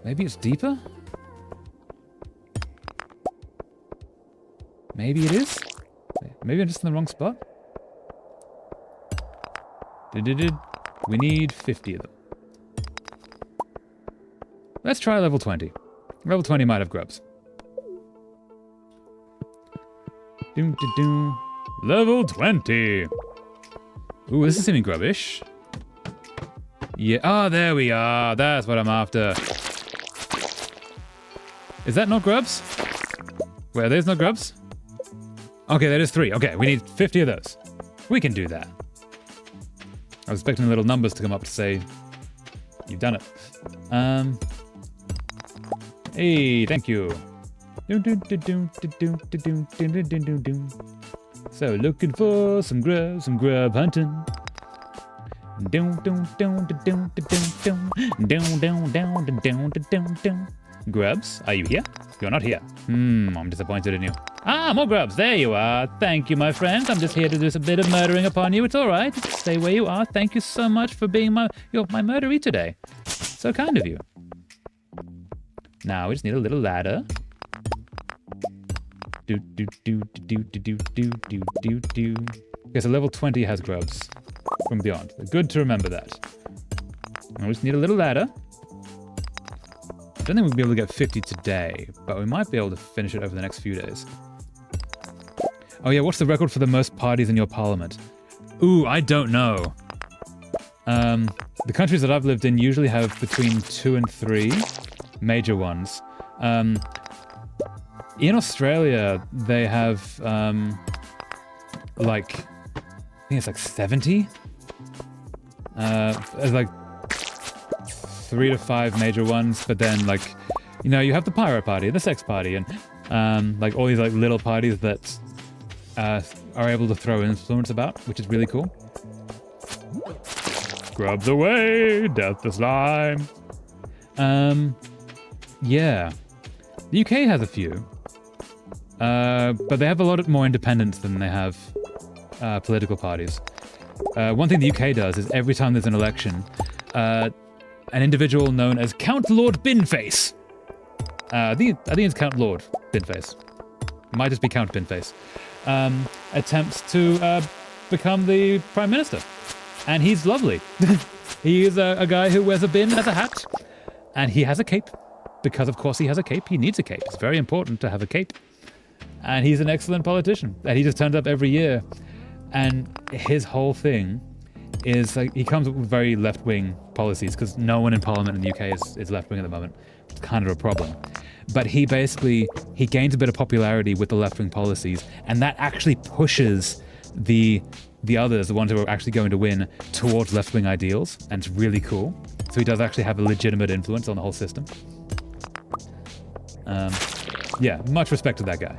Maybe it's deeper? Maybe it is? Maybe I'm just in the wrong spot? We need 50 of them. Let's try level 20. Level 20 might have grubs. Level 20! Ooh, this is seeming grubbish. Yeah, there we are. That's what I'm after. Is that not grubs? Wait, are those not grubs? Okay, that is 3. Okay, we need 50 of those. We can do that. I was expecting little numbers to come up to say, you've done it. Hey, thank you. So, looking for some grub hunting. Grubs, are you here? You're not here. I'm disappointed in you. Ah, more grubs. There you are. Thank you, my friend. I'm just here to do a bit of murdering upon you. It's all right. Just stay where you are. Thank you so much for being my murdery today. So kind of you. Now we just need a little ladder. Okay, so level 20 has grubs from beyond. Good to remember that. And we just need a little ladder. I don't think we'll be able to get 50 today, but we might be able to finish it over the next few days. Oh yeah, what's the record for the most parties in your parliament? Ooh, I don't know. The countries that I've lived in usually have between 2 and 3 major ones. In Australia, they have like, I think it's like 70. There's like 3 to 5 major ones, but then like, you know, you have the pirate party, the sex party, and like all these like little parties that are able to throw influence about, which is really cool. Grubs away, death to slime. Yeah, the UK has a few, but they have a lot more independence than they have political parties. One thing the UK does is every time there's an election, an individual known as Count Lord Binface. I think it's Count Lord Binface. It might just be Count Binface. Attempts to become the Prime Minister. And he's lovely. He is a guy who wears a bin as a hat. And he has a cape. Because of course he has a cape. He needs a cape. It's very important to have a cape. And he's an excellent politician. And he just turns up every year. And his whole thing is like he comes up with very left-wing policies because no one in Parliament in the UK is left-wing at the moment. It's kind of a problem. But he gains a bit of popularity with the left-wing policies, and that actually pushes the others, the ones who are actually going to win, towards left-wing ideals, and it's really cool. So he does actually have a legitimate influence on the whole system. Yeah, much respect to that guy.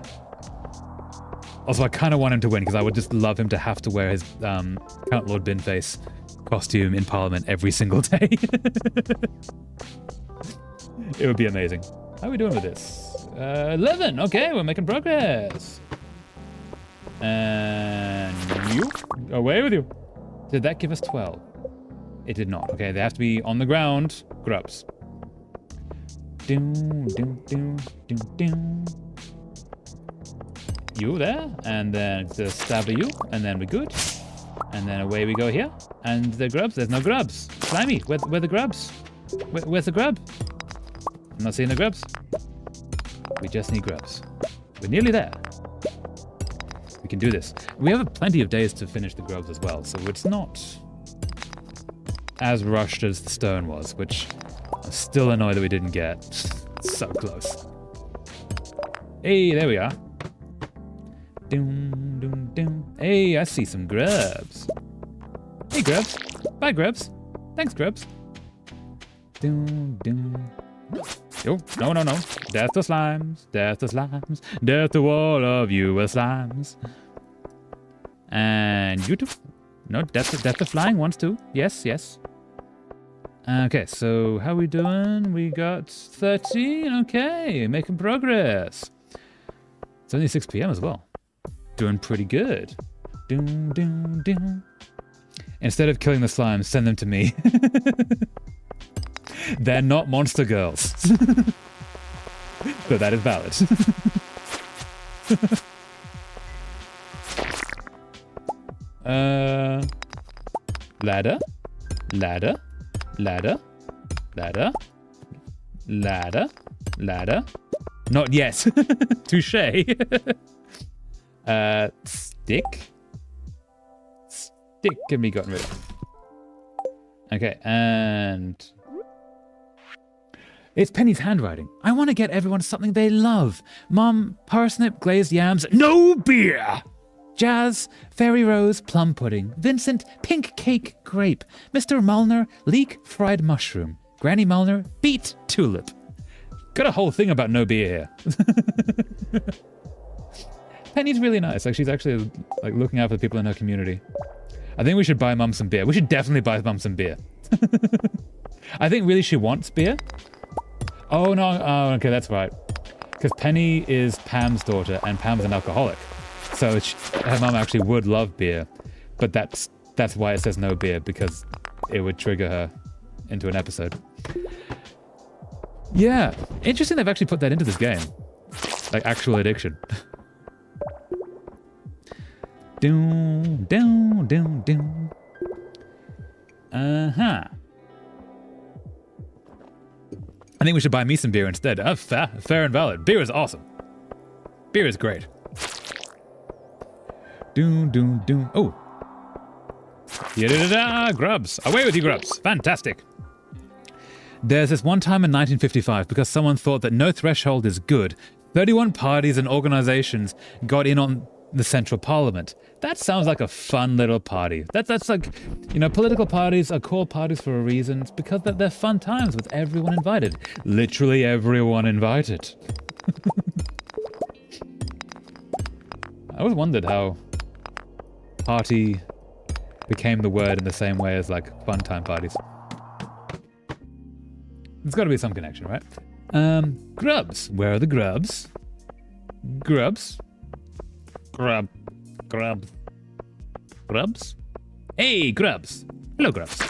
Also, I kind of want him to win because I would just love him to have to wear his Count Lord Binface costume in Parliament every single day. It would be amazing. How are we doing with this? 11. Okay, we're making progress. And you, away with you. Did that give us 12? It did not. Okay, they have to be on the ground. Grubs. Doom, doom, doom, doom, doom. You there, and then just stab at you, and then we're good. And then away we go here. And the grubs, there's no grubs. Slimy, where the grubs? Where's the grub? I'm not seeing the grubs. We just need grubs. We're nearly there. We can do this. We have plenty of days to finish the grubs as well, so it's not as rushed as the stone was, which I'm still annoyed that we didn't get. So close. Hey, there we are. Doom, doom, doom. Hey, I see some grubs. Hey, grubs. Bye, grubs. Thanks, grubs. Doom, doom. Yo, no. Death to slimes. Death to slimes. Death to all of you slimes. And you too. No, death to flying ones too. Yes. Okay, so how we doing? We got 13. Okay, making progress. It's only 6 p.m. as well. Doing pretty good. Doom, doom, doom. Instead of killing the slimes, send them to me. They're not monster girls. So that is valid. Ladder. Not yet. Touché. Stick can be gotten rid of. Okay, and it's Penny's handwriting. I want to get everyone something they love. Mom, parsnip, glazed yams, no beer. Jazz, fairy rose, plum pudding. Vincent, pink cake, grape. Mr. Mulner, leek, fried mushroom. Granny Mulner, beet, tulip. Got a whole thing about no beer here. Penny's really nice. Like, she's actually like looking out for the people in her community. I think we should buy Mum some beer. We should definitely buy Mum some beer. I think really she wants beer. Oh no, oh, okay, that's right. Because Penny is Pam's daughter and Pam's an alcoholic. So her mum actually would love beer. But that's why it says no beer, because it would trigger her into an episode. Yeah, interesting they've actually put that into this game. Like actual addiction. Doom, doom, doom, doom. Uh-huh. I think we should buy me some beer instead. Fair and valid. Beer is awesome. Beer is great. Doom, doom, doom. Oh. Da-da-da-da, grubs. Away with you, grubs. Fantastic. There's this one time in 1955, because someone thought that no threshold is good, 31 parties and organizations got in on the Central Parliament. That sounds like a fun little party. That's like, you know, political parties are called parties for a reason. It's because they're fun times with everyone invited. Literally everyone invited. I always wondered how party became the word in the same way as like fun time parties. There's got to be some connection, right? Grubs. Where are the grubs? Grubs. Grubs? Hey, grubs. Hello, grubs.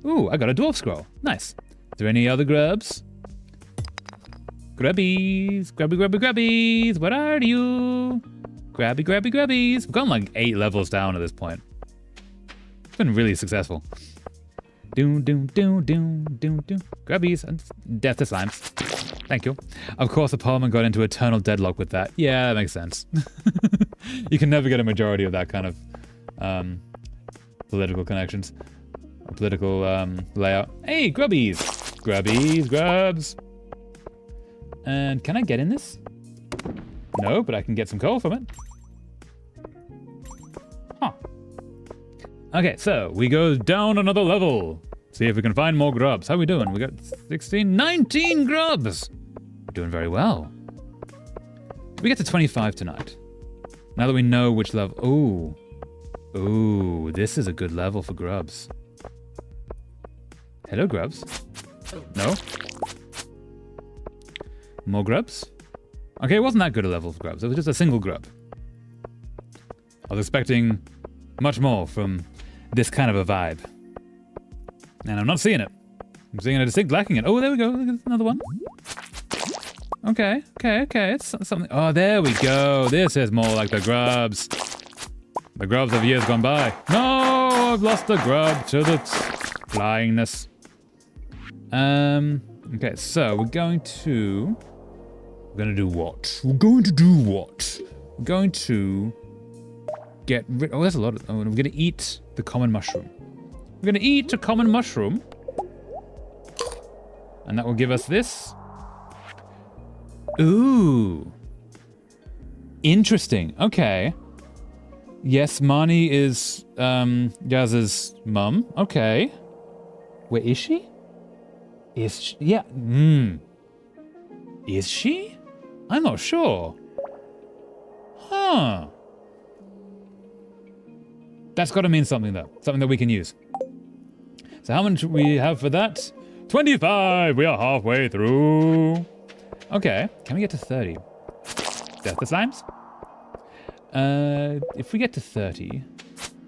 Ooh, I got a dwarf scroll. Nice. Is there any other grubs? Grubbies. Grubbies. Where are you? Grubbies. We've gone like 8 levels down at this point. It's been really successful. Doom. Grubbies and death to slimes. Thank you. Of course, the Parliament got into eternal deadlock with that. Yeah, that makes sense. You can never get a majority of that kind of political connections. Political layout. Hey, grubbies! Grubbies, grubs! And can I get in this? No, but I can get some coal from it. Huh. Okay, so we go down another level. See if we can find more grubs. How are we doing? We got 16, 19 grubs! We're doing very well. We get to 25 tonight. Now that we know which level... Ooh. Ooh, this is a good level for grubs. Hello, grubs. No? More grubs? Okay, it wasn't that good a level for grubs. It was just a single grub. I was expecting much more from this kind of a vibe. And I'm not seeing it. I'm seeing a distinct lacking it. Oh, there we go. Look at another one. Okay. It's something. Oh, there we go. This is more like the grubs. The grubs of years gone by. No, I've lost the grub to the flyingness. Okay, so we're going to do what? We're going to get rid... Oh, there's a lot of... Oh, we're going to eat the common mushroom. We're going to eat a common mushroom. And that will give us this. Ooh. Interesting. Okay. Yes, Marnie is Yaz's mum. Okay. Where is she? Is she? Yeah. Is she? I'm not sure. Huh. That's got to mean something, though. Something that we can use. So how much we have for that? 25! We are halfway through. Okay. Can we get to 30? Death the slimes? If we get to 30,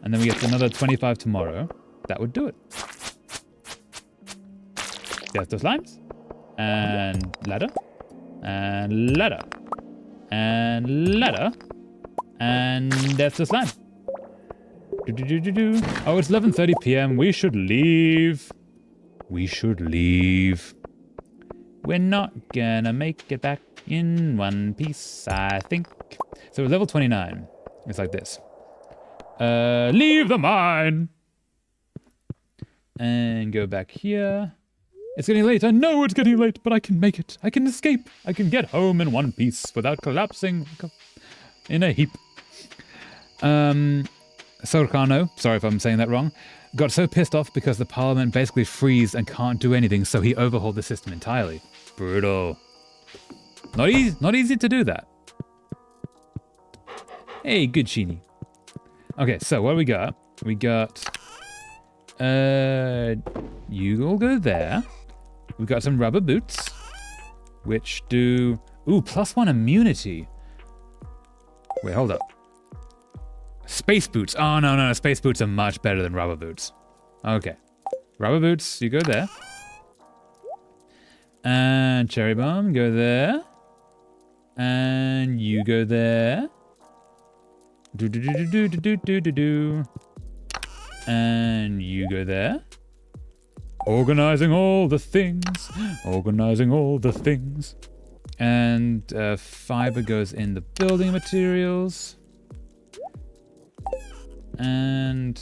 and then we get to another 25 tomorrow, that would do it. Death the slimes. And ladder. And ladder. And ladder. And death the slime. Oh, it's 11:30 p.m. We should leave. We're not gonna make it back in one piece, I think. So level 29. It's like this. Leave the mine! And go back here. It's getting late. I know it's getting late, but I can make it. I can escape. I can get home in one piece without collapsing in a heap. Sorcano, sorry if I'm saying that wrong, got so pissed off because the Parliament basically freezed and can't do anything, so he overhauled the system entirely. Brutal. Not easy to do that. Hey, good Sheeny. Okay, so what do we got? We got... you all go there. We've got some rubber boots, which do... Ooh, +1 immunity. Wait, hold up. Space boots. Oh, no. Space boots are much better than rubber boots. Okay. Rubber boots, you go there. And cherry bomb, go there. And you go there. Do. And you go there. Organizing all the things. And fiber goes in the building materials. And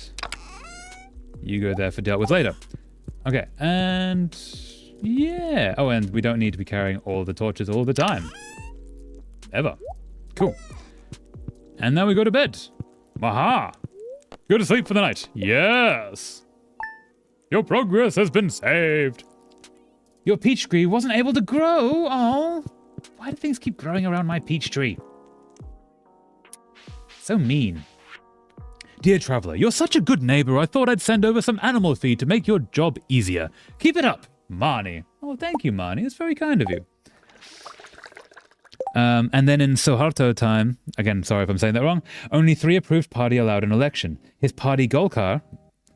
you go there for dealt with later. Okay, and yeah. Oh, and we don't need to be carrying all the torches all the time. Ever. Cool. And now we go to bed. Aha! Go to sleep for the night. Yes! Your progress has been saved. Your peach tree wasn't able to grow. Oh, why do things keep growing around my peach tree? So mean. Dear traveler, you're such a good neighbor, I thought I'd send over some animal feed to make your job easier. Keep it up, Marnie. Oh, thank you, Marnie. It's very kind of you. And then in Soharto time, again, sorry if I'm saying that wrong, only 3 approved party allowed an election. His party Golkar,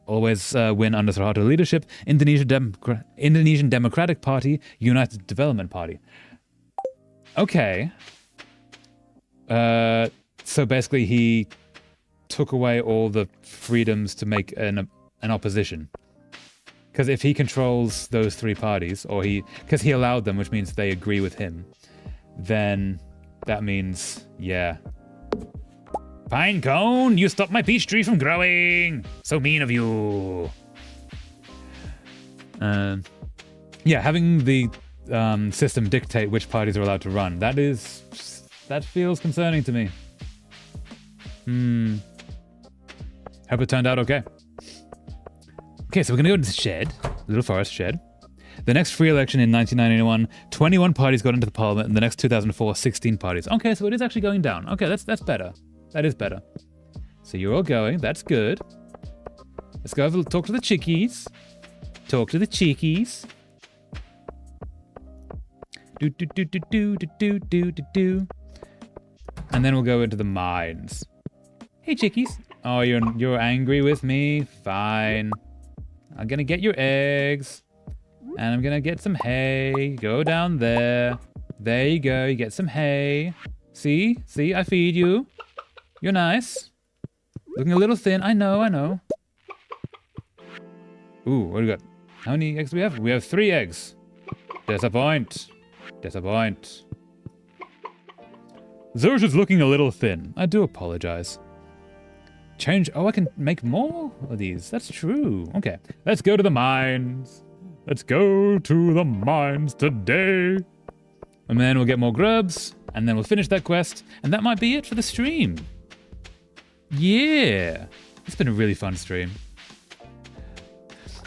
always win under Soharto leadership, Indonesian Democratic Party, United Development Party. Okay. So basically he took away all the freedoms to make an opposition. Because if he controls those 3 parties, or because he allowed them, which means they agree with him, then that means, yeah. Pinecone, you stopped my peach tree from growing. So mean of you. Yeah, having the system dictate which parties are allowed to run, that feels concerning to me. Hope it turned out okay. Okay, so we're gonna go to the shed, little forest shed. The next free election in 1991, 21 parties got into the parliament, and the next 2004, 16 parties. Okay, so it is actually going down. Okay, that's better. That is better. So you're all going, that's good. Let's go over, talk to the chickies. Talk to the chickies. Do do do do do do do do do. And then we'll go into the mines. Hey chickies. Oh, you're angry with me? Fine. I'm gonna get your eggs. And I'm gonna get some hay. Go down there. There you go, you get some hay. See? See, I feed you. You're nice. Looking a little thin, I know. Ooh, what do we got? How many eggs do we have? We have 3 eggs. Disappoint. Zerj is looking a little thin. I do apologize. Change. Oh, I can make more of these. That's true. Okay, let's go to the mines. Let's go to the mines today. And then we'll get more grubs, and then we'll finish that quest, and that might be it for the stream. Yeah. It's been a really fun stream.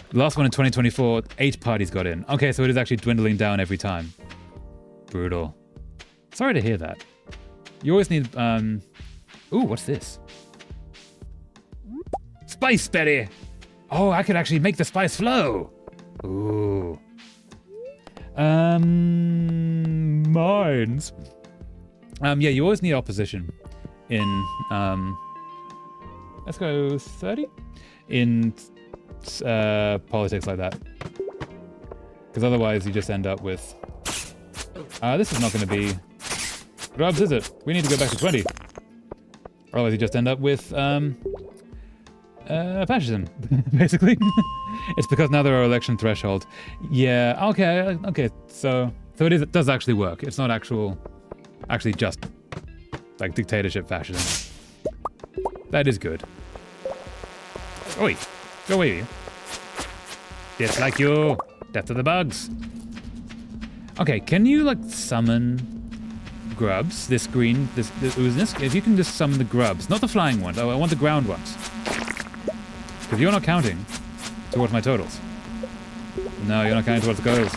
The last one in 2024, 8 parties got in. Okay, so it is actually dwindling down every time. Brutal. Sorry to hear that. You always need, Ooh, what's this? Spice berry! Oh, I could actually make the spice flow! Ooh. Mines. Yeah, you always need opposition in, let's go 30? In politics like that. Because otherwise you just end up with... this is not going to be... grubs, is it? We need to go back to 20. Otherwise you just end up with... fascism, basically. It's because now there are election thresholds. Yeah, okay, so it does actually work. It's not actually just like dictatorship fascism. That is good. Oi, go away. Dislike you. Death to the bugs. Okay, can you like summon grubs? This ooziness? If you can just summon the grubs, not the flying ones. Oh, I want the ground ones. Because you're not counting towards my totals. No, you're not counting towards the goals.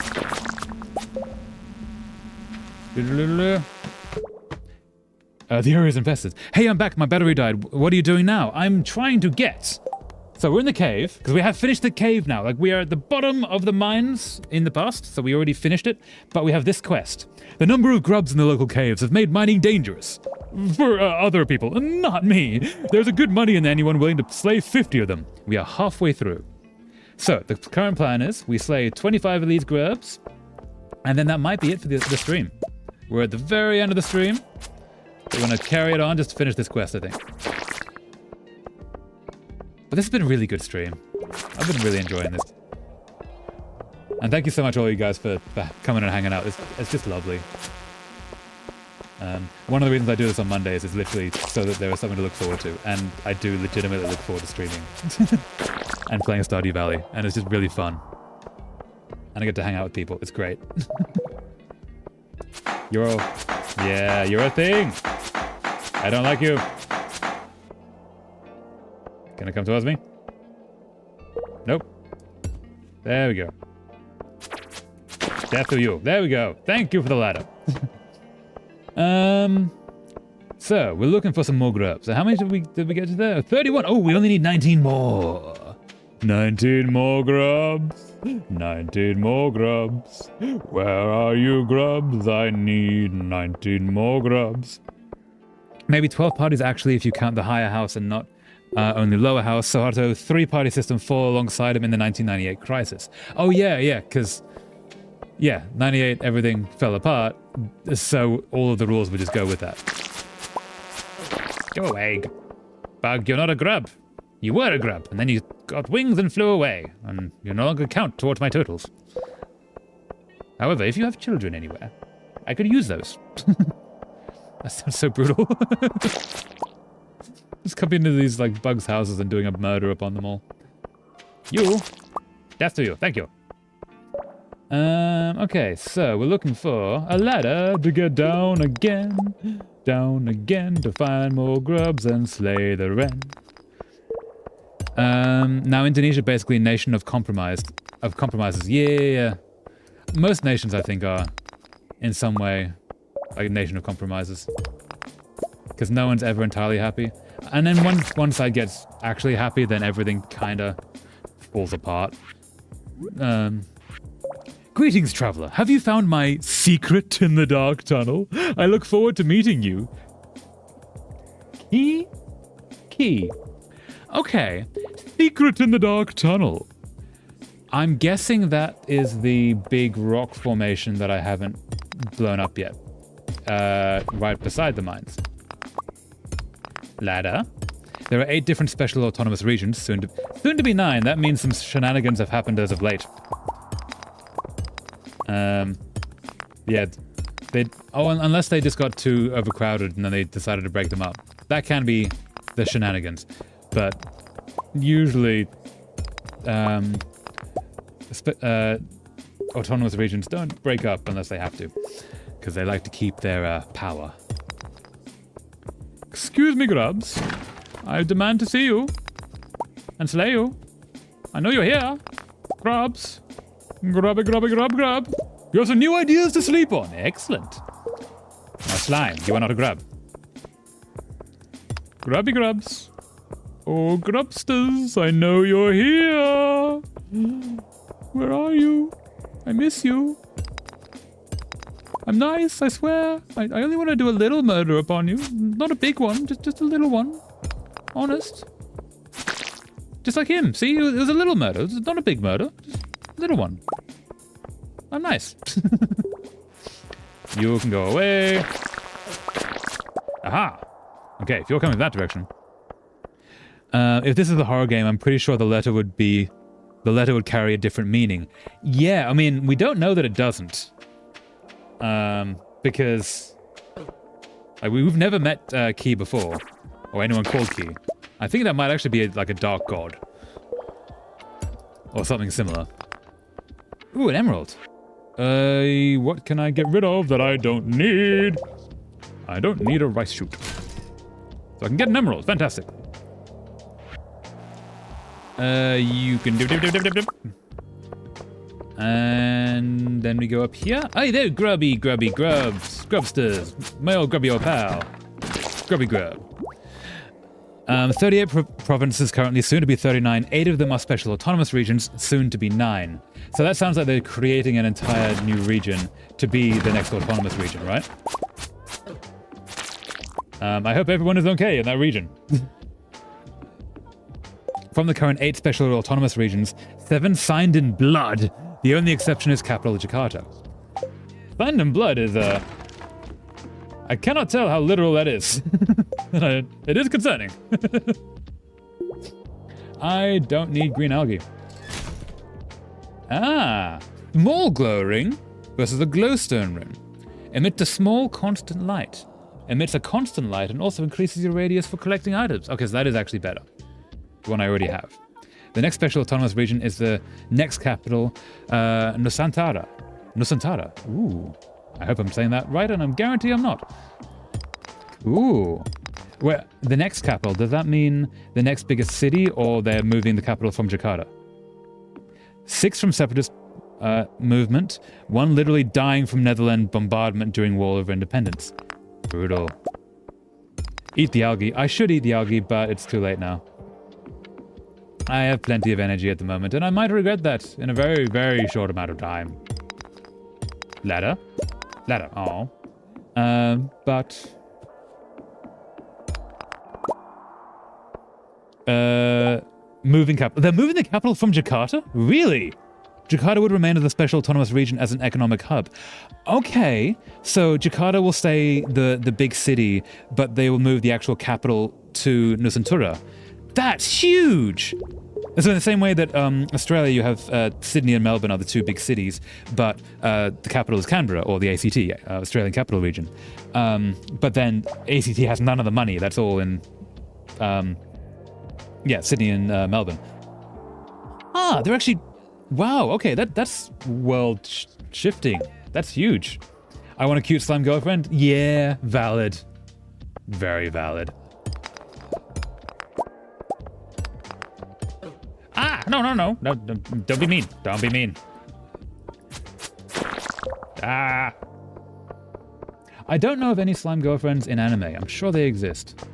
The area is infested. Hey, I'm back. My battery died. What are you doing now? I'm trying to get... So we're in the cave, because we have finished the cave now. Like, we are at the bottom of the mines in the past, so we already finished it. But we have this quest. The number of grubs in the local caves have made mining dangerous. For other people, not me. There's a good money in anyone willing to slay 50 of them. We are halfway through. So, the current plan is, we slay 25 of these grubs, and then that might be it for the stream. We're at the very end of the stream. We're going to carry it on just to finish this quest, I think. But this has been a really good stream. I've been really enjoying this. And thank you so much all you guys for coming and hanging out. It's just lovely. One of the reasons I do this on Mondays is literally so that there is something to look forward to. And I do legitimately look forward to streaming. And playing Stardew Valley. And it's just really fun. And I get to hang out with people. It's great. You're a thing. I don't like you. Gonna come towards me? Nope. There we go. Death to you. There we go. Thank you for the ladder. So we're looking for some more grubs. So how many did we get to there? 31. Oh, we only need 19 more. 19 more grubs. 19 more grubs. Where are you, grubs? I need 19 more grubs. Maybe 12 parties actually if you count the higher house and not only lower house. So Sohato 3-party system fall alongside him in the 1998 crisis. Oh yeah, because 98 everything fell apart, so all of the rules would just go with that. Go away, bug. You're not a grub. You were a grub, and then you got wings and flew away, and you no longer count towards my totals. However, if you have children anywhere, I could use those. That sounds so brutal. Just coming into these like bugs' houses and doing a murder upon them all. You, death to you. Thank you. Okay, so we're looking for a ladder to get down again to find more grubs and slay the wren. Now Indonesia basically a nation of compromises. Yeah. Most nations I think are in some way like a nation of compromises. Because no one's ever entirely happy. And then once one side gets actually happy, then everything kinda falls apart. Greetings, traveler. Have you found my secret in the dark tunnel? I look forward to meeting you. Key. Okay. Secret in the dark tunnel. I'm guessing that is the big rock formation that I haven't blown up yet. Right beside the mines. Ladder. There are 8 different special autonomous regions, soon to be 9. That means some shenanigans have happened as of late. Yeah, unless they just got too overcrowded and then they decided to break them up. That can be the shenanigans. But usually, autonomous regions don't break up unless they have to, because they like to keep their power. Excuse me, grubs. I demand to see you and slay you. I know you're here. Grubs. Grubby, grub. You have some new ideas to sleep on. Excellent. Now, slime, you are not a grub. Grubby grubs. Oh, grubsters, I know you're here. Where are you? I miss you. I'm nice, I swear. I only want to do a little murder upon you. Not a big one, just a little one. Honest. Just like him. See, it was a little murder. It's not a big murder. Just a little one. I'm nice. You can go away. Aha. Okay, if you're coming that direction. If this is a horror game, I'm pretty sure the letter would carry a different meaning. Yeah, I mean, we don't know that it doesn't. Because we've never met Key before, or anyone called Key. I think that might actually be like a dark god. Or something similar. Ooh, an emerald. What can I get rid of that I don't need? I don't need a rice shoot. So I can get an emerald. Fantastic. You can do. And then we go up here. Hey there, grubby grubs. Grubsters. My old grubby old pal. Grubby grub. 38 provinces currently, soon to be 39. 8 of them are special autonomous regions, soon to be 9. So that sounds like they're creating an entire new region to be the next autonomous region, right? I hope everyone is okay in that region. From the current 8 special autonomous regions, 7 signed in blood. The only exception is capital Jakarta. Signed in blood is, I cannot tell how literal that is. It is concerning. I don't need green algae. Small glow ring versus a glowstone ring. Emits a small constant light. Emits a constant light and also increases your radius for collecting items. Okay, so that is actually better. The one I already have. The next special autonomous region is the next capital, Nusantara. Ooh. I hope I'm saying that right, and I'm guarantee I'm not. Ooh. Well, the next capital, does that mean the next biggest city, or they're moving the capital from Jakarta? 6 from separatist movement, 1 literally dying from Netherlands bombardment during War of Independence. Brutal. Eat the algae. I should eat the algae, but it's too late now. I have plenty of energy at the moment, and I might regret that in a very, very short amount of time. Ladder. Oh. But... moving capital. They're moving the capital from Jakarta? Really? Jakarta would remain as a special autonomous region as an economic hub. Okay, so Jakarta will stay the big city, but they will move the actual capital to Nusantara. That's huge! So in the same way that Australia, you have Sydney and Melbourne are the two big cities, but the capital is Canberra, or the ACT, Australian Capital Region. But then ACT has none of the money. That's all in, Sydney and Melbourne. Ah, they're actually... Wow, okay, that's world shifting. That's huge. I want a cute slime girlfriend? Yeah, valid. Very valid. Ah, no, don't be mean. Don't be mean. Ah. I don't know of any slime girlfriends in anime. I'm sure they exist.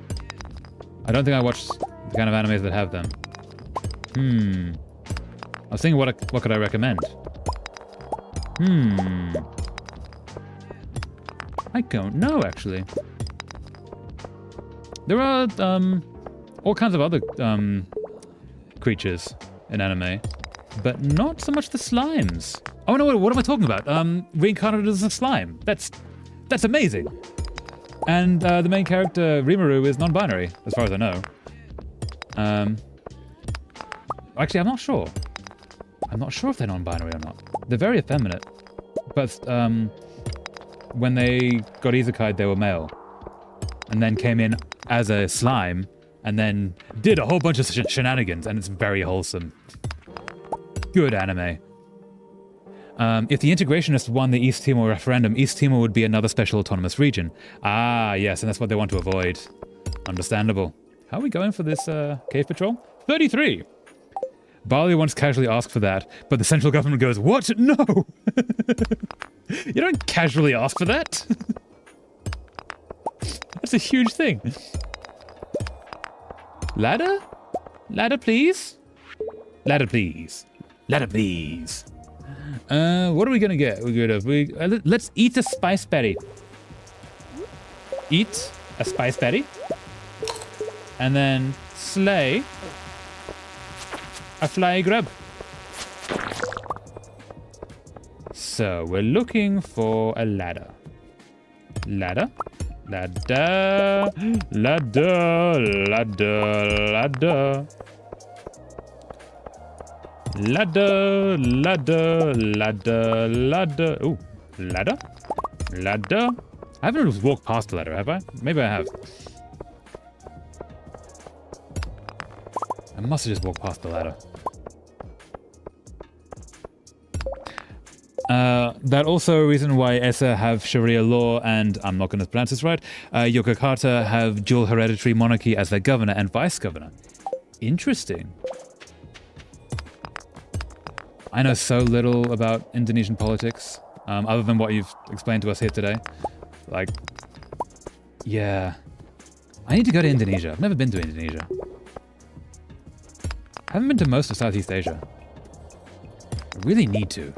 I don't think I watched the kind of animes that have them. I was thinking, what could I recommend? I don't know, actually. There are all kinds of other creatures in anime, but not so much the slimes. Oh no, what am I talking about? Reincarnated as a slime. That's amazing. And the main character, Rimuru, is non-binary, as far as I know. Actually, I'm not sure. I'm not sure if they're non-binary or not. They're very effeminate. But when they got isekai'd, they were male. And then came in as a slime, and then did a whole bunch of shenanigans, and it's very wholesome. Good anime. If the integrationists won the East Timor referendum, East Timor would be another special autonomous region. Ah, yes, and that's what they want to avoid. Understandable. How are we going for this cave patrol? 33! Bali once casually asked for that, but the central government goes, what? No! You don't casually ask for that. That's a huge thing. Ladder? Ladder, please? Ladder, please. Ladder, please. What are we gonna get? Let's eat a spice berry. Eat a spice berry. And then slay a fly grub. So we're looking for a ladder. Ladder. Ladder. Ladder. Ladder. Ladder. Ladder. Ladder. Ladder. Ladder. Ooh. Ladder. Ladder. I haven't walked past the ladder, have I? Maybe I have. I must have just walked past the ladder. That also a reason why Essa have Sharia law and, I'm not going to pronounce this right, Yogyakarta have dual hereditary monarchy as their governor and vice governor. Interesting. I know so little about Indonesian politics, other than what you've explained to us here today. Like, yeah. I need to go to Indonesia. I've never been to Indonesia. I haven't been to most of Southeast Asia. I really need to.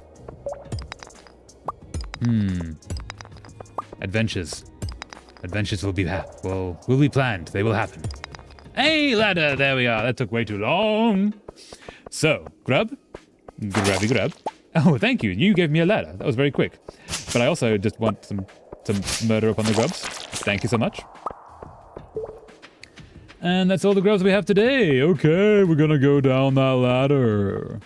Adventures. Adventures will be planned. They will happen. Hey, ladder! There we are. That took way too long. So, grub. Grabby grub. Oh, thank you. You gave me a ladder. That was very quick. But I also just want some murder up on the grubs. Thank you so much. And that's all the grubs we have today. Okay, we're gonna go down that ladder.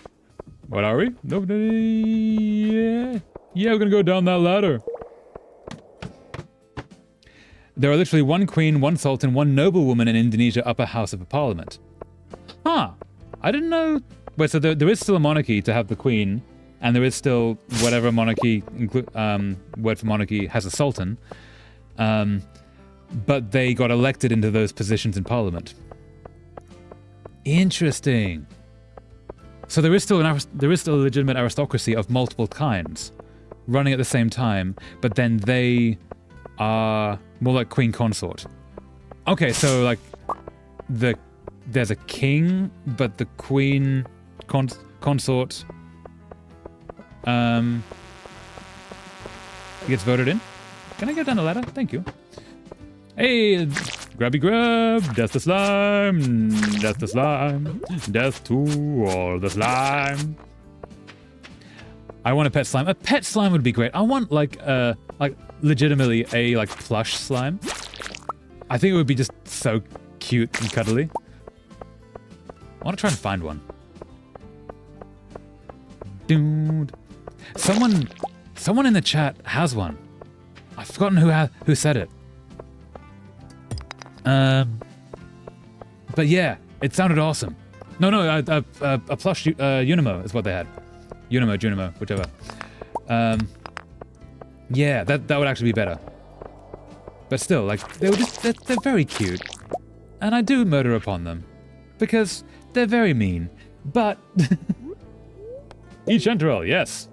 What are we? Nobody. Yeah, we're gonna go down that ladder. There are literally one queen, one sultan, one noblewoman in Indonesia upper house of a parliament. Huh. I didn't know. Wait, so there is still a monarchy to have the queen, and there is still whatever monarchy, word for monarchy, has a sultan. But they got elected into those positions in parliament. Interesting. So there is still a legitimate aristocracy of multiple kinds running at the same time, but then they are more like queen consort. Okay, so like there's a king, but the queen consort gets voted in. Can I get down the ladder? Thank you. Hey, grabby grub, death to slime, death to slime, death to all the slime. I want a pet slime. A pet slime would be great. I want like legitimately a like plush slime. I think it would be just so cute and cuddly. I want to try and find one. Dude. Someone in the chat has one. I've forgotten who said it. But yeah, it sounded awesome. No, a plush Unimo is what they had. Junimo, whichever. Yeah, that would actually be better. But still, like, they're very cute. And I do murder upon them. Because they're very mean. But... Enchanterel, yes.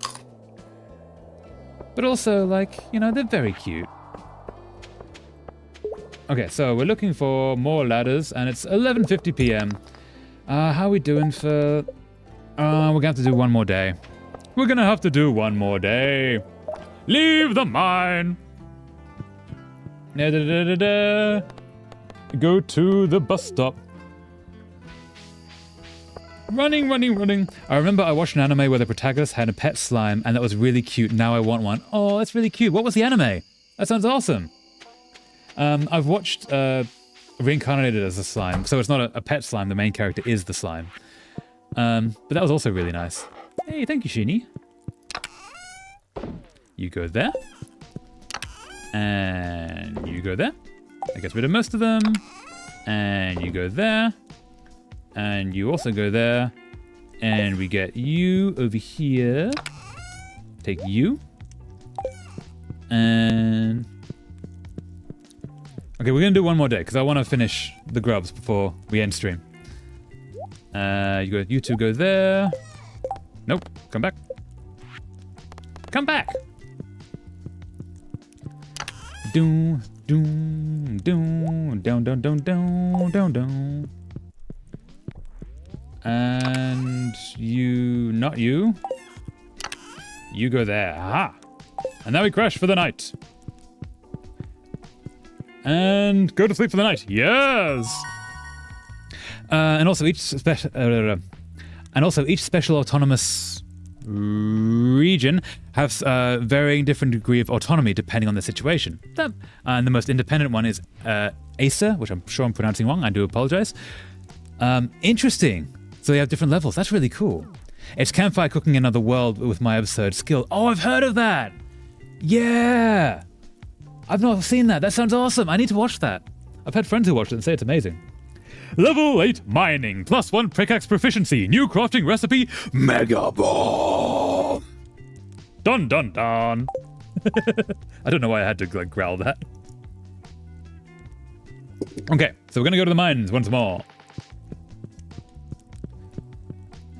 But also, like, you know, they're very cute. Okay, so we're looking for more ladders, and it's 11:50 p.m. How are we doing for... we're gonna have to do one more day. We're gonna have to do one more day. Leave the mine! Go to the bus stop. Running. I remember I watched an anime where the protagonist had a pet slime, and that was really cute. Now I want one. Oh, that's really cute. What was the anime? That sounds awesome. I've watched Reincarnated as a slime, so it's not a pet slime. The main character is the slime. But that was also really nice. Hey, thank you, Sheeny. You go there. And you go there. That gets rid of most of them. And you go there. And you also go there. And we get you over here. Take you. And... Okay, we're going to do one more day, because I want to finish the grubs before we end stream. You two go there. Nope, come back. Come back! Doom, doom, doom, down, down, down, down, down, down. And you, not you. You go there. Aha! And now we crash for the night. And go to sleep for the night. Yes! And also each special autonomous region has varying different degree of autonomy depending on the situation. And the most independent one is Acer, which I'm sure I'm pronouncing wrong. I do apologize. Interesting. So they have different levels. That's really cool. It's campfire cooking another world with my absurd skill. Oh, I've heard of that. Yeah. I've not seen that. That sounds awesome. I need to watch that. I've had friends who watched it and say it's amazing. Level 8 mining, +1 pickaxe proficiency, new crafting recipe, Mega Bomb. Dun dun dun. I don't know why I had to like growl that. Okay, so we're gonna go to the mines once more.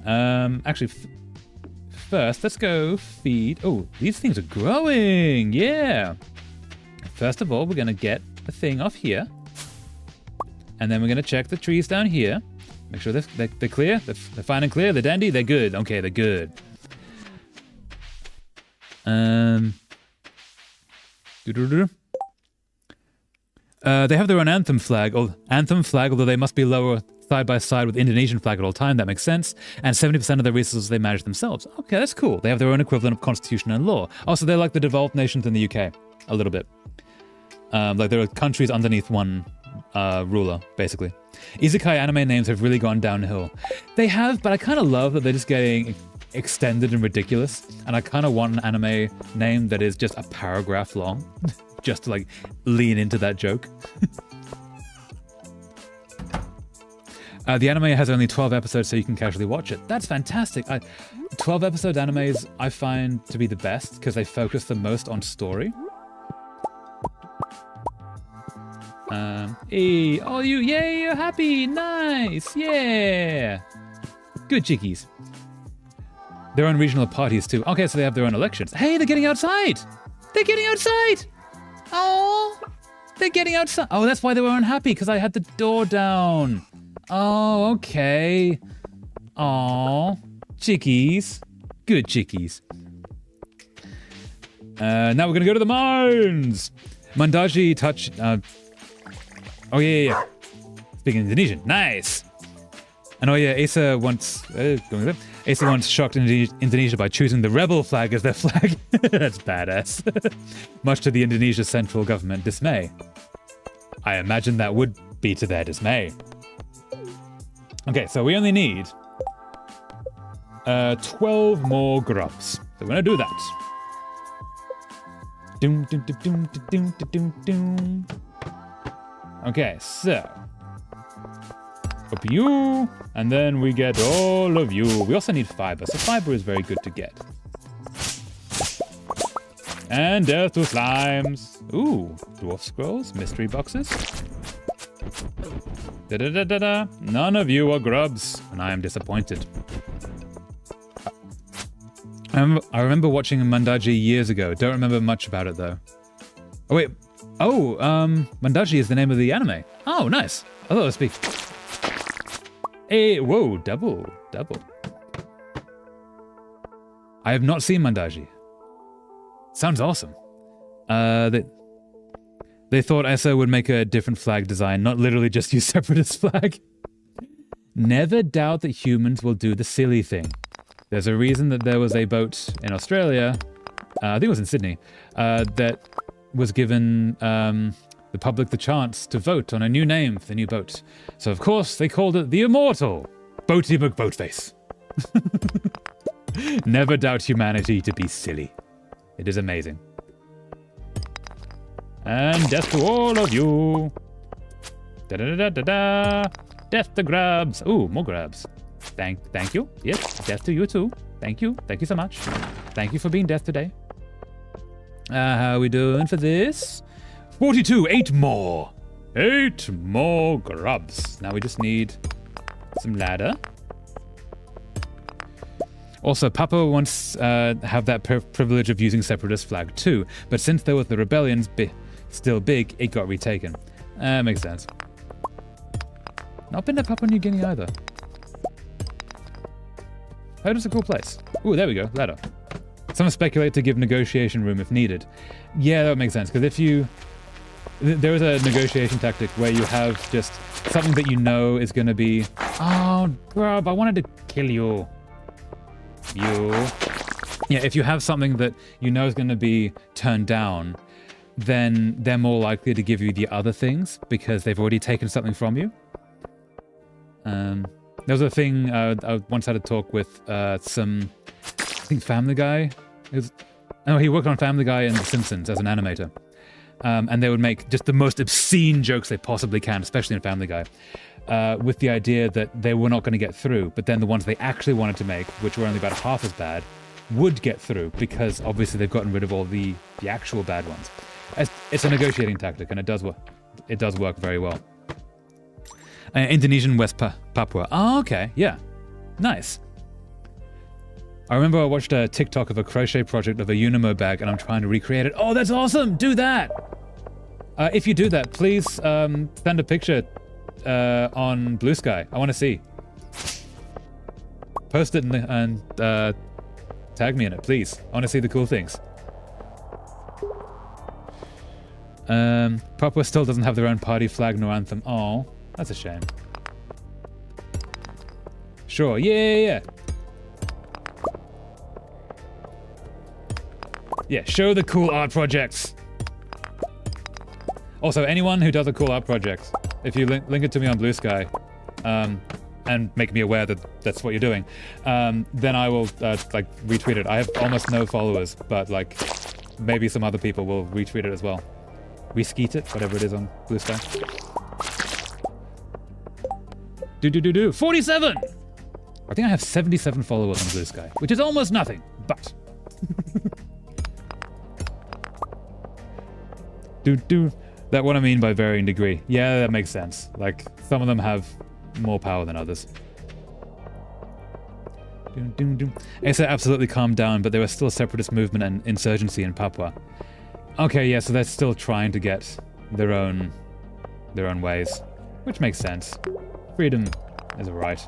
Actually, first let's go feed. Oh, these things are growing. Yeah. First of all, we're gonna get the thing off here. And then we're going to check the trees down here. Make sure they're clear. They're fine and clear. They're dandy. They're good. Okay, they're good. They have their own anthem flag, although they must be lower side by side with Indonesian flag at all time. That makes sense. And 70% of their resources they manage themselves. Okay, that's cool. They have their own equivalent of constitution and law. Also, they're like the devolved nations in the UK. A little bit. Like there are countries underneath one... ruler, basically. Isekai anime names have really gone downhill. They have, but I kind of love that they're just getting extended and ridiculous. And I kind of want an anime name that is just a paragraph long, just to like lean into that joke. The anime has only 12 episodes, so you can casually watch it. That's fantastic. 12-episode animes I find to be the best because they focus the most on story. Hey, oh yay, you're happy, nice, yeah. Good chickies. Their own regional parties too. Okay, so they have their own elections. Hey, they're getting outside. They're getting outside. Oh, they're getting outside. Oh, that's why they were unhappy, because I had the door down. Oh, okay. Oh, chickies. Good chickies. Now we're gonna go to the mines. Mandaji touch... Oh, yeah. Speaking Indonesian. Nice. And oh, yeah, Asa once shocked Indonesia by choosing the rebel flag as their flag. That's badass. Much to the Indonesia central government dismay. I imagine that would be to their dismay. Okay, so we only need 12 more grubs. So we're gonna do that. Doom, doom, doom, doom, doom, doom, doom, doom. Okay, so up you, and then we get all of you. We also need fiber, so fiber is very good to get. And death to slimes. Ooh, dwarf scrolls, mystery boxes. Da-da-da-da-da. None of you are grubs, and I am disappointed. I remember watching Mandaji years ago. Don't remember much about it, though. Oh, wait. Oh, Mandaji is the name of the anime. Oh, nice. I thought it was speak. Hey, whoa, double. I have not seen Mandaji. Sounds awesome. They thought ESO would make a different flag design, not literally just use Separatist flag. Never doubt that humans will do the silly thing. There's a reason that there was a boat in Australia, I think it was in Sydney, that was given the public the chance to vote on a new name for the new boat. So of course they called it the Immortal Boaty McBoatface. Never doubt humanity to be silly. It is amazing. And death to all of you. Da-da-da-da-da-da. Death to grabs. Ooh, more grabs. Thank you. Yes, death to you too. Thank you. Thank you so much. Thank you for being death today. How are we doing for this? 42, 8 more. 8 more grubs. Now we just need some ladder. Also, Papa wants have that privilege of using Separatist flag too, but since there was the rebellions still big, it got retaken. Makes sense. Not been to Papua New Guinea either. Heard it's a cool place. Ooh, there we go, ladder. Some speculate to give negotiation room if needed. Yeah, that would make sense, because if you... There is a negotiation tactic where you have just something that you know is going to be... Oh, grub, I wanted to kill you. You. Yeah, if you have something that you know is going to be turned down, then they're more likely to give you the other things because they've already taken something from you. There was a thing, I once had a talk with some, I think Family Guy. He worked on Family Guy and The Simpsons as an animator. And they would make just the most obscene jokes they possibly can, especially in Family Guy, with the idea that they were not going to get through, but then the ones they actually wanted to make, which were only about half as bad, would get through, because obviously they've gotten rid of all the actual bad ones. It's a negotiating tactic, and it does work very well. Indonesian West Papua. Oh, okay, yeah. Nice. I remember I watched a TikTok of a crochet project of a Unimo bag, and I'm trying to recreate it. Oh, that's awesome! Do that! If you do that, please send a picture on Blue Sky. I want to see. Post it and tag me in it, please. I want to see the cool things. Papua still doesn't have their own party flag nor anthem. Oh, that's a shame. Sure, yeah. Yeah, show the cool art projects. Also, anyone who does a cool art project, if you link it to me on Blue Sky, and make me aware that that's what you're doing, then I will retweet it. I have almost no followers, but maybe some other people will retweet it as well. Reskeet it, whatever it is on Blue Sky. 47! I think I have 77 followers on Blue Sky, which is almost nothing, but... That's what I mean by varying degree. Yeah, that makes sense. Some of them have more power than others. Asa absolutely calmed down, but there was still a separatist movement and insurgency in Papua. Okay, yeah, so they're still trying to get their own ways, which makes sense. Freedom is a right.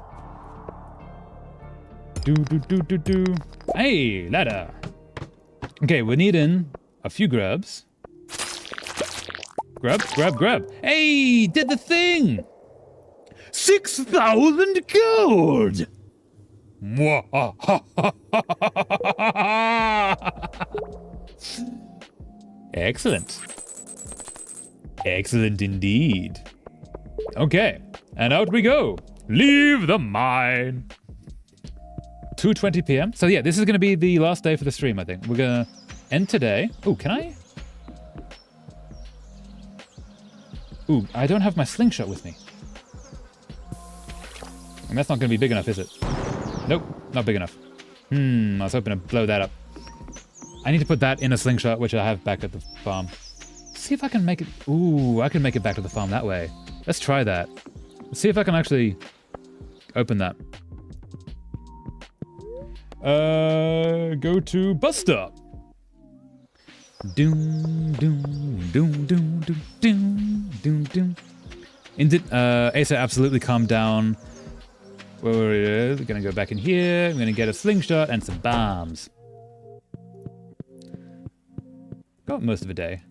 Hey, ladder. Okay, we're needing a few grubs. Grab. Hey, did the thing! 6,000 gold! Excellent. Excellent indeed. Okay, and out we go. Leave the mine. 2:20 p.m. So yeah, this is going to be the last day for the stream, I think. We're going to end today. Oh, can I? Ooh, I don't have my slingshot with me. And that's not going to be big enough, is it? Nope, not big enough. I was hoping to blow that up. I need to put that in a slingshot, which I have back at the farm. See if I can make it... Ooh, I can make it back to the farm that way. Let's try that. Let's see if I can actually open that. Go to bus stop. Doom, doom, doom, doom, doom, doom, doom, doom. Asa absolutely calmed down. We're gonna go back in here. I'm gonna get a slingshot and some bombs. Got most of a day.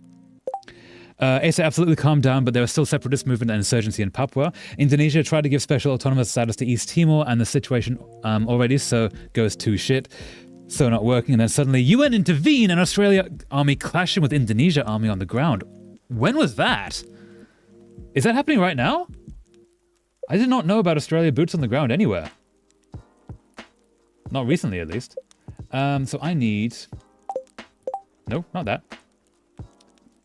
Asa absolutely calmed down, but there was still separatist movement and insurgency in Papua. Indonesia tried to give special autonomous status to East Timor, and the situation already so goes to shit. So not working, and then suddenly UN intervene, and Australia army clashing with Indonesia army on the ground. When was that? Is that happening right now? I did not know about Australia boots on the ground anywhere. Not recently, at least. So I need... No, not that.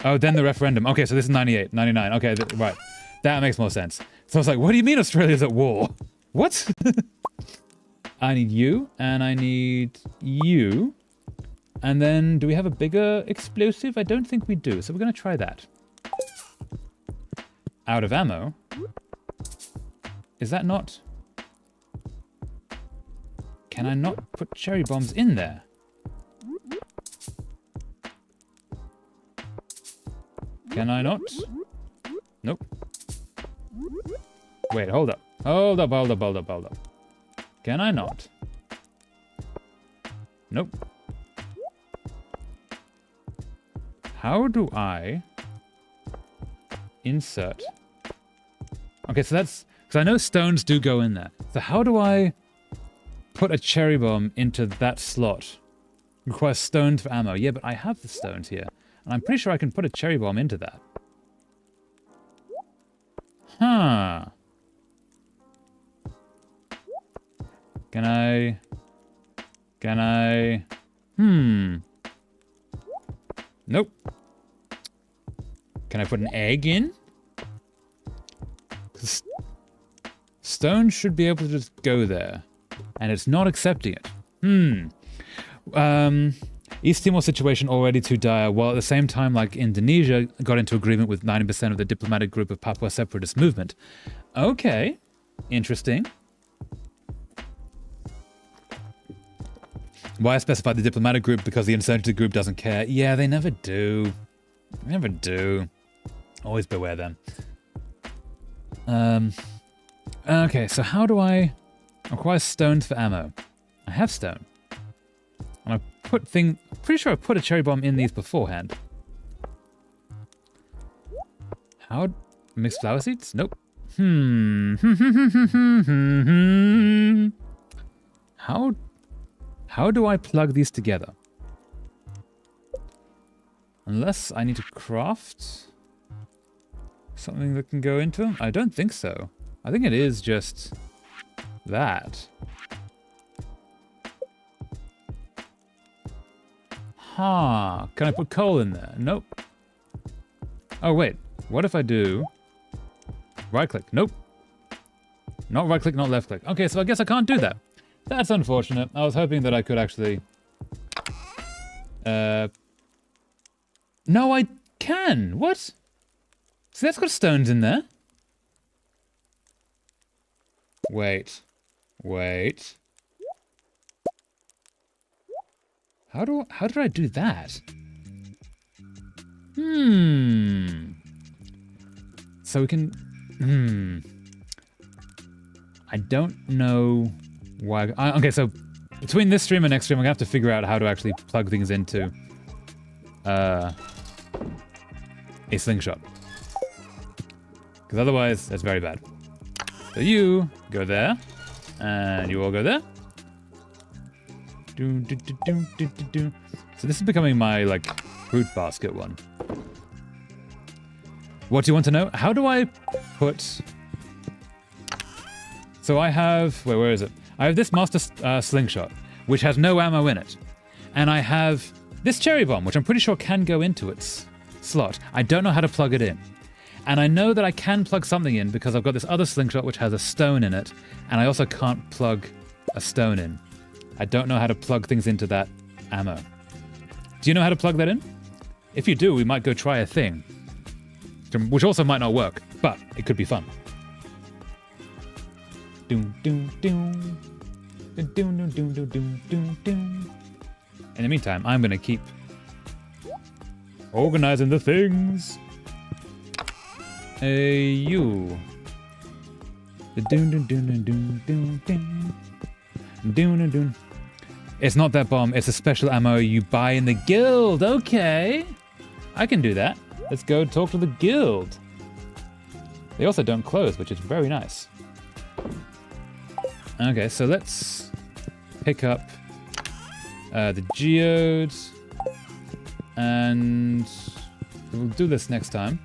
Oh, then the referendum. Okay, so this is 98, 99. Okay, right. That makes more sense. So I was like, what do you mean Australia's at war? What? I need you, and I need you. And then, do we have a bigger explosive? I don't think we do, so we're going to try that. Out of ammo. Is that not... Can I not put cherry bombs in there? Can I not? Nope. Wait, hold up. Hold up, hold up, hold up, hold up. Can I not? Nope. How do I insert? Okay, so that's... Because I know stones do go in there. So how do I put a cherry bomb into that slot? Requires stones for ammo. Yeah, but I have the stones here. And I'm pretty sure I can put a cherry bomb into that. Huh. Can I... Nope. Can I put an egg in? Stone should be able to just go there. And it's not accepting it. East Timor situation already too dire, while at the same time, like, Indonesia got into agreement with 90% of the diplomatic group of Papua separatist movement. Okay. Interesting. Why I specified the diplomatic group? Because the insurgency group doesn't care. Yeah, they never do. They never do. Always beware them. Okay, so how do I acquire stones for ammo? I have stone. And I put pretty sure I put a cherry bomb in these beforehand. How? Mixed flower seeds? Nope. How do I plug these together? Unless I need to craft something that can go into them? I don't think so. I think it is just that. Huh. Can I put coal in there? Nope. Oh, wait. What if I do... Right click? Nope. Not right click, not left click. Okay, so I guess I can't do that. That's unfortunate. I was hoping that I could actually... No, I can! What? See, that's got stones in there. Wait. How did I do that? So we can... I don't know why... okay, so between this stream and next stream, I'm going to have to figure out how to actually plug things into a slingshot. Because otherwise, that's very bad. So you go there, and you all go there. So this is becoming my, like, fruit basket one. What do you want to know? How do I put So I have... Wait, where is it? I have this Master Slingshot, which has no ammo in it. And I have this Cherry Bomb, which I'm pretty sure can go into its slot. I don't know how to plug it in. And I know that I can plug something in because I've got this other Slingshot which has a stone in it. And I also can't plug a stone in. I don't know how to plug things into that ammo. Do you know how to plug that in? If you do, we might go try a thing. Which also might not work, but it could be fun. Doom, doom, doom. Doom, doom, doom, doom, doom, doom, doom. In the meantime, I'm going to keep organizing the things. Hey, you. Doom, doom, doom, doom, doom, doom, doom. Doom, doom, doom. It's not that bomb, it's a special ammo you buy in the guild. Okay. I can do that. Let's go talk to the guild. They also don't close, which is very nice. Okay, so let's pick up the geodes, and we'll do this next time.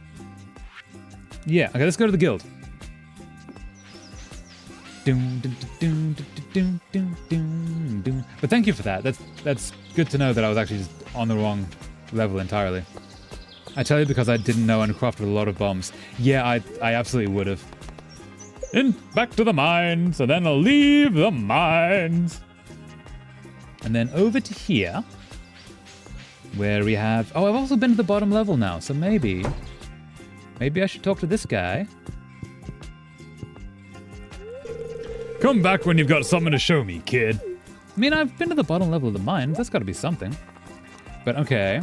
Yeah, okay, let's go to the guild. But thank you for that. That's good to know that I was actually just on the wrong level entirely. I tell you because I didn't know and crafted a lot of bombs. Yeah, I absolutely would have. Back to the mines, and then I'll leave the mines. And then over to here, where we have... Oh, I've also been to the bottom level now, so maybe I should talk to this guy. Come back when you've got something to show me, kid. I mean, I've been to the bottom level of the mines. That's got to be something. But okay.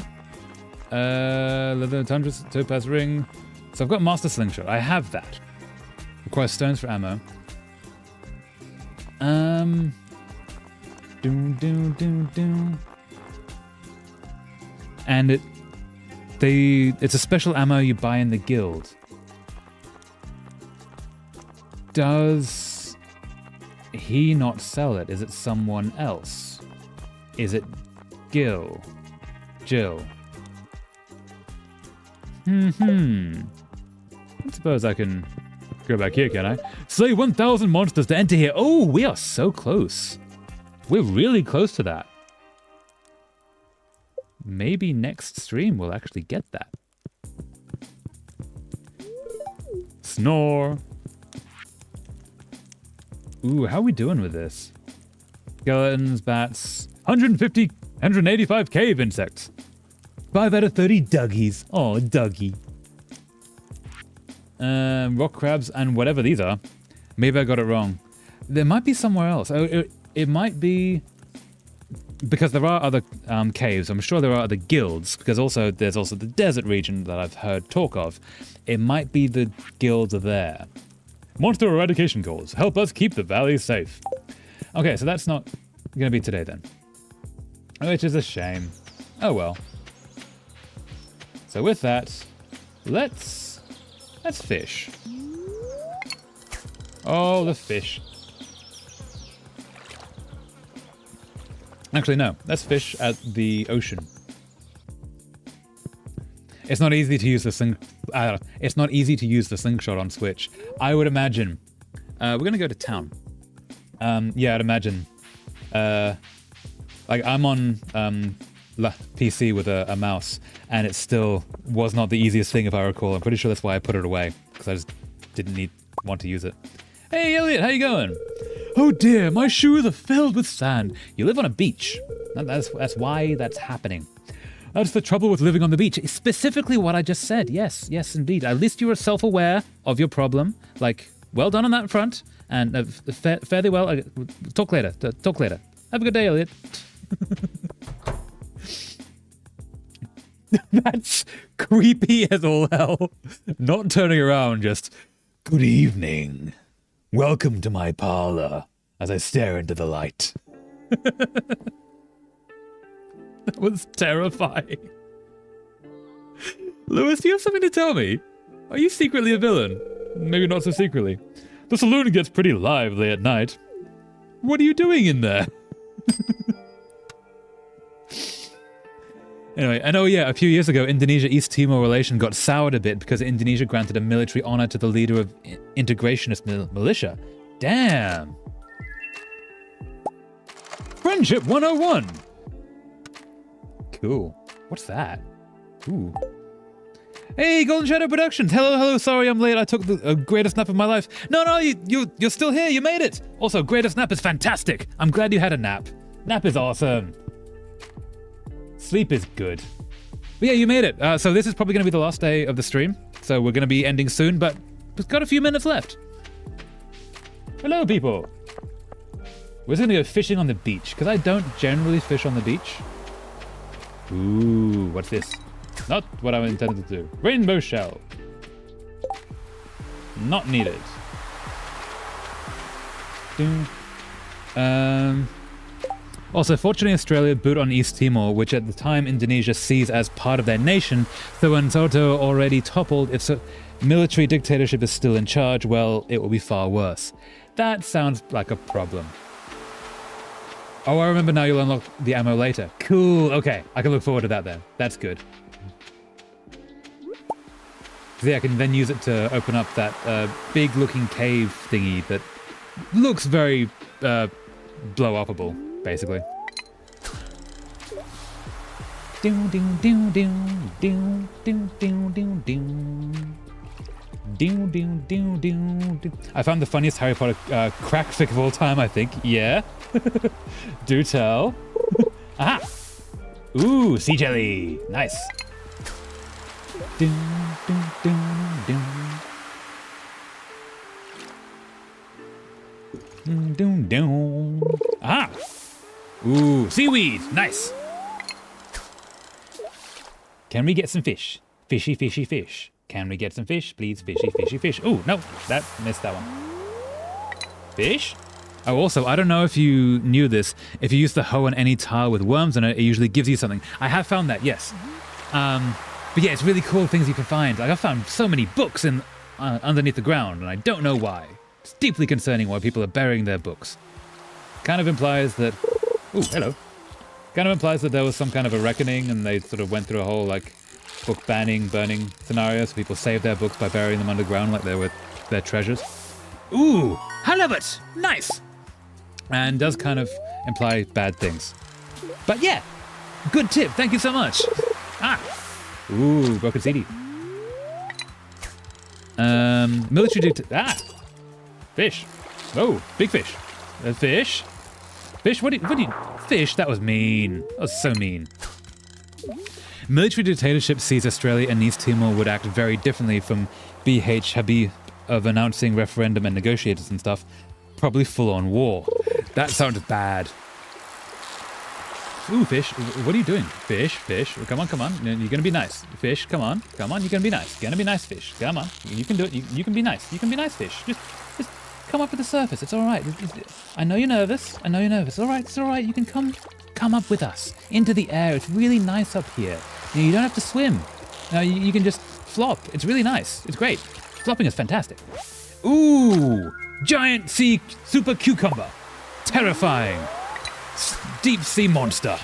Leather Tundra, Topaz Ring. So I've got Master Slingshot. I have that. Requires stones for ammo. Doom, doom, doom, doom. And it's a special ammo you buy in the guild. Does he not sell it? Is it someone else? Is it Jill? I suppose I can go back here, can I? Slay 1,000 monsters to enter here. Oh, we are so close. We're really close to that. Maybe next stream we'll actually get that. Snore. Ooh, how are we doing with this? Skeletons, bats, 185 cave insects. 5 out of 30 Dougies. Oh, Dougie. Rock crabs and whatever these are. Maybe I got it wrong. There might be somewhere else. Oh, it might be... Because there are other caves. I'm sure there are other guilds. Because there's also the desert region that I've heard talk of. It might be the guilds are there. Monster eradication goals. Help us keep the valley safe. Okay, so that's not going to be today then. Which is a shame. Oh well. So with that, let's fish. Oh, the fish. Actually, no. Let's fish at the ocean. It's not easy to use the it's not easy to use the slingshot on Switch. I would imagine. We're gonna go to town. Yeah, I'd imagine. Like I'm on PC with a mouse, and it still was not the easiest thing if I recall. I'm pretty sure that's why I put it away, because I just didn't want to use it. Hey Elliot, how you going? Oh dear, my shoes are filled with sand. You live on a beach. That's why that's happening. That's the trouble with living on the beach. It's specifically what I just said. Yes, indeed. At least you are self-aware of your problem. Like, well done on that front, and fairly well. Talk later. Have a good day, Elliot. That's creepy as all hell. Not turning around, just, good evening. Welcome to my parlor, as I stare into the light. That was terrifying. Lewis, do you have something to tell me? Are you secretly a villain? Maybe not so secretly. The saloon gets pretty lively at night. What are you doing in there? Anyway, and oh yeah, a few years ago, Indonesia-East Timor relation got soured a bit because Indonesia granted a military honor to the leader of integrationist militia. Damn. Friendship 101. Cool. What's that? Ooh. Hey, Golden Shadow Productions. Hello. Sorry I'm late. I took the greatest nap of my life. No, you're still here. You made it. Also, greatest nap is fantastic. I'm glad you had a nap. Nap is awesome. Sleep is good. But yeah, you made it. So this is probably going to be the last day of the stream. So we're going to be ending soon, but we've got a few minutes left. Hello, people. We're just going to go fishing on the beach, because I don't generally fish on the beach. Ooh, what's this? Not what I intended to do. Rainbow shell. Not needed. Also, fortunately, Australia boot on East Timor, which at the time Indonesia sees as part of their nation, so when Soto already toppled, if so, military dictatorship is still in charge, well, it will be far worse. That sounds like a problem. Oh, I remember now, you'll unlock the ammo later. Cool, okay. I can look forward to that then. That's good. So yeah, I can then use it to open up that big-looking cave thingy that looks very blow-uppable, basically. I found the funniest Harry Potter crack fic of all time, I think. Yeah. Do tell. Aha! Ooh, sea jelly. Nice. Aha! Ooh, seaweed. Nice. Can we get some fish? Fishy, fishy, fish. Can we get some fish, please? Fishy, fishy, fish. Ooh, no, that missed that one. Fish? Oh, also, I don't know if you knew this. If you use the hoe on any tile with worms on it, it usually gives you something. I have found that, yes. But yeah, it's really cool things you can find. Like, I found so many books in underneath the ground, and I don't know why. It's deeply concerning why people are burying their books. Kind of implies that... Ooh, hello. Kind of implies that there was some kind of a reckoning, and they sort of went through a whole, like, book banning, burning scenario, so people save their books by burying them underground like they were their treasures. Ooh, halibut! Nice! And does kind of imply bad things. But yeah, good tip, thank you so much. Ah! Ooh, broken CD. Military fish. Oh, big fish. Fish? Fish? What do you... Fish? That was mean. That was so mean. Military dictatorship sees Australia and East Timor would act very differently from BH Habib of announcing referendum and negotiators and stuff. Probably full-on war. That sounds bad. Ooh, fish. What are you doing? Fish, fish. Come on, come on. You're going to be nice. Fish, come on. Come on, you're going to be nice. You're going to be nice, fish. Come on. You can do it. You can be nice. You can be nice, fish. Just come up to the surface. It's all right. I know you're nervous. I know you're nervous. All right, it's all right. You can come up with us into the air. It's really nice up here. You don't have to swim. No, you can just flop. It's really nice. It's great. Flopping is fantastic. Ooh, giant sea super cucumber. Terrifying. Deep sea monster.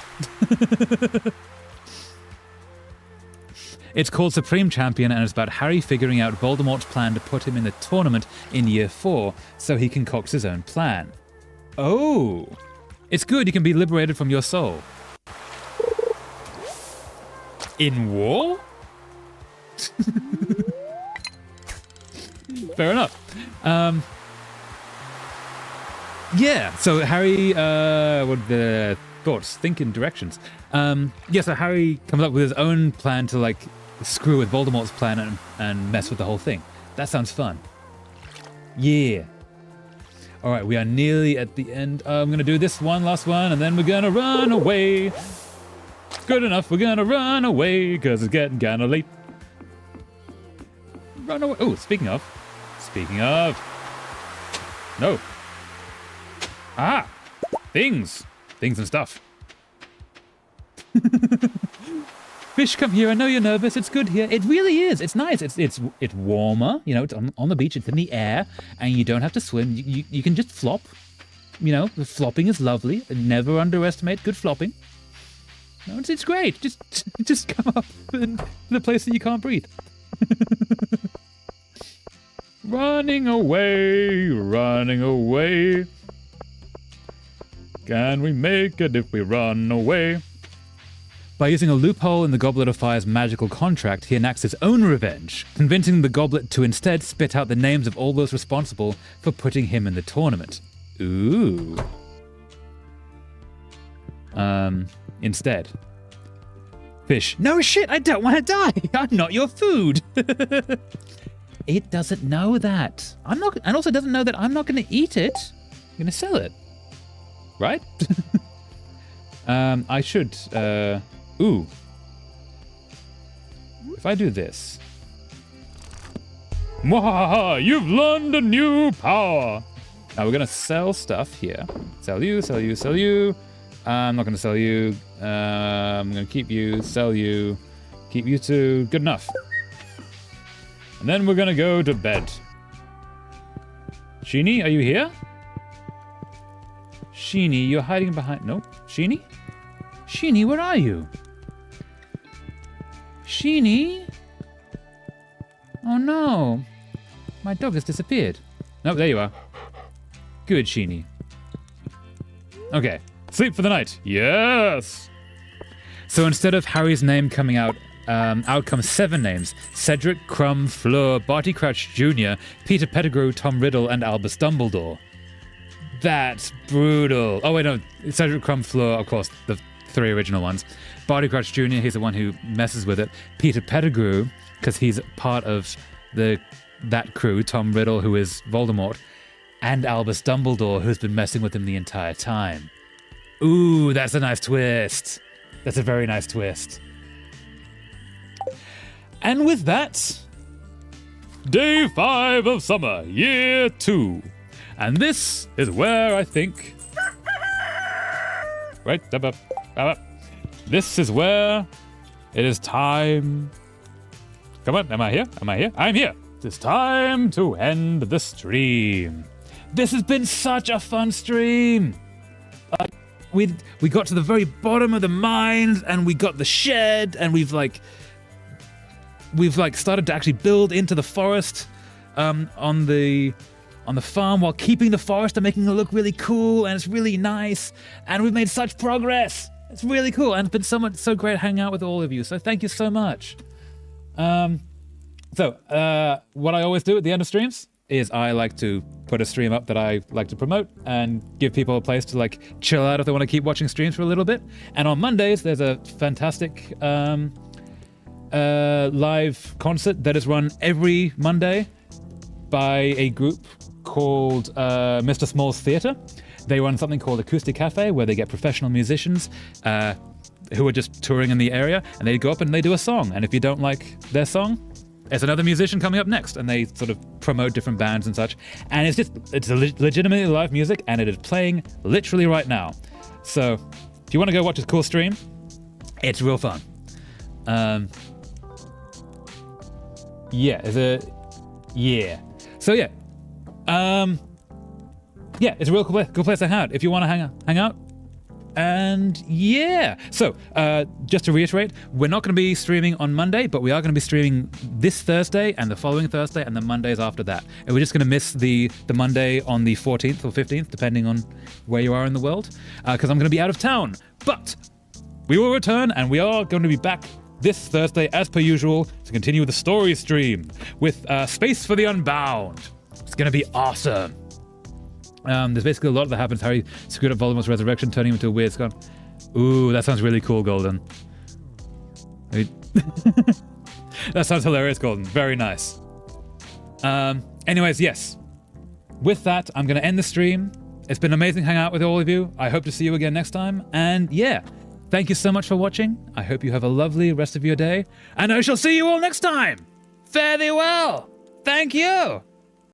It's called Supreme Champion, and it's about Harry figuring out Voldemort's plan to put him in the tournament in Year 4 so he concocts his own plan. Oh, it's good. You can be liberated from your soul. In war? Fair enough. Yeah, so Harry, what the thoughts, thinking directions. Yeah, so Harry comes up with his own plan to, like, screw with Voldemort's plan and mess with the whole thing. That sounds fun. Yeah. All right, we are nearly at the end. I'm going to do this one, last one, and then we're going to run away. Good enough, we're going to run away, because it's getting kind of late. Run away. Oh, speaking of. No. Ah, things and stuff. Fish, come here. I know you're nervous. It's good here. It really is. It's nice. It's warmer. You know, it's on the beach. It's in the air, and you don't have to swim. You can just flop. You know, the flopping is lovely. Never underestimate good flopping. No, it's great. Just come up in the place that you can't breathe. Running away, running away. Can we make it if we run away? By using a loophole in the Goblet of Fire's magical contract, he enacts his own revenge, convincing the goblet to instead spit out the names of all those responsible for putting him in the tournament. Ooh. Instead. Fish. No shit, I don't want to die. I'm not your food. It doesn't know that. I'm not, and also doesn't know that I'm not going to eat it. I'm going to sell it. Right? I should, ooh. If I do this. Mwahaha, you've learned a new power. Now we're going to sell stuff here. Sell you, sell you, sell you. I'm not going to sell you. I'm going to keep you, sell you, keep you too. Good enough. And then we're going to go to bed. Sheeny, are you here? Sheeny, you're hiding behind... Nope. Sheeny? Sheeny, where are you? Sheeny? Oh no. My dog has disappeared. Nope, there you are. Good, Sheeny. Okay. Sleep for the night. Yes! So instead of Harry's name coming out, out come 7 names. Cedric, Crumb, Fleur, Barty Crouch Jr., Peter Pettigrew, Tom Riddle, and Albus Dumbledore. That's brutal. Oh, wait, no. Cedric, Crumb, Fleur, of course, the 3 original ones. Barty Crouch Jr., he's the one who messes with it. Peter Pettigrew, because he's part of that crew. Tom Riddle, who is Voldemort. And Albus Dumbledore, who's been messing with him the entire time. Ooh, that's a nice twist. That's a very nice twist. And with that, day 5 of summer, year 2. And this is where I think... Right, up. This is where it is time... Come on, am I here? Am I here? I'm here. It's time to end the stream. This has been such a fun stream. We got to the very bottom of the mines, and we got the shed, and we've started to actually build into the forest on the farm while keeping the forest and making it look really cool, and it's really nice, and we've made such progress. It's really cool, and it's been so great hanging out with all of you, so thank you so much. What I always do at the end of streams is I like to put a stream up that I like to promote and give people a place to like chill out if they want to keep watching streams for a little bit. And on Mondays, there's a fantastic live concert that is run every Monday by a group called Mr. Small's Theatre. They run something called Acoustic Cafe, where they get professional musicians who are just touring in the area, and they go up and they do a song. And if you don't like their song, there's another musician coming up next, and they sort of promote different bands and such. And it's legitimately live music, and it is playing literally right now. So if you want to go watch a cool stream, it's real fun. So it's a real cool place to hang out if you want to hang out. And yeah, so just to reiterate, we're not going to be streaming on Monday, but we are going to be streaming this Thursday and the following Thursday and the Mondays after that. And we're just going to miss the Monday on the 14th or 15th, depending on where you are in the world, because I'm going to be out of town. But we will return, and we are going to be back this Thursday as per usual to continue the story stream with Space for the Unbound. It's going to be awesome. There's basically a lot that happens. Harry screwed up Voldemort's resurrection, turning him into a weird scum. Ooh, that sounds really cool, Golden. That sounds hilarious, Golden. Very nice. Anyways, yes. With that, I'm going to end the stream. It's been amazing hanging out with all of you. I hope to see you again next time. And yeah, thank you so much for watching. I hope you have a lovely rest of your day. And I shall see you all next time. Fare thee well. Thank you.